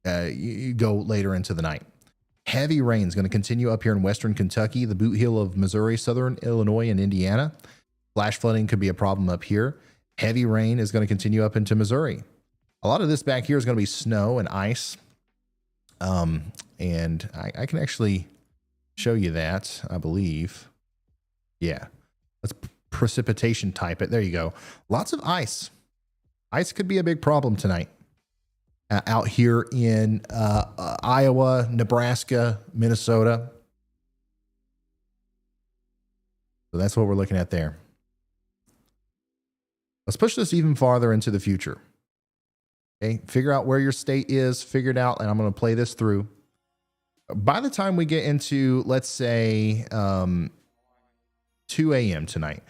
S1: later into the night. Heavy rain is going to continue up here in western Kentucky, the boot heel of Missouri, southern Illinois, and Indiana. Flash flooding could be a problem up here. Heavy rain is going to continue up into Missouri. A lot of this back here is going to be snow and ice. And I can actually show you that, I believe. Yeah. Let's precipitation type it. There you go. Lots of ice. Ice could be a big problem tonight. Out here in Iowa, Nebraska, Minnesota. So that's what we're looking at there. Let's push this even farther into the future. Okay, figure out where your state is, figure it out, and I'm going to play this through. By the time we get into, let's say, 2 a.m. tonight,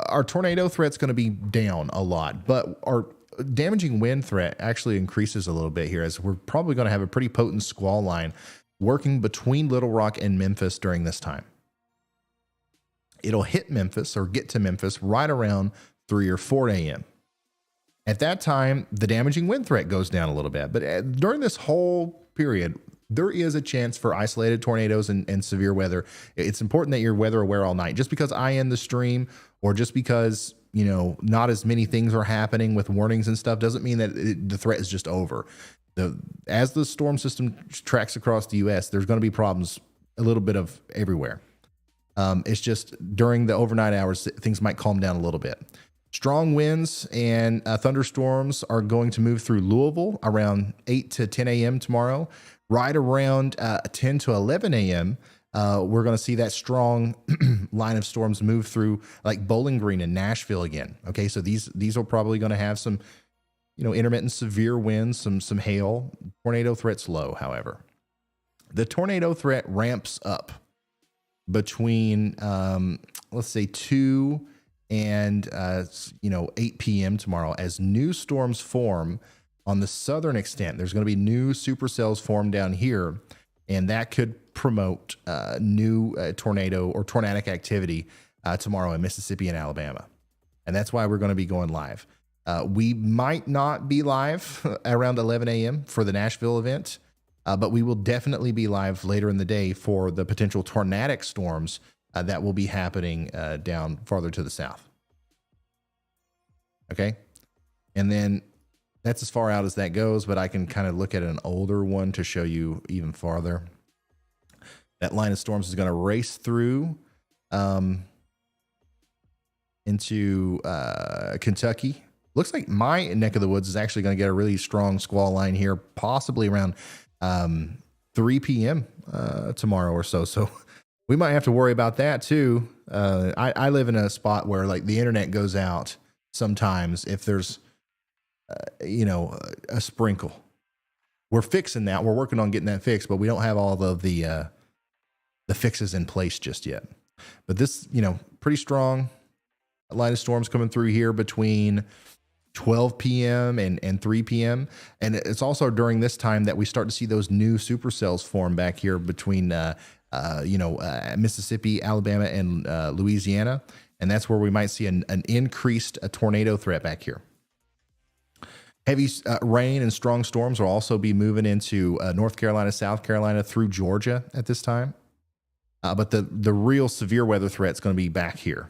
S1: our tornado threat's going to be down a lot, but our damaging wind threat actually increases a little bit here, as we're probably going to have a pretty potent squall line working between Little Rock and Memphis during this time. It'll hit Memphis or get to Memphis right around 3 or 4 a.m. At that time, the damaging wind threat goes down a little bit. But during this whole period, there is a chance for isolated tornadoes and severe weather. It's important that you're weather aware all night. Just because I end the stream, or just because, you know, not as many things are happening with warnings and stuff, doesn't mean that the threat is just over. As the storm system tracks across the U.S., there's going to be problems a little bit of everywhere. It's just during the overnight hours, things might calm down a little bit. Strong winds and thunderstorms are going to move through Louisville around 8 to 10 a.m. tomorrow. Right around 10 to 11 a.m., we're going to see that strong line of storms move through like Bowling Green and Nashville again. Okay, so these are probably going to have some, intermittent severe winds, some hail. Tornado threat's low, however. The tornado threat ramps up between, let's say, 2 and 8 p.m. tomorrow as new storms form on the southern extent. There's going to be new supercells formed down here, and that could promote new tornado or tornadic activity tomorrow in Mississippi and Alabama. And that's why we're going to be going live. We might not be live around 11 a.m. for the Nashville event, but we will definitely be live later in the day for the potential tornadic storms that will be happening down farther to the south. Okay. And then that's as far out as that goes, but I can kind of look at an older one to show you even farther. That line of storms is going to race through into Kentucky. Looks like my neck of the woods is actually going to get a really strong squall line here, possibly around 3 p.m. Tomorrow or so. So we might have to worry about that too. I live in a spot where like the internet goes out sometimes if there's, a sprinkle. We're fixing that. We're working on getting that fixed, but we don't have all of the fixes in place just yet. But this, pretty strong line of storms coming through here between 12 p.m. and 3 p.m. And it's also during this time that we start to see those new supercells form back here between, Mississippi, Alabama, and Louisiana. And that's where we might see an increased tornado threat back here. Heavy rain and strong storms will also be moving into North Carolina, South Carolina, through Georgia at this time. But the real severe weather threat is going to be back here.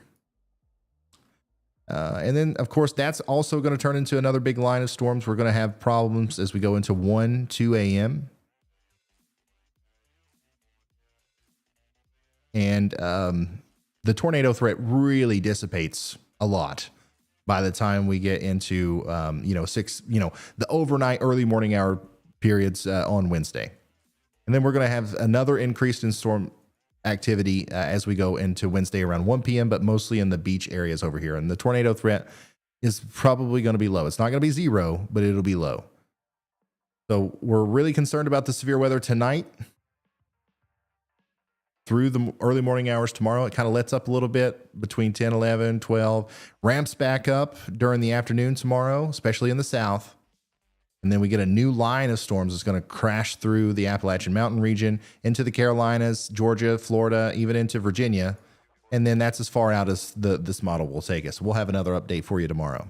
S1: And then, of course, that's also going to turn into another big line of storms. We're going to have problems as we go into 1, 2 a.m. And the tornado threat really dissipates a lot by the time we get into, the overnight, early morning hour periods on Wednesday. And then we're going to have another increase in storm activity as we go into Wednesday around 1 p.m., but mostly in the beach areas over here. And the tornado threat is probably going to be low. It's not going to be zero, but it'll be low. So we're really concerned about the severe weather tonight through the early morning hours tomorrow. It kind of lets up a little bit between 10, 11, 12, ramps back up during the afternoon tomorrow, especially in the south. And then we get a new line of storms that's going to crash through the Appalachian Mountain region into the Carolinas, Georgia, Florida, even into Virginia. And then that's as far out as this model will take us. We'll have another update for you tomorrow.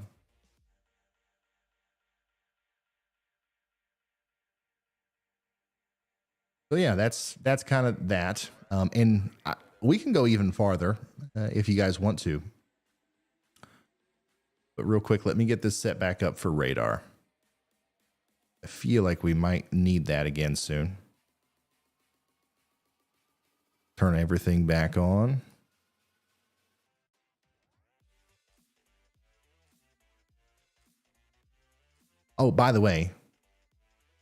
S1: So yeah, that's kind of that. We can go even farther if you guys want to. But real quick, let me get this set back up for radar. I feel like we might need that again soon. Turn everything back on. Oh, by the way,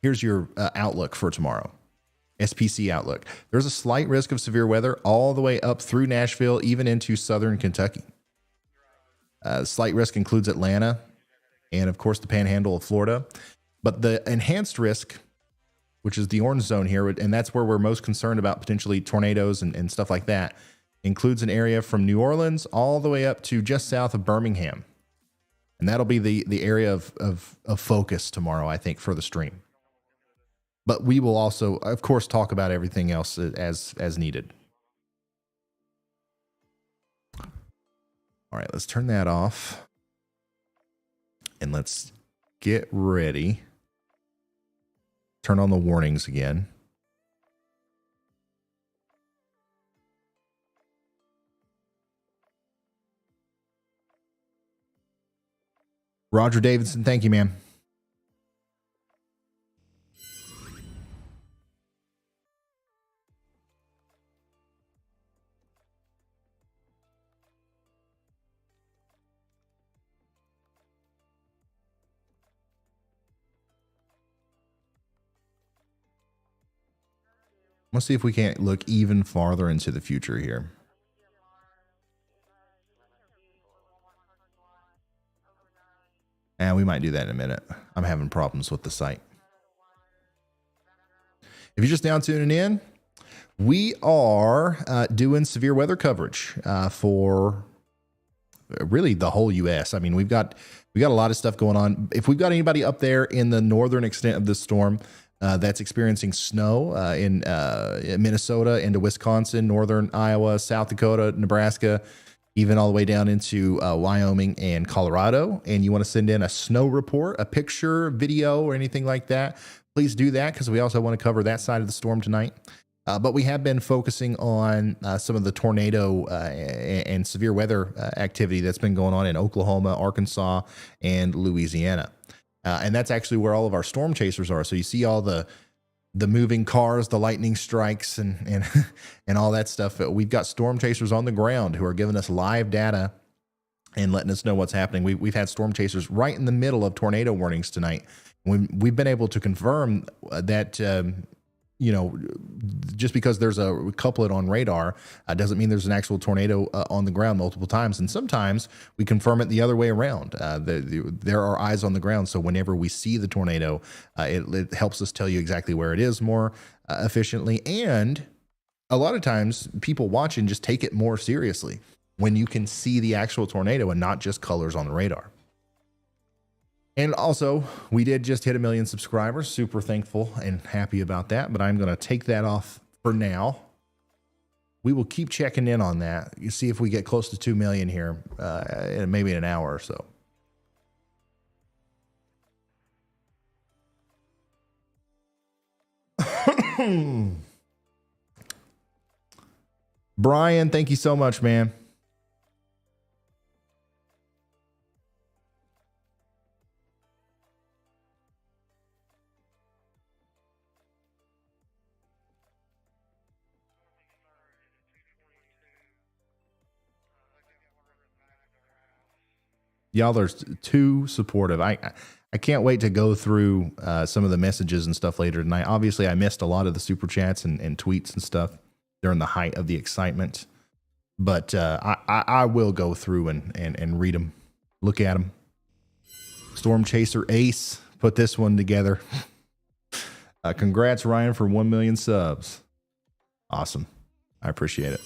S1: here's your outlook for tomorrow. SPC outlook. There's a slight risk of severe weather all the way up through Nashville, even into southern Kentucky. Slight risk includes Atlanta and, of course, the panhandle of Florida. But the enhanced risk, which is the orange zone here, and that's where we're most concerned about potentially tornadoes and stuff like that, includes an area from New Orleans all the way up to just south of Birmingham. And that'll be the area of focus tomorrow, I think, for the stream. But we will also, of course, talk about everything else as needed. All right, let's turn that off. And let's get ready. Turn on the warnings again. Roger Davidson, thank you, man. Let's see if we can't look even farther into the future here. And we might do that in a minute. I'm having problems with the site. If you're just now tuning in, we are doing severe weather coverage for really the whole U.S. I mean, we got a lot of stuff going on. If we've got anybody up there in the northern extent of this storm that's experiencing snow in Minnesota into Wisconsin, northern Iowa, South Dakota, Nebraska, even all the way down into Wyoming and Colorado, and you want to send in a snow report, a picture, video, or anything like that, please do that, because we also want to cover that side of the storm tonight. But we have been focusing on some of the tornado and severe weather activity that's been going on in Oklahoma, Arkansas, and Louisiana. And that's actually where all of our storm chasers are. So you see all the moving cars, the lightning strikes, and and all that stuff. We've got storm chasers on the ground who are giving us live data and letting us know what's happening. We've had storm chasers right in the middle of tornado warnings tonight. We've been able to confirm that, just because there's a couplet on radar doesn't mean there's an actual tornado on the ground multiple times. And sometimes we confirm it the other way around. There are eyes on the ground. So whenever we see the tornado, it helps us tell you exactly where it is more efficiently. And a lot of times people watching just take it more seriously when you can see the actual tornado and not just colors on the radar. And also, we did just hit 1 million subscribers. Super thankful and happy about that. But I'm going to take that off for now. We will keep checking in on that. You see if we get close to 2 million here, maybe in an hour or so. Brian, thank you so much, man. Y'all are too supportive. I can't wait to go through some of the messages and stuff later tonight. Obviously, I missed a lot of the super chats and tweets and stuff during the height of the excitement. But I will go through and read them, look at them. Storm Chaser Ace put this one together. Congrats, Ryan, for 1 million subs. Awesome. I appreciate it.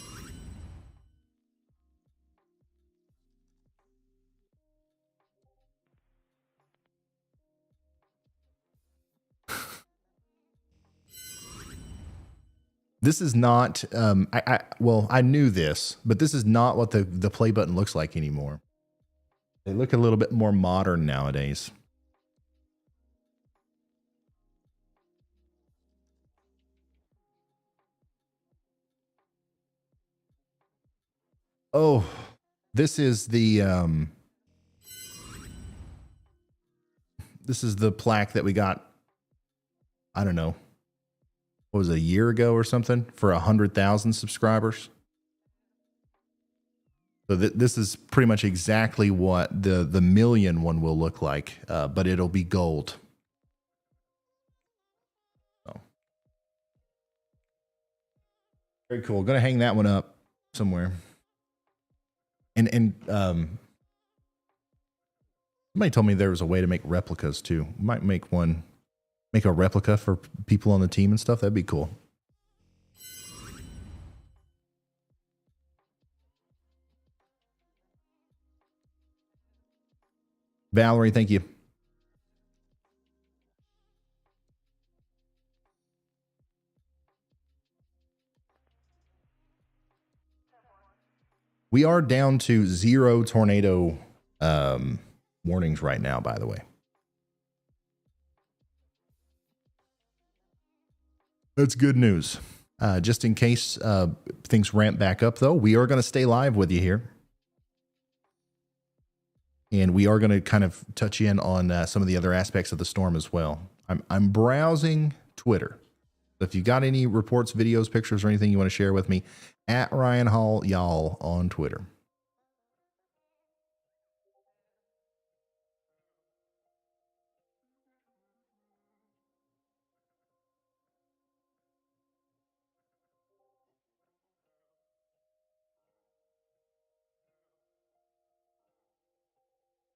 S1: This is not, I knew this, but this is not what the play button looks like anymore. They look a little bit more modern nowadays. Oh, this is the plaque that we got, I don't know, what was it, a year ago or something, for 100,000 subscribers. So this is pretty much exactly what the million one will look like, but it'll be gold. So. Very cool. Going to hang that one up somewhere. And somebody told me there was a way to make replicas too. Might make a replica for people on the team and stuff. That'd be cool. Valerie, thank you. We are down to 0 tornado warnings right now, by the way. That's good news. Just in case things ramp back up, though, we are going to stay live with you here. And we are going to kind of touch in on some of the other aspects of the storm as well. I'm browsing Twitter. So if you got any reports, videos, pictures, or anything you want to share with me, at Ryan Hall Y'all on Twitter.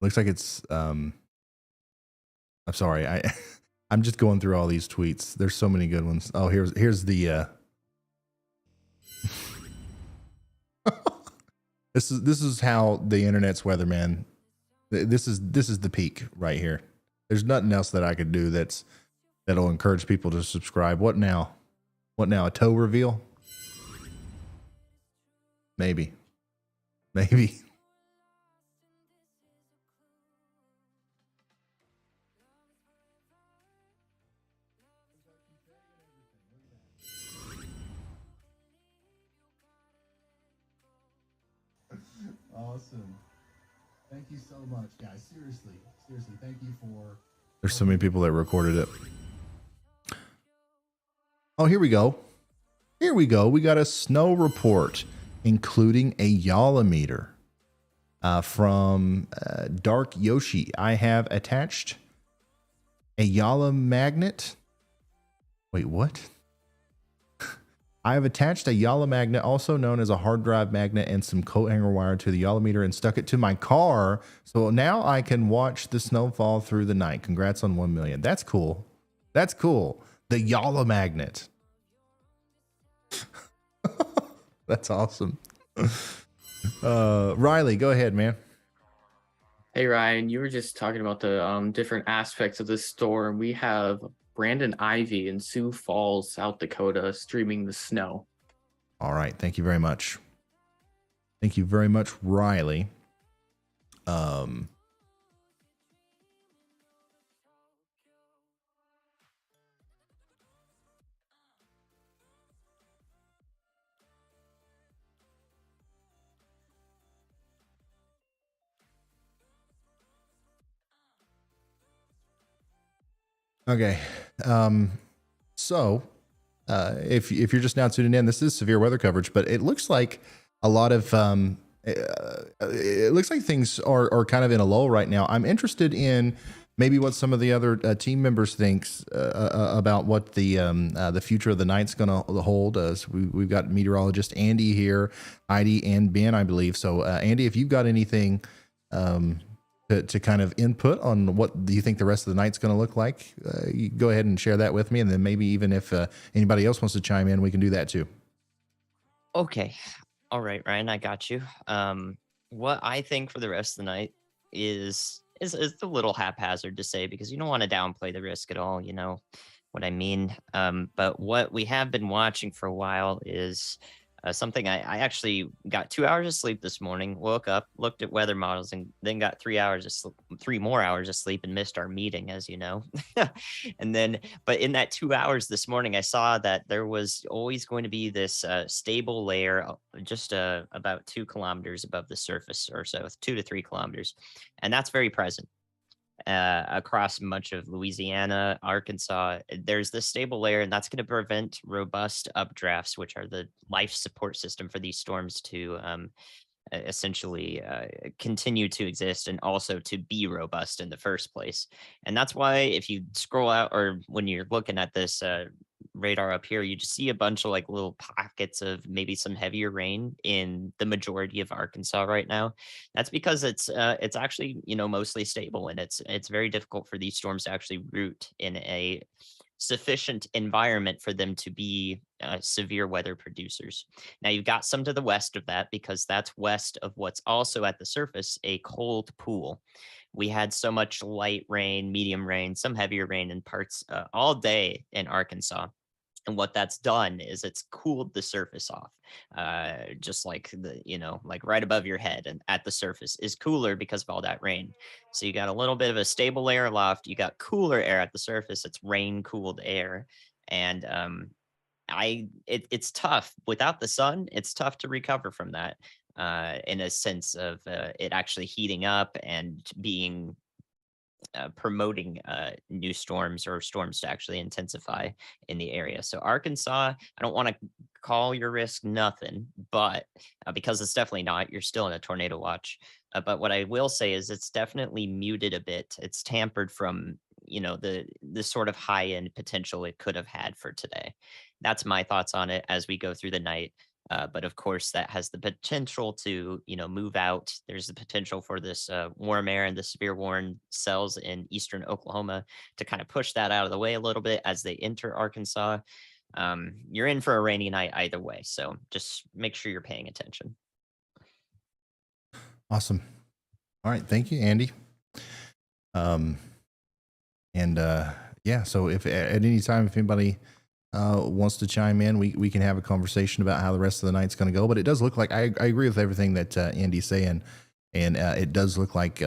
S1: Looks like it's I'm sorry. I'm just going through all these tweets. There's so many good ones. Oh, here's the this is how the internet's weather, man. This is the peak right here. There's nothing else that I could do that'll encourage people to subscribe. What now? What now? A toe reveal? Maybe. Awesome. Thank you so much, guys. Seriously, thank you for... There's so many people that recorded it. Oh, here we go. We got a snow report, including a Yalameter from Dark Yoshi. I have attached a Yala magnet. Wait, what? I have attached a Yala magnet, also known as a hard drive magnet, and some coat hanger wire to the Yalameter and stuck it to my car. So now I can watch the snowfall through the night. Congrats on 1 million. That's cool. The Yala magnet. That's awesome. Riley, go ahead, man.
S5: Hey, Ryan, you were just talking about the different aspects of this storm. We have Brandon Ivy in Sioux Falls, South Dakota, streaming the snow.
S1: All right. Thank you very much. Riley. Okay. So if you're just now tuning in, this is severe weather coverage, but it looks like a lot of it looks like things are kind of in a lull right now. I'm interested in maybe what some of the other team members thinks about what the future of the night's going to hold. We've got meteorologist Andy here, Heidi, and Ben, I believe. So Andy, if you've got anything to kind of input on what do you think the rest of the night's going to look like, you go ahead and share that with me, and then maybe even if anybody else wants to chime in, we can do that too.
S3: Okay. All right, Ryan, I got you. What I think for the rest of the night is a little haphazard to say, because you don't want to downplay the risk at all, you know what I mean. But what we have been watching for a while is something I actually got 2 hours of sleep this morning, woke up, looked at weather models, and then got 3 more hours of sleep and missed our meeting, as you know. And then, but in that 2 hours this morning, I saw that there was always going to be this stable layer just about 2 kilometers above the surface, or so, 2 to 3 kilometers. And that's very present. Across much of Louisiana, Arkansas, there's this stable layer, and that's going to prevent robust updrafts, which are the life support system for these storms to essentially continue to exist and also to be robust in the first place. And that's why if you scroll out, or when you're looking at this radar up here, you just see a bunch of like little pockets of maybe some heavier rain in the majority of Arkansas right now. That's because it's actually, you know, mostly stable, and it's very difficult for these storms to actually root in a sufficient environment for them to be severe weather producers. Now you've got some to the west of that, because that's west of what's also at the surface, a cold pool. We had so much light rain, medium rain, some heavier rain in parts all day in Arkansas. And what that's done is it's cooled the surface off, just like like right above your head and at the surface is cooler because of all that rain. So you got a little bit of a stable layer aloft. You got cooler air at the surface. It's rain cooled air. And it's tough without the sun. It's tough to recover from that in a sense of it actually heating up and being promoting new storms or storms to actually intensify in the area. So Arkansas, I don't want to call your risk nothing, but because it's definitely not, you're still in a tornado watch. But what I will say is it's definitely muted a bit. It's tampered from the sort of high end potential it could have had for today. That's my thoughts on it as we go through the night. But of course, that has the potential to, move out. There's the potential for this warm air and the severe warm cells in eastern Oklahoma to kind of push that out of the way a little bit as they enter Arkansas. You're in for a rainy night either way. So just make sure you're paying attention.
S1: Awesome. All right. Thank you, Andy. Yeah, so if at any time, if anybody wants to chime in, we can have a conversation about how the rest of the night's going to go. But it does look like I agree with everything that Andy's saying, and it does look like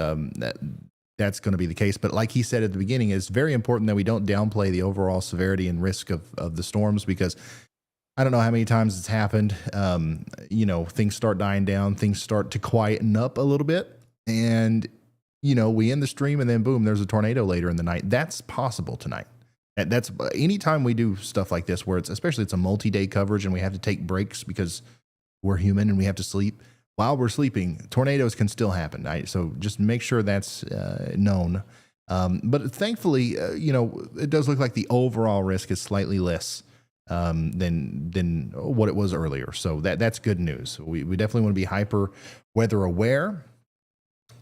S1: that's going to be the case. But like he said at the beginning, it's very important that we don't downplay the overall severity and risk of the storms, because I don't know how many times it's happened. Things start dying down, things start to quieten up a little bit, and we end the stream and then boom, there's a tornado later in the night. That's possible tonight. That's anytime we do stuff like this, where especially it's a multi-day coverage and we have to take breaks because we're human and we have to sleep. While we're sleeping, tornadoes can still happen. So just make sure that's known. But thankfully, it does look like the overall risk is slightly less than what it was earlier. So that's good news. We definitely want to be hyper weather aware,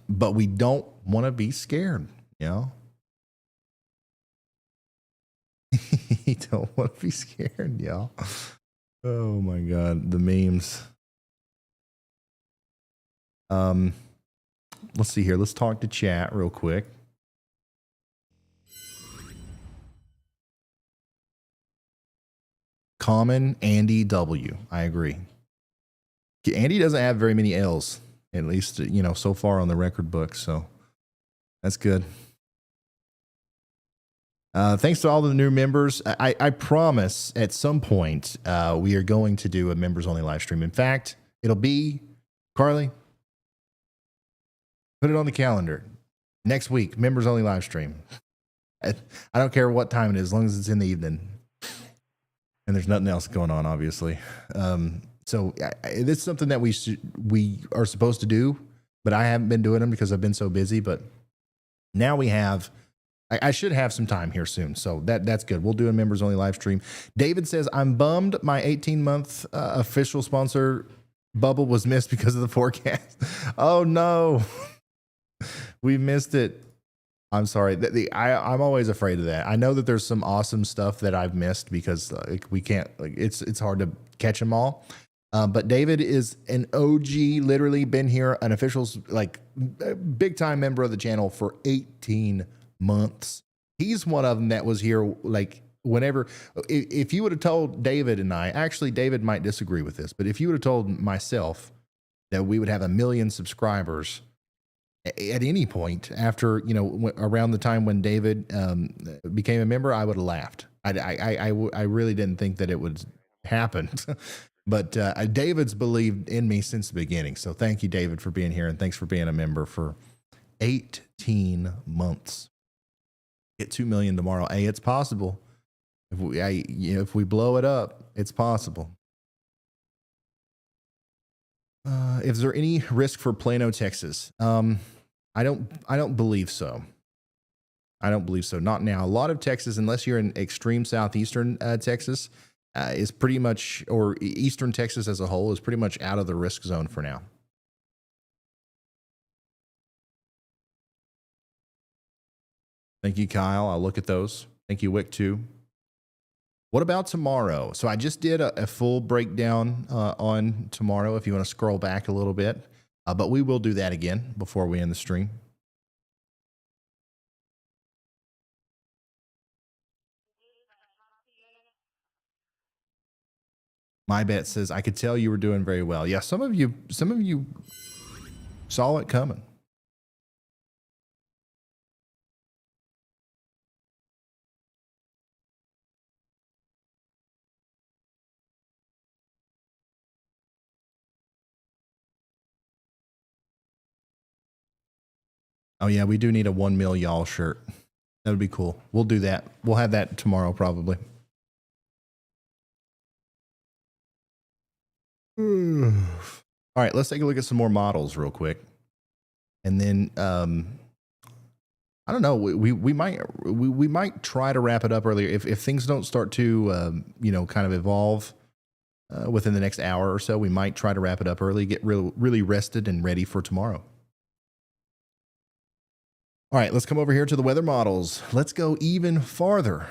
S1: but we don't want to be scared, You don't want to be scared, y'all. Oh my God, the memes. Let's see here. Let's talk to chat real quick. Common Andy W. I agree. Andy doesn't have very many L's, at least, so far on the record book. So that's good. Thanks to all the new members. I promise at some point we are going to do a members only live stream. In fact, it'll be, Carly, put it on the calendar. Next week, members only live stream. I don't care what time it is, as long as it's in the evening. And there's nothing else going on, obviously. So it's something that we are supposed to do, but I haven't been doing them because I've been so busy. But now we have. I should have some time here soon, so that's good. We'll do a members only live stream. David says, I'm bummed my 18-month official sponsor bubble was missed because of the forecast. Oh no, we missed it. I'm sorry. I'm always afraid of that. I know that there's some awesome stuff that I've missed because we can't. It's hard to catch them all. But David is an OG, literally been here, an official, big time member of the channel for 18 months. He's one of them that was here whenever. If you would have told David and I, actually David might disagree with this, but if you would have told myself that we would have 1 million subscribers at any point after, around the time when David became a member, I would have laughed. I really didn't think that it would happen. But David's believed in me since the beginning. So thank you, David, for being here, and thanks for being a member for 18 months. Get 2 million tomorrow. Hey, it's possible. If we blow it up, it's possible. Is there any risk for Plano, Texas? I don't believe so. I don't believe so. Not now. A lot of Texas, unless you're in extreme southeastern Texas, is pretty much, or eastern Texas as a whole, is pretty much out of the risk zone for now. Thank you, Kyle. I'll look at those. Thank you, Wick, too. What about tomorrow? So I just did a full breakdown on tomorrow, if you want to scroll back a little bit. But we will do that again before we end the stream. My bet says, I could tell you were doing very well. Yeah, some of you saw it coming. Oh yeah, we do need a 1 mil y'all shirt. That would be cool. We'll do that. We'll have that tomorrow probably. All right, let's take a look at some more models real quick. And then I don't know, we might try to wrap it up earlier if things don't start to kind of evolve within the next hour or so. We might try to wrap it up early, get really rested and ready for tomorrow. All right, let's come over here to the weather models. Let's go even farther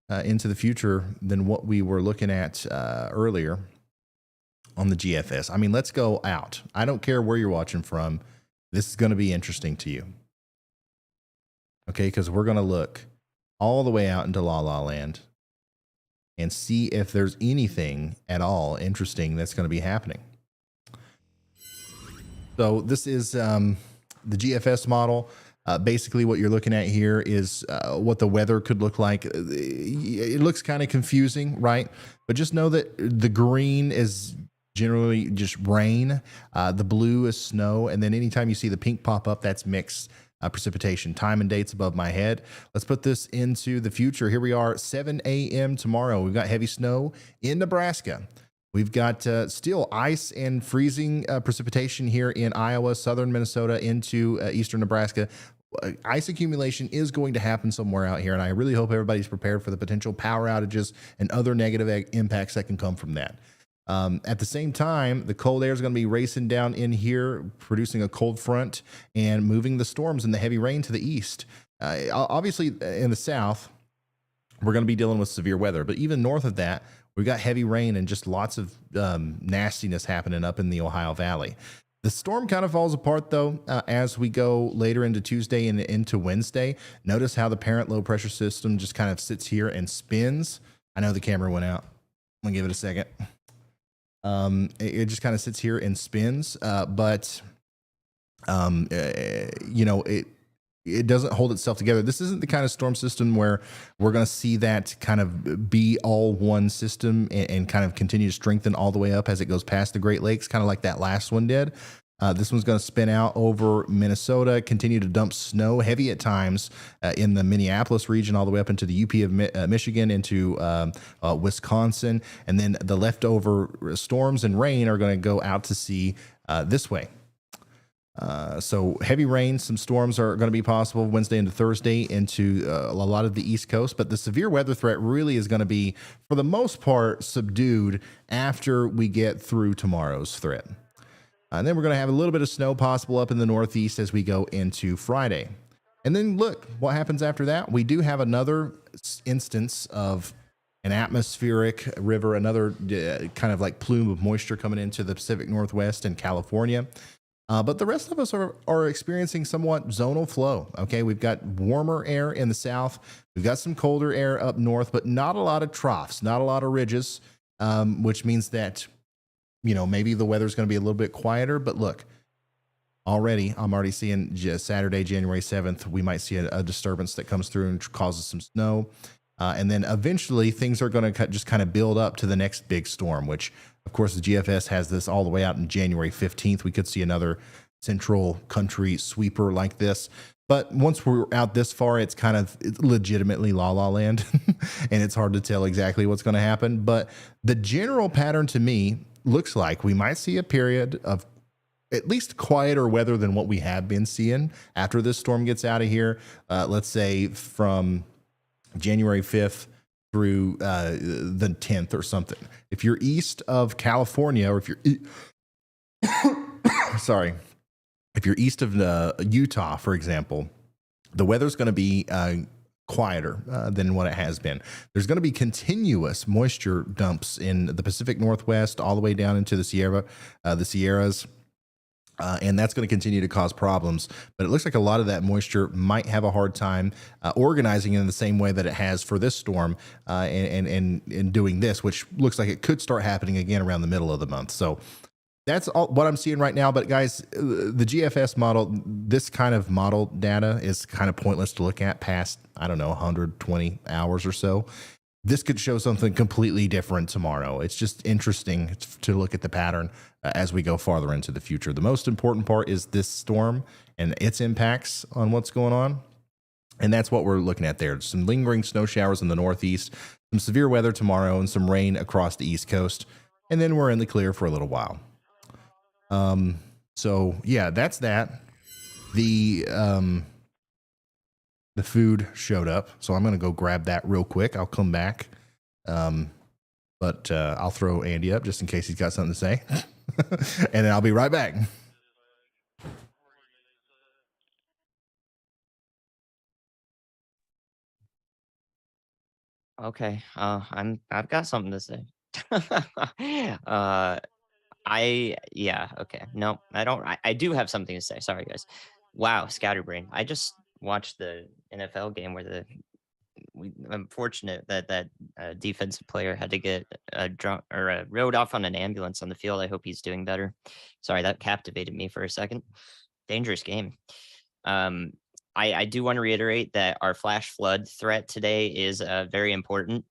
S1: into the future than what we were looking at earlier on the GFS. I mean, let's go out. I don't care where you're watching from. This is going to be interesting to you. Okay, because we're going to look all the way out into La La Land and see if there's anything at all interesting that's going to be happening. So this is the GFS model. Basically, what you're looking at here is what the weather could look like. It looks kind of confusing, right? But just know that the green is generally just rain. The blue is snow. And then anytime you see the pink pop up, that's mixed precipitation. Time and dates above my head. Let's put this into the future. Here we are, 7 a.m. tomorrow. We've got heavy snow in Nebraska. We've got still ice and freezing precipitation here in Iowa, southern Minnesota into eastern Nebraska. Ice accumulation is going to happen somewhere out here, and I really hope everybody's prepared for the potential power outages and other negative impacts that can come from that. At the same time, the cold air is going to be racing down in here, producing a cold front and moving the storms and the heavy rain to the east. Obviously, in the south, we're going to be dealing with severe weather, but even north of that, we've got heavy rain and just lots of nastiness happening up in the Ohio Valley. The storm kind of falls apart, though, as we go later into Tuesday and into Wednesday. Notice how the parent low pressure system just kind of sits here and spins. I know the camera went out. I'm going to give it a second. It just kind of sits here and spins, but you know, it doesn't hold itself together. This isn't the kind of storm system where we're going to see that kind of be all one system and kind of continue to strengthen all the way up as it goes past the Great Lakes, kind of like that last one did. This one's going to spin out over Minnesota, continue to dump snow, heavy at times in the Minneapolis region, all the way up into the UP of Michigan, into Wisconsin. And then the leftover storms and rain are going to go out to sea this way. So heavy rain, some storms are going to be possible Wednesday into Thursday into a lot of the East Coast, but the severe weather threat really is going to be, for the most part, subdued after we get through tomorrow's threat. And then we're going to have a little bit of snow possible up in the Northeast as we go into Friday. And then look, what happens after that? We do have another instance of an atmospheric river, another kind of like plume of moisture coming into the Pacific Northwest and California. But the rest of us are experiencing somewhat zonal flow. Okay, we've got warmer air in the south. We've got some colder air up north, but not a lot of troughs, not a lot of ridges, which means that, you know, maybe the weather's going to be a little bit quieter. But look, I'm already seeing Saturday, January 7th, we might see a disturbance that comes through and causes some snow. And then eventually things are going to just kind of build up to the next big storm, which, of course, the GFS has this all the way out in January 15th. We could see another central country sweeper like this. But once we're out this far, it's legitimately La La Land, and it's hard to tell exactly what's going to happen. But the general pattern to me looks like we might see a period of at least quieter weather than what we have been seeing after this storm gets out of here. Let's say from January 5th through the 10th or something. If you're east of California, or if you're if you're east of Utah, for example, the weather's going to be quieter than what it has been. There's going to be continuous moisture dumps in the Pacific Northwest all the way down into the Sierras. And that's going to continue to cause problems. But it looks like a lot of that moisture might have a hard time organizing in the same way that it has for this storm and doing this, which looks like it could start happening again around the middle of the month. So that's all what I'm seeing right now. But guys, the GFS model, this kind of model data is kind of pointless to look at past, 120 hours or so. This could show something completely different tomorrow. It's just interesting to look at the pattern as we go farther into the future. The most important part is this storm and its impacts on what's going on. And that's what we're looking at there. Some lingering snow showers in the Northeast, some severe weather tomorrow, and some rain across the East Coast. And then we're in the clear for a little while. So yeah, that's that. The food showed up, so I'm going to go grab that real quick. I'll come back. but I'll throw Andy up just in case he's got something to say. And then I'll be right back.
S3: Okay. I've got something to say. Okay. No, I don't. I do have something to say. Sorry, guys. Wow, scatterbrain. I just watched the NFL game where I'm fortunate that defensive player had to get drunk or rode off on an ambulance on the field. I hope he's doing better. Sorry, that captivated me for a second. Dangerous game. I do want to reiterate that our flash flood threat today is very important.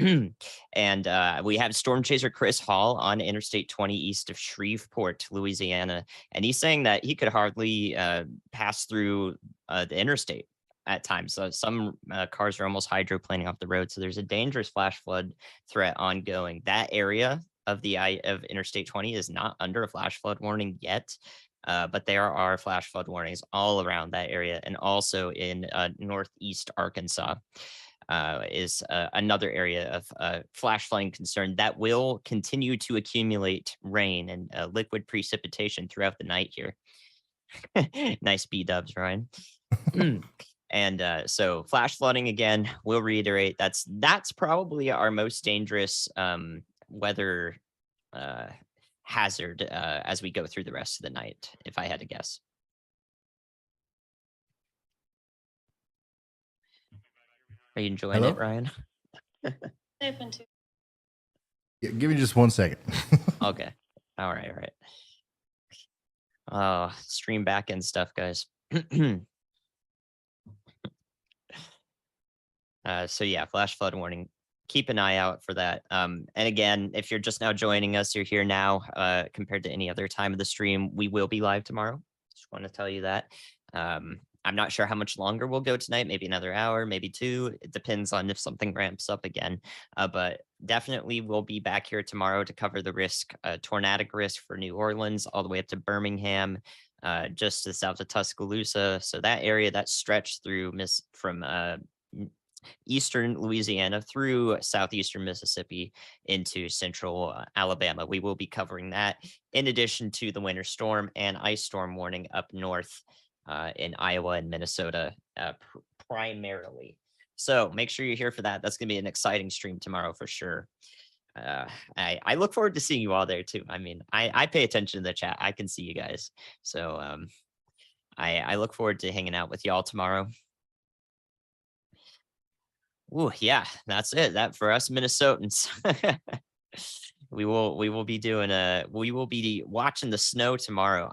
S3: And we have Storm Chaser Chris Hall on Interstate 20 east of Shreveport, Louisiana. And he's saying that he could hardly pass through the interstate at times. So some cars are almost hydroplaning off the road. So there's a dangerous flash flood threat ongoing. That area of of Interstate 20 is not under a flash flood warning yet. But there are flash flood warnings all around that area, and also in northeast Arkansas is another area of flash flooding concern that will continue to accumulate rain and liquid precipitation throughout the night here. Nice B-dubs, Ryan. And so flash flooding, again, we'll reiterate, that's probably our most dangerous weather hazard as we go through the rest of the night, if I had to guess. Are you enjoying it, Ryan?
S1: Yeah, give me just 1 second.
S3: Okay. All right. Oh, stream backend stuff, guys. So yeah, flash flood warning. Keep an eye out for that. And again, if you're just now joining us, you're here now compared to any other time of the stream, we will be live tomorrow. Just want to tell you that. I'm not sure how much longer we'll go tonight, maybe another hour, maybe 2. It depends on if something ramps up again. But definitely we'll be back here tomorrow to cover the risk, tornadic risk for New Orleans, all the way up to Birmingham, just to the south of Tuscaloosa. So that area that stretched through from eastern Louisiana through southeastern Mississippi into central Alabama. We will be covering that in addition to the winter storm and ice storm warning up north in Iowa and Minnesota primarily. So make sure you're here for that. That's going to be an exciting stream tomorrow for sure. I look forward to seeing you all there too. I mean, I pay attention to the chat. I can see you guys. So I look forward to hanging out with y'all tomorrow. Ooh, yeah, that's it. That for us Minnesotans. We will be watching the snow tomorrow.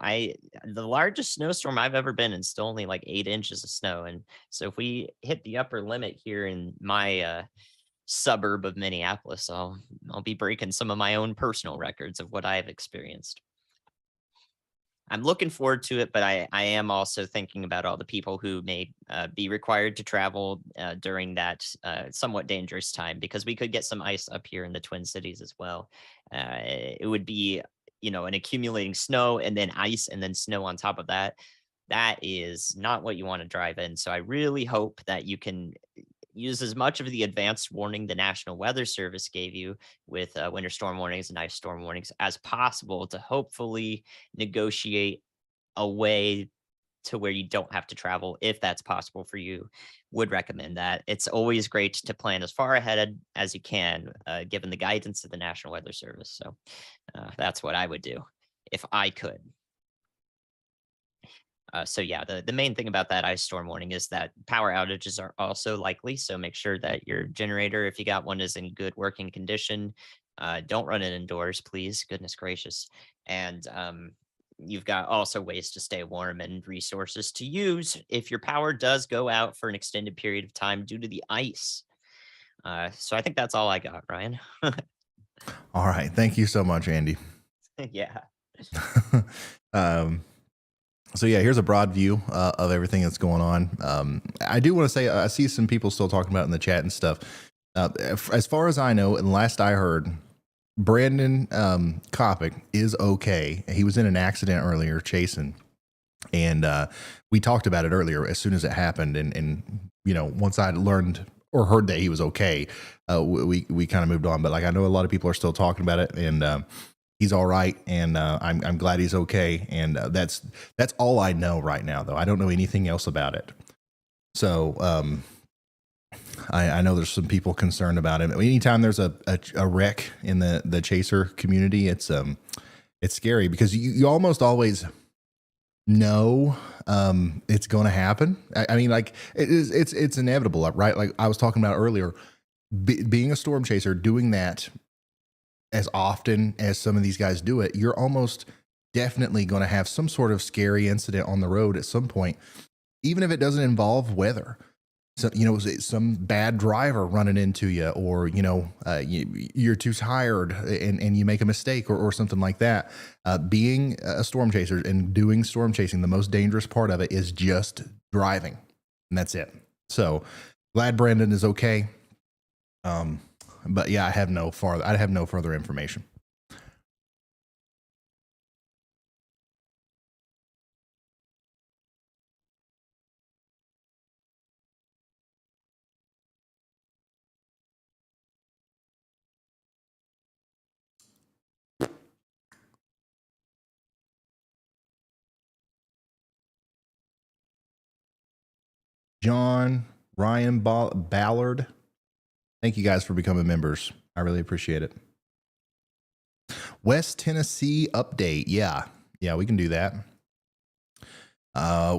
S3: The largest snowstorm I've ever been in, still only like 8 inches of snow. And so if we hit the upper limit here in my suburb of Minneapolis, I'll be breaking some of my own personal records of what I've experienced. I'm looking forward to it, but I am also thinking about all the people who may be required to travel during that somewhat dangerous time, because we could get some ice up here in the Twin Cities as well. It would be, an accumulating snow and then ice and then snow on top of that. That is not what you want to drive in. So I really hope that you can use as much of the advanced warning the National Weather Service gave you with winter storm warnings and ice storm warnings as possible to hopefully negotiate a way to where you don't have to travel if that's possible for you. Would recommend that. It's always great to plan as far ahead as you can, given the guidance of the National Weather Service. So that's what I would do if I could. So yeah, the main thing about that ice storm warning is that power outages are also likely. So make sure that your generator, if you got one, is in good working condition. Don't run it indoors, please. Goodness gracious. And you've got also ways to stay warm and resources to use if your power does go out for an extended period of time due to the ice. So I think that's all I got, Ryan.
S1: All right. Thank you so much, Andy.
S3: Yeah.
S1: So yeah, here's a broad view of everything that's going on. I do want to say, I see some people still talking about it in the chat and stuff. As far as I know, and last I heard, Brandon Kopic is okay. He was in an accident earlier chasing, and we talked about it earlier as soon as it happened. And once I learned or heard that he was okay, we kind of moved on. But like, I know a lot of people are still talking about it, and he's all right, and I'm glad he's okay. And that's all I know right now, though. I don't know anything else about it. So I know there's some people concerned about it. Anytime there's a wreck in the chaser community, it's scary, because you almost always know it's going to happen. I mean, like, it's inevitable, right? Like I was talking about earlier, being a storm chaser, doing that as often as some of these guys do it, you're almost definitely going to have some sort of scary incident on the road at some point, even if it doesn't involve weather. So, some bad driver running into you, or, you're too tired and you make a mistake or something like that. Being a storm chaser and doing storm chasing, the most dangerous part of it is just driving, and that's it. So glad Brandon is okay. But yeah, I have no further information. John, Ryan Ballard, thank you guys for becoming members. I really appreciate it. West Tennessee update. Yeah, we can do that.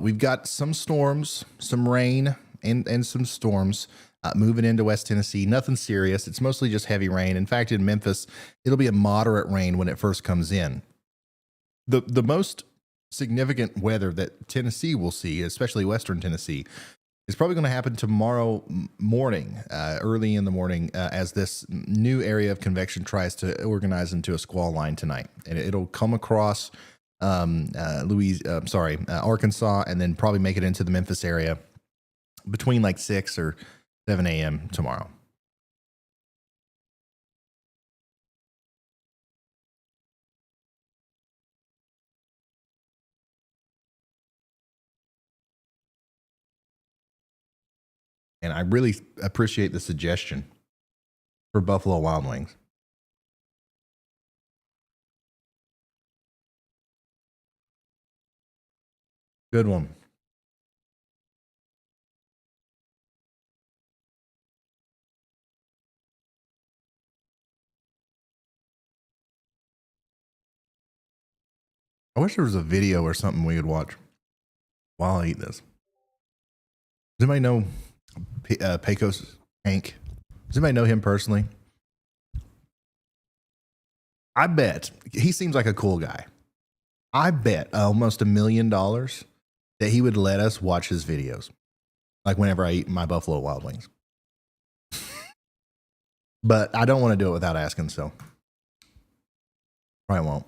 S1: We've got some storms, some rain, and some storms moving into West Tennessee. Nothing serious. It's mostly just heavy rain. In fact, in Memphis, it'll be a moderate rain when it first comes in. The most significant weather that Tennessee will see, especially Western Tennessee, is probably going to happen tomorrow morning, early in the morning, as this new area of convection tries to organize into a squall line tonight. And it'll come across Arkansas, and then probably make it into the Memphis area between like 6 or 7 a.m. tomorrow. And I really appreciate the suggestion for Buffalo Wild Wings. Good one. I wish there was a video or something we could watch while I eat this. Does anybody know Pecos Hank? Does anybody know him personally? I bet he seems like a cool guy. I bet almost $1 million that he would let us watch his videos, like whenever I eat my Buffalo Wild Wings. But I don't want to do it without asking, so probably won't.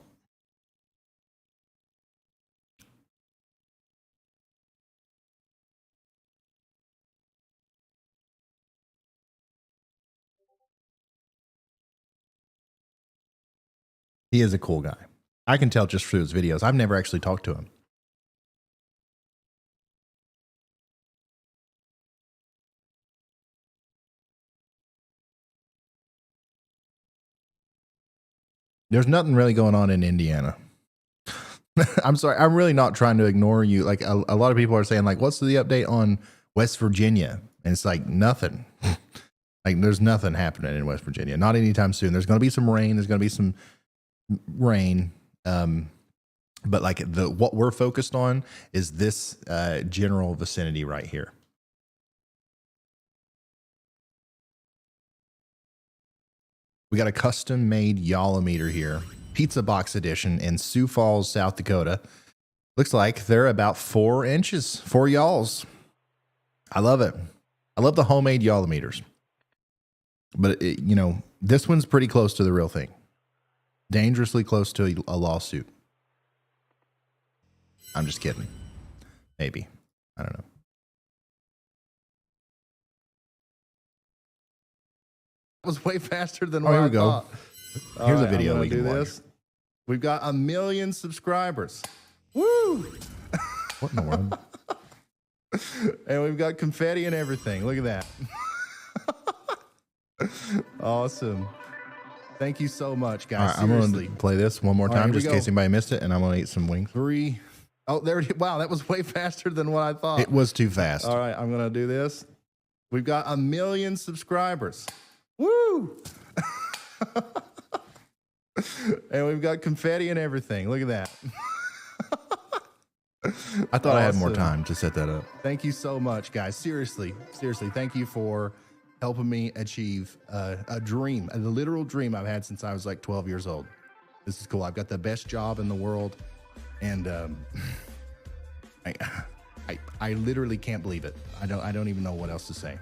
S1: He is a cool guy. I can tell just through his videos. I've never actually talked to him. There's nothing really going on in Indiana. I'm sorry. I'm really not trying to ignore you. Like a lot of people are saying, like, what's the update on West Virginia? And it's like nothing. Like there's nothing happening in West Virginia. Not anytime soon. There's going to be some rain. There's going to be some rain. But like what we're focused on is this general vicinity right here. We got a custom made Yolometer here, pizza box edition in Sioux Falls, South Dakota. Looks like they're about 4 inches, 4 y'alls. I love it. I love the homemade Yolometers. But this one's pretty close to the real thing. Dangerously close to a lawsuit. I'm just kidding. Maybe. I don't know. That was way faster than what I thought. Here's a video we can watch. We've got 1 million subscribers. Woo! What in the world? And we've got confetti and everything. Look at that. Awesome. Thank you so much, guys.
S8: All right, I'm going to play this one more
S1: All right,
S8: time
S1: here we
S8: just in
S1: go.
S8: case anybody missed it, and I'm going to eat some wings.
S1: 3. Oh, there it is. Wow, that was way faster than what I thought.
S8: It was too fast.
S1: All right, I'm going to do this. We've got 1 million subscribers. Woo! And we've got confetti and everything. Look at that.
S8: I thought I had more
S1: Awesome.
S8: time to set that up.
S1: Thank you so much, guys. Seriously, thank you for helping me achieve a dream, a literal dream I've had since I was like 12 years old. This is cool. I've got the best job in the world, and I literally can't believe it. I don't even know what else to say.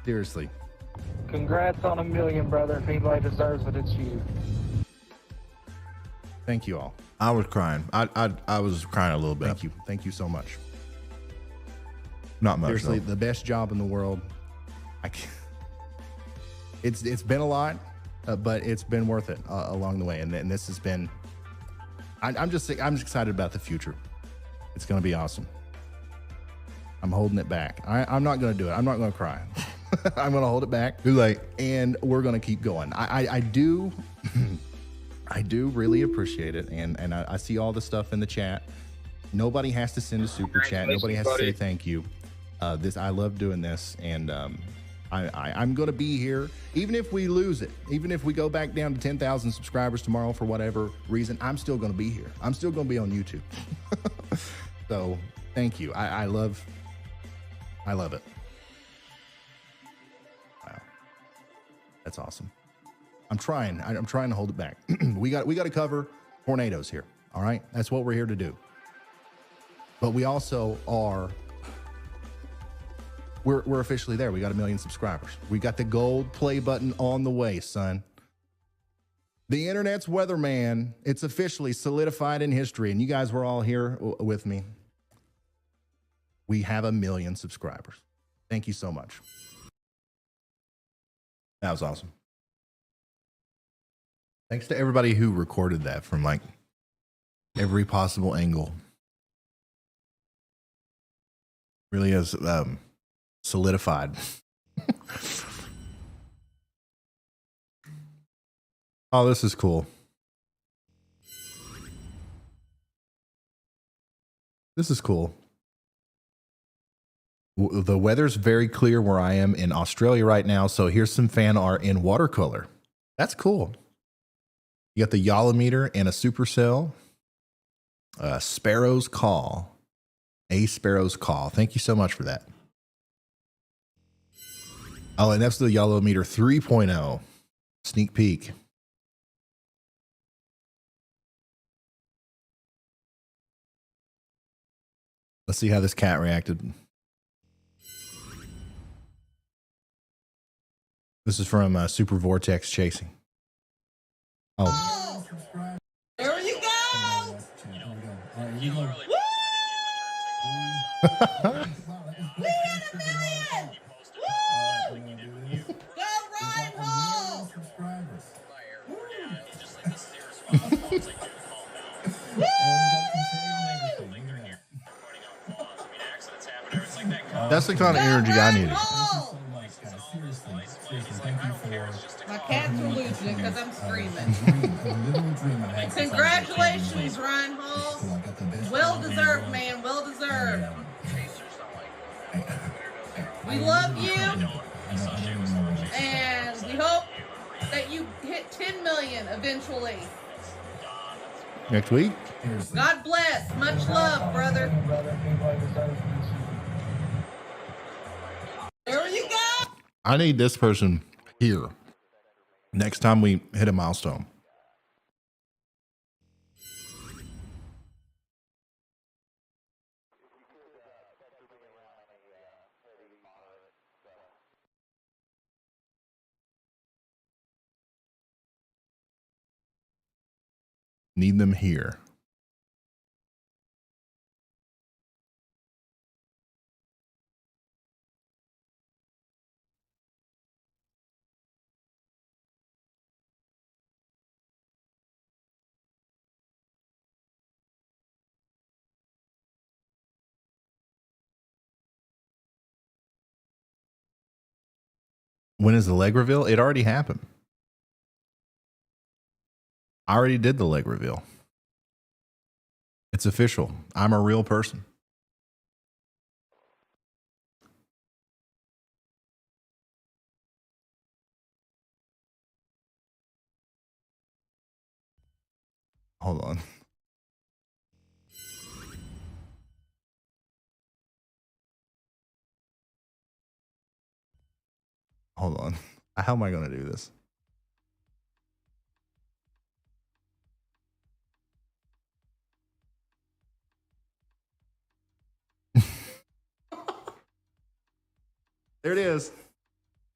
S1: Seriously.
S4: Congrats on 1 million, brother. If anybody deserves it, it's you.
S1: Thank you all.
S8: I was crying. I was crying a little bit.
S1: Thank you. Thank you so much.
S8: Not much.
S1: Seriously,
S8: though.
S1: the best job in the world. I can't, it's been a lot, but it's been worth it along the way. And this has been. I'm just excited about the future. It's going to be awesome. I'm holding it back. I'm not going to do it. I'm not going to cry. I'm going to hold it back.
S8: Too late.
S1: And we're going to keep going. I do. I do really appreciate it. And I see all the stuff in the chat. Nobody has to send a super chat. Nobody has to say thank you. I love doing this. And I'm going to be here. Even if we lose it, even if we go back down to 10,000 subscribers tomorrow for whatever reason, I'm still going to be here. I'm still going to be on YouTube. So thank you. I love it. Wow. That's awesome. I'm trying to hold it back. we got to cover tornadoes here. All right. That's what we're here to do. But we also are, we're officially there. We got 1 million subscribers. We got the gold play button on the way, son. The internet's weatherman. It's officially solidified in history. And you guys were all here with me. We have 1 million subscribers. Thank you so much.
S8: That was awesome. Thanks to everybody who recorded that from like every possible angle. Really is solidified. Oh, this is cool. This is cool. The weather's very clear where I am in Australia right now. So here's some fan art in watercolor. That's cool. You got the Yolometer and a supercell. Sparrow's Call. A Sparrow's Call. Thank you so much for that. Oh, and that's the Yolometer 3.0. Sneak peek. Let's see how this cat reacted. This is from Super Vortex Chasing. Oh.
S9: There you go. We hit 1 million. Woo! Go Ryan Hall.
S8: That's the kind of energy I needed.
S9: My cats are losing because I'm screaming. Congratulations, Ryan Hall. Well deserved, man. Well deserved. We love you, and we hope that you hit 10 million eventually.
S8: Next week?
S9: God bless. Much love, brother. There you go.
S8: I need this person here next time we hit a milestone. Need them here. When is the leg reveal? It already happened. I already did the leg reveal. It's official. I'm a real person. Hold on. Hold on. How am I going to do this? There it is.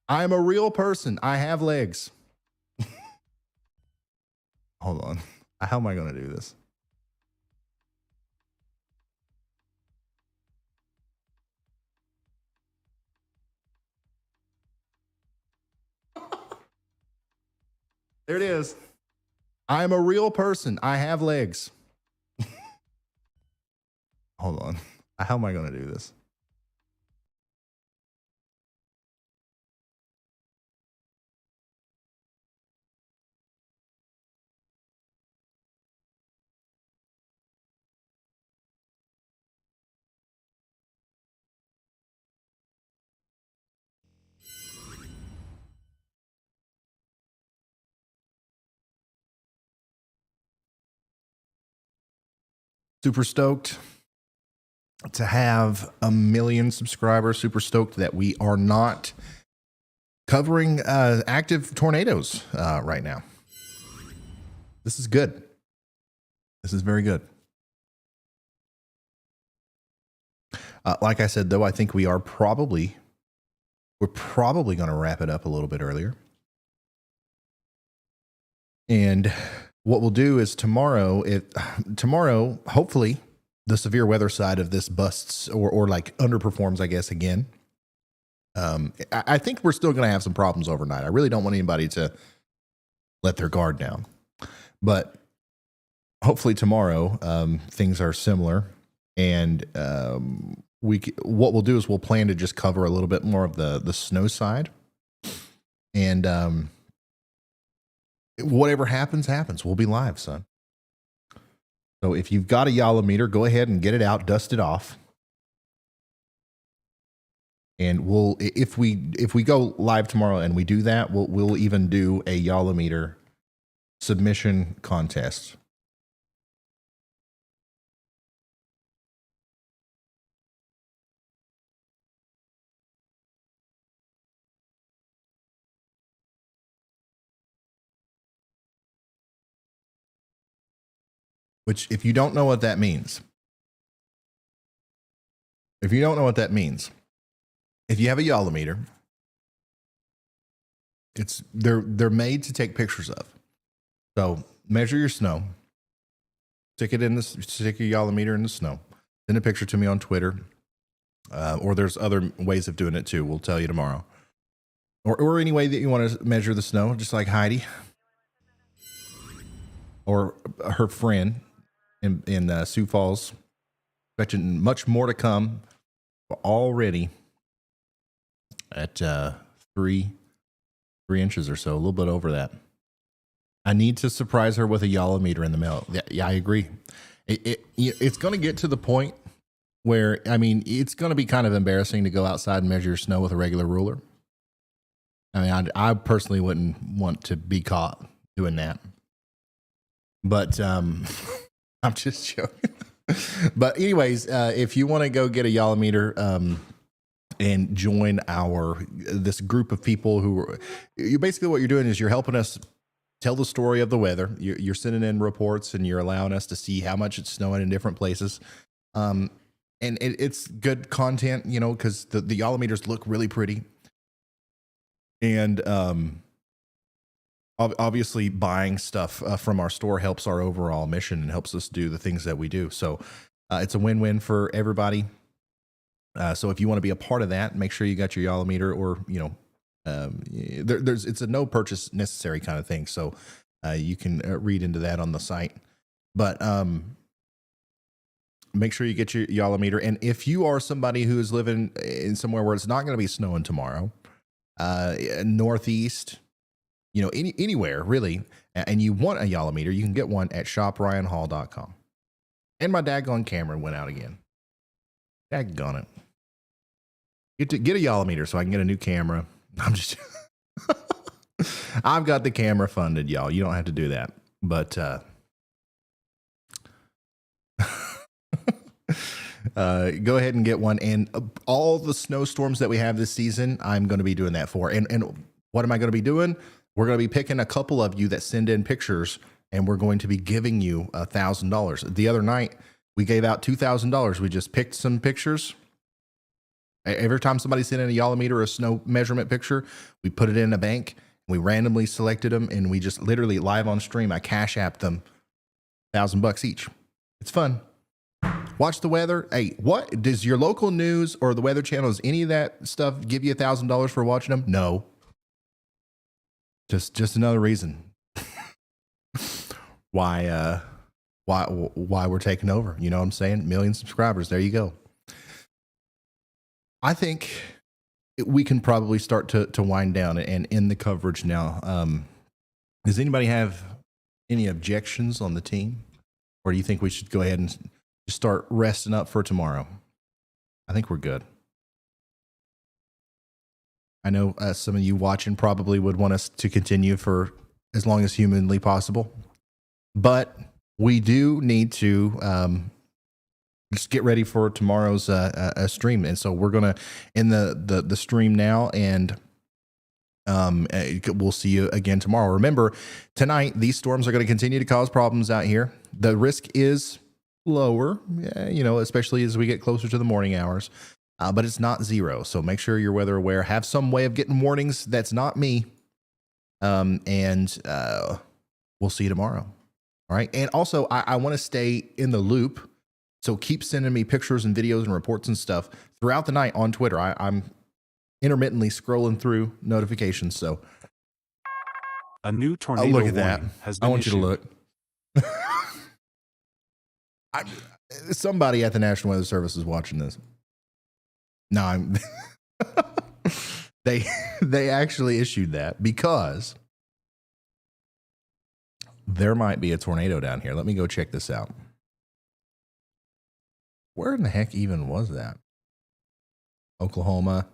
S8: I'm a real person. I have legs. Hold on. How am I going to do this? There it is. I'm a real person. I have legs. Hold on. How am I going to do this? Super stoked to have 1 million subscribers. Super stoked that we are not covering active tornadoes right now. This is good. This is very good. Like I said, though, I think we're probably going to wrap it up a little bit earlier. And what we'll do is tomorrow, hopefully the severe weather side of this busts or like underperforms, I guess, again. I think we're still going to have some problems overnight. I really don't want anybody to let their guard down. But hopefully tomorrow things are similar. And what we'll do is we'll plan to just cover a little bit more of the snow side. And whatever happens. We'll be live, son. So if you've got a Yala meter, go ahead and get it out, dust it off. And if we go live tomorrow and we do that, we'll even do a Yala meter submission contest. Which, if you don't know what that means, if you have a Yala meter, they're made to take pictures of. So measure your snow, stick your Yala meter in the snow, send a picture to me on Twitter, or there's other ways of doing it too. We'll tell you tomorrow, or any way that you want to measure the snow, just like Heidi or her friend in Sioux Falls. Expecting much more to come. We're already at 3 inches or so, a little bit over that. I need to surprise her with a Yala meter in the mail. Yeah, I agree. It's going to get to the point where, I mean, it's going to be kind of embarrassing to go outside and measure your snow with a regular ruler. I mean, I personally wouldn't want to be caught doing that. But I'm just joking. But anyways, if you want to go get a Yala meter and join this group of people you basically what you're doing is you're helping us tell the story of the weather. You're sending in reports and you're allowing us to see how much it's snowing in different places. And it's good content, you know, because the Yala meters look really pretty. And obviously buying stuff from our store helps our overall mission and helps us do the things that we do. So it's a win-win for everybody. So if you want to be a part of that, make sure you got your Yala meter, or, you know, it's a no purchase necessary kind of thing. So you can read into that on the site. But make sure you get your Yala meter. And if you are somebody who is living in somewhere where it's not going to be snowing tomorrow,
S1: Northeast, anywhere really, and you want a Yolometer, you can get one at shopryanhall.com. And my daggone camera went out again. Daggone it. Get a Yolometer so I can get a new camera. I'm just, I've got the camera funded, y'all. You don't have to do that. But go ahead and get one. And all the snowstorms that we have this season, I'm going to be doing that for. And what am I going to be doing? We're going to be picking a couple of you that send in pictures, and we're going to be giving you $1,000. The other night, we gave out $2,000. We just picked some pictures. Every time somebody sent in a Yolometer or a snow measurement picture, we put it in a bank. We randomly selected them, and we just literally live on stream. I cash apped them $1,000 each. It's fun. Watch the weather. Hey, what does your local news or the Weather Channel, does any of that stuff give you $1,000 for watching them? No. Just another reason why we're taking over. You know what I'm saying? 1 million subscribers. There you go. I think we can probably start to wind down and end the coverage now. Does anybody have any objections on the team? Or do you think we should go ahead and just start resting up for tomorrow? I think we're good. I know some of you watching probably would want us to continue for as long as humanly possible. But we do need to just get ready for tomorrow's stream. And so we're going to end the stream now, and we'll see you again tomorrow. Remember, tonight, these storms are going to continue to cause problems out here. The risk is lower, especially as we get closer to the morning hours, but it's not zero. So make sure you're weather aware. Have some way of getting warnings. That's not me. And we'll see you tomorrow. All right. And also, I want to stay in the loop. So keep sending me pictures and videos and reports and stuff throughout the night on Twitter. I'm intermittently scrolling through notifications. So
S2: a new tornado
S1: look at that.
S2: Has been
S1: I want
S2: issued.
S1: you to look. Somebody at the National Weather Service is watching this. No, I'm they actually issued that because there might be a tornado down here. Let me go check this out. Where in the heck even was that? Oklahoma.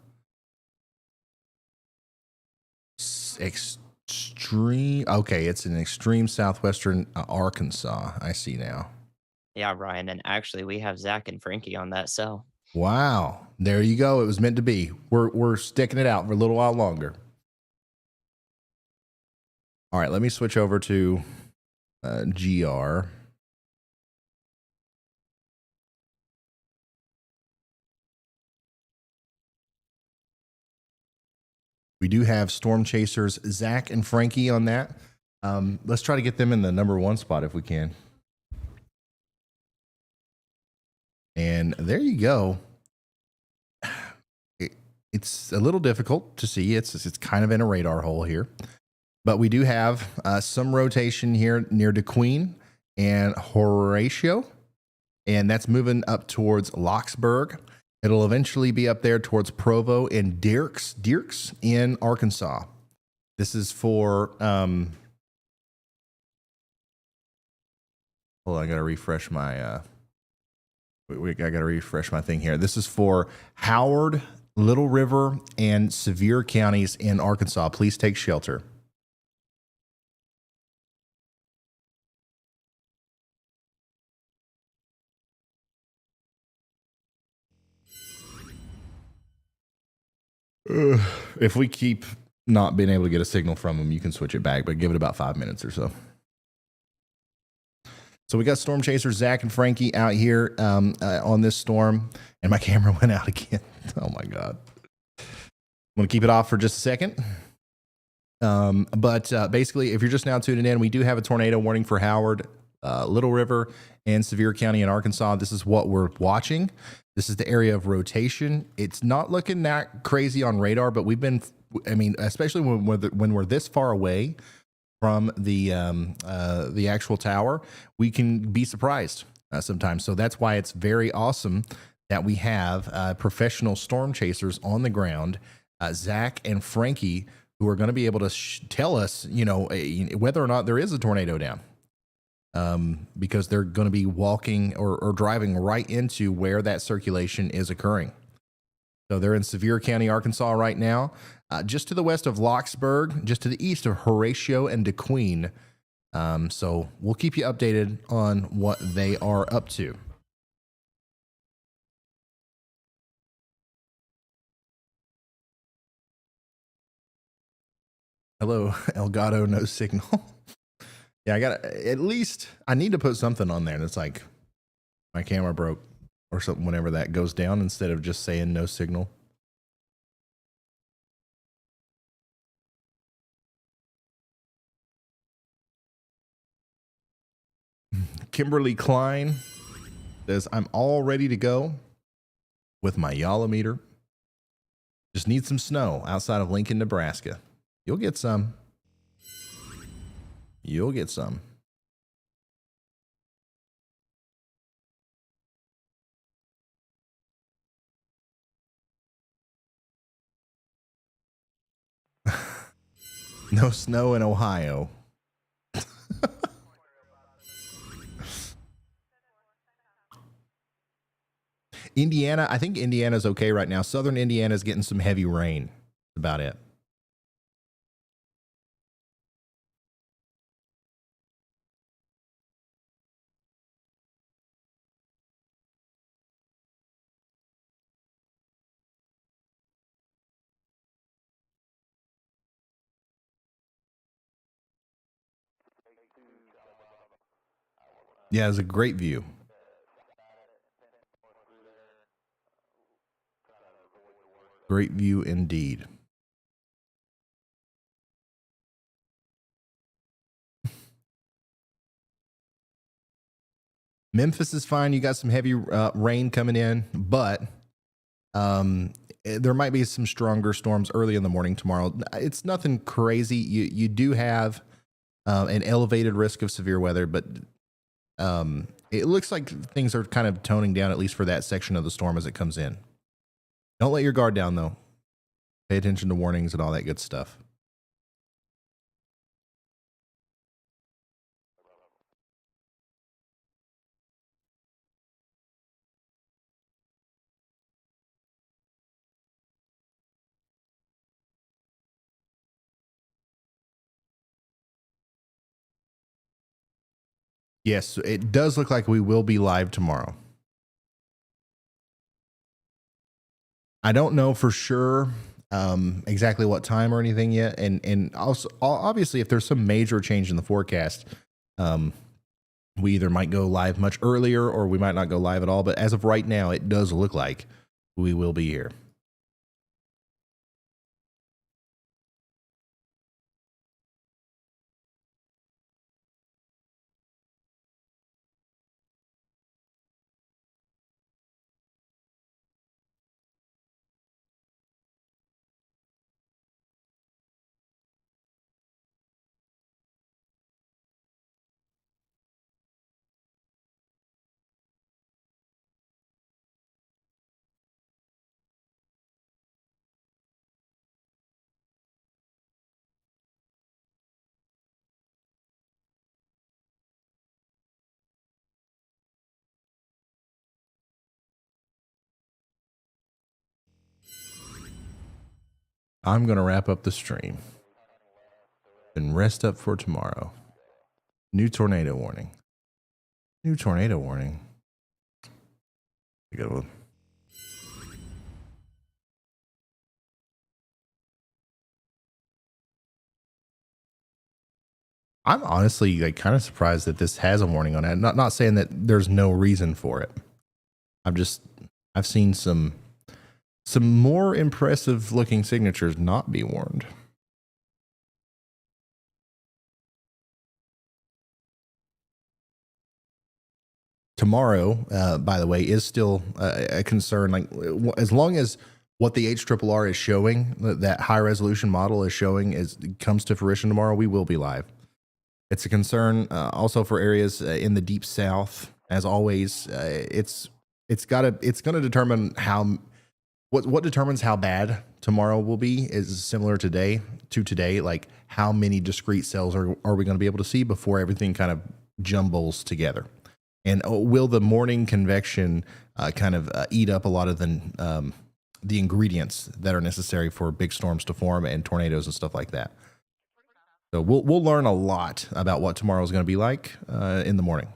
S1: Extreme. Okay, it's in extreme southwestern Arkansas. I see now.
S3: Yeah, Ryan. And actually, we have Zach and Frankie on that cell.
S1: Wow. There you go. It was meant to be. We're sticking it out for a little while longer. All right, let me switch over to GR. We do have Storm Chasers, Zach and Frankie on that. Let's try to get them in the number 1 spot if we can. And there you go. It's a little difficult to see. It's kind of in a radar hole here. But we do have some rotation here near DeQueen and Horatio. And that's moving up towards Locksburg. It'll eventually be up there towards Provo and Dierks in Arkansas. This is for, hold on, I got to refresh my, I got to refresh my thing here. This is for Howard, Little River, and Sevier counties in Arkansas. Please take shelter. If we keep not being able to get a signal from them, you can switch it back, but give it about 5 minutes or so. So we got Storm Chasers, Zach and Frankie out here on this storm, and my camera went out again. Oh my God. I'm going to keep it off for just a second. But basically, if you're just now tuning in, we do have a tornado warning for Howard, Little River, and Sevier County in Arkansas. This is what we're watching. This is the area of rotation. It's not looking that crazy on radar, but we've been, especially when we're this far away from the actual tower, we can be surprised sometimes. So that's why it's very awesome that we have professional storm chasers on the ground
S8: Zach and Frankie, who are going to be able to tell us, whether or not there is a tornado down. Because they're going to be walking or driving right into where that circulation is occurring. So they're in Sevier County, Arkansas right now, just to the west of Locksburg, just to the east of Horatio and DeQueen. So we'll keep you updated on what they are up to. Hello, Elgato, no signal. Yeah, I need to put something on there. And it's like my camera broke or something whenever that goes down instead of just saying no signal. Kimberly Klein says, I'm all ready to go with my Yolometer. Just need some snow outside of Lincoln, Nebraska. You'll get some. You'll get some. No snow in Ohio. Indiana, I think Indiana's okay right now. Southern Indiana's getting some heavy rain. That's about it. Yeah, it's a great view. Great view indeed. Memphis is fine. You got some heavy rain coming in, but there might be some stronger storms early in the morning tomorrow. It's nothing crazy. You do have an elevated risk of severe weather, but it looks like things are kind of toning down, at least for that section of the storm as it comes in. Don't let your guard down, though. Pay attention to warnings and all that good stuff. Yes, it does look like we will be live tomorrow. I don't know for sure exactly what time or anything yet. And also, obviously, if there's some major change in the forecast, we either might go live much earlier or we might not go live at all. But as of right now, it does look like we will be here. I'm going to wrap up the stream and rest up for tomorrow. New tornado warning. New tornado warning. Good one. I'm honestly like kind of surprised that this has a warning on it. Not saying that there's no reason for it. I've seen some more impressive looking signatures not be warned. Tomorrow, by the way, is still a concern. Like as long as what the HRRR is showing, that high resolution model is showing, comes to fruition tomorrow, we will be live. It's a concern also for areas in the deep south. As always, it's going to determine what determines how bad
S1: tomorrow will be is similar today. Like how many discrete cells are we going to be able to see before everything kind of jumbles together? And will the morning convection kind of eat up a lot of the ingredients that are necessary for big storms to form and tornadoes and stuff like that? So we'll learn a lot about what tomorrow is going to be like in the morning.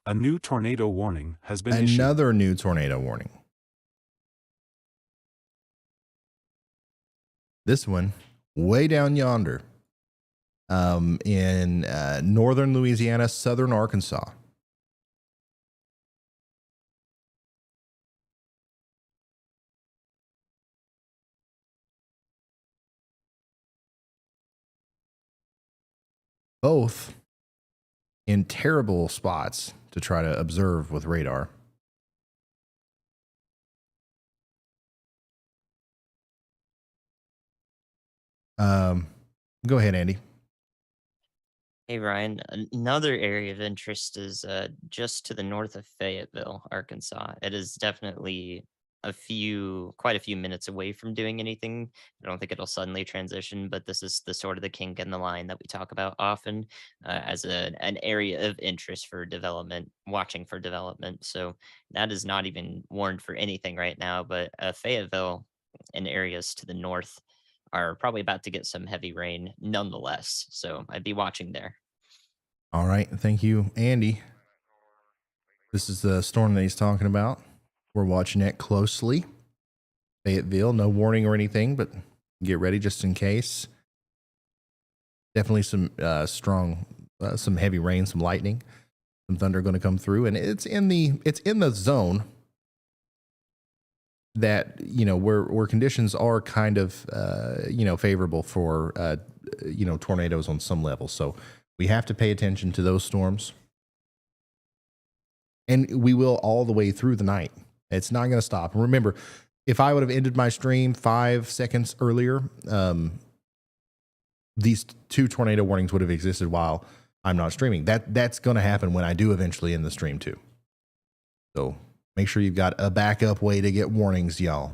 S2: A new tornado warning has been issued.
S1: Another new tornado warning. This one way down yonder in northern Louisiana, southern Arkansas. Both in terrible spots to try to observe with radar. Go ahead, Andy.
S3: Hey Ryan, another area of interest is just to the north of Fayetteville, Arkansas. It is definitely quite a few minutes away from doing anything. I don't think it'll suddenly transition, but this is the sort of the kink in the line that we talk about often as an area of interest for development, watching for development. So that is not even warned for anything right now, but Fayetteville and areas to the north are probably about to get some heavy rain nonetheless. So I'd be watching there.
S1: All right. Thank you, Andy. This is the storm that he's talking about. We're watching it closely. Fayetteville, no warning or anything, but get ready just in case. Definitely some strong, some heavy rain, some lightning, some thunder going to come through, and it's in the zone that where conditions are kind of favorable for tornadoes on some level. So we have to pay attention to those storms, and we will all the way through the night. It's not going to stop. And remember, if I would have ended my stream 5 seconds earlier, these 2 tornado warnings would have existed while I'm not streaming. That's going to happen when I do eventually end the stream too. So make sure you've got a backup way to get warnings, y'all.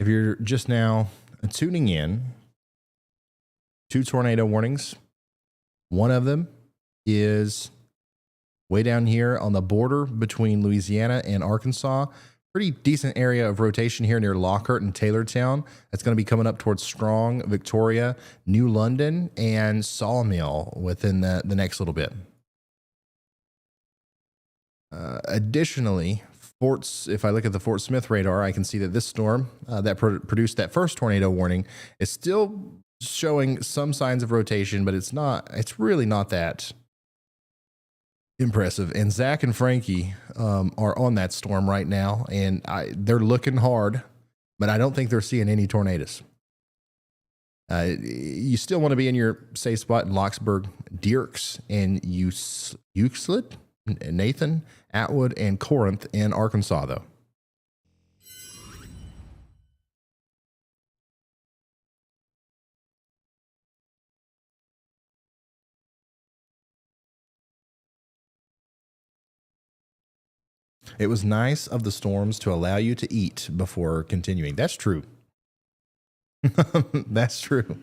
S1: If you're just now tuning in, 2 tornado warnings. One of them is way down here on the border between Louisiana and Arkansas. Pretty decent area of rotation here near Lockhart and Taylortown. That's going to be coming up towards Strong, Victoria, New London, and Sawmill within the next little bit. Additionally, if I look at the Fort Smith radar, I can see that this storm that produced that first tornado warning is still showing some signs of rotation, but it's really not that impressive. And Zach and Frankie are on that storm right now, and they're looking hard, but I don't think they're seeing any tornadoes. You still want to be in your safe spot in Locksburg, Dierks, and Euclid, Nathan, Atwood, and Corinth in Arkansas, though. It was nice of the storms to allow you to eat before continuing. That's true. That's true.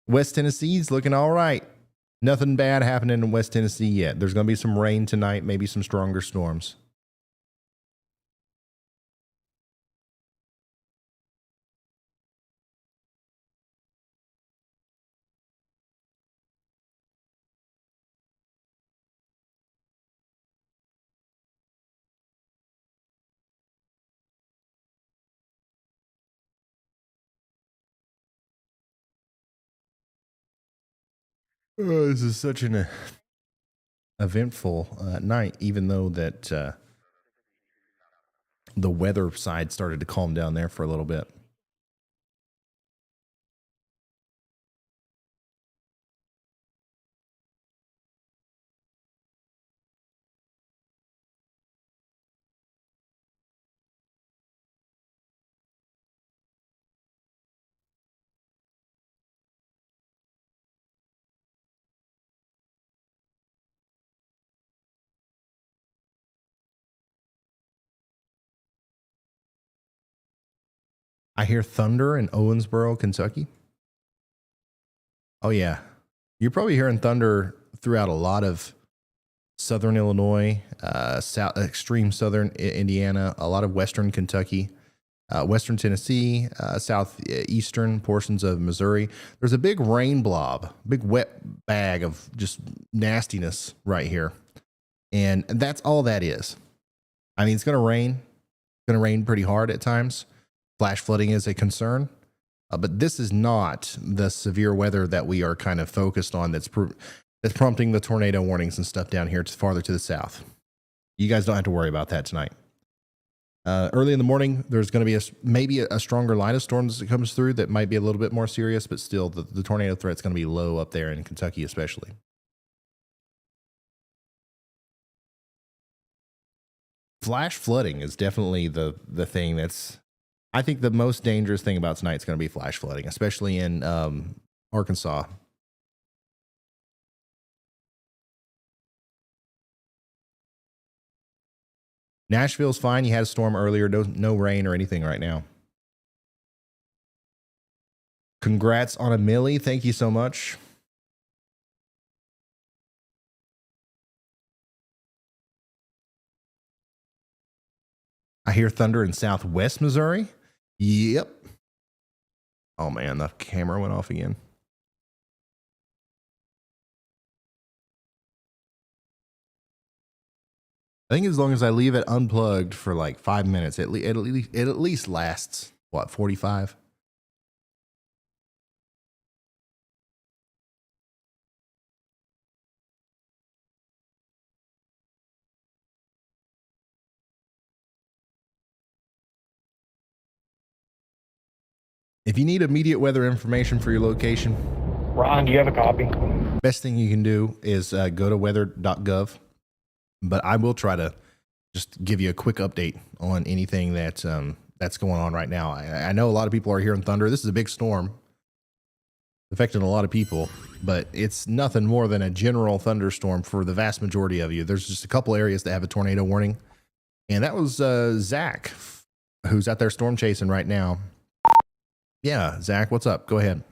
S1: West Tennessee's looking all right. Nothing bad happening in West Tennessee yet. There's going to be some rain tonight, maybe some stronger storms.
S8: Oh, this is such an eventful night, even though that the weather side started to calm down there for a little bit. I hear thunder in Owensboro, Kentucky. Oh, yeah. You're probably hearing thunder throughout a lot of southern Illinois, extreme southern Indiana, a lot of western Kentucky, western Tennessee, southeastern portions of Missouri. There's a big rain blob, big wet bag of just nastiness right here. And that's all that is. I mean, it's going to rain. It's going to rain pretty hard at times. Flash flooding is a concern. But this is not the severe weather that we are kind of focused on that's prompting the tornado warnings and stuff down here farther to the south. You guys don't have to worry about that tonight. Early in the morning, there's going to be maybe a stronger line of storms that comes through that might be a little bit more serious, but still the tornado threat's going to be low up there in Kentucky especially. Flash flooding is definitely the thing that's, I think the most dangerous thing about tonight is going to be flash flooding, especially in Arkansas. Nashville's fine. You had a storm earlier. No rain or anything right now. Congrats on a milli. Thank you so much. I hear thunder in southwest Missouri. Yep. Oh, man, the camera went off again. I think as long as I leave it unplugged for like 5 minutes, it at least lasts, what, 45? If you need immediate weather information for your location,
S4: Ron, do you have a copy?
S8: best thing you can do is go to weather.gov. But I will try to just give you a quick update on anything that's going on right now. I know a lot of people are hearing thunder. This is a big storm affecting a lot of people, but it's nothing more than a general thunderstorm for the vast majority of you. There's just a couple areas that have a tornado warning. And that was Zach, who's out there storm chasing right now. Yeah, Zach, what's up? Go ahead.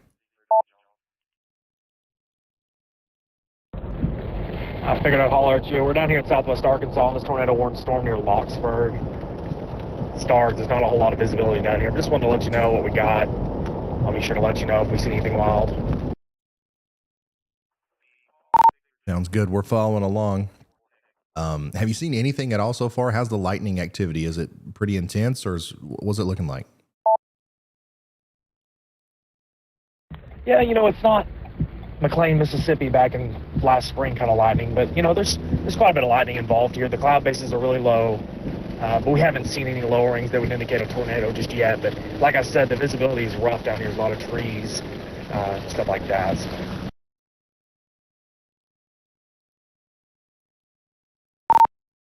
S4: I figured I'd holler at you. We're down here in southwest Arkansas on this tornado warning storm near Locksburg. Stars, there's not a whole lot of visibility down here. Just wanted to let you know what we got. I'll be sure to let you know if we see anything wild.
S8: Sounds good. We're following along. Have you seen anything at all so far? How's the lightning activity? Is it pretty intense, or what's it looking like?
S4: Yeah, it's not McLean, Mississippi back in last spring kind of lightning, but there's quite a bit of lightning involved here. The cloud bases are really low, but we haven't seen any lowerings that would indicate a tornado just yet. But like I said, the visibility is rough down here. There's a lot of trees, stuff like that.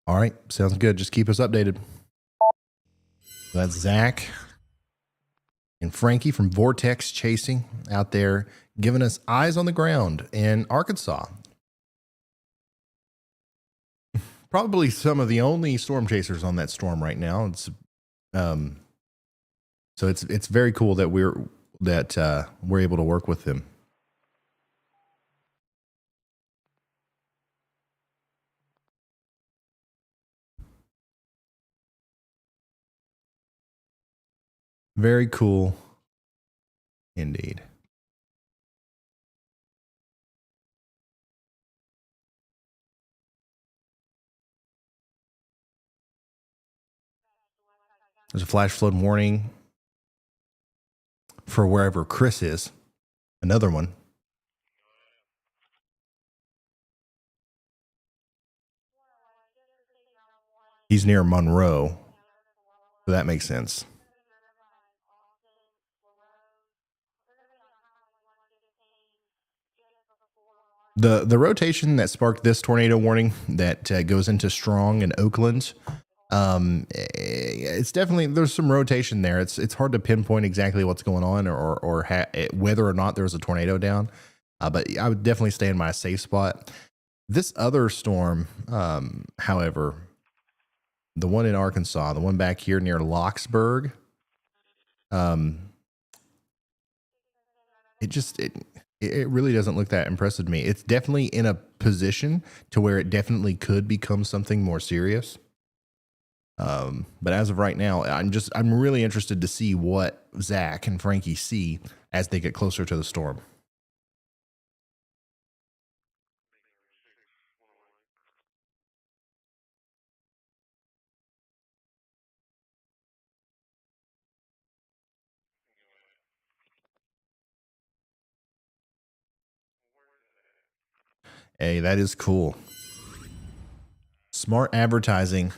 S8: All right, sounds good. Just keep us updated. That's Zach and Frankie from Vortex Chasing out there giving us eyes on the ground in Arkansas. Probably some of the only storm chasers on that storm right now. It's so it's very cool that we're able to work with them. Very cool indeed. There's a flash flood warning for wherever Chris is. Another one.
S1: He's near Monroe, so that makes sense. The rotation that sparked this tornado warning that goes into strong in Oakland, it's definitely, there's some rotation there. It's hard to pinpoint exactly what's going on or whether or not there's a tornado down, but I would definitely stay in my safe spot. This other storm, however, the one in Arkansas, the one back here near Locksburg, it really doesn't look that impressive to me. It's definitely in a position to where it definitely could become something more serious. But as of right now, I'm really interested to see what Zach and Frankie see as they get closer to the storm. Hey, that is cool. Smart advertising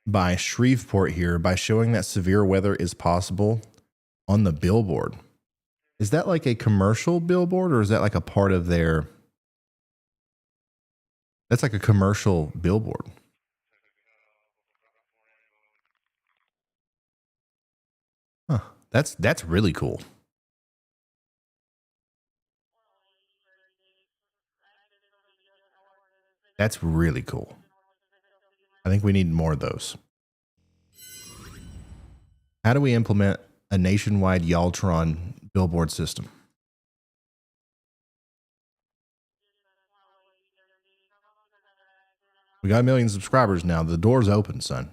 S1: by Shreveport here by showing that severe weather is possible on the billboard. Is that like a commercial billboard or is that like a part of their... That's like a commercial billboard. Huh. That's really cool. That's really cool. I think we need more of those. How do we implement a nationwide Yaltron billboard system? We got 1 million subscribers now. The door's open, son.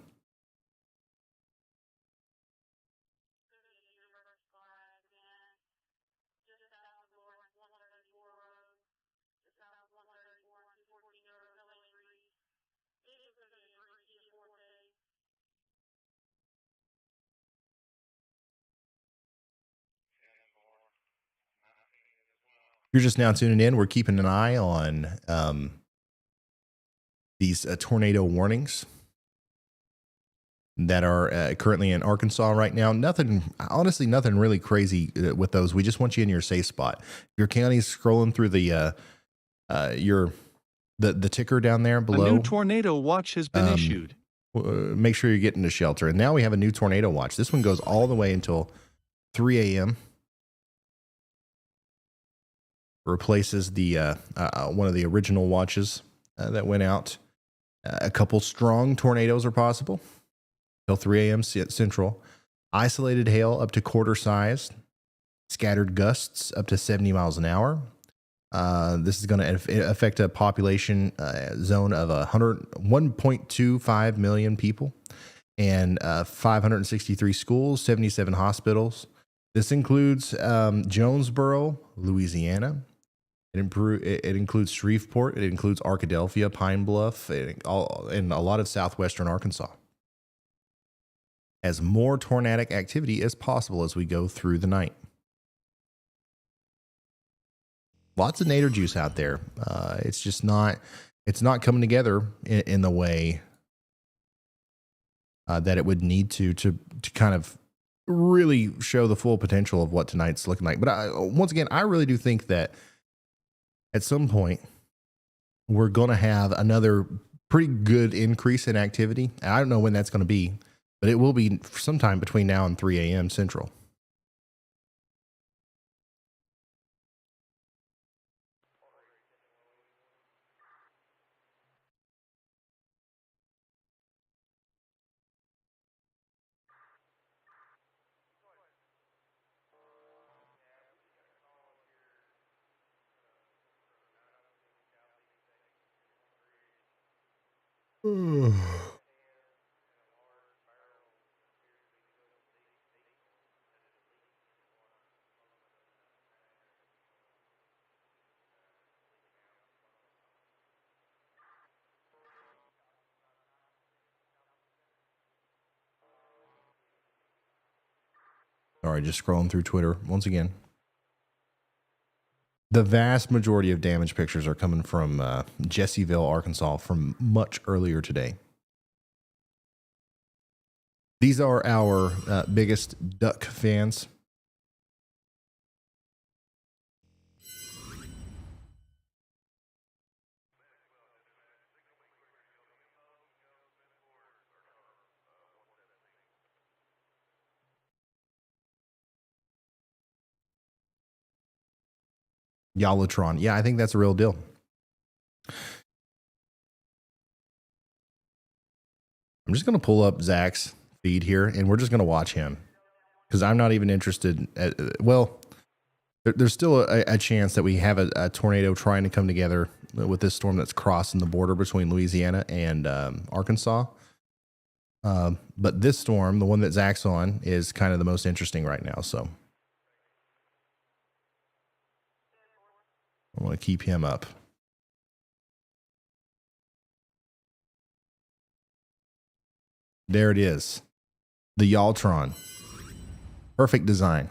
S1: You're just now tuning in. We're keeping an eye on these tornado warnings that are currently in Arkansas right now. Honestly, nothing really crazy with those. We just want you in your safe spot. Your county's scrolling through the ticker down there below.
S2: A new tornado watch has been issued.
S1: Make sure you get into shelter. And now we have a new tornado watch. This one goes all the way until 3 a.m. Replaces the one of the original watches that went out. A couple strong tornadoes are possible till 3 a.m. Central. Isolated hail up to quarter size. Scattered gusts up to 70 miles an hour. This is going to affect a population zone of 1.25 million people and 563 schools, 77 hospitals. This includes Jonesboro, Louisiana. It includes Shreveport. It includes Arkadelphia, Pine Bluff, and a lot of southwestern Arkansas. As more tornadic activity is possible as we go through the night. Lots of nader juice out there. It's just not coming together in the way that it would need to kind of really show the full potential of what tonight's looking like. But once again, I really do think that at some point we're going to have another pretty good increase in activity. And I don't know when that's going to be, but it will be sometime between now and 3 a.m. Central. All right, just scrolling through Twitter once again. The vast majority of damage pictures are coming from Jessieville, Arkansas, from much earlier today. These are our biggest duck fans. Yalatron. Yeah, I think that's a real deal. I'm just going to pull up Zach's feed here, and we're just going to watch him because I'm not even interested. There's still a chance that we have a tornado trying to come together with this storm that's crossing the border between Louisiana and Arkansas. But this storm, the one that Zach's on, is kind of the most interesting right now. So I want to keep him up. There it is. The Yaltron. Perfect design.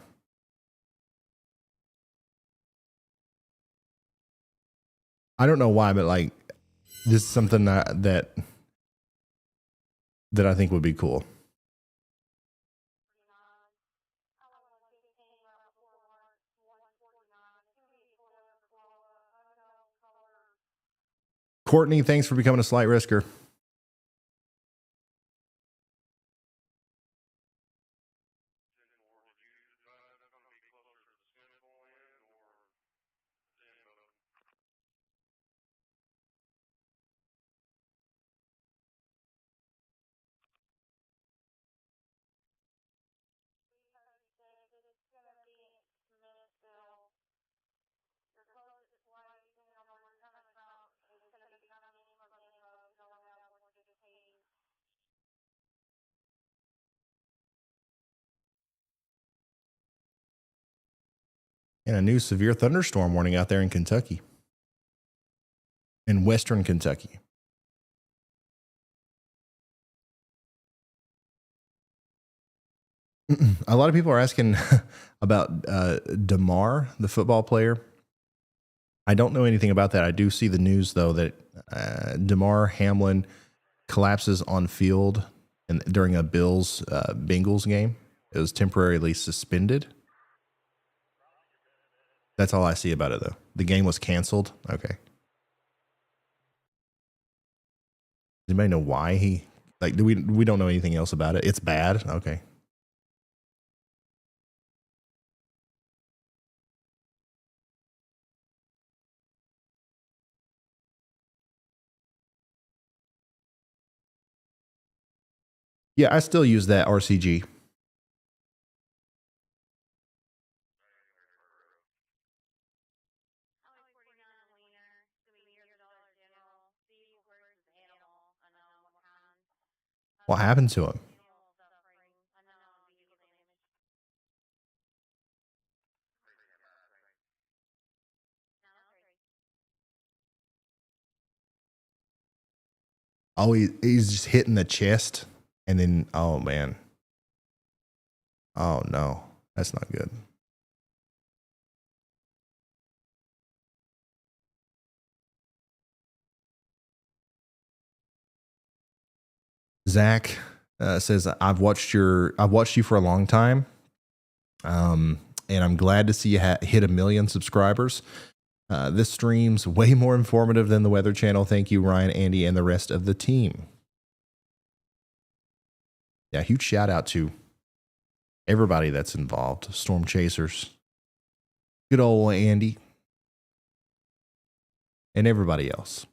S1: I don't know why, but like this is something that I think would be cool. Courtney, thanks for becoming a slight risker. And a new severe thunderstorm warning out there in Kentucky. In western Kentucky. A lot of people are asking about DeMar, the football player. I don't know anything about that. I do see the news, though, that DeMar Hamlin collapses on field during a Bills Bengals game. It was temporarily suspended. That's all I see about it, though. The game was canceled. Okay. Does anybody know why he we don't know anything else about it? It's bad. Okay. Yeah, I still use that RCG. What happened to him? Oh, he's just hitting the chest, and then oh man, oh no, that's not good. Zach says, I've watched you for a long time, and I'm glad to see you hit 1 million subscribers. This stream's way more informative than the Weather Channel. Thank you, Ryan, Andy, and the rest of the team. Yeah, huge shout out to everybody that's involved. Storm Chasers, good old Andy, and everybody else.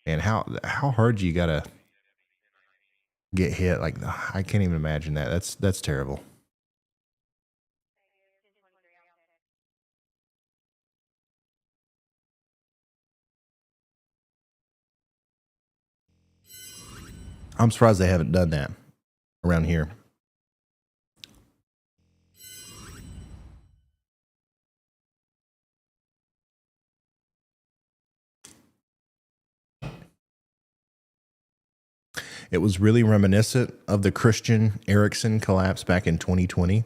S1: And how hard you gotta get hit? Like, I can't even imagine that. That's terrible. I'm surprised they haven't done that around here. It was really reminiscent of the Christian Eriksen collapse back in 2020.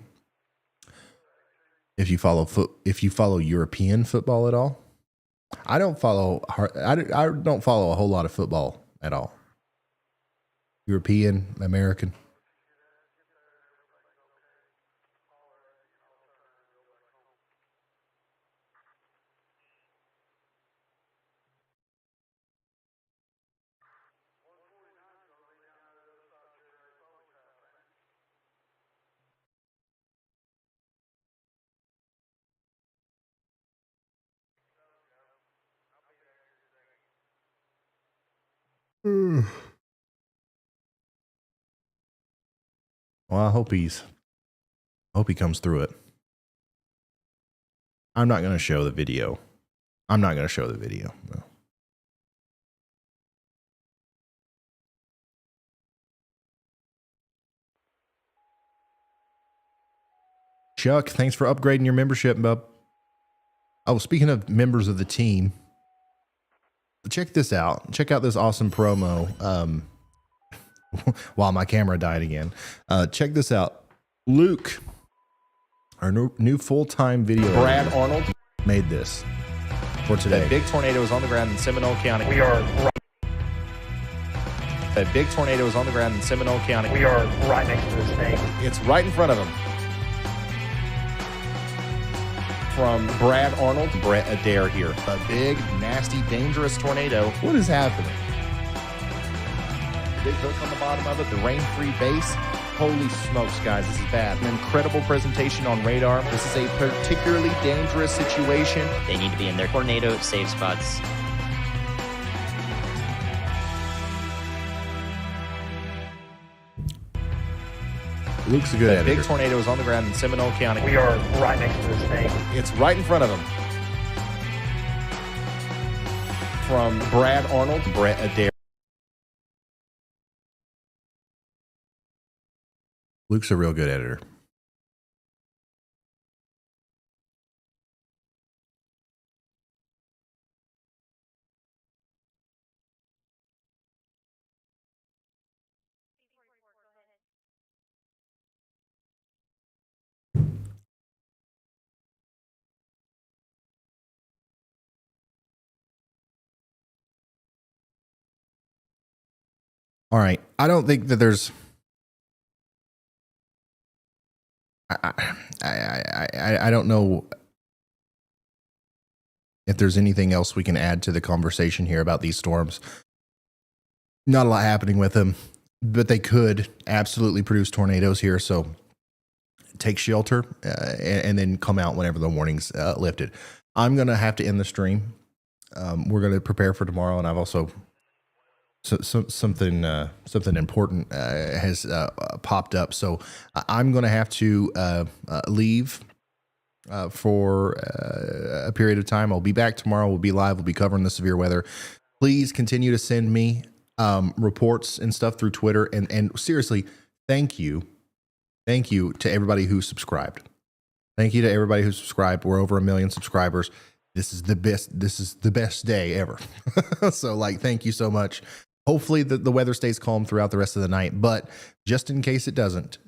S1: If you follow European football at all, I don't follow a whole lot of football at all. European, American. Well, I hope he comes through it. I'm not going to show the video. No. Chuck, thanks for upgrading your membership, bub. Oh, speaking of members of the team, check this out. Check out this awesome promo. While my camera died again. Check this out. Luke, our new full-time video
S10: Brad
S1: editor,
S10: Arnold
S1: made this for today.
S10: A big tornado is on the ground in Seminole County.
S6: We are
S10: A big tornado is on the ground in Seminole County.
S6: right next to this thing.
S10: It's right in front of him. From Brad Arnold, Brett Adair here. A big, nasty, dangerous tornado.
S1: What is happening?
S10: Big hook on the bottom of it, the rain-free base. Holy smokes, guys, this is bad. An incredible presentation on radar. This is a particularly dangerous situation.
S3: They need to be in their tornado safe spots.
S1: Luke's a good
S10: A
S1: editor.
S10: big tornado is on the ground in Seminole County.
S6: We are right next to this thing.
S10: It's right in front of him. From Brad Arnold, Brett Adair.
S1: Luke's a real good editor. All right. I don't think that there's. I don't know if there's anything else we can add to the conversation here about these storms. Not a lot happening with them, but they could absolutely produce tornadoes here. So take shelter and then come out whenever the warning's lifted. I'm going to have to end the stream. We're going to prepare for tomorrow, and I've also something important has popped up. So I'm going to have to leave for a period of time. I'll be back tomorrow. We'll be live. We'll be covering the severe weather. Please continue to send me reports and stuff through Twitter. And seriously, thank you. Thank you to everybody who subscribed. Thank you to everybody who subscribed. We're over 1 million subscribers. This is the best day ever. So thank you so much. Hopefully the weather stays calm throughout the rest of the night, but just in case it doesn't,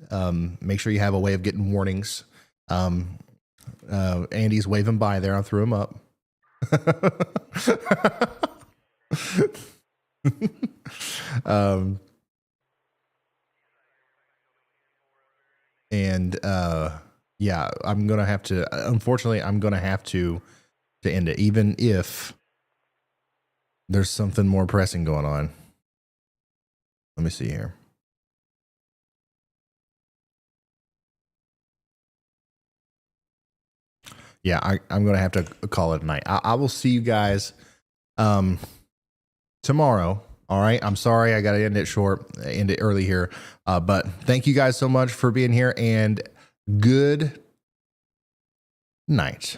S1: make sure you have a way of getting warnings. Andy's waving by there. I threw him up. Yeah, I'm going to have to, unfortunately, I'm going to have to end it, even if there's something more pressing going on. Let me see here. Yeah, I'm going to have to call it a night. I will see you guys tomorrow. All right. I'm sorry I got to end it early here. But thank you guys so much for being here, and good night.